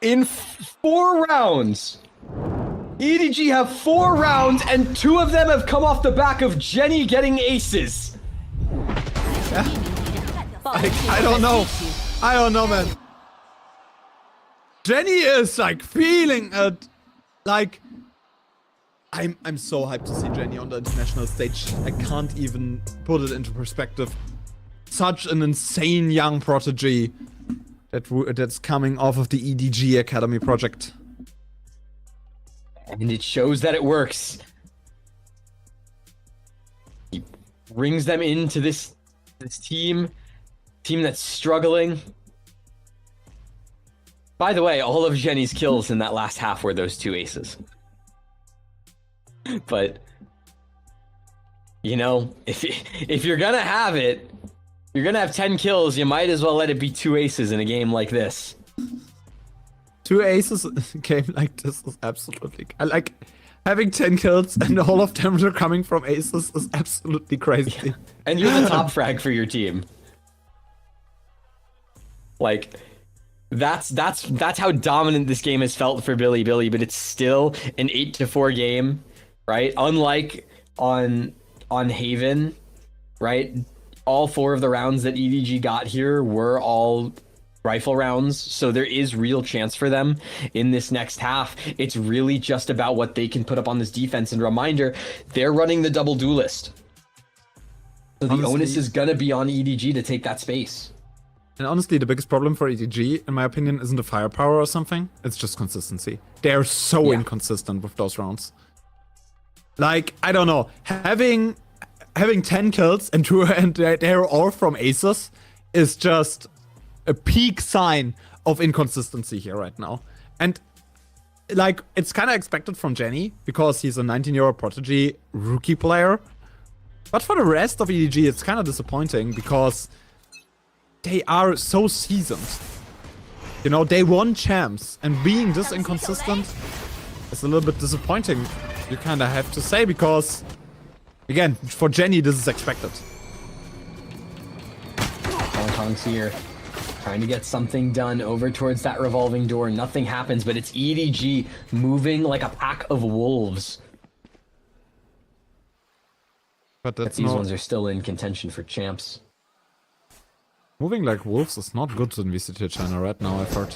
In 4 rounds. EDG have 4 rounds, and 2 of them have come off the back of Jenny getting aces. I don't know. I don't know, man. Jenny is like feeling it. Like, I'm so hyped to see Jenny on the international stage. I can't even put it into perspective. Such an insane young prodigy that's coming off of the EDG Academy project. And it shows that it works. He brings them into this team that's struggling. By the way, all of Jenny's kills in that last half were those 2 aces. But you know, if you're gonna have it, you're gonna have 10 kills, you might as well let it be 2 aces in a game like this. 2 aces in a game like this is absolutely... I like having 10 kills and all of them are coming from aces is absolutely crazy. Yeah. And you're the top frag for your team. Like, that's how dominant this game has felt for Billy, but it's still an 8-4 game, right? Unlike on Haven, right? All 4 of the rounds that EDG got here were all rifle rounds, so there is real chance for them in this next half. It's really just about what they can put up on this defense. And reminder, they're running the double duelist, so the onus is gonna be on EDG to take that space. And honestly, the biggest problem for EDG, in my opinion, isn't the firepower or something. It's just consistency. They're so inconsistent with those rounds. Like, I don't know, having 10 kills and they're all from aces is just a peak sign of inconsistency here right now. And like, it's kind of expected from Jenny because he's a 19-year-old prodigy rookie player. But for the rest of EDG, it's kind of disappointing because they are so seasoned. You know, they won champs, and being this inconsistent It's a little bit disappointing, you kind of have to say, because, again, for Jenny, this is expected. Hong Kong's here, trying to get something done over towards that revolving door. Nothing happens, but it's EDG moving like a pack of wolves. But these ones are still in contention for champs. Moving like wolves is not good in VCT China right now, I've heard.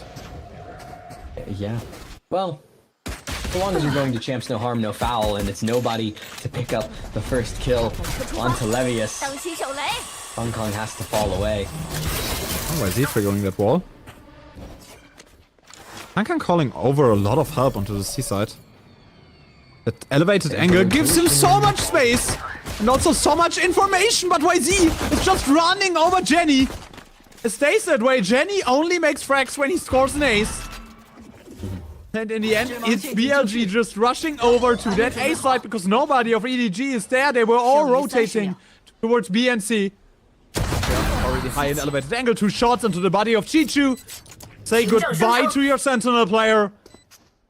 Yeah. Well, so long as you're going to champs, no harm, no foul, and it's nobody to pick up the first kill onto Levius, Hong Kong has to fall away. Oh, why is he triggering that wall? Hong Kong calling over a lot of help onto the seaside. That elevated angle gives him so much space and also so much information, but YZ is just running over Jenny. It stays that way. Jenny only makes frags when he scores an ace. And in the end, it's BLG just rushing over to that A side because nobody of EDG is there. They were all rotating towards B and C. Yeah, already high in elevated angle. 2 shots into the body of Chichu. Say goodbye to your Sentinel player.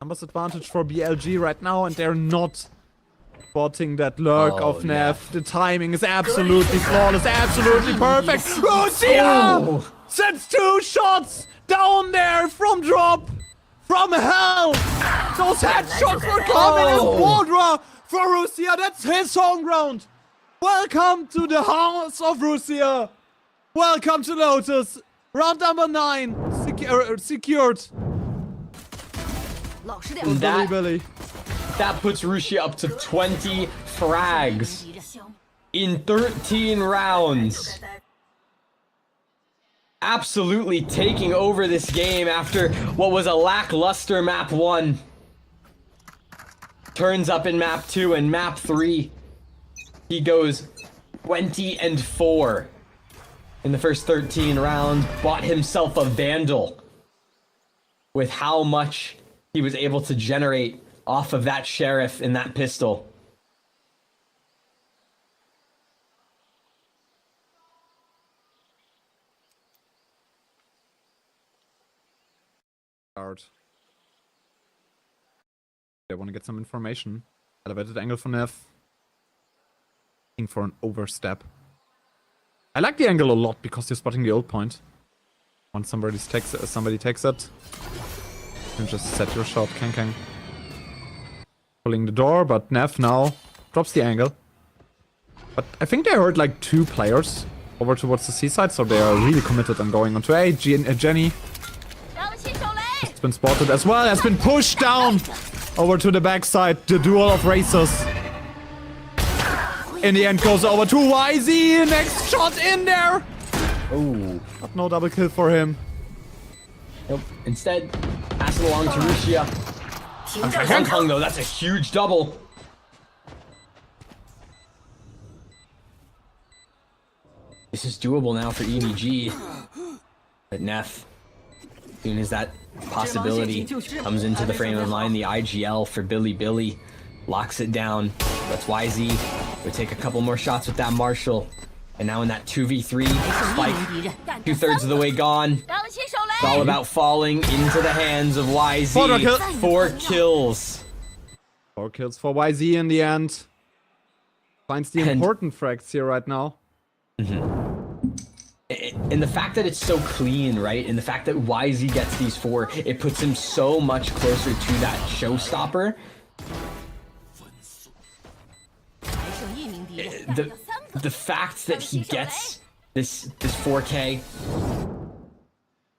Numbers advantage for BLG right now, and they're not spotting that lurk of Neff. The timing is absolutely flawless, absolutely perfect. Rusia sends 2 shots down there from drop. From hell! Those headshots were coming as Quadra for Russia. That's his home ground. Welcome to the house of Russia. Welcome to Lotus. Round number 9 secured. That puts Russia up to 20 frags in 13 rounds. Absolutely taking over this game after what was a lackluster map 1. Turns up in map 2 and map 3. He goes 20-4 in the first 13 rounds. Bought himself a Vandal with how much he was able to generate off of that Sheriff and that pistol. They want to get some information. Elevated angle for Neff. Looking for an overstep. I like the angle a lot because you're spotting the ult point. Once somebody takes it, you can just set your shot. Kang. Pulling the door, but Neff now drops the angle. But I think they heard like 2 players over towards the seaside, so they are really committed on going onto A. Jenny has been spotted as well, has been pushed down over to the backside. The duel of racers. In the end goes over to YZ. Next shot in there. Oh, but no double kill for him. Nope. Instead, pass it along to Russia. Hong Kong though, that's a huge double. This is doable now for EDG. But Neff, as soon as that possibility comes into the frame of mind, the IGL for Billy locks it down. That's YZ. We'll take a couple more shots with that Marshall. And now in that 2v3, Spike, 2/3 of the way gone. It's all about falling into the hands of YZ. 4 kills. 4 kills for YZ in the end. Finds the important frags here right now. And the fact that it's so clean, right? And the fact that YZ gets these 4, it puts him so much closer to that showstopper. The fact that he gets this 4K,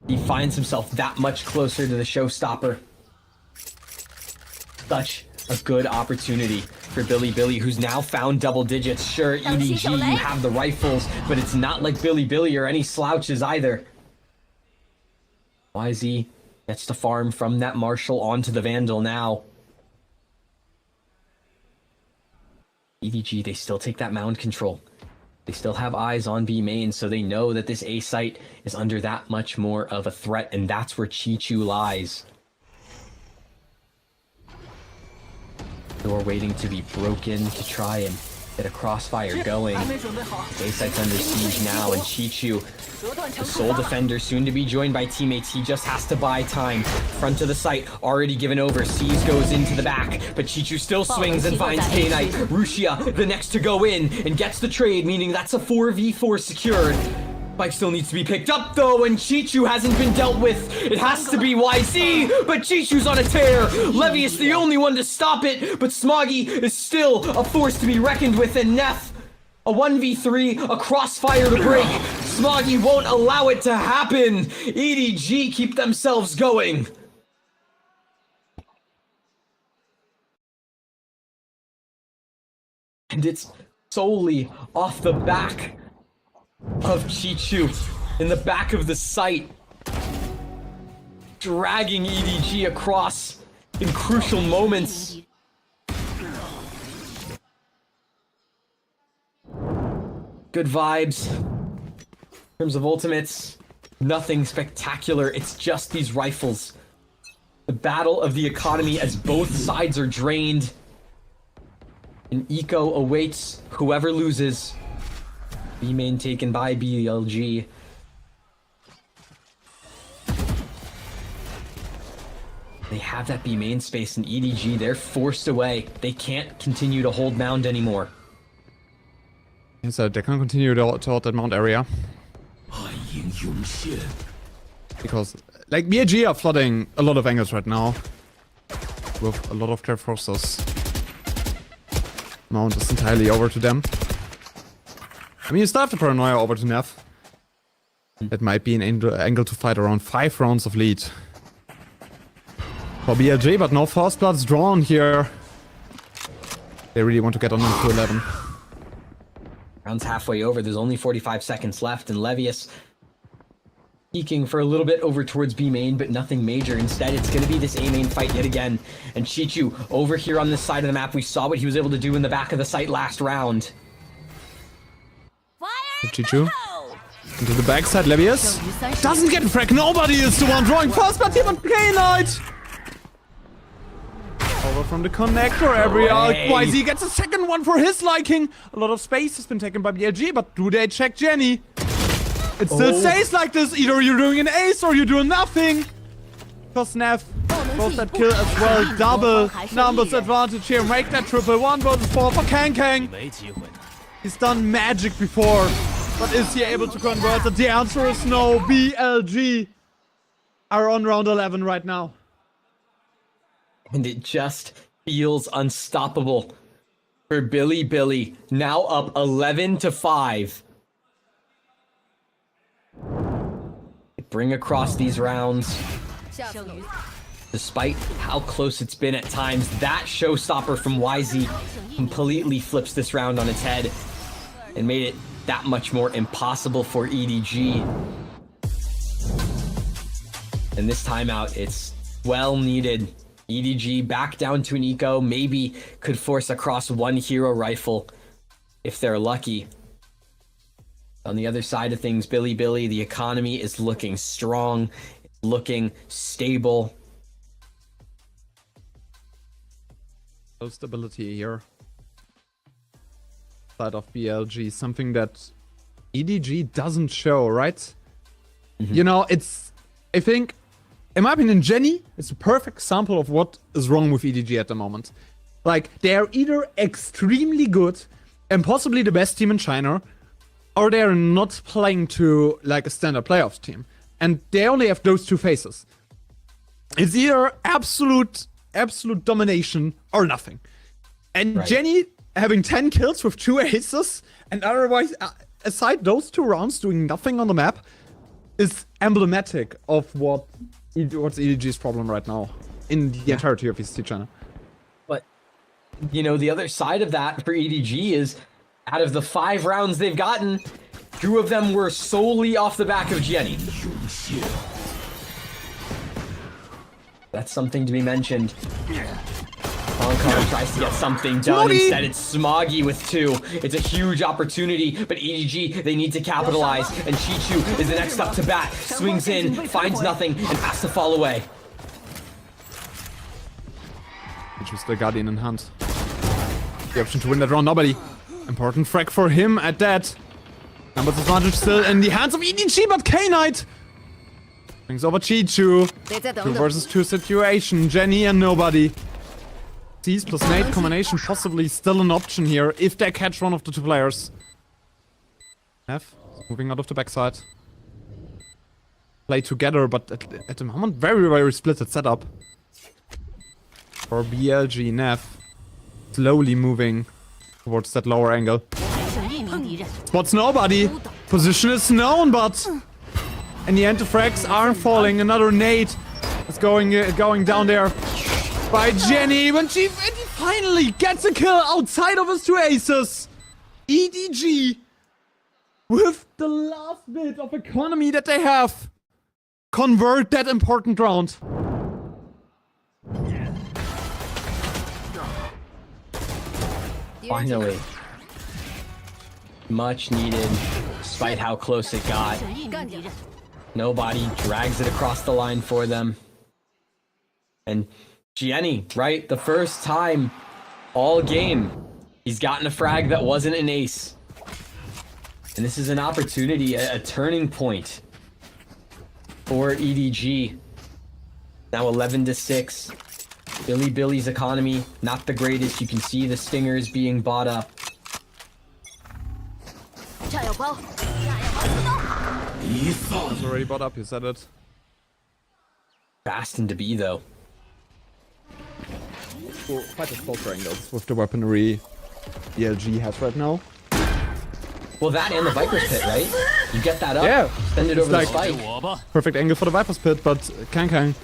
he finds himself that much closer to the showstopper. Such a good opportunity for Billy, who's now found double digits. Sure, EDG, you have the rifles, but it's not like Billy or any slouches either. YZ gets to farm from that Marshall onto the Vandal now. EDG, they still take that mound control. They still have eyes on B main, so they know that this A site is under that much more of a threat, and that's where Chichu lies. Door waiting to be broken to try and Get a crossfire going. A site's under siege now, and Chichu, the sole defender, soon to be joined by teammates. He just has to buy time. Front of the site, already given over. Siege goes into the back, but Chichu still swings and finds K-Knight. Rushia, the next to go in, and gets the trade, meaning that's a 4v4 secured. Bike still needs to be picked up though, and Chichu hasn't been dealt with. It has to be YZ, but Chichu's on a tear. Levius the only one to stop it, but Smoggy is still a force to be reckoned with, and Neff, a 1v3, a crossfire to break. Smoggy won't allow it to happen. EDG keep themselves going. And it's solely off the back of Chichu in the back of the site, dragging EDG across in crucial moments. Good vibes. In terms of ultimates, nothing spectacular. It's just these rifles. The battle of the economy as both sides are drained. An eco awaits whoever loses. B main taken by BLG. They have that B main space in EDG. They're forced away. They can't continue to hold mound anymore. Yeah, so they can't continue to hold that mount area. Because, like, BLG are flooding a lot of angles right now. With a lot of their forces. Mount is entirely over to them. I mean, you still have the paranoia over to Neff. It might be an angle to fight around 5 rounds of lead. For BLG, but no Force Bloods drawn here. They really want to get on into 11. Round's halfway over, there's only 45 seconds left, and Levius peeking for a little bit over towards B main, but nothing major. Instead, it's going to be this A main fight yet again. And Chichu, over here on this side of the map, we saw what he was able to do in the back of the site last round. Chichu into the backside. Levius doesn't get fragged. Nobody is the one drawing first, but here but K-Knight. Over from the connector area. YZ gets a second one for his liking. A lot of space has been taken by BLG, but do they check Jenny? It still stays like this. Either you're doing an ace or you're doing nothing. Because Neff goes that kill as well. Double numbers advantage here. Make that triple 1 versus 4 for Kang. He's done magic before, but is he able to convert it? The answer is no. BLG are on round 11 right now. And it just feels unstoppable for Billy, now up 11-5. Bring across these rounds. Despite how close it's been at times, that showstopper from YZ completely flips this round on its head and made it that much more impossible for EDG. And this timeout, it's well needed. EDG back down to an eco, maybe could force across 1 hero rifle if they're lucky. On the other side of things, Billy, the economy is looking strong, looking stable. No stability here. Side of BLG, something that EDG doesn't show, right? You know, it's, I think, in my opinion, Jenny is a perfect example of what is wrong with EDG at the moment. Like, they are either extremely good and possibly the best team in China, or they are not playing to like a standard playoffs team. And they only have those two phases. It's either absolute domination or nothing. And Jenny having 10 kills with 2 aces, and otherwise, aside those 2 rounds, doing nothing on the map, is emblematic of what's EDG's problem right now in the entirety of VCT China. But, you know, the other side of that for EDG is, out of the 5 rounds they've gotten, 2 of them were solely off the back of Jenny. That's something to be mentioned. Hong Kong tries to get something done. Instead, it's Smoggy with 2. It's a huge opportunity, but EDG, they need to capitalize. And Chichu is the next up to bat. Swings in, finds nothing, and has to fall away. Which was the Guardian in hand. The option to win that round, nobody. Important frag for him at that. Numbers advantage still in the hands of EDG, but K-Knight brings over Chichu. 2 versus 2 situation. Jenny and nobody. Seize plus nade combination possibly still an option here if they catch one of the 2 players. F moving out of the backside. Play together, but at the moment very splitted setup. For BLG, Neff slowly moving towards that lower angle. Spots nobody. Position is known, but in the end the frags aren't falling. Another nade is going down there by Jenny when he finally gets a kill outside of his 2 aces. EDG with the last bit of economy that they have convert that important round. Finally. Much needed, despite how close it got. Nobody drags it across the line for them. And Jenny, right? The first time all game, he's gotten a frag that wasn't an ace. And this is an opportunity, a turning point for EDG. Now 11-6. Billy's economy, not the greatest. You can see the stingers being bought up. It's already bought up, you said it. Fast into B though. Well, quite a closer angles with the weaponry BLG has right now. Well, that and the Viper's Pit, right? You get that up, yeah. Send it over like the spike. Perfect angle for the Viper's Pit, but Kang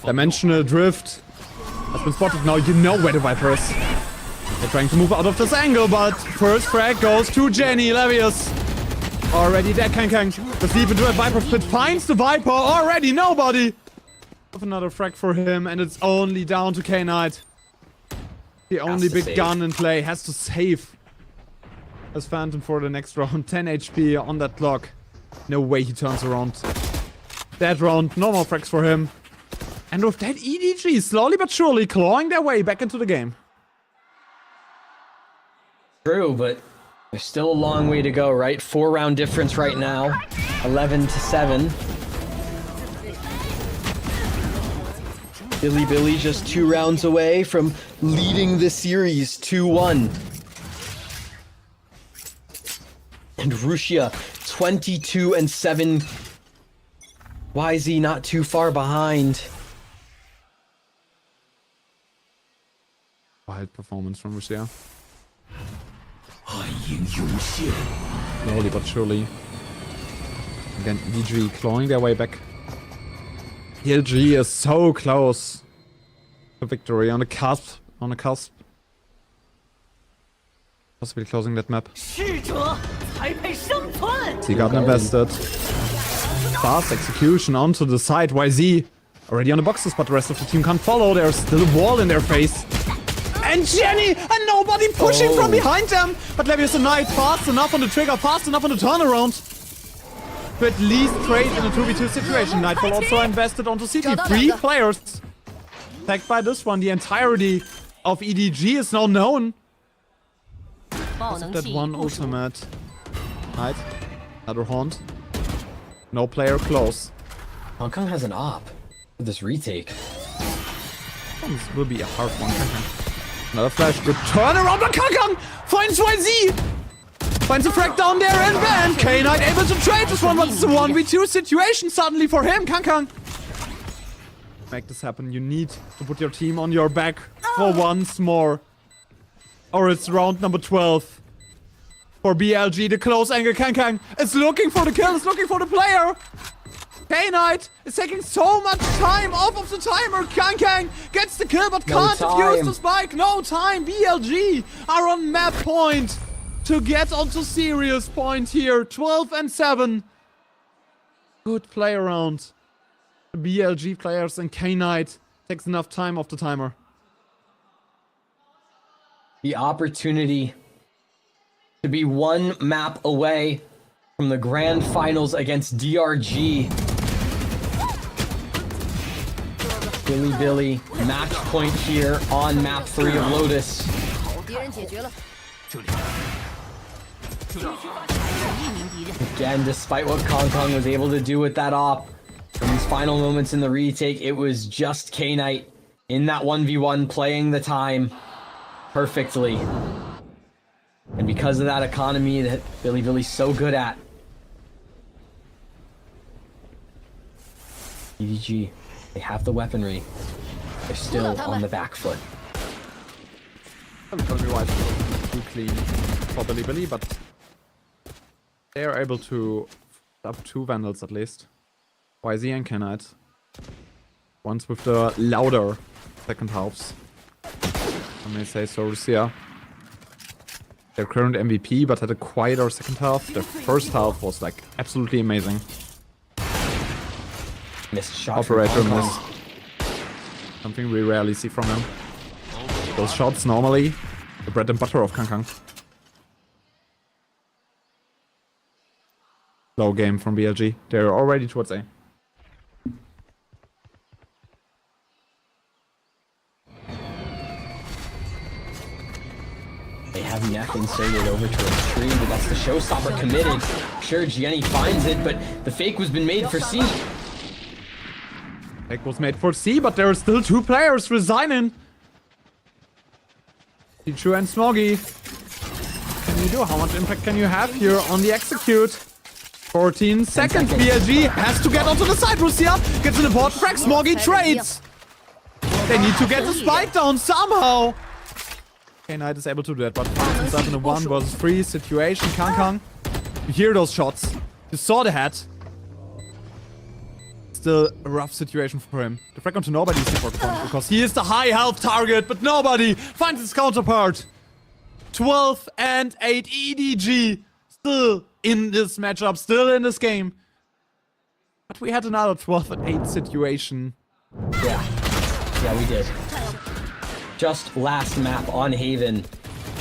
Dimensional Drift has been spotted now. You know where the Viper is. They're trying to move out of this angle, but first frag goes to Jenny. Levius already dead. Kang the sleep into a Viper's Pit finds the Viper. Already nobody. With another frag for him, and it's only down to K-Knight. The only big gun in play has to save as Phantom for the next round. 10 HP on that clock. No way he turns around. That round, no more frags for him. And with that, EDG slowly but surely clawing their way back into the game. True, but there's still a long way to go, right? 4-round difference right now. 11-7. Billy just 2 rounds away from leading the series 2-1. And Rusia 22-7. YZ not too far behind. Wild performance from Rusia. Slowly but surely. Again, EDG clawing their way back. BLG is so close to victory on the cusp. Possibly closing that map. He got invested. Fast execution onto the side. YZ already on the boxes, but the rest of the team can't follow. There's still a wall in their face. And Jenny and nobody pushing from behind them. But Levius and Knight fast enough on the trigger, fast enough on the turnaround. To at least trade in a 2v2 situation. Nightfall also invested onto CT. 3 players. Tagged by this one. The entirety of EDG is now known. That one ultimate. Right. Another haunt. No player close. Hong Kong has an op with this retake. This will be a hard one. Another flash. Good turnaround. But Kang finds YZ. Finds a frag down there and then K-Knight able to trade this one, but it's a 1v2 situation suddenly for him. Kang. Make this happen. You need to put your team on your back for once more. Or it's round number 12. For BLG, the close angle. Kang is looking for the kill, is looking for the player. K-Knight is taking so much time off of the timer. Kang gets the kill, but can't defuse the spike. No time. BLG are on map point to get onto serious point here. 12-7. Good play around. The BLG players and K-Knight takes enough time off the timer. The opportunity to be 1 map away from the grand finals against DRG. Billy, match point here on map 3 of Lotus. Again, despite what Kong Kong was able to do with that op, in these final moments in the retake, it was just K-Knight in that 1v1 playing the time perfectly. And because of that economy that Billy's so good at, EDG, they have the weaponry. They're still on the back foot. Economy-wise, too clean for Billy, but they are able to up 2 Vandals at least. YZ and K-Knight. Once with the louder second halves. I may say so, Russia. Their current MVP, but had a quieter second half. Their first half was like absolutely amazing. Missed shot. Operator missed. Something we rarely see from him. Those shots normally the bread and butter of Kang. Low game from BLG. They're already towards A. They have Neff inserted over to a tree, but that's the showstopper committed. Sure, Gianni finds it, but the fake was been made for C. Fake was made for C, but there are still 2 players resigning. Pichu and Smoggy. What can you do? How much impact can you have here on the execute? 14 seconds. BLG has to get onto the side. Russia gets an important frag. Smoggy trades. They need to get the spike down somehow. K-Knight is able to do that, but finds himself in a 1 versus 3 situation. Kang. You hear those shots. You saw the head. Still a rough situation for him. The frag onto nobody is important because he is the high health target, but nobody finds his counterpart. 12 and 8 EDG. Still in this matchup, still in this game. But we had another 12 and 8 situation. Yeah, we did. Just last map on Haven,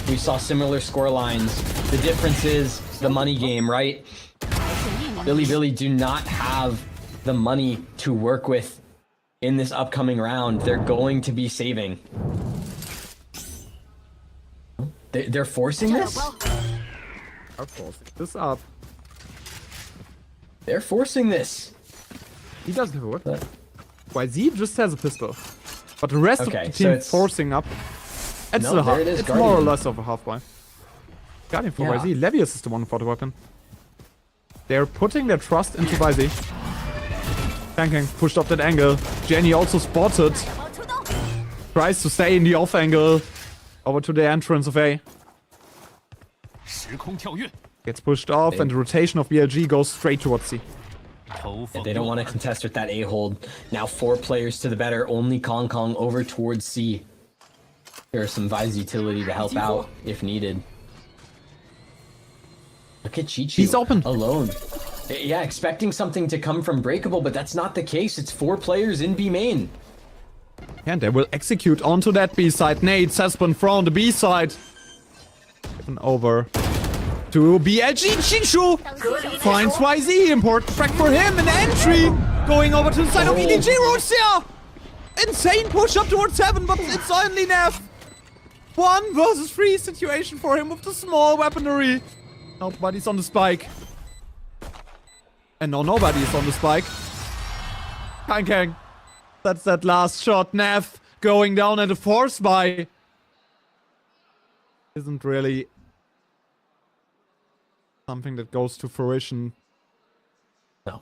we saw similar score lines. The difference is the money game, right? Billy do not have the money to work with in this upcoming round. They're going to be saving. They're forcing this? They're forcing this up. They're forcing this. He doesn't have a weapon. YZ just has a pistol. But the rest of the team forcing up. It's, it's more or less of a half-buy. Guardian for YZ. Levius is the one for the weapon. They're putting their trust into YZ. Kang pushed up that angle. Jenny also spotted. Tries to stay in the off angle. Over to the entrance of A. Gets pushed off and the rotation of BLG goes straight towards C. They don't want to contest with that A hold. Now 4 players to the better. Only Kong over towards C. There's some Vi's utility to help out if needed. Look at Chi-Chi. He's open. Alone. Yeah, expecting something to come from Breakable, but that's not the case. It's 4 players in B main. And they will execute onto that B side. Nate Sespen from the B side. Given over to BLG. Chinshu finds YZ. Important frag for him. An entry going over to the side of EDG. Russia. Insane push up towards 7, but it's only Neff. 1 versus 3 situation for him with the small weaponry. Nobody's on the spike. And no, nobody is on the spike. Kang. That's that last shot. Neff going down and a force buy. Isn't really something that goes to fruition. No.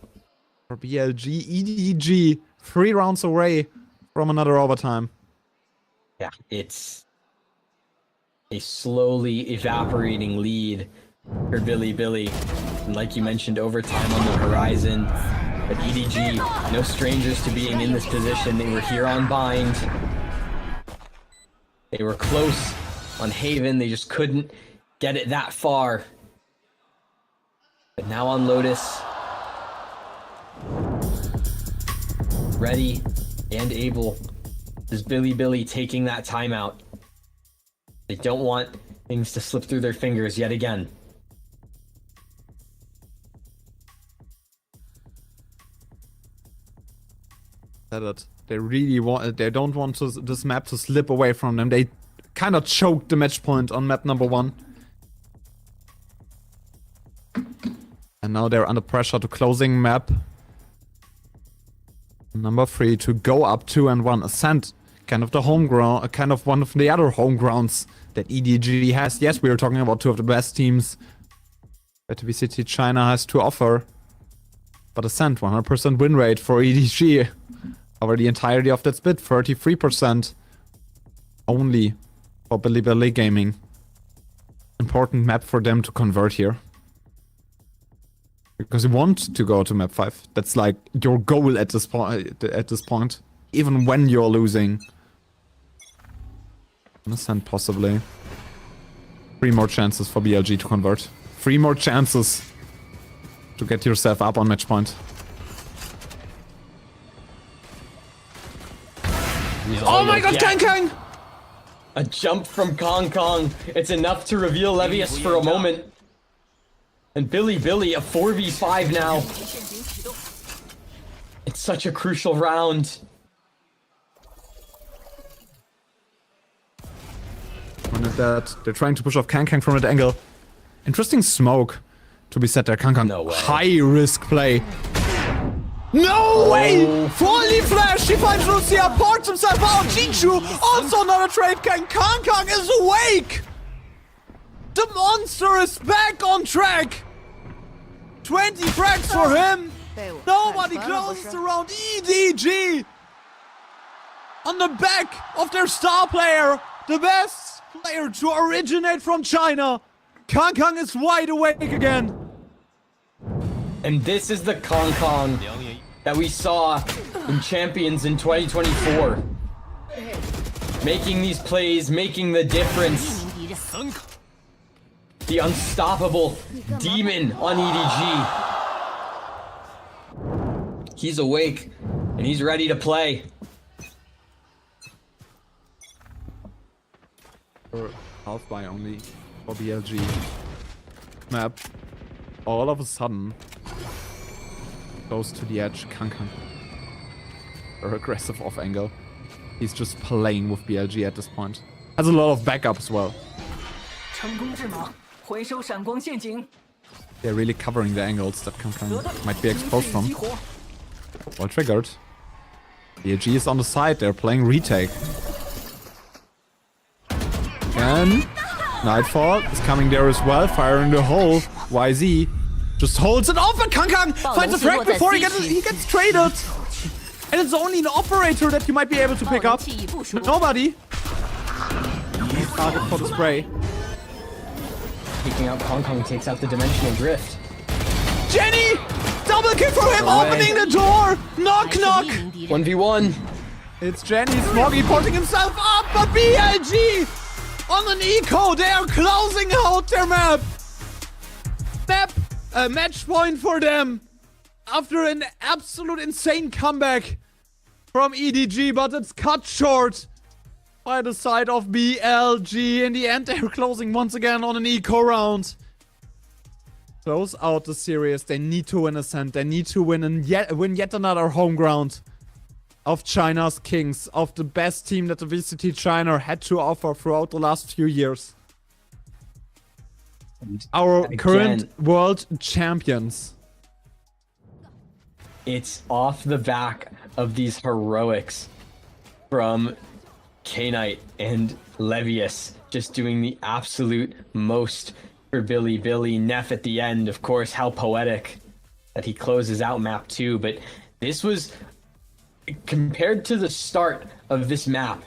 For BLG, EDG, 3 rounds away from another overtime. Yeah, it's a slowly evaporating lead for Billy. And like you mentioned, overtime on the horizon. But EDG, no strangers to being in this position. They were here on Bind. They were close on Haven. They just couldn't get it that far. But now on Lotus. Ready and able. Is Billy taking that timeout. They don't want things to slip through their fingers yet again. They really want. They don't want this map to slip away from them. They kind of choked the match point on map number 1. And now they're under pressure to closing map number 3 to go up 2-1. Ascent, kind of the home ground, kind of one of the other home grounds that EDG has. Yes, we are talking about two of the best teams that VCT China has to offer. But Ascent, 100% win rate for EDG over the entirety of that split, 33% only for Bilibili Gaming. Important map for them to convert here. Because you want to go to map 5. That's like your goal at this point. Even when you're losing. Ascent possibly. 3 more chances for BLG to convert. 3 more chances to get yourself up on match point. Oh my god, Kang! A jump from Kong. It's enough to reveal Levius for a moment. And Billy, a 4v5 now. It's such a crucial round. One at that. They're trying to push off Kang from that angle. Interesting smoke to be set there. Kang. No way. High risk play. No way! Fully flash! He finds Lucia, parts himself out. Jinju, also another trade. Kang is awake! The monster is back on track! 20 frags for him! Nobody closes around EDG! On the back of their star player, the best player to originate from China. Kang is wide awake again. And this is the Kong that we saw in Champions in 2024. Making these plays, making the difference. The unstoppable demon on EDG. He's awake, and he's ready to play. Half by only for BLG. Map. All of a sudden goes to the edge. Kang. Very aggressive off angle. He's just playing with BLG at this point. Has a lot of backup as well. They're really covering the angles that Kang might be exposed from. Well triggered. BLG is on the side, they're playing retake. And Nightfall is coming there as well, firing the hole. YZ just holds it off, and Kang finds a frag before he gets traded. And it's only an operator that you might be able to pick up. Nobody. Target for the spray. Picking up Kong takes out the dimensional drift. Jenny! Double kick for him, opening the door! Knock! 1v1. It's Jenny, Smoggy porting himself up, but BLG on an eco, they are closing out their map. A match point for them after an absolute insane comeback from EDG, but it's cut short by the side of BLG. In the end, they're closing once again on an eco round. Close out the series. They need to win Ascent. They need to win yet another home ground of China's Kings, of the best team that the VCT China had to offer throughout the last few years. Our current world champions. It's off the back of these heroics from K-Knight and Levius just doing the absolute most for Billy. Neff at the end, of course, how poetic that he closes out map 2. But this was, compared to the start of this map,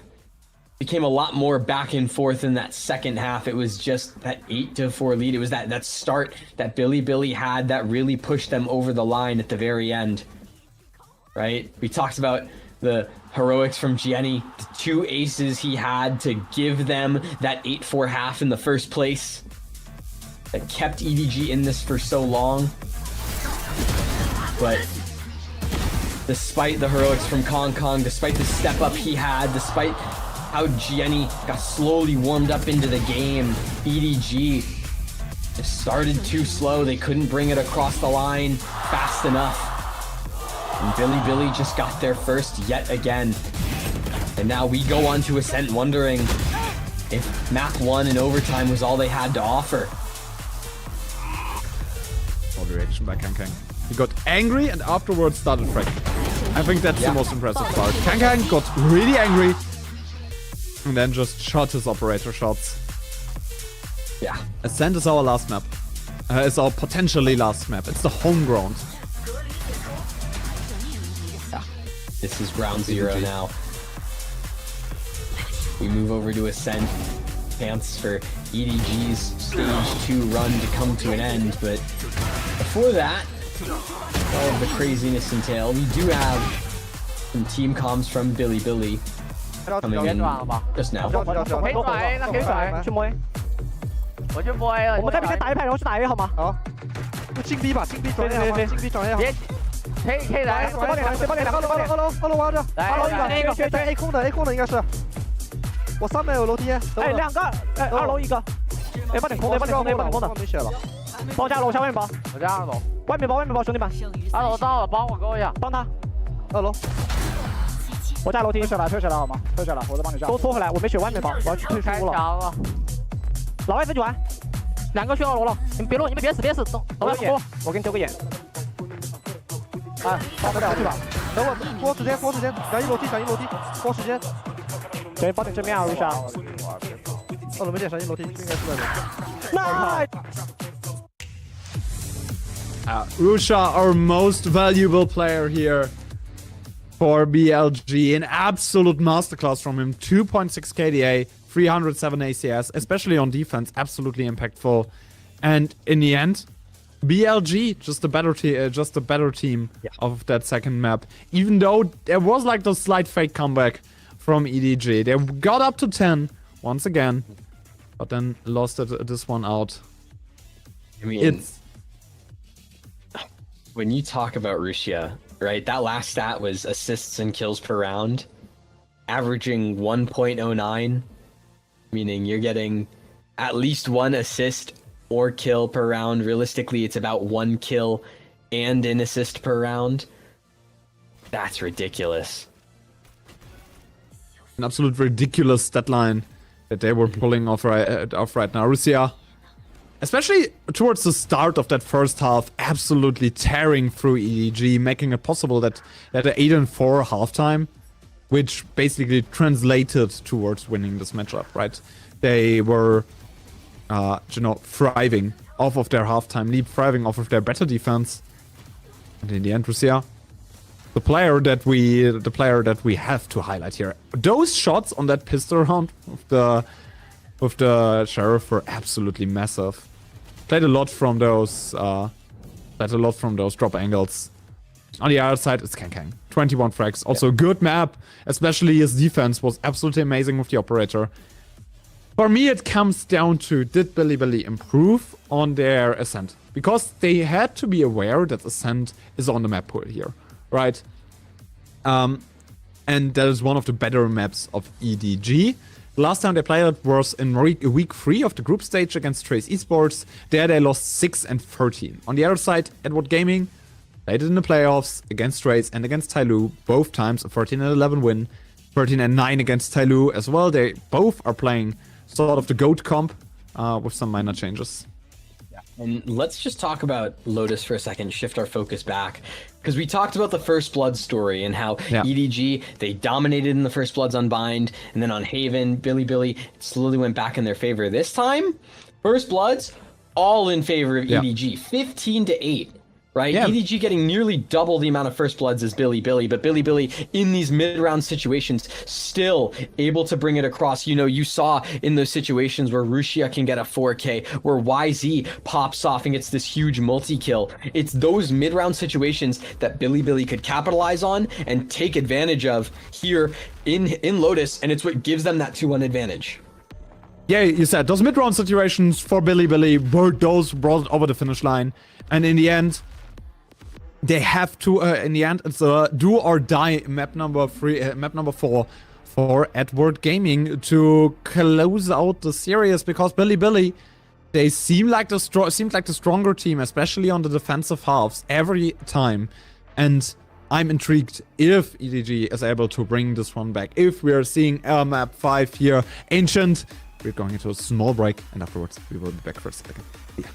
became a lot more back and forth in that second half. It was just that 8-4 lead. It was that start that Billy had that really pushed them over the line at the very end. Right? We talked about the heroics from Gianni, the 2 aces he had to give them that 8-4 half in the first place that kept EDG in this for so long. But despite the heroics from Kong, despite the step up he had, despite how Gianni got slowly warmed up into the game, EDG just started too slow. They couldn't bring it across the line fast enough. And Billy just got there first yet again. And now we go on to Ascent wondering if map 1 in overtime was all they had to offer. Well, overreaction by Kang. He got angry and afterwards started fracking. I think that's the most impressive part. Kang got really angry and then just shot his operator shots. Yeah. Ascent is our last map. It's our potentially last map. It's the home ground. Yeah. This is ground zero now. We move over to Ascent. Chance for EDG's stage 2 run to come to an end, but before that, all of the craziness entail, we do have some team comms from Billy coming in just now. 我去摸 A 了。我们这边先打一排，然后去打 A 好吗？好。就进 B 吧，进 B 转 A 好吗？进 B 转 A 好。可以来，随便点，随便点，二楼挖着，二楼一个，选 A 空的 ，A 空的应该是。我上面有楼梯。哎，两个，哎，二楼一个。A 帮点空的，A 帮点空的。没血了。包夹楼下外面包。我家二楼。外面包，兄弟们。二楼到了，帮我勾一下。帮他。二楼。我家楼梯。退下来好吗？退下来，我再帮你架。都拖回来，我没血，外面包，我要去退出了。 老外分局完，2个去2楼了，你们别落，你们别死，等我拖，我给你丢个眼。哎，放不了去吧，等我拖时间，转移楼梯，拖时间。对，帮点正面啊，如夏。2楼没点，转移楼梯，应该是在这。Rusha, our most valuable player here for BLG. An absolute masterclass from him. 2.6 KDA. 307 ACS, especially on defense, absolutely impactful. And in the end, BLG just a better team of that second map. Even though there was like the slight fake comeback from EDG, they got up to 10 once again, but then lost this one out. I mean, when you talk about Russia, right? That last stat was assists and kills per round, averaging 1.09. Meaning you're getting at least 1 assist or kill per round. Realistically, it's about 1 kill and an assist per round. That's ridiculous. An absolute ridiculous stat line that they were pulling off right now. Russia, especially towards the start of that first half, absolutely tearing through EDG, making it possible that at an 8-4 halftime, which basically translated towards winning this matchup, right? They were, thriving off of their halftime lead, thriving off of their better defense. And in the end, Russia, the player that we have to highlight here. Those shots on that pistol round with the Sheriff were absolutely massive. Played a lot from those drop angles. On the other side, it's Kang. 21 frags. Also, good map. Especially his defense was absolutely amazing with the operator. For me, it comes down to, did Billy improve on their Ascent? Because they had to be aware that Ascent is on the map pool here, right? And that is one of the better maps of EDG. Last time they played it was in week 3 of the group stage against Trace Esports. There they lost 6-13. On the other side, Edward Gaming played it in the playoffs against Trace and against Tyloo. Both times a 13-11 win. 13-9 against Tyloo as well. They both are playing sort of the GOAT comp with some minor changes. Yeah. And let's just talk about Lotus for a second, shift our focus back. Because we talked about the First Blood story and how EDG, they dominated in the First Bloods Unbind, and then on Haven, Billy, it slowly went back in their favor. This time, First Bloods, all in favor of EDG, 15-8. Right? Yeah. EDG getting nearly double the amount of First Bloods as Billy, but Billy in these mid-round situations still able to bring it across. You know, you saw in those situations where Russia can get a 4K, where YZ pops off and gets this huge multi-kill. It's those mid-round situations that Billy could capitalize on and take advantage of here in Lotus, and it's what gives them that 2-1 advantage. Yeah, you said those mid-round situations for Billy were those brought over the finish line, and in the end, they have to, in the end, it's a do or die map number 4 for Edward Gaming to close out the series, because Billy, they seem like the stronger team, especially on the defensive halves every time. And I'm intrigued if EDG is able to bring this one back. If we are seeing map 5 here, Ancient, we're going into a small break, and afterwards we will be back for a second. Yeah.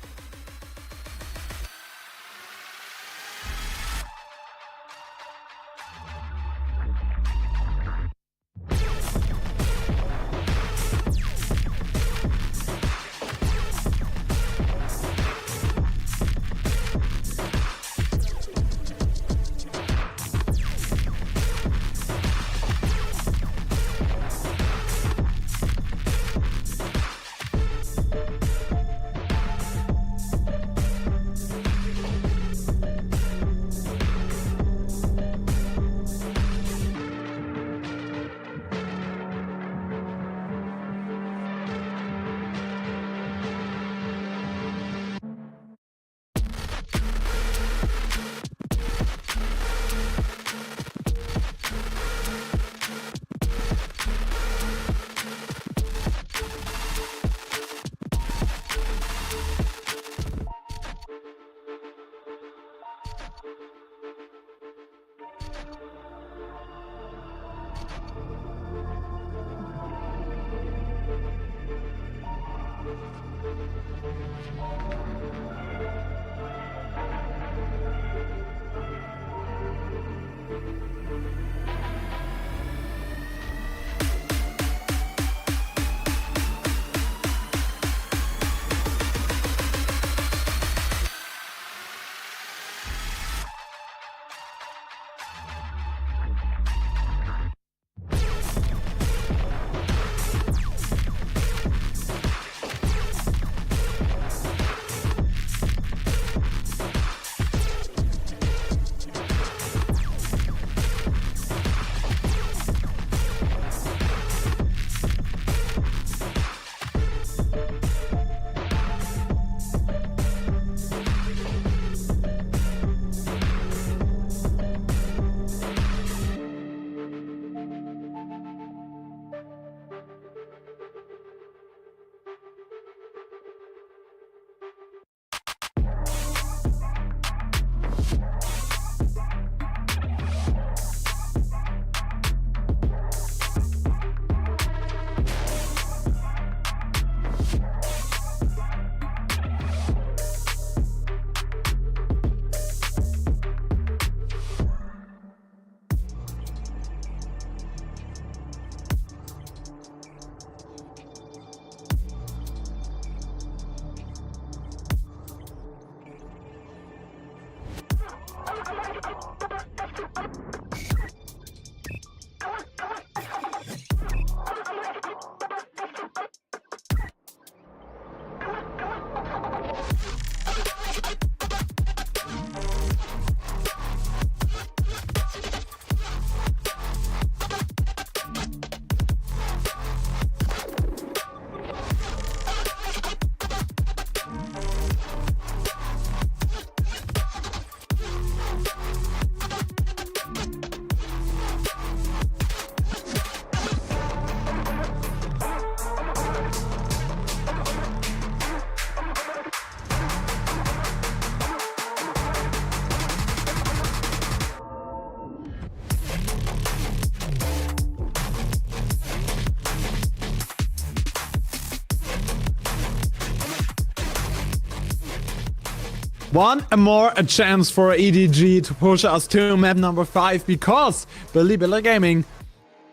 a chance for EDG to push us to map number 5 because Billy Gaming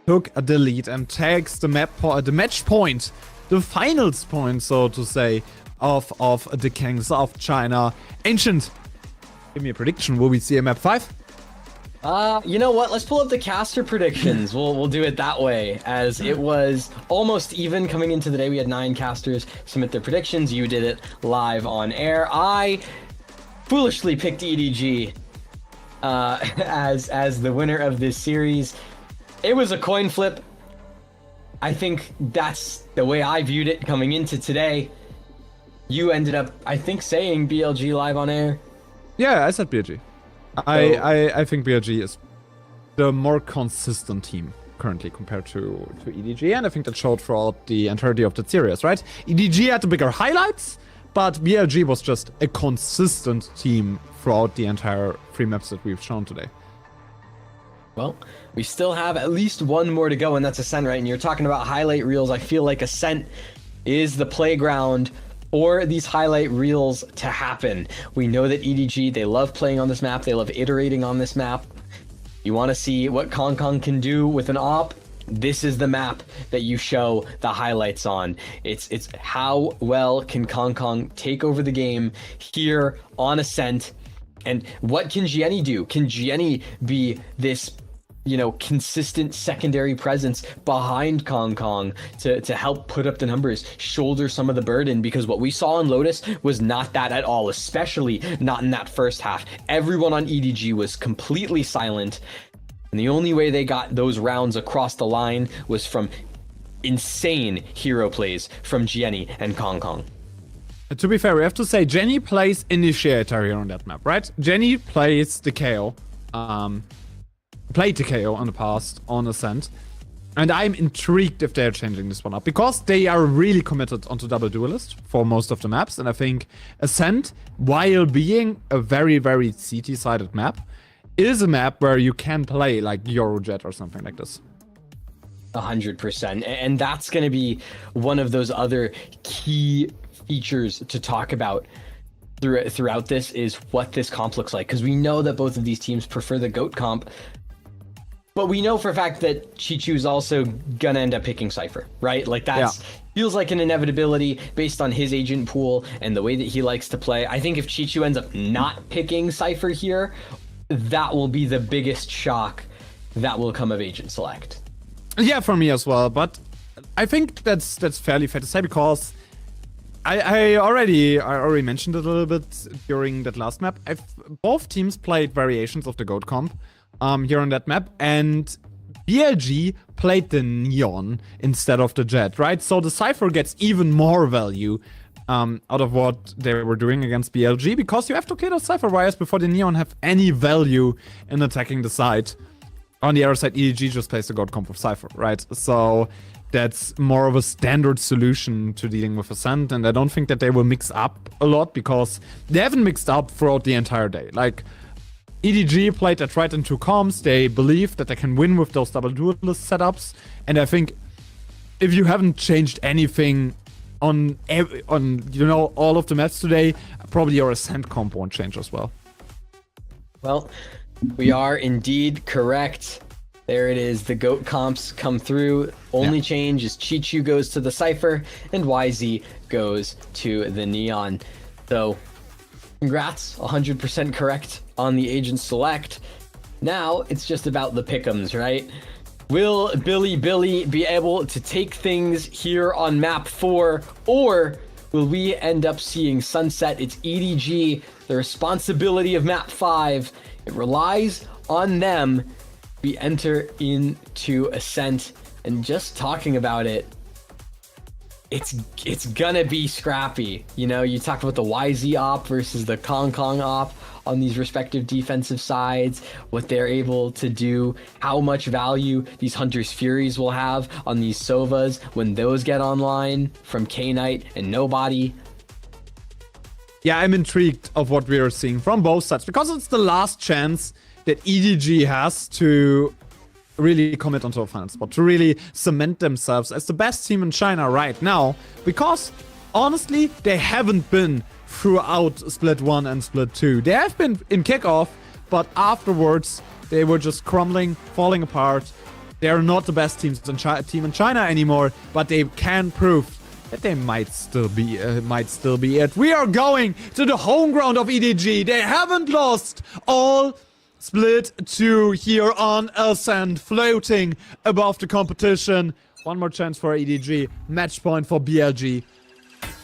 took the lead and takes the match point, the finals point, so to say, of the Kings of China. Ancient, give me a prediction. Will we see a map 5? You know what? Let's pull up the caster predictions. We'll do it that way, as it was almost even coming into the day. We had 9 casters submit their predictions. You did it live on air. I foolishly picked EDG as the winner of this series. It was a coin flip. I think that's the way I viewed it coming into today. You ended up, I think, saying BLG live on air. Yeah, I said BLG. I think BLG is the more consistent team currently compared to EDG, and I think that showed throughout the entirety of the series, right? EDG had the bigger highlights, but BLG was just a consistent team throughout the entire 3 maps that we've shown today. Well, we still have at least one more to go, and that's Ascent, right? And you're talking about highlight reels. I feel like Ascent is the playground for these highlight reels to happen. We know that EDG, they love playing on this map. They love iterating on this map. You want to see what Kong can do with an op? This is the map that you show the highlights on. It's how well can Kong take over the game here on Ascent, and what can Jenny do? Can Jenny be this, you know, consistent secondary presence behind Kong to help put up the numbers, shoulder some of the burden? Because what we saw in Lotus was not that at all, especially not in that first half. Everyone on EDG was completely silent, and the only way they got those rounds across the line was from insane hero plays from Jenny and Kong. To be fair, we have to say Jenny plays Initiator here on that map, right? Jenny plays the KO. Played the KO in the past on Ascent. And I'm intrigued if they're changing this one up, because they are really committed onto double duelist for most of the maps. And I think Ascent, while being a very, very CT-sided map, is a map where you can play like Eurojet or something like this. 100%. And that's going to be one of those other key features to talk about throughout this, is what this comp looks like. Because we know that both of these teams prefer the GOAT comp, but we know for a fact that Chichu is also gonna end up picking Cypher, right? Like that's feels like an inevitability based on his agent pool and the way that he likes to play. I think if Chichu ends up not picking Cypher here, that will be the biggest shock that will come of agent select. Yeah, for me as well, but I think that's fairly fair to say, because I already mentioned it a little bit during that last map. Both teams played variations of the GOAT comp here on that map, and BLG played the Neon instead of the Jet, right? So the Cypher gets even more value out of what they were doing against BLG, because you have to kill those Cypher wires before the Neon have any value in attacking the side. On the other side, EDG just plays the GOAT comp of Cypher, right? So that's more of a standard solution to dealing with Ascent, and I don't think that they will mix up a lot, because they haven't mixed up throughout the entire day. Like, EDG played that right into comms. They believe that they can win with those double duelist setups, and I think if you haven't changed anything on you know, all of the maps today, probably your Ascent comp won't change as well. Well, we are indeed correct. There it is. The GOAT comps come through. Only change is Chichu goes to the Cypher and YZ goes to the Neon. So, congrats, 100% correct on the agent select. Now, it's just about the pick'ems, right? Will Billy be able to take things here on map 4, or will we end up seeing Sunset? It's EDG, the responsibility of map 5. It relies on them. We enter into Ascent, and just talking about it, it's gonna be scrappy. You know, you talked about the YZ op versus the Kong op on these respective defensive sides, what they're able to do, how much value these Hunter's Furies will have on these Sovas when those get online from K-Knight and Nobody. Yeah, I'm intrigued of what we are seeing from both sides, because it's the last chance that EDG has to really commit onto a final spot, to really cement themselves as the best team in China right now, because honestly, they haven't been throughout Split 1 and Split 2. They have been in kickoff, but afterwards, they were just crumbling, falling apart. They are not the best team in China anymore, but they can prove that they might still be it. We are going to the home ground of EDG. They haven't lost all Split 2 here on Ascent, floating above the competition. One more chance for EDG. Match point for BLG.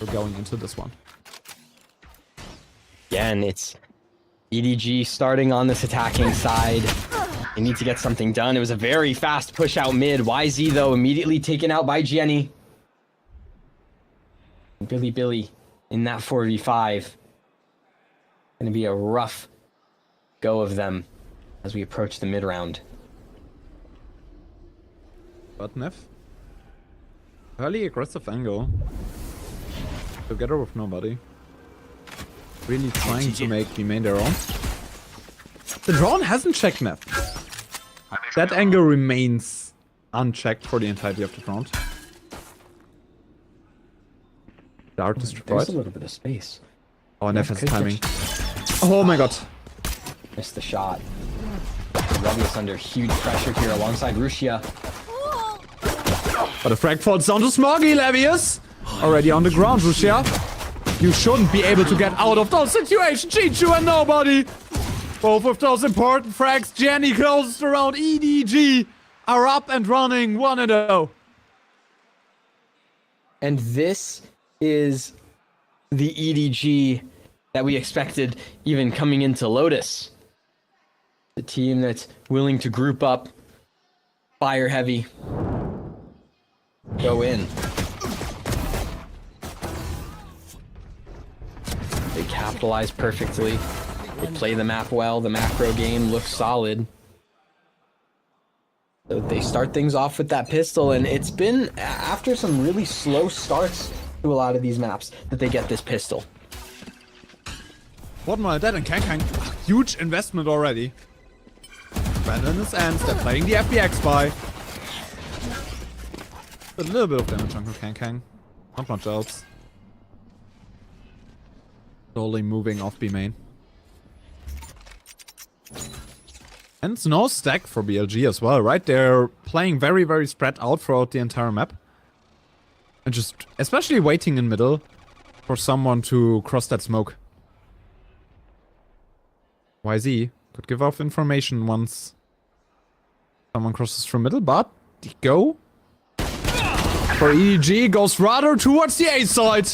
We're going into this one. Again, it's EDG starting on this attacking side. They need to get something done. It was a very fast push out mid. YZ, though, immediately taken out by Jenny. Billy in that 4v5. Gonna be a rough go of them as we approach the mid round. But Neff. Early aggressive angle. Together with nobody. Really trying to make the main their own. The drone hasn't checked Neff. That angle remains unchecked for the entirety of the round. Dart is destroyed. There's a little bit of space. Oh, Neff has timing. Oh my god. Missed the shot. Levius under huge pressure here alongside Rusia. But a frag falls down to Smoggy, Levius. Already on the ground, Rusia. You shouldn't be able to get out of those situations, Chichu and nobody. Both of those important frags, Jenny closest around, EDG are up and running 1-0. And this is the EDG that we expected even coming into Lotus. The team that's willing to group up, fire heavy, go in. They capitalize perfectly. They play the map well. The macro game looks solid. So they start things off with that pistol, and it's been after some really slow starts to a lot of these maps that they get this pistol. What more that and Kang, huge investment already. Brandon is ends, they're playing the FBX by. A little bit of damage on Kang. Not much else. Slowly moving off B main. And it's no stack for BLG as well, right? They're playing very, very spread out throughout the entire map. And just especially waiting in middle for someone to cross that smoke. YZ could give off information once someone crosses through middle, but the go for EDG goes rather towards the A side.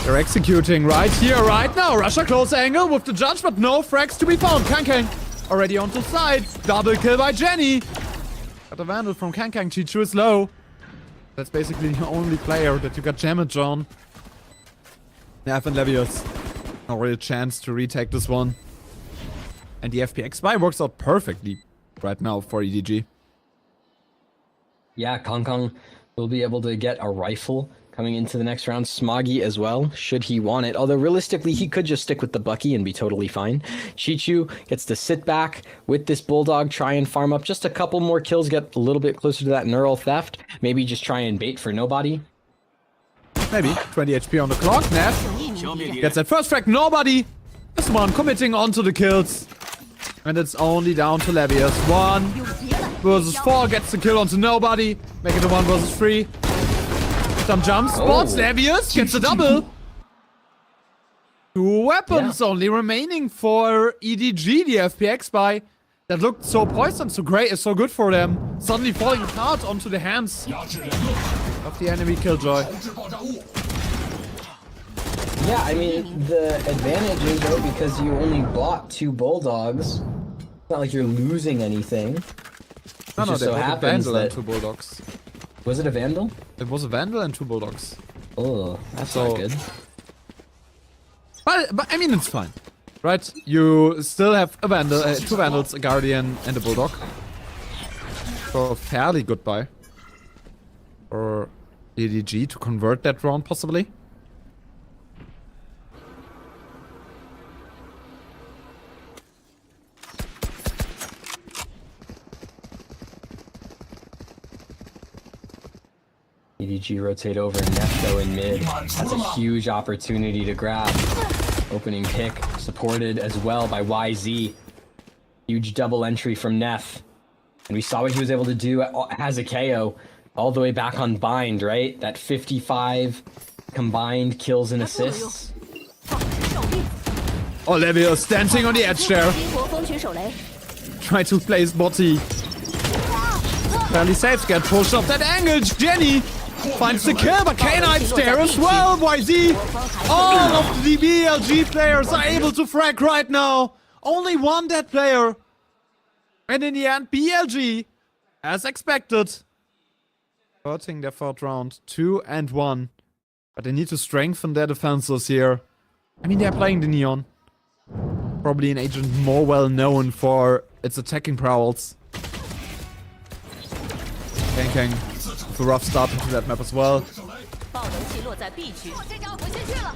They're executing right here, right now. Russia close angle with the judge, but no frags to be found. Kang already onto side. Double kill by Jenny. Got a vandal from Kang. Chichu is low. That's basically the only player that you got damage on. Neff and Levius. No real chance to retake this one. And the FPX spy works out perfectly right now for EDG. Yeah, Kang will be able to get a rifle coming into the next round. Smoggy as well, should he want it. Although realistically, he could just stick with the Bucky and be totally fine. Chichu gets to sit back with this Bulldog, try and farm up just a couple more kills, get a little bit closer to that neural theft. Maybe just try and bait for nobody. Maybe. 20 HP on the clock. Neff gets that first frag. Nobody. This one committing onto the kills. And it's only down to Levius. 1 versus 4 gets the kill onto nobody. Make it a 1 versus 3. Some jump spots. Levius gets a double. 2 weapons only remaining for EDG, the FPX spy. That looked so poisoned, so great, so good for them. Suddenly falling apart onto the hands of the enemy Killjoy. Yeah, I mean, the advantage is, though, because you only bought 2 Bulldogs. It's not like you're losing anything. No, just they so had a happens Vandal that... and 2 Bulldogs. Was it a Vandal? It was a Vandal and 2 Bulldogs. Oh, that's not good. But I mean, it's fine. Right? You still have a Vandal, 2 Vandals, a Guardian, and a Bulldog. So a fairly good buy. For EDG to convert that round, possibly. EDG rotate over and Nefto in mid. That's a huge opportunity to grab. Opening pick, supported as well by YZ. Huge double entry from Neff. And we saw what he was able to do as a KO all the way back on Bind, right? That 55 combined kills and assists. Levius dancing on the edge there. Try to place body. Barely safe, get pushed off that angle. Jenny finds the kill, but K-Knight's there as well. YZ. All of the BLG players are able to frag right now. Only one dead player. And in the end, BLG, as expected, hurting their third round, 2-1. But they need to strengthen their defenses here. I mean, they're playing the Neon. Probably an agent more well known for its attacking prowls. Kang with a rough start into that map as well.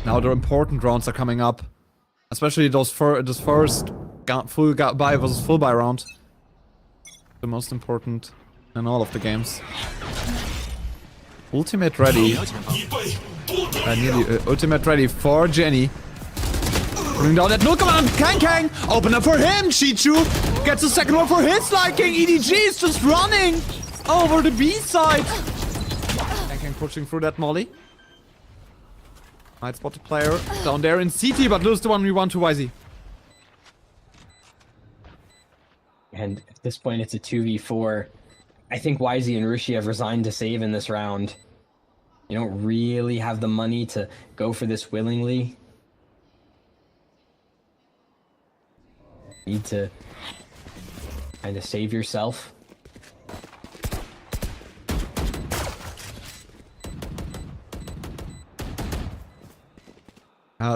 Now the important rounds are coming up. Especially this first full buy versus full buy round. The most important in all of the games. Ultimate ready. Ultimate ready for Jenny. Bring down that nuke command. Kang. Open up for him. Chichu gets the second one for his liking. EDG is just running over the B side. Kang pushing through that molly. Might spot the player down there in CT, but lose the 1v1 to YZ. And at this point, it's a 2v4. I think YZ and Rushi have resigned to save in this round. You don't really have the money to go for this willingly. You need to kind of save yourself.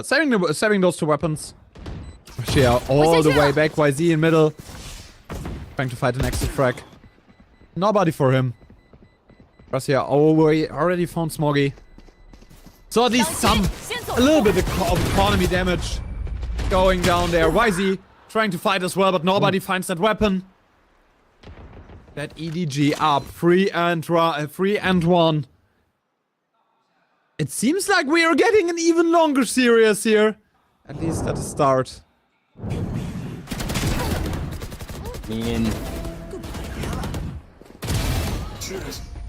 Saving those two weapons. Rushia all the way back. YZ in middle. Trying to fight an exit frag. Nobody for him. Russia already found Smoggy. So at least a little bit of economy damage going down there. YZ trying to fight as well, but nobody finds that weapon. That EDG up 3-1. It seems like we are getting an even longer series here. At least at the start.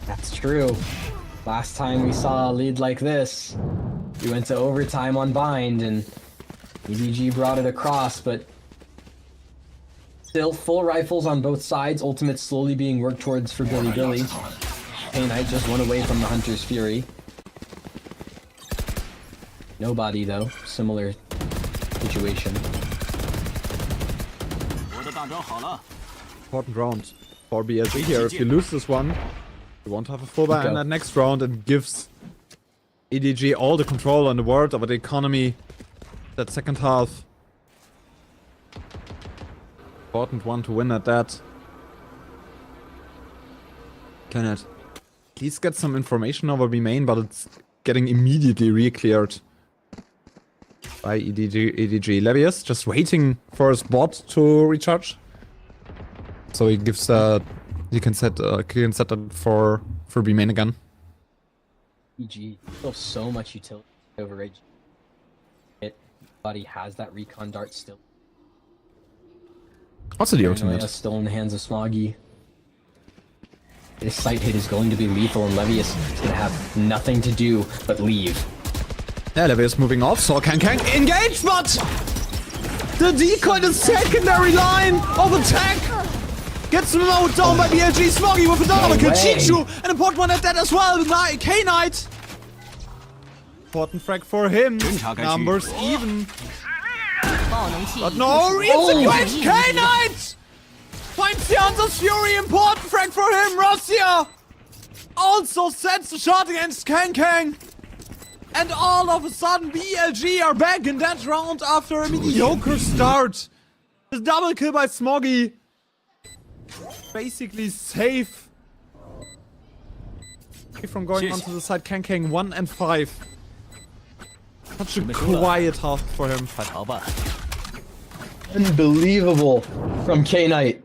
That's true. Last time we saw a lead like this, we went to overtime on Bind and EDG brought it across, but still full rifles on both sides, ultimate slowly being worked towards for Billy. K-Knight just went away from the Hunter's Fury. Nobody though, similar situation. Important round for BLG here. If you lose this one, you won't have a full buy in that next round, and gives EDG all the control on the world over the economy. That second half. Important one to win at that. Can it at least get some information over B main, but it's getting immediately re-cleared by EDG. Levius just waiting for his bot to recharge. So he gives he can set that for B main again. EDG still so much utility over Rage. Body has that recon dart still. Also the ultimate. Still in the hands of Smoggy. This sight hit is going to be lethal, and Levius is going to have nothing to do but leave. Yeah, Levius moving off. So Kang engage, but the decoy, the secondary line of attack, gets mowed down by BLG. Smoggy with another kill. Chichu, an important one at that as well. K-Knight. Important frag for him. Numbers even. But no reason quench. K-Knight finds the Hunter's Fury. Important frag for him. Russia also sets the shot against Kang. And all of a sudden BLG are back in that round after a mediocre start. The double kill by Smoggy. Basically safe from going onto the side. Kang 1-5. Such a quiet half for him. Unbelievable from K-Knight.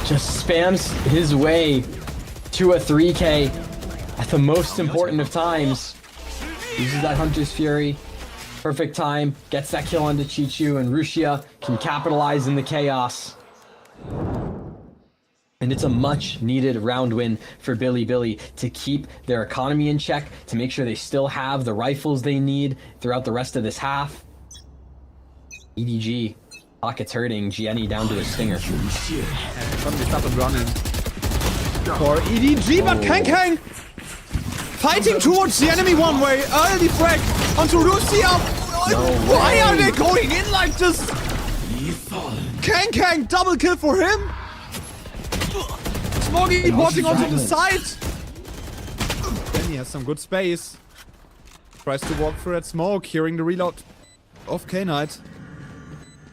Just spams his way to a 3K at the most important of times. Uses that Hunter's Fury. Perfect time. Gets that kill onto Chichu, and Rusia can capitalize in the chaos. And it's a much needed round win for Bilibili to keep their economy in check, to make sure they still have the rifles they need throughout the rest of this half. EDG, pockets hurting, Gianni down to a stinger. Suddenly started running for EDG, but Kang fighting towards the enemy one way. Early frag onto Rusia. Why are they going in like this? Kang, double kill for him. Smoggy botting onto the side. Then he has some good space. Tries to walk through that smoke, hearing the reload of K-Knight.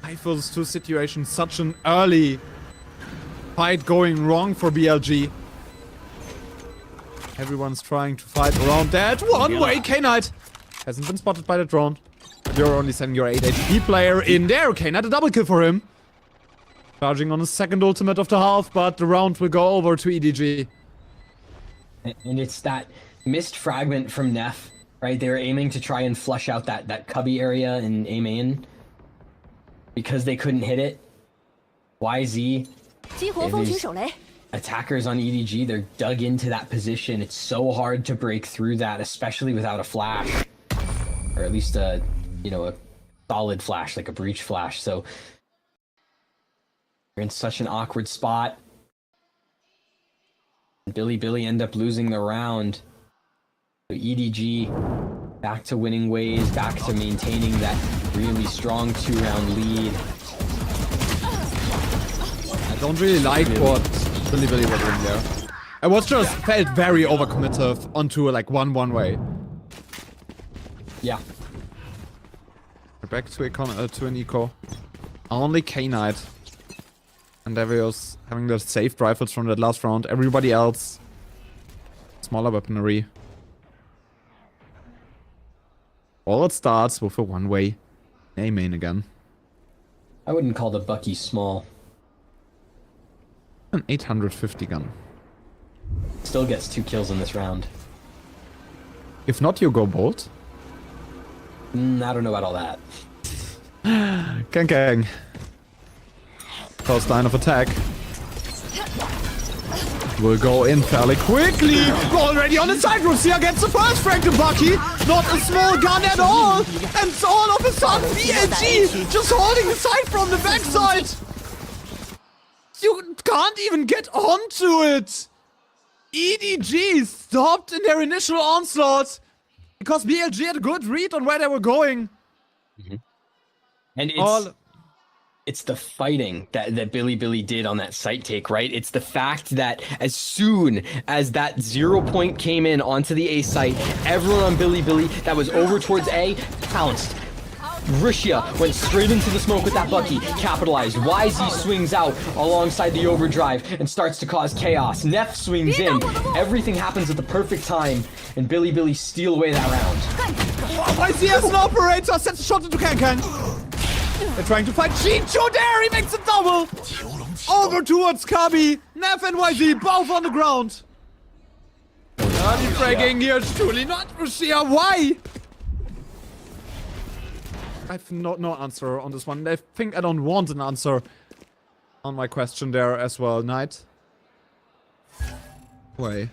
5 vs 2 situation, such an early fight going wrong for BLG. Everyone's trying to fight around that one way. K-Knight hasn't been spotted by the drone. You're only sending your 8 HP player in there. K-Knight, a double kill for him. Charging on his second ultimate of the half, but the round will go over to EDG. And it's that missed fragment from Neff, right? They were aiming to try and flush out that cubby area in A main. Because they couldn't hit it. YZ. Attackers on EDG, they're dug into that position. It's so hard to break through that, especially without a flash. Or at least a solid flash, like a breach flash. So you're in such an awkward spot. Bilibili end up losing the round. So EDG back to winning ways, back to maintaining that really strong 2-round lead. I don't really like what Bilibili was doing there. I was just felt very overcommitted onto like one way. Yeah. We're back to an eco. Only K-Knight and Devios having the saved rifles from that last round. Everybody else, smaller weaponry. All it starts with a one-way A main again. I wouldn't call the Bucky small. An 850 gun. Still gets 2 kills in this round. If not, you go bolt. I don't know about all that. Kang. First line of attack. Will go in fairly quickly. Already on the side. Rusia gets the first frag to Bucky. Not a small gun at all. And all of a sudden, BLG just holding the side from the backside. You can't even get onto it. EDG stopped in their initial onslaught because BLG had a good read on where they were going. And it's the fighting that Bilibili did on that site take, right? It's the fact that as soon as that 0 point came in onto the A site, everyone on Bilibili that was over towards A pounced. Rusia went straight into the smoke with that Bucky, capitalized. YZ swings out alongside the overdrive and starts to cause chaos. Neff swings in. Everything happens at the perfect time, and Bilibili steal away that round. YZ has an operator, sets a shot into Kang. They're trying to fight Chichu there, he makes a double! Over towards Kabi, Neff and YZ both on the ground. Early fragging here, surely not Rusia, why? I have no answer on this one. I think I don't want an answer on my question there as well, Knight. Wait.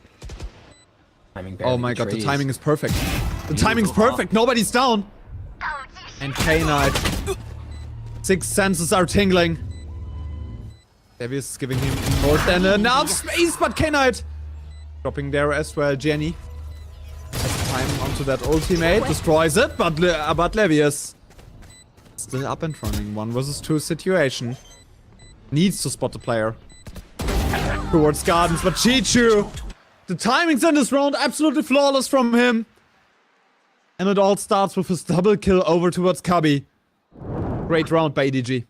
Oh my god, the timing is perfect. The timing's perfect, nobody's down! And K-Knight. 6 senses are tingling. Davies is giving him more than enough space, but K-Knight dropping there as well. Jenny has time onto that ultimate, destroys it, but Levius still up and running. 1 vs 2 situation. Needs to spot the player towards Gardens, but Chichu, the timings in this round absolutely flawless from him. And it all starts with his double kill over towards Kabi. Great round by EDG.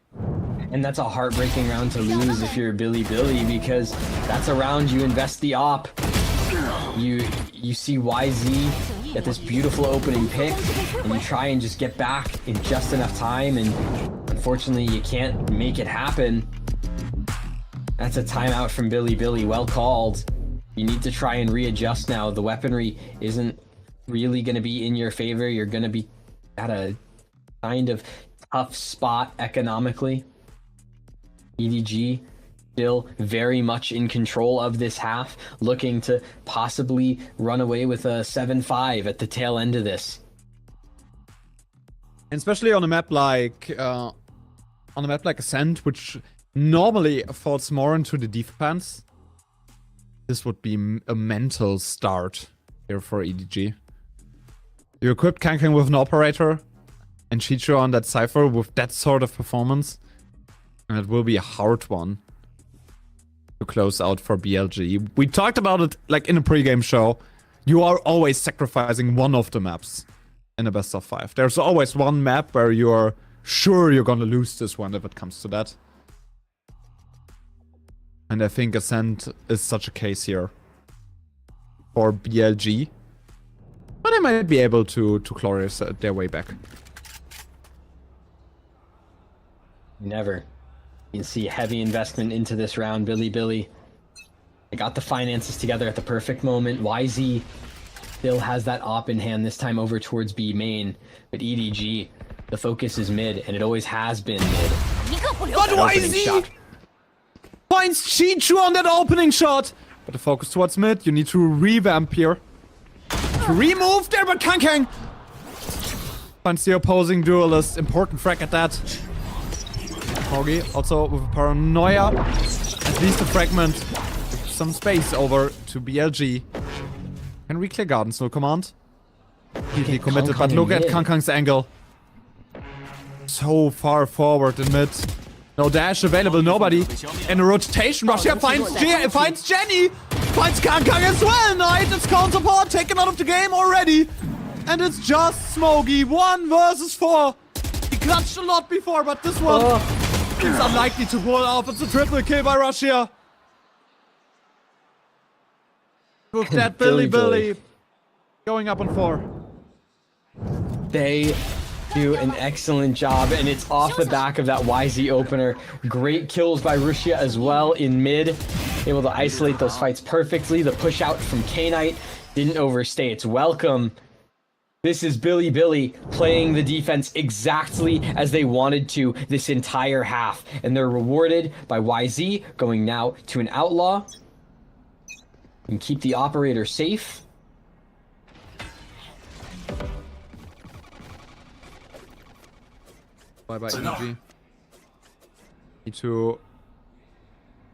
And that's a heartbreaking round to lose if you're Bilibili, because that's a round you invest the op. You see YZ get this beautiful opening pick, and you try and just get back in just enough time, and unfortunately you can't make it happen. That's a timeout from Bilibili, well called. You need to try and readjust now. The weaponry isn't really going to be in your favor. You're going to be at a kind of tough spot economically. EDG still very much in control of this half, looking to possibly run away with a 7-5 at the tail end of this. And especially on a map like Ascent, which normally falls more into the defense, this would be a mental start here for EDG. You equipped Kankan with an operator and Chicho on that Cypher with that sort of performance, and it will be a hard one to close out for BLG. We talked about it like in a pre-game show. You are always sacrificing one of the maps in a best of 5. There's always one map where you're sure you're gonna lose this one if it comes to that. And I think Ascent is such a case here for BLG. But they might be able to claw their way back. Never. You can see heavy investment into this round. Billy. They got the finances together at the perfect moment. YZ still has that op in hand, this time over towards B main. But EDG, the focus is mid, and it always has been mid. But YZ finds Chichu on that opening shot! But the focus towards mid, you need to revamp here. To remove there, but Kankang finds the opposing duelist. Important frag at that. Hogi also with a paranoia. At least a fragment. Some space over to BLG. Can we clear gardens? No command. Completely committed, but look at Kankang's angle. So far forward in mid. No dash available, nobody. And a rotation rush here finds Jenny. Finds Kankang as well. Knight is counterpart taken out of the game already. And it's just Smokey. 1 versus 4. He clutched a lot before, but this one is unlikely to pull off. It's a triple kill by Russia. With that Billy going up on 4. They do an excellent job, and it's off the back of that YZ opener. Great kills by Russia as well in mid. Able to isolate those fights perfectly. The push out from K-Knight didn't overstay its welcome. This is Billy playing the defense exactly as they wanted to this entire half. And they're rewarded by YZ going now to an outlaw. And keep the operator safe. Bye-bye, EDG. Need to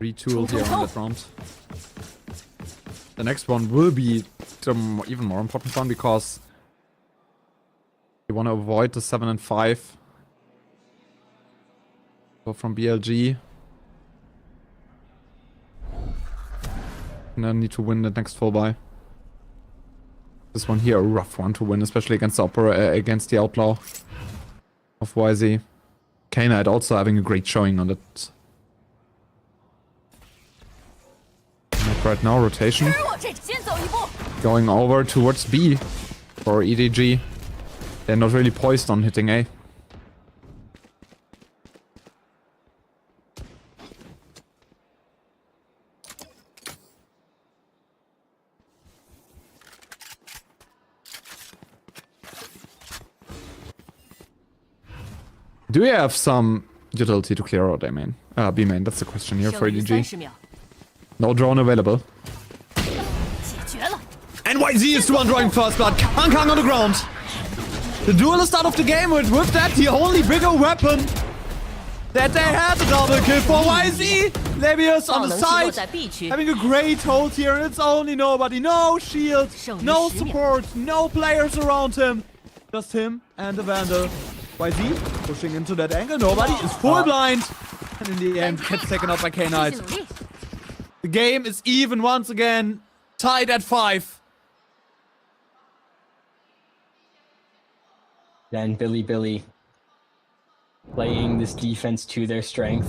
retool here on that round. The next one will be the even more important one because you want to avoid the 7 and 5. So from BLG. And then need to win the next full buy. This one here, a rough one to win, especially against the outlaw of YZ. K-Knight also having a great showing on it. Right now, rotation. Going over towards B for EDG. They're not really poised on hitting A. Do we have some utility to clear out A main? B main, that's the question here for EDG. No drone available. And YZ is the one drawing first blood. Kankang on the ground. The duelist out of the game with that the only bigger weapon that they had. A double kill for YZ. Levius on the side. Having a great hold here, and it's only nobody. No shield, no support, no players around him. Just him and the Vandal. YZ pushing into that angle. Nobody is full blind. And in the end, gets taken out by K-Knight. The game is even once again. Tied at 5. Then Billy playing this defense to their strength.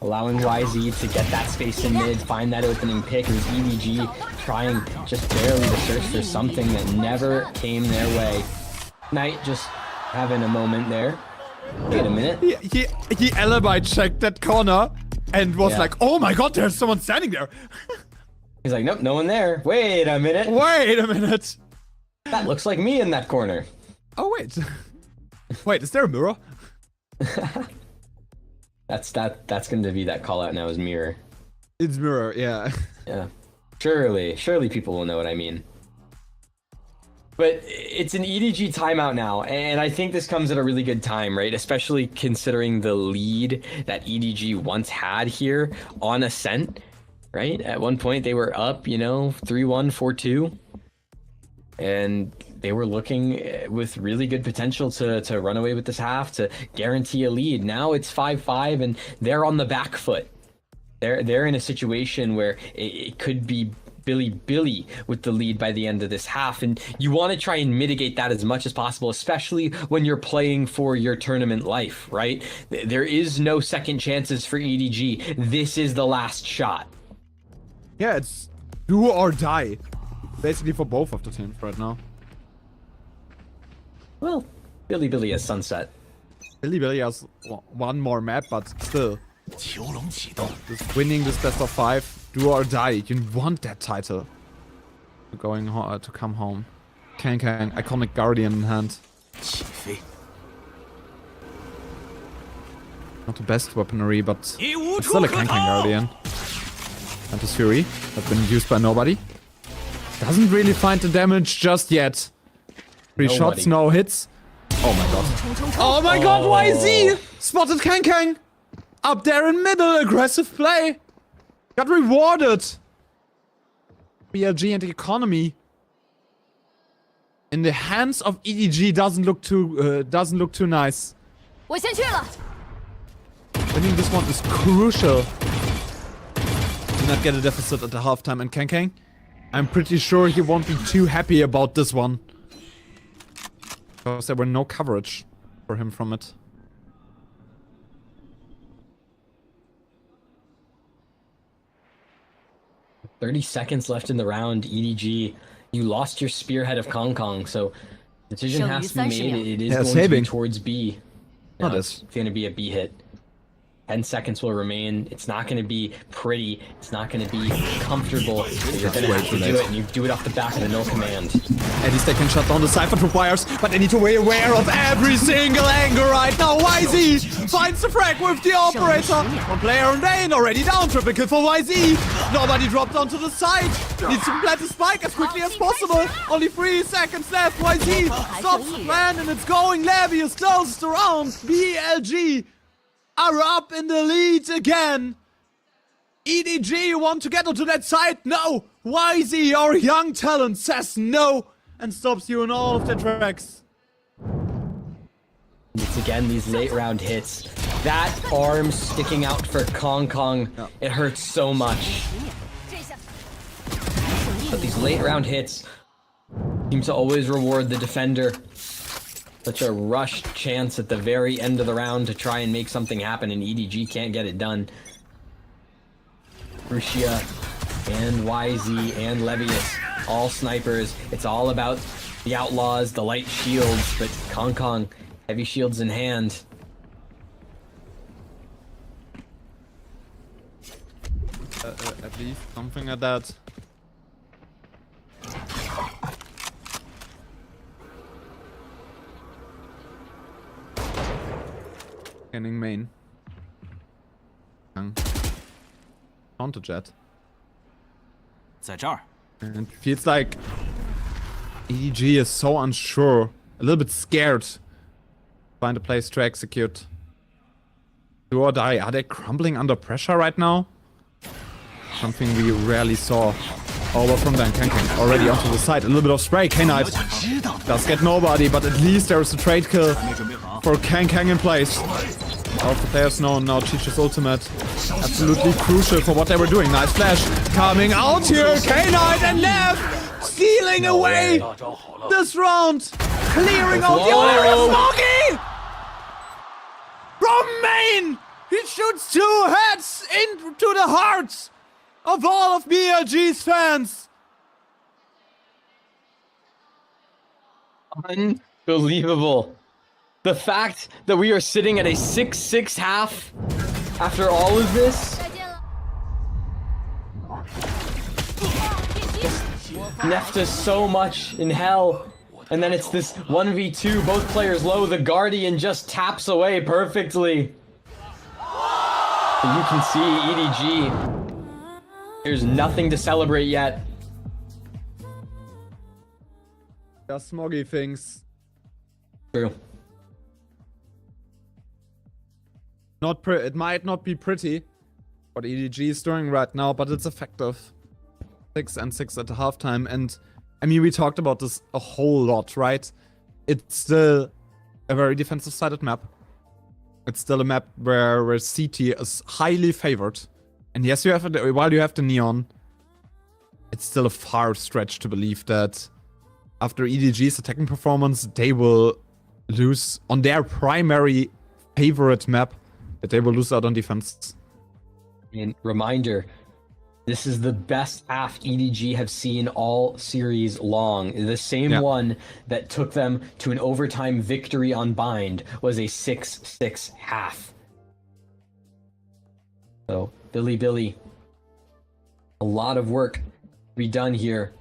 Allowing YZ to get that space in mid, find that opening pick. It was EDG trying just barely to search for something that never came their way. Knight just having a moment there. Wait a minute. He alibi checked that corner and was like, oh my god, there's someone standing there. He's like, nope, no one there. Wait a minute. Wait a minute. That looks like me in that corner. Oh, wait. Wait, is there a mirror? That's going to be that call out now is mirror. It's mirror, yeah. Yeah. Surely people will know what I mean. But it's an EDG timeout now, and I think this comes at a really good time, right? Especially considering the lead that EDG once had here on Ascent, right? At one point they were up, 3-1, 4-2, and they were looking with really good potential to run away with this half, to guarantee a lead. Now it's 5-5, and they're on the back foot. They're in a situation where it could be Billy with the lead by the end of this half, and you want to try and mitigate that as much as possible, especially when you're playing for your tournament life, right? There is no second chances for EDG. This is the last shot. Yeah, it's do or die, basically, for both of the teams right now. Well, Billy has sunset. Billy has one more map, but still. Just winning this best of 5, do or die. You want that title. To come home. Kang, iconic Guardian in hand. Not the best weaponry, but it's still a Kang Guardian. And his Fury, has been used by nobody. Doesn't really find the damage just yet. 3 shots, no hits. Oh my god. Oh my god, YZ! Spotted Kang! Up there in middle, aggressive play. Got rewarded. BLG and the economy in the hands of EDG doesn't look too nice. 我先去了。 Winning this one is crucial. Do not get a deficit at the halftime, and Kang, I'm pretty sure he won't be too happy about this one. Because there were no coverage for him from it. "30 seconds left in the round, EDG. You lost your spearhead of Kong, so decision has to be made. It is going to be towards B. No, it's going to be a B hit. 10 seconds will remain. It's not going to be pretty. It's not going to be comfortable. You're going to have to do it, and you do it off the back of the no command. At least they can shut down the Cypher Tripwires, but they need to be aware of every single angle right now. YZ finds the frag with the operator. One player on lane, already down. Triple kill for YZ. Nobody dropped onto the side. Needs to plant the spike as quickly as possible. Only 3 seconds left. YZ stops the plan, and it's going. Levius closes the round. BLG are up in the lead again. EDG want to get onto that side? No! YZ, our young talent, says no and stops you in all of the tracks. It's again these late round hits. That arm sticking out for Kong, it hurts so much. But these late round hits seem to always reward the defender. Such a rushed chance at the very end of the round to try and make something happen, and EDG can't get it done. Crucia and YZ and Levius, all snipers. It's all about the outlaws, the light shields, but Kong, heavy shields in hand. At least something like that. Scanning main. Counter jet. And it feels like EDG is so unsure, a little bit scared. Find a place to execute. Do or die. Are they crumbling under pressure right now? Something we rarely saw. Over from Dan Kang already onto the side. A little bit of spray. K-Knight does get nobody, but at least there is a trade kill for Kang in place. All of the players know now Chichi's ultimate. Absolutely crucial for what they were doing. Nice flash coming out here. K-Knight and Lev stealing away this round. Clearing out the area. Smoggy! From main! He shoots 2 heads into the hearts of all of BLG's fans. Unbelievable. The fact that we are sitting at a 6-6 half after all of this. Neff does so much in hell. And then it's this 1v2, both players low. The Guardian just taps away perfectly. You can see EDG. There's nothing to celebrate yet. Just smoggy things. True. It might not be pretty what EDG is doing right now, but it's effective. 6 and 6 at the halftime, and I mean, we talked about this a whole lot, right? It's still a very defensive-sided map. It's still a map where CT is highly favored. And yes, while you have the Neon, it's still a far stretch to believe that after EDG's attacking performance, they will lose on their primary favorite map, that they will lose out on defense. And reminder, this is the best half EDG have seen all series long. The same one that took them to an overtime victory on Bind was a 6-6 half. So, Billy, a lot of work to be done here.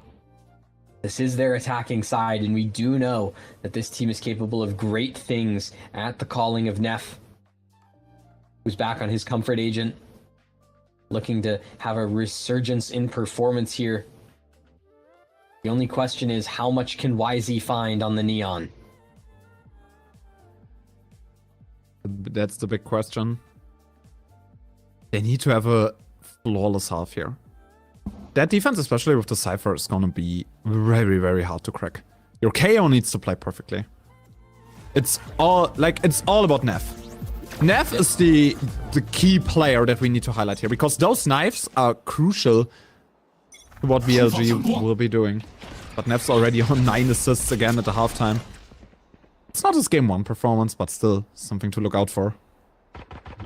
This is their attacking side, and we do know that this team is capable of great things at the calling of Neff, who's back on his comfort agent, looking to have a resurgence in performance here. The only question is, how much can YZ find on the Neon? That's the big question. They need to have a flawless half here. That defense, especially with the Cypher, is gonna be very, very hard to crack. Your KO needs to play perfectly. It's all about Neff. Neff is the key player that we need to highlight here, because those knives are crucial to what BLG will be doing. But Neff's already on 9 assists again at the halftime. It's not his game 1 performance, but still something to look out for.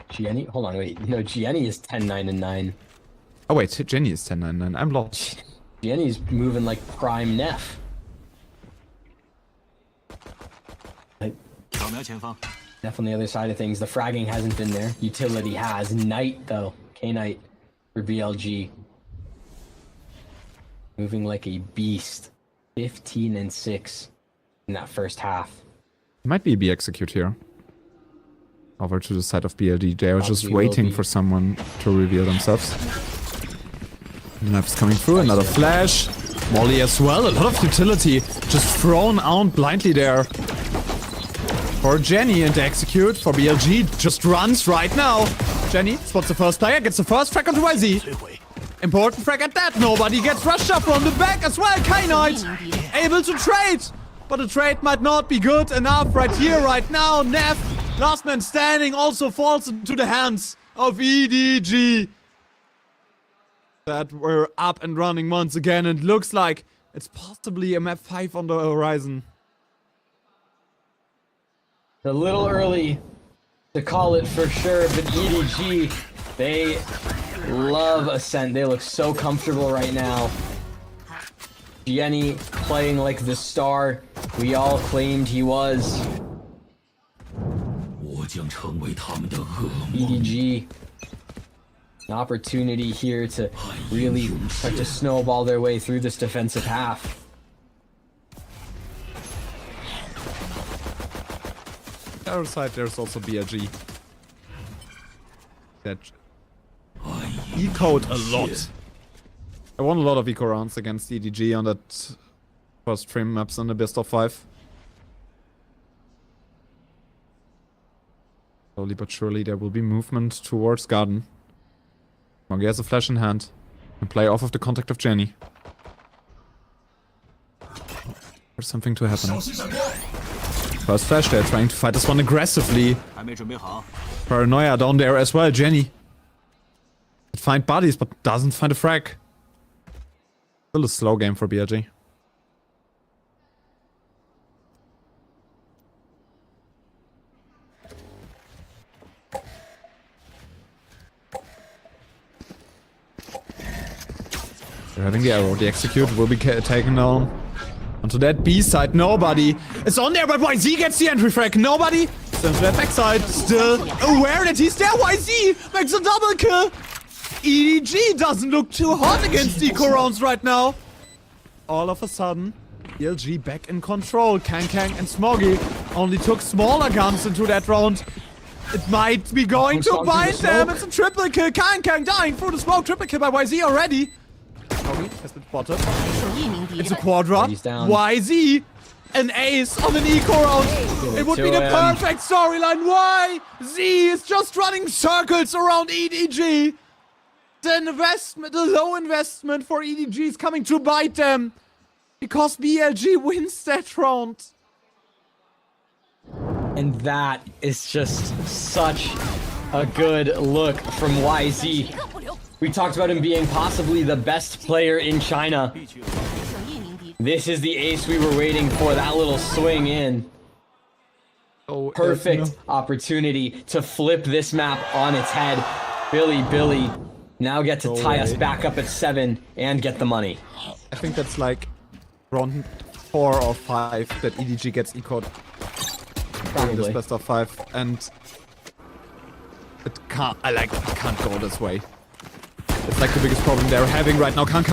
Gianni? Hold on, wait. No, Gianni is 10-9-9. Oh wait, Jenny is 10-9-9. I'm lost. Gianni's moving like prime Neff. Neff on the other side of things. The fragging hasn't been there. Utility has. Knight, though. K-Knight for BLG. Moving like a beast. 15 and 6 in that first half. Might be B execute here. Over to the side of BLG. They are just waiting for someone to reveal themselves. Neff's coming through. Another flash. Molly as well. A lot of utility just thrown out blindly there. For Jenny, and the execute for BLG just runs right now. Jenny spots the first player, gets the first frag onto YZ. Important frag at that. Nobody gets rushed up from the back as well. K-Knight able to trade, but the trade might not be good enough right here, right now. Neff, last man standing, also falls into the hands of EDG. That we're up and running once again, and looks like it's possibly a map 5 on the horizon. A little early to call it for sure, but EDG, they love Ascent. They look so comfortable right now. Gianni playing like the star we all claimed he was. EDG, an opportunity here to really start to snowball their way through this defensive half. The other side, there's also BLG. That ecoed a lot. I won a lot of eco rounds against EDG on that first frame maps in the best of 5. Slowly but surely there will be movement towards Garden. Monkey has a flash in hand. And play off of the contact of Jenny. For something to happen. First flash, they're trying to fight this one aggressively. Paranoia down there as well, Jenny. Find bodies, but doesn't find a frag. Still a slow game for BLG. They're having the arrow. The execute will be taken down. Onto that B side, nobody is on there, but YZ gets the entry frag. Nobody stands that backside. Still aware that he's there. YZ makes a double kill. EDG doesn't look too hot against eco rounds right now. all of a sudden, BLG back in control. Kang and Smoggy only took smaller guns into that round. It might be going to bind them. It's a triple kill. Kang dying through the smoke. Triple kill by YZ already. Smoggy has been spotted. It's a quadra. YZ, an ace on an eco round. It would be the perfect storyline. Why? Z is just running circles around EDG. The low investment for EDG is coming to bite them. Because BLG wins that round. And that is just such a good look from YZ. We talked about him being possibly the best player in China. This is the ace we were waiting for, that little swing in. Perfect opportunity to flip this map on its head. Billy now get to tie us back up at 7 and get the money. I think that's like round 4 or 5 that EDG gets eco'd. Probably this best of 5, and it can't go this way. It's like the biggest problem they're having right now. Kang.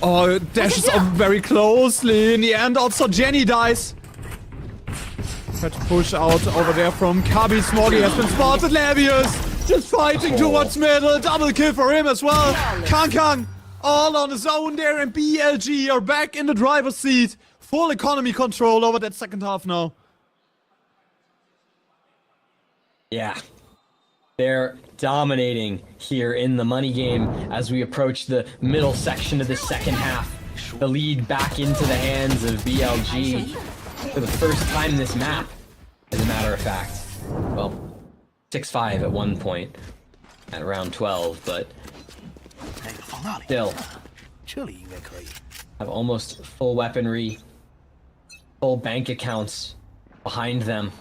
Oh, dashes up very closely. In the end, also Jenny dies. Try to push out over there from Kabi. Smoggy has been spotted. Levius just fighting towards middle. Double kill for him as well. Kang all on his own there, and BLG are back in the driver's seat. Full economy control over that second half now. Yeah. They're dominating here in the money game as we approach the middle section of the second half. The lead back into the hands of BLG for the first time this map, as a matter of fact. Well, 6-5 at one point at round 12, but still have almost full weaponry, full bank accounts behind them.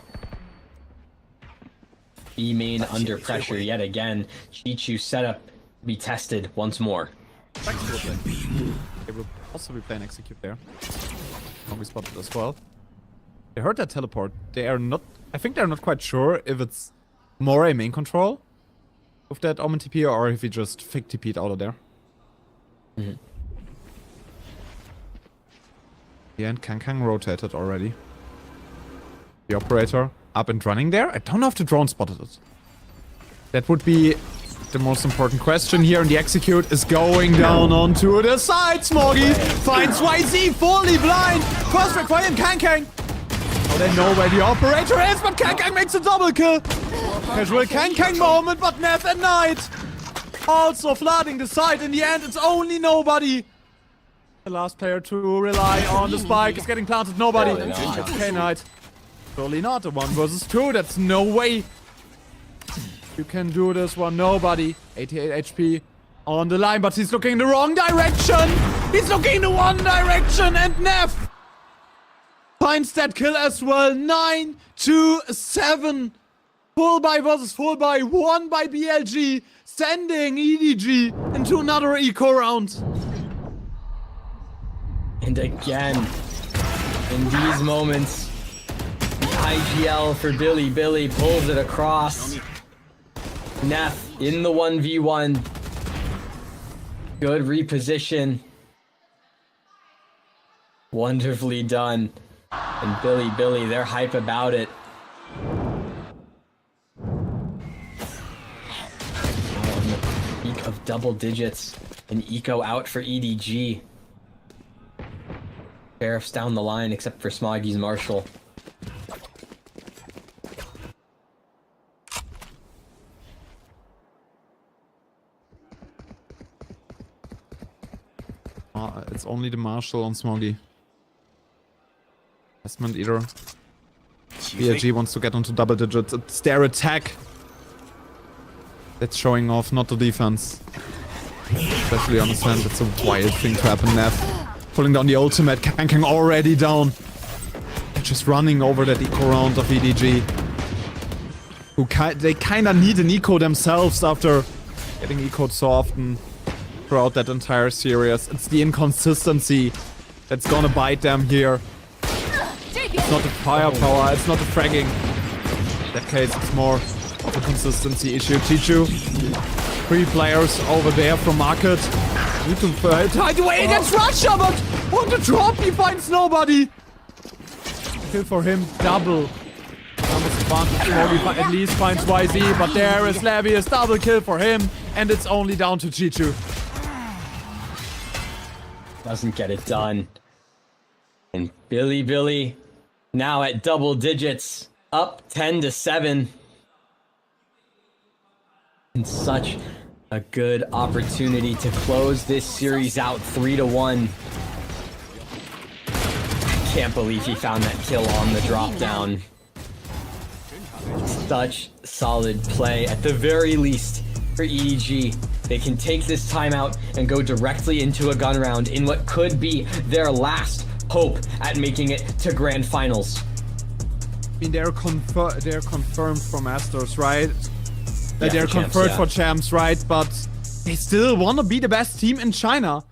B main under pressure yet again. Chichu setup be tested once more. They will also be playing execute there. We spotted as well. They heard that teleport. They are not. I think they're not quite sure if it's more a main control with that Omen TP or if he just fake TP'd out of there. Yeah, and Kang rotated already. The operator up and running there. I don't know if the drone spotted it. That would be the most important question here, and the execute is going down onto the side. Smoggy finds YZ fully blind. First strike for him, Kang. Oh, they know where the operator is, but Kang makes a double kill. Casual Kang moment, but Neff and Knight also flooding the side. In the end, it's only nobody. The last player to rely on the spike is getting planted. Nobody. Okay, Knight. Surely not a 1-versus-2. That's no way you can do this one. Nobody. 88 HP on the line, but he's looking in the wrong direction. He's looking in the one direction, and Neff finds that kill as well. 9-7. Full buy versus full buy. 1 by BLG, sending EDG into another eco round. And again, in these moments, IGL for Billy pulls it across. Neff in the 1v1. Good reposition. Wonderfully done. And Billy, they're hype about it. On the peak of double digits. An eco out for EDG. Sheriff's down the line except for Smoggy's Marshall. It's only the Marshall on Smoggy. Investment either. BLG wants to get onto double digits. It's their attack that's showing off, not the defense. Especially on Ascent, it's a wild thing to happen. Neff pulling down the ultimate. Kang already down. Just running over that eco round of EDG. They kinda need an eco themselves after getting ecoed so often throughout that entire series. It's the inconsistency that's gonna bite them here. It's not the firepower, it's not the fragging. In that case, it's more of a consistency issue. Chichu 3 players over there from Market. Need to hide away against Russia, but on the drop he finds nobody. Kill for him, double. Smoggy at least finds YZ, but there is Levius, double kill for him, and it's only down to G2. Doesn't get it done. And Billy now at double digits, up 10-7. And such a good opportunity to close this series out 3-1. I can't believe he found that kill on the drop down. Such solid play. At the very least, for EDG, they can take this timeout and go directly into a gun round in what could be their last hope at making it to grand finals. I mean, they're confirmed for Masters, right? Yeah, they're for champs, confirmed yeah. for champs, right? But they still want to be the best team in China.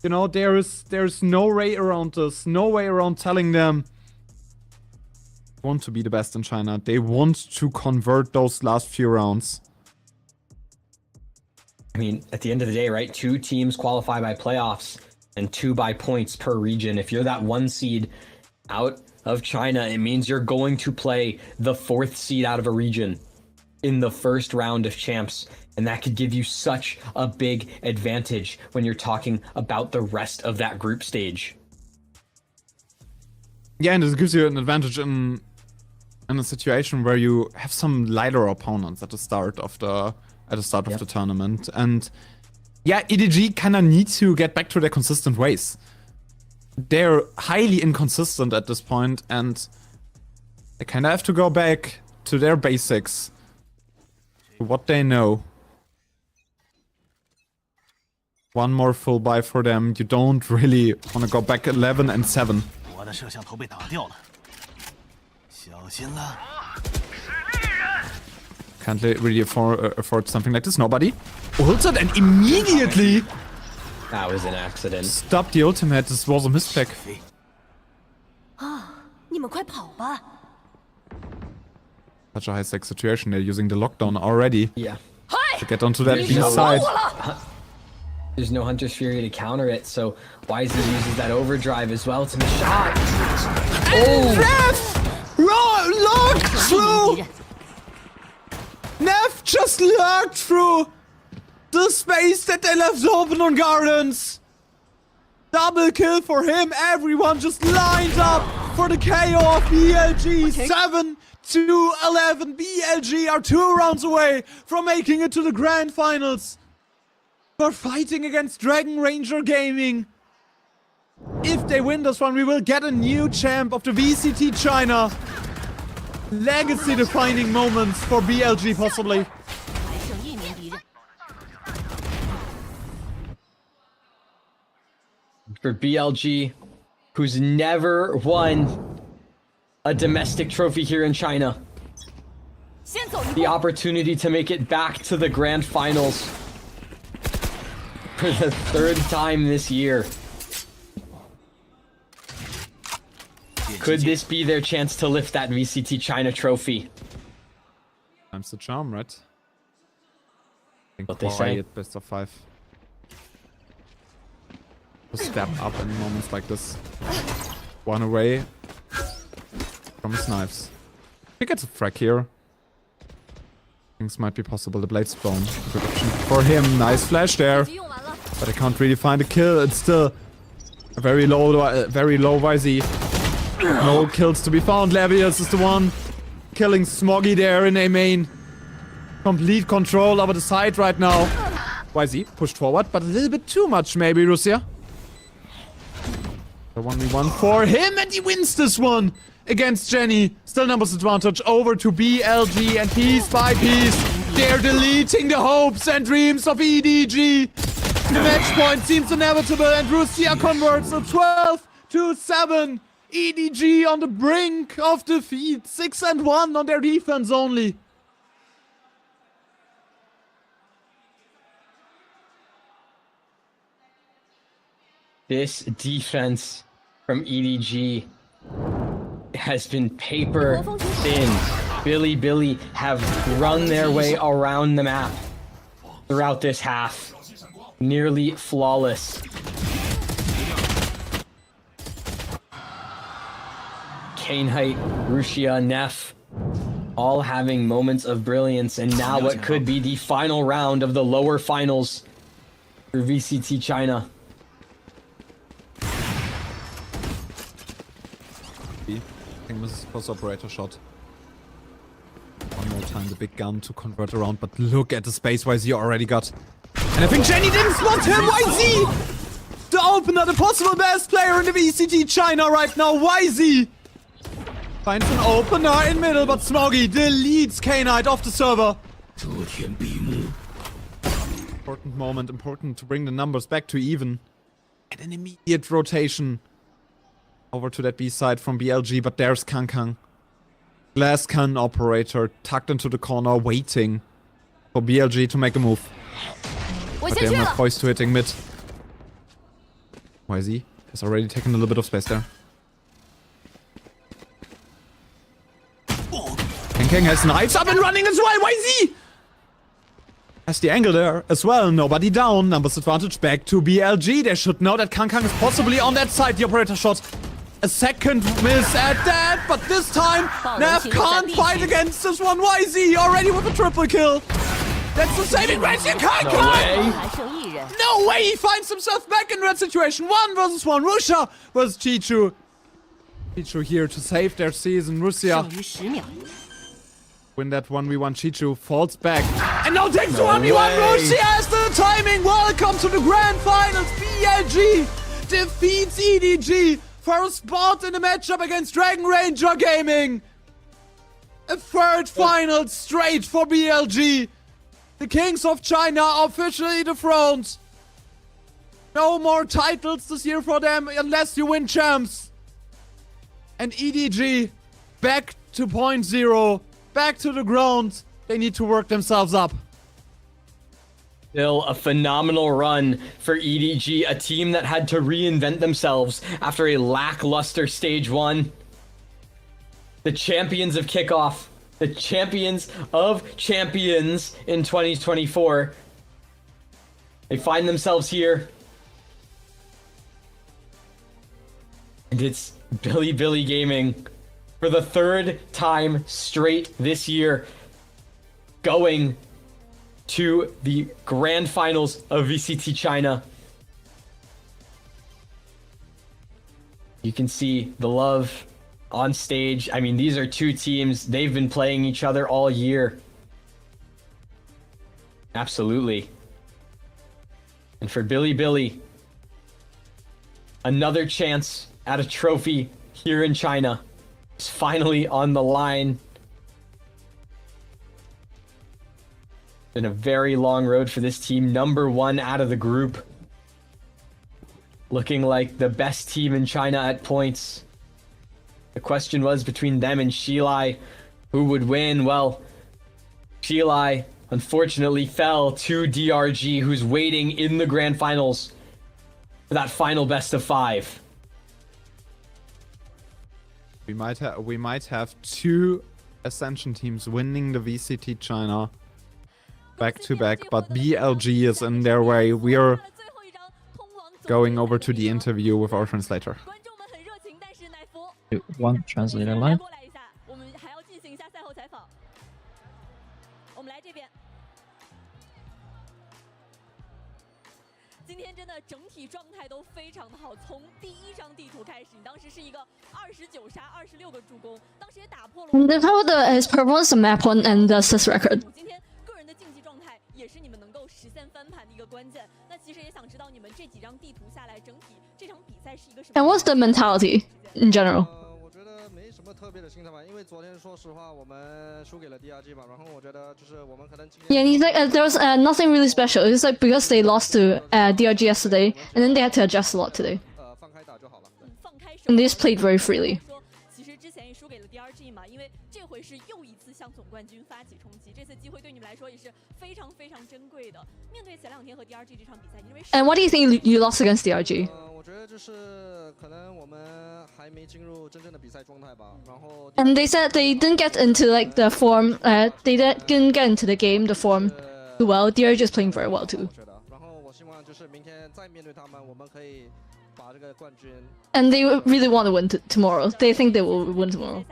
You know, there's no way around this. No way around telling them they want to be the best in China. They want to convert those last few rounds. I mean, at the end of the day, right? 2 teams qualify by playoffs and 2 by points per region. If you're that 1 seed out of China, it means you're going to play the 4th seed out of a region in the first round of champs. And that could give you such a big advantage when you're talking about the rest of that group stage. Yeah, and it gives you an advantage in a situation where you have some lighter opponents at the start of the the tournament. And yeah, EDG kind of need to get back to their consistent ways. They're highly inconsistent at this point, and they kind of have to go back to their basics, to what they know. One more full buy for them. You don't really want to go back 11-7. Can't really afford something like this. Nobody ulted and immediately that was an accident. Stopped the ultimate. This was a mispick. Such a high stake situation. They're using the lockdown already. Yeah. To get onto that B side. There's no Hunter's Fury to counter it, so YZ uses that overdrive as well to miss shot. Locked through! Neff just lurked through the space that they left open on Gardens. Double kill for him. Everyone just lined up for the KO of BLG. 7-11. BLG are 2 rounds away from making it to the grand finals. We're fighting against Dragon Ranger Gaming. If they win this one, we will get a new champ of the VCT China. Legacy-defining moments for BLG, possibly. For BLG, who's never won a domestic trophy here in China. The opportunity to make it back to the grand finals for the 3rd time this year. Could this be their chance to lift that VCT China trophy? Time's the charm, right? What they say. Best of 5. To step up in moments like this. 1 away from his knives. He gets a frag here. Things might be possible. The blade spawn. Good option for him. Nice flash there. But I can't really find a kill. It's still a very low YZ. No kills to be found. Levius is the one killing Smoggy there in A main. Complete control over the side right now. YZ pushed forward, but a little bit too much maybe, Russia. The 1v1 for him, and he wins this one against Jenny. Still numbers advantage over to BLG, and piece by piece, they're deleting the hopes and dreams of EDG. The match point seems inevitable, and Russia converts a 12-7. EDG on the brink of defeat. 6-1 on their defense only. This defense from EDG has been paper thin. Billy have run their way around the map. throughout this half. Nearly flawless. Kainheit, Rushia, Neff, all having moments of brilliance, and now what could be the final round of the lower finals for VCT China. I think this is post operator shot. One more time, the big gun to convert around, but look at the space YZ already got. And I think Jenny didn't spot him! YZ! The opener, the possible best player in the VCT China right now, YZ! Finds an opener in middle, but Smoggy deletes K-Knight off the server. Important moment, important to bring the numbers back to even. And an immediate rotation over to that B side from BLG, but there's Kang. Glass cannon operator tucked into the corner, waiting for BLG to make a move. But they're not poised to hitting mid. YZ has already taken a little bit of space there. King has knives up and running as well. YZ has the angle there as well. Nobody down. Numbers advantage back to BLG. They should know that Kang is possibly on that side. The operator shot. A second miss at that, but this time Neff can't fight against this one. YZ already with a triple kill. That's the saving grace. You can't No way he finds himself back in that situation. 1 versus 1. Russia versus Chichu. Chichu here to save their season. Russia win that 1v1. Chichu falls back. And now takes the 1v1. Russia has the timing. Welcome to the grand finals. BLG defeats EDG for a spot in the matchup against Dragon Ranger Gaming. A third final straight for BLG. The Kings of China are officially dethroned. No more titles this year for them unless you win champs. And EDG back to 0.0. Back to the ground. They need to work themselves up. Still a phenomenal run for EDG, a team that had to reinvent themselves after a lackluster stage 1. The champions of kickoff, the champions of champions in 2024. They find themselves here. And it's Billy Gaming for the 3rd time straight this year, going to the grand finals of VCT China. You can see the love on stage. I mean, these are two teams. They've been playing each other all year. Absolutely. And for Billy, another chance at a trophy here in China is finally on the line. Been a very long road for this team. Number 1 out of the group. Looking like the best team in China at points. The question was between them and Shilai, who would win? Well, Shilai unfortunately fell to DRG, who's waiting in the grand finals for that final best of 5. We might have 2 Ascension teams winning the VCT China back to back, but BLG is in their way. We are going over to the interview with our translator. One translator line. His performance the map one and the assist record. And what's the mentality in general? Yeah, he's like, there was nothing really special. It's like because they lost to DRG yesterday, and then they had to adjust a lot today. And they just played very freely. And what do you think you lost against DRG? And they said they didn't get into like the form, they didn't get into the game, the form well. DRG is playing very well too. And they really want to win tomorrow. They think they will win tomorrow.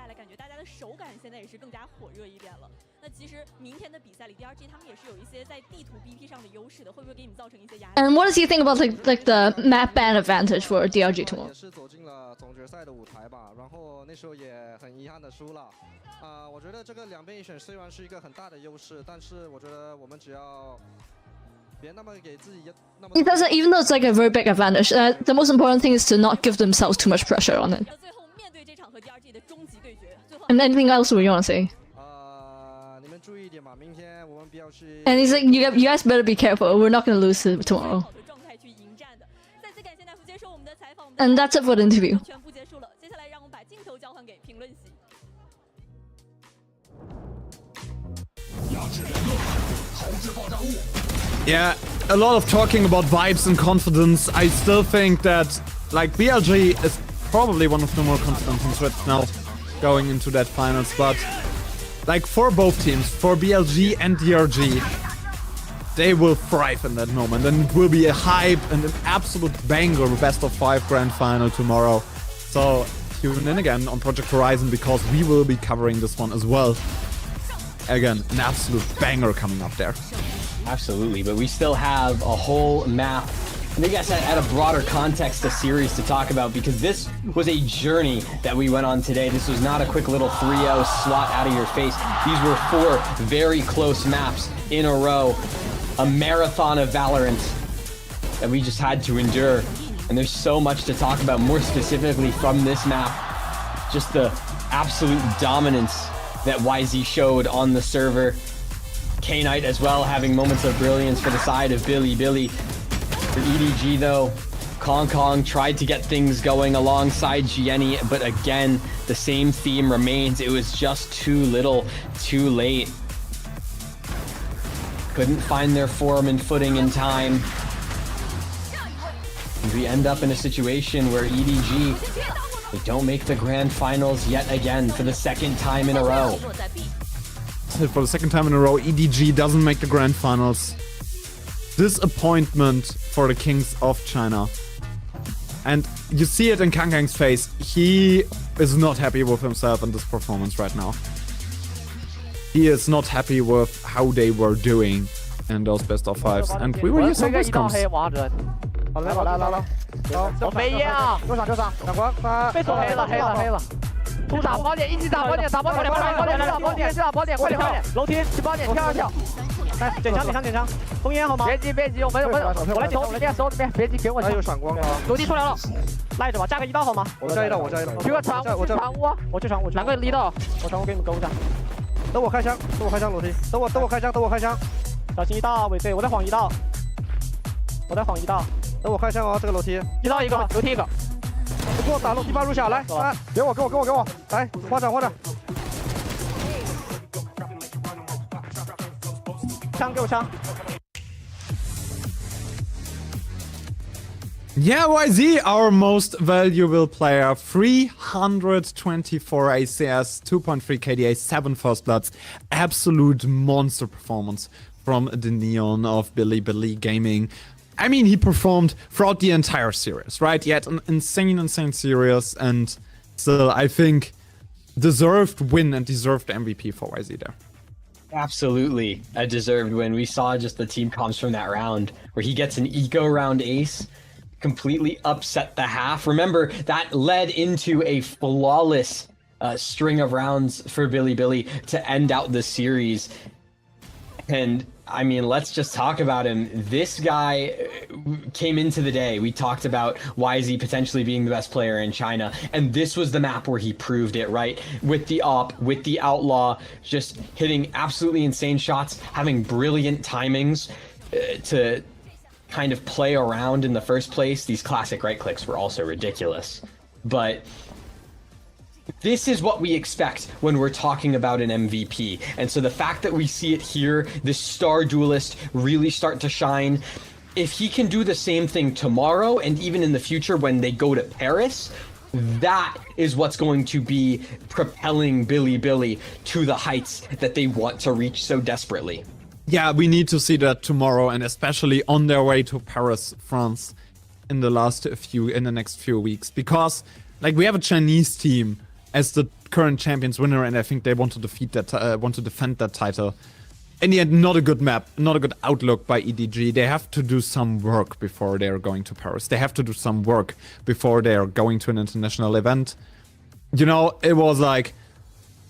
And what does he think about like the map ban advantage for DRG tomorrow? 我觉得这个两边一选虽然是一个很大的优势，但是我觉得我们只要别那么给自己那么。 He doesn't, even though it's like a very big advantage. The most important thing is to not give themselves too much pressure on it. And anything else we want to say? And he's like, you guys better be careful. We're not gonna lose tomorrow. And that's it for the interview. Yeah, a lot of talking about vibes and confidence. I still think that, like, BLG is probably one of the more confident teams right now going into that finals, but, like, for both teams, for BLG and DRG, they will thrive in that moment, and it will be a hype and an absolute banger best of 5 grand final tomorrow. So tune in again on Project Horizon, because we will be covering this one as well. Again, an absolute banger coming up there. Absolutely, but we still have a whole map, and I guess at a broader context, a series to talk about, because this was a journey that we went on today. This was not a quick little 3-0 swat out of your face. These were 4 very close maps in a row. A marathon of Valorant that we just had to endure. And there's so much to talk about, more specifically from this map. Just the absolute dominance that YZ showed on the server. K-Knight as well, having moments of brilliance for the side of Billy. For EDG though, Kong tried to get things going alongside Gianni, but again, the same theme remains. It was just too little, too late. Couldn't find their form and footing in time. And we end up in a situation where EDG, they don't make the grand finals yet again for the second time in a row. For the second time in a row, EDG doesn't make the grand finals. Disappointment for the Kings of China. And you see it in Kang's face. He is not happy with himself in this performance right now. He is not happy with how they were doing in those best of 5s. And we will use some best comps. 好来，我没烟啊！右上，长官，被锁黑了。突打宝点，一起打宝点，打宝点，快点！楼梯去宝点，跳！来，捡枪，封烟好吗？别急，我来捡，我来手这边，别急，给我枪。有闪光啊！楼梯出来了，赖着吧，加个1道好吗？我加一道。去个船屋，我去船屋，哪个1道？我船屋给你们勾一下。等我开枪，楼梯，等我开枪，小心1道，尾队，我在晃1道。等我开枪啊！这个楼梯，1道一个，楼梯一个。你给我打楼梯8入下来，给我，来花掌。枪给我枪。Yeah, YZ, our most valuable player, 324 ACS, 2.3 KDA, 7 first bloods, absolute monster performance from the Neon of Billy Gaming. I mean, he performed throughout the entire series, right? He had an insane series, and still, I think, deserved win and deserved MVP for YZ there. Absolutely a deserved win. We saw just the team comms from that round, where he gets an eco round ace, completely upset the half. Remember, that led into a flawless string of rounds for Billy to end out the series. And I mean, let's just talk about him. This guy came into the day. We talked about YZ potentially being the best player in China, and this was the map where he proved it, right? With the AWP, with the Outlaw, just hitting absolutely insane shots, having brilliant timings to kind of play around in the first place. These classic right clicks were also ridiculous. But this is what we expect when we're talking about an MVP. And so the fact that we see it here, this star duelist really start to shine, if he can do the same thing tomorrow and even in the future when they go to Paris, that is what's going to be propelling Billy to the heights that they want to reach so desperately. Yeah, we need to see that tomorrow, and especially on their way to Paris, France, in the next few weeks, because like we have a Chinese team as the current champions winner, and I think they want to defend that title. In the end, not a good map, not a good outlook by EDG. They have to do some work before they are going to Paris. They have to do some work before they are going to an international event. You know, it was like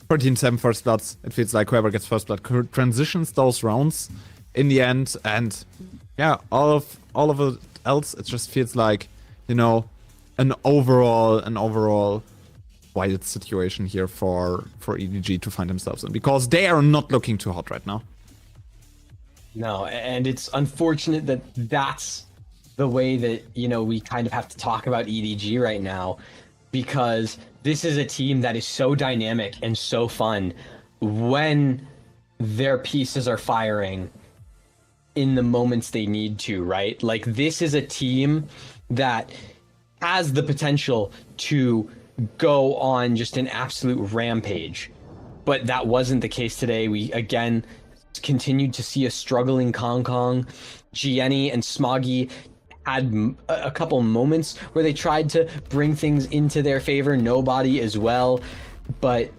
13-7 first bloods. It feels like whoever gets first blood transitions those rounds in the end, and yeah, all of it else, it just feels like, you know, an overall wild situation here for EDG to find themselves in, because they are not looking too hot right now. No, and it's unfortunate that that's the way that, you know, we kind of have to talk about EDG right now, because this is a team that is so dynamic and so fun when their pieces are firing in the moments they need to, right? Like, this is a team that has the potential to go on just an absolute rampage, but that wasn't the case today. We again continued to see a struggling Kong Kong. Gianni and Smoggy had a couple moments where they tried to bring things into their favor. Nobody as well, but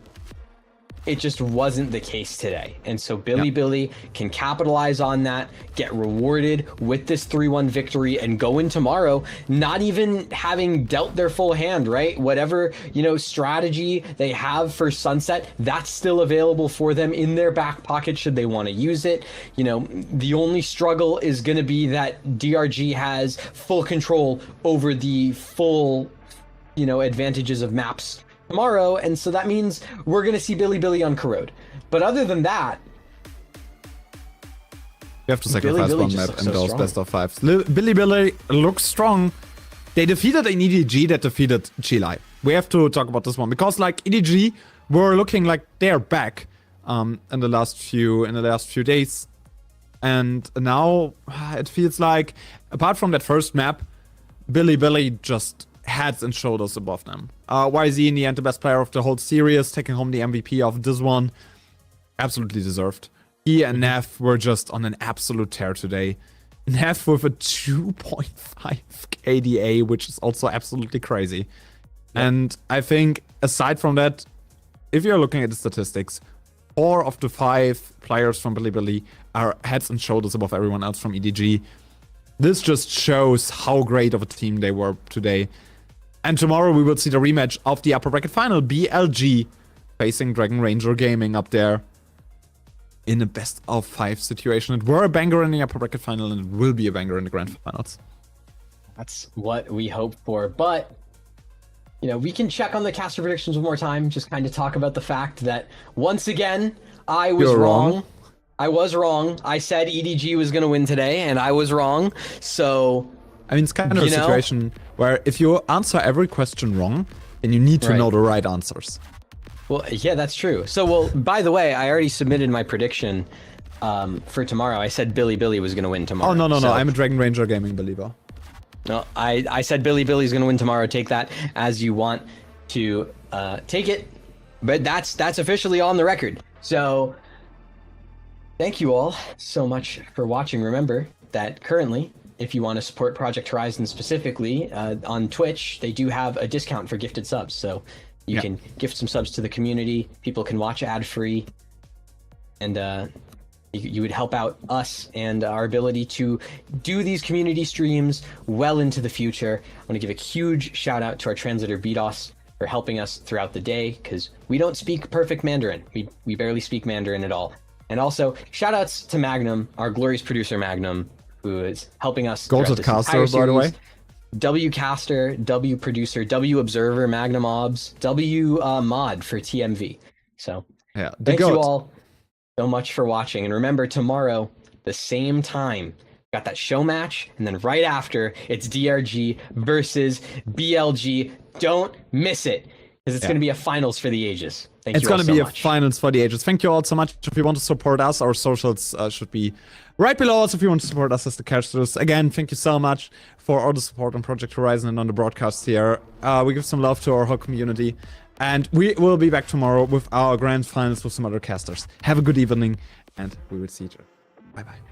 it just wasn't the case today. And so Billy can capitalize on that, get rewarded with this 3-1 victory, and go in tomorrow not even having dealt their full hand, right? Whatever, you know, strategy they have for Sunset, that's still available for them in their back pocket should they want to use it. You know, the only struggle is going to be that DRG has full control over the full, you know, advantages of maps tomorrow, and so that means we're gonna see Billy on Corode. But other than that, you have to sacrifice one map in those best of fives. Billy looks strong. They defeated an EDG that defeated Chile. We have to talk about this one, because like EDG were looking like they're back in the last few days, and now it feels like, apart from that first map, Billy just heads and shoulders above them. YZ in the end the best player of the whole series, taking home the MVP of this one. Absolutely deserved. He and Neff were just on an absolute tear today. Neff with a 2.5 KDA, which is also absolutely crazy. Yep. And I think aside from that, if you're looking at the statistics, 4 of the 5 players from Billy are heads and shoulders above everyone else from EDG. This just shows how great of a team they were today. And tomorrow we will see the rematch of the upper bracket final. BLG facing Dragon Ranger Gaming up there in a best of 5 situation. It were a banger in the upper bracket final, and it will be a banger in the grand finals. That's what we hope for. But, you know, we can check on the caster predictions one more time. Just kind of talk about the fact that, once again, I was wrong. I was wrong. I said EDG was going to win today, and I was wrong. So, I mean, it's kind of a situation where if you answer every question wrong, then you need to know the right answers. Well, yeah, that's true. So, well, by the way, I already submitted my prediction for tomorrow. I said Billy was going to win tomorrow. Oh, no. I'm a Dragon Ranger Gaming believer. No, I said Billy's going to win tomorrow. Take that as you want to take it. But that's officially on the record. So, thank you all so much for watching. Remember that currently, if you want to support Project Horizon specifically on Twitch, they do have a discount for gifted subs. So you can gift some subs to the community. People can watch ad-free. And you would help out us and our ability to do these community streams well into the future. I want to give a huge shout out to our translator BDOS for helping us throughout the day, because we don't speak perfect Mandarin. We barely speak Mandarin at all. And also, shout outs to Magnum, our glorious producer Magnum, who is helping us. Goated caster, by the way. W caster, W producer, W observer, Magnum obs, W mod for TMV. So yeah, thank you all so much for watching. And remember, tomorrow, the same time, got that show match, and then right after, it's DRG versus BLG. Don't miss it, because it's going to be a finals for the ages. It's going to be a finals for the ages. Thank you all so much. If you want to support us, our socials should be right below us if you want to support us as the casters. Again, thank you so much for all the support on Project Horizon and on the broadcast here. We give some love to our whole community. And we will be back tomorrow with our grand finals with some other casters. Have a good evening, and we will see each other. Bye bye.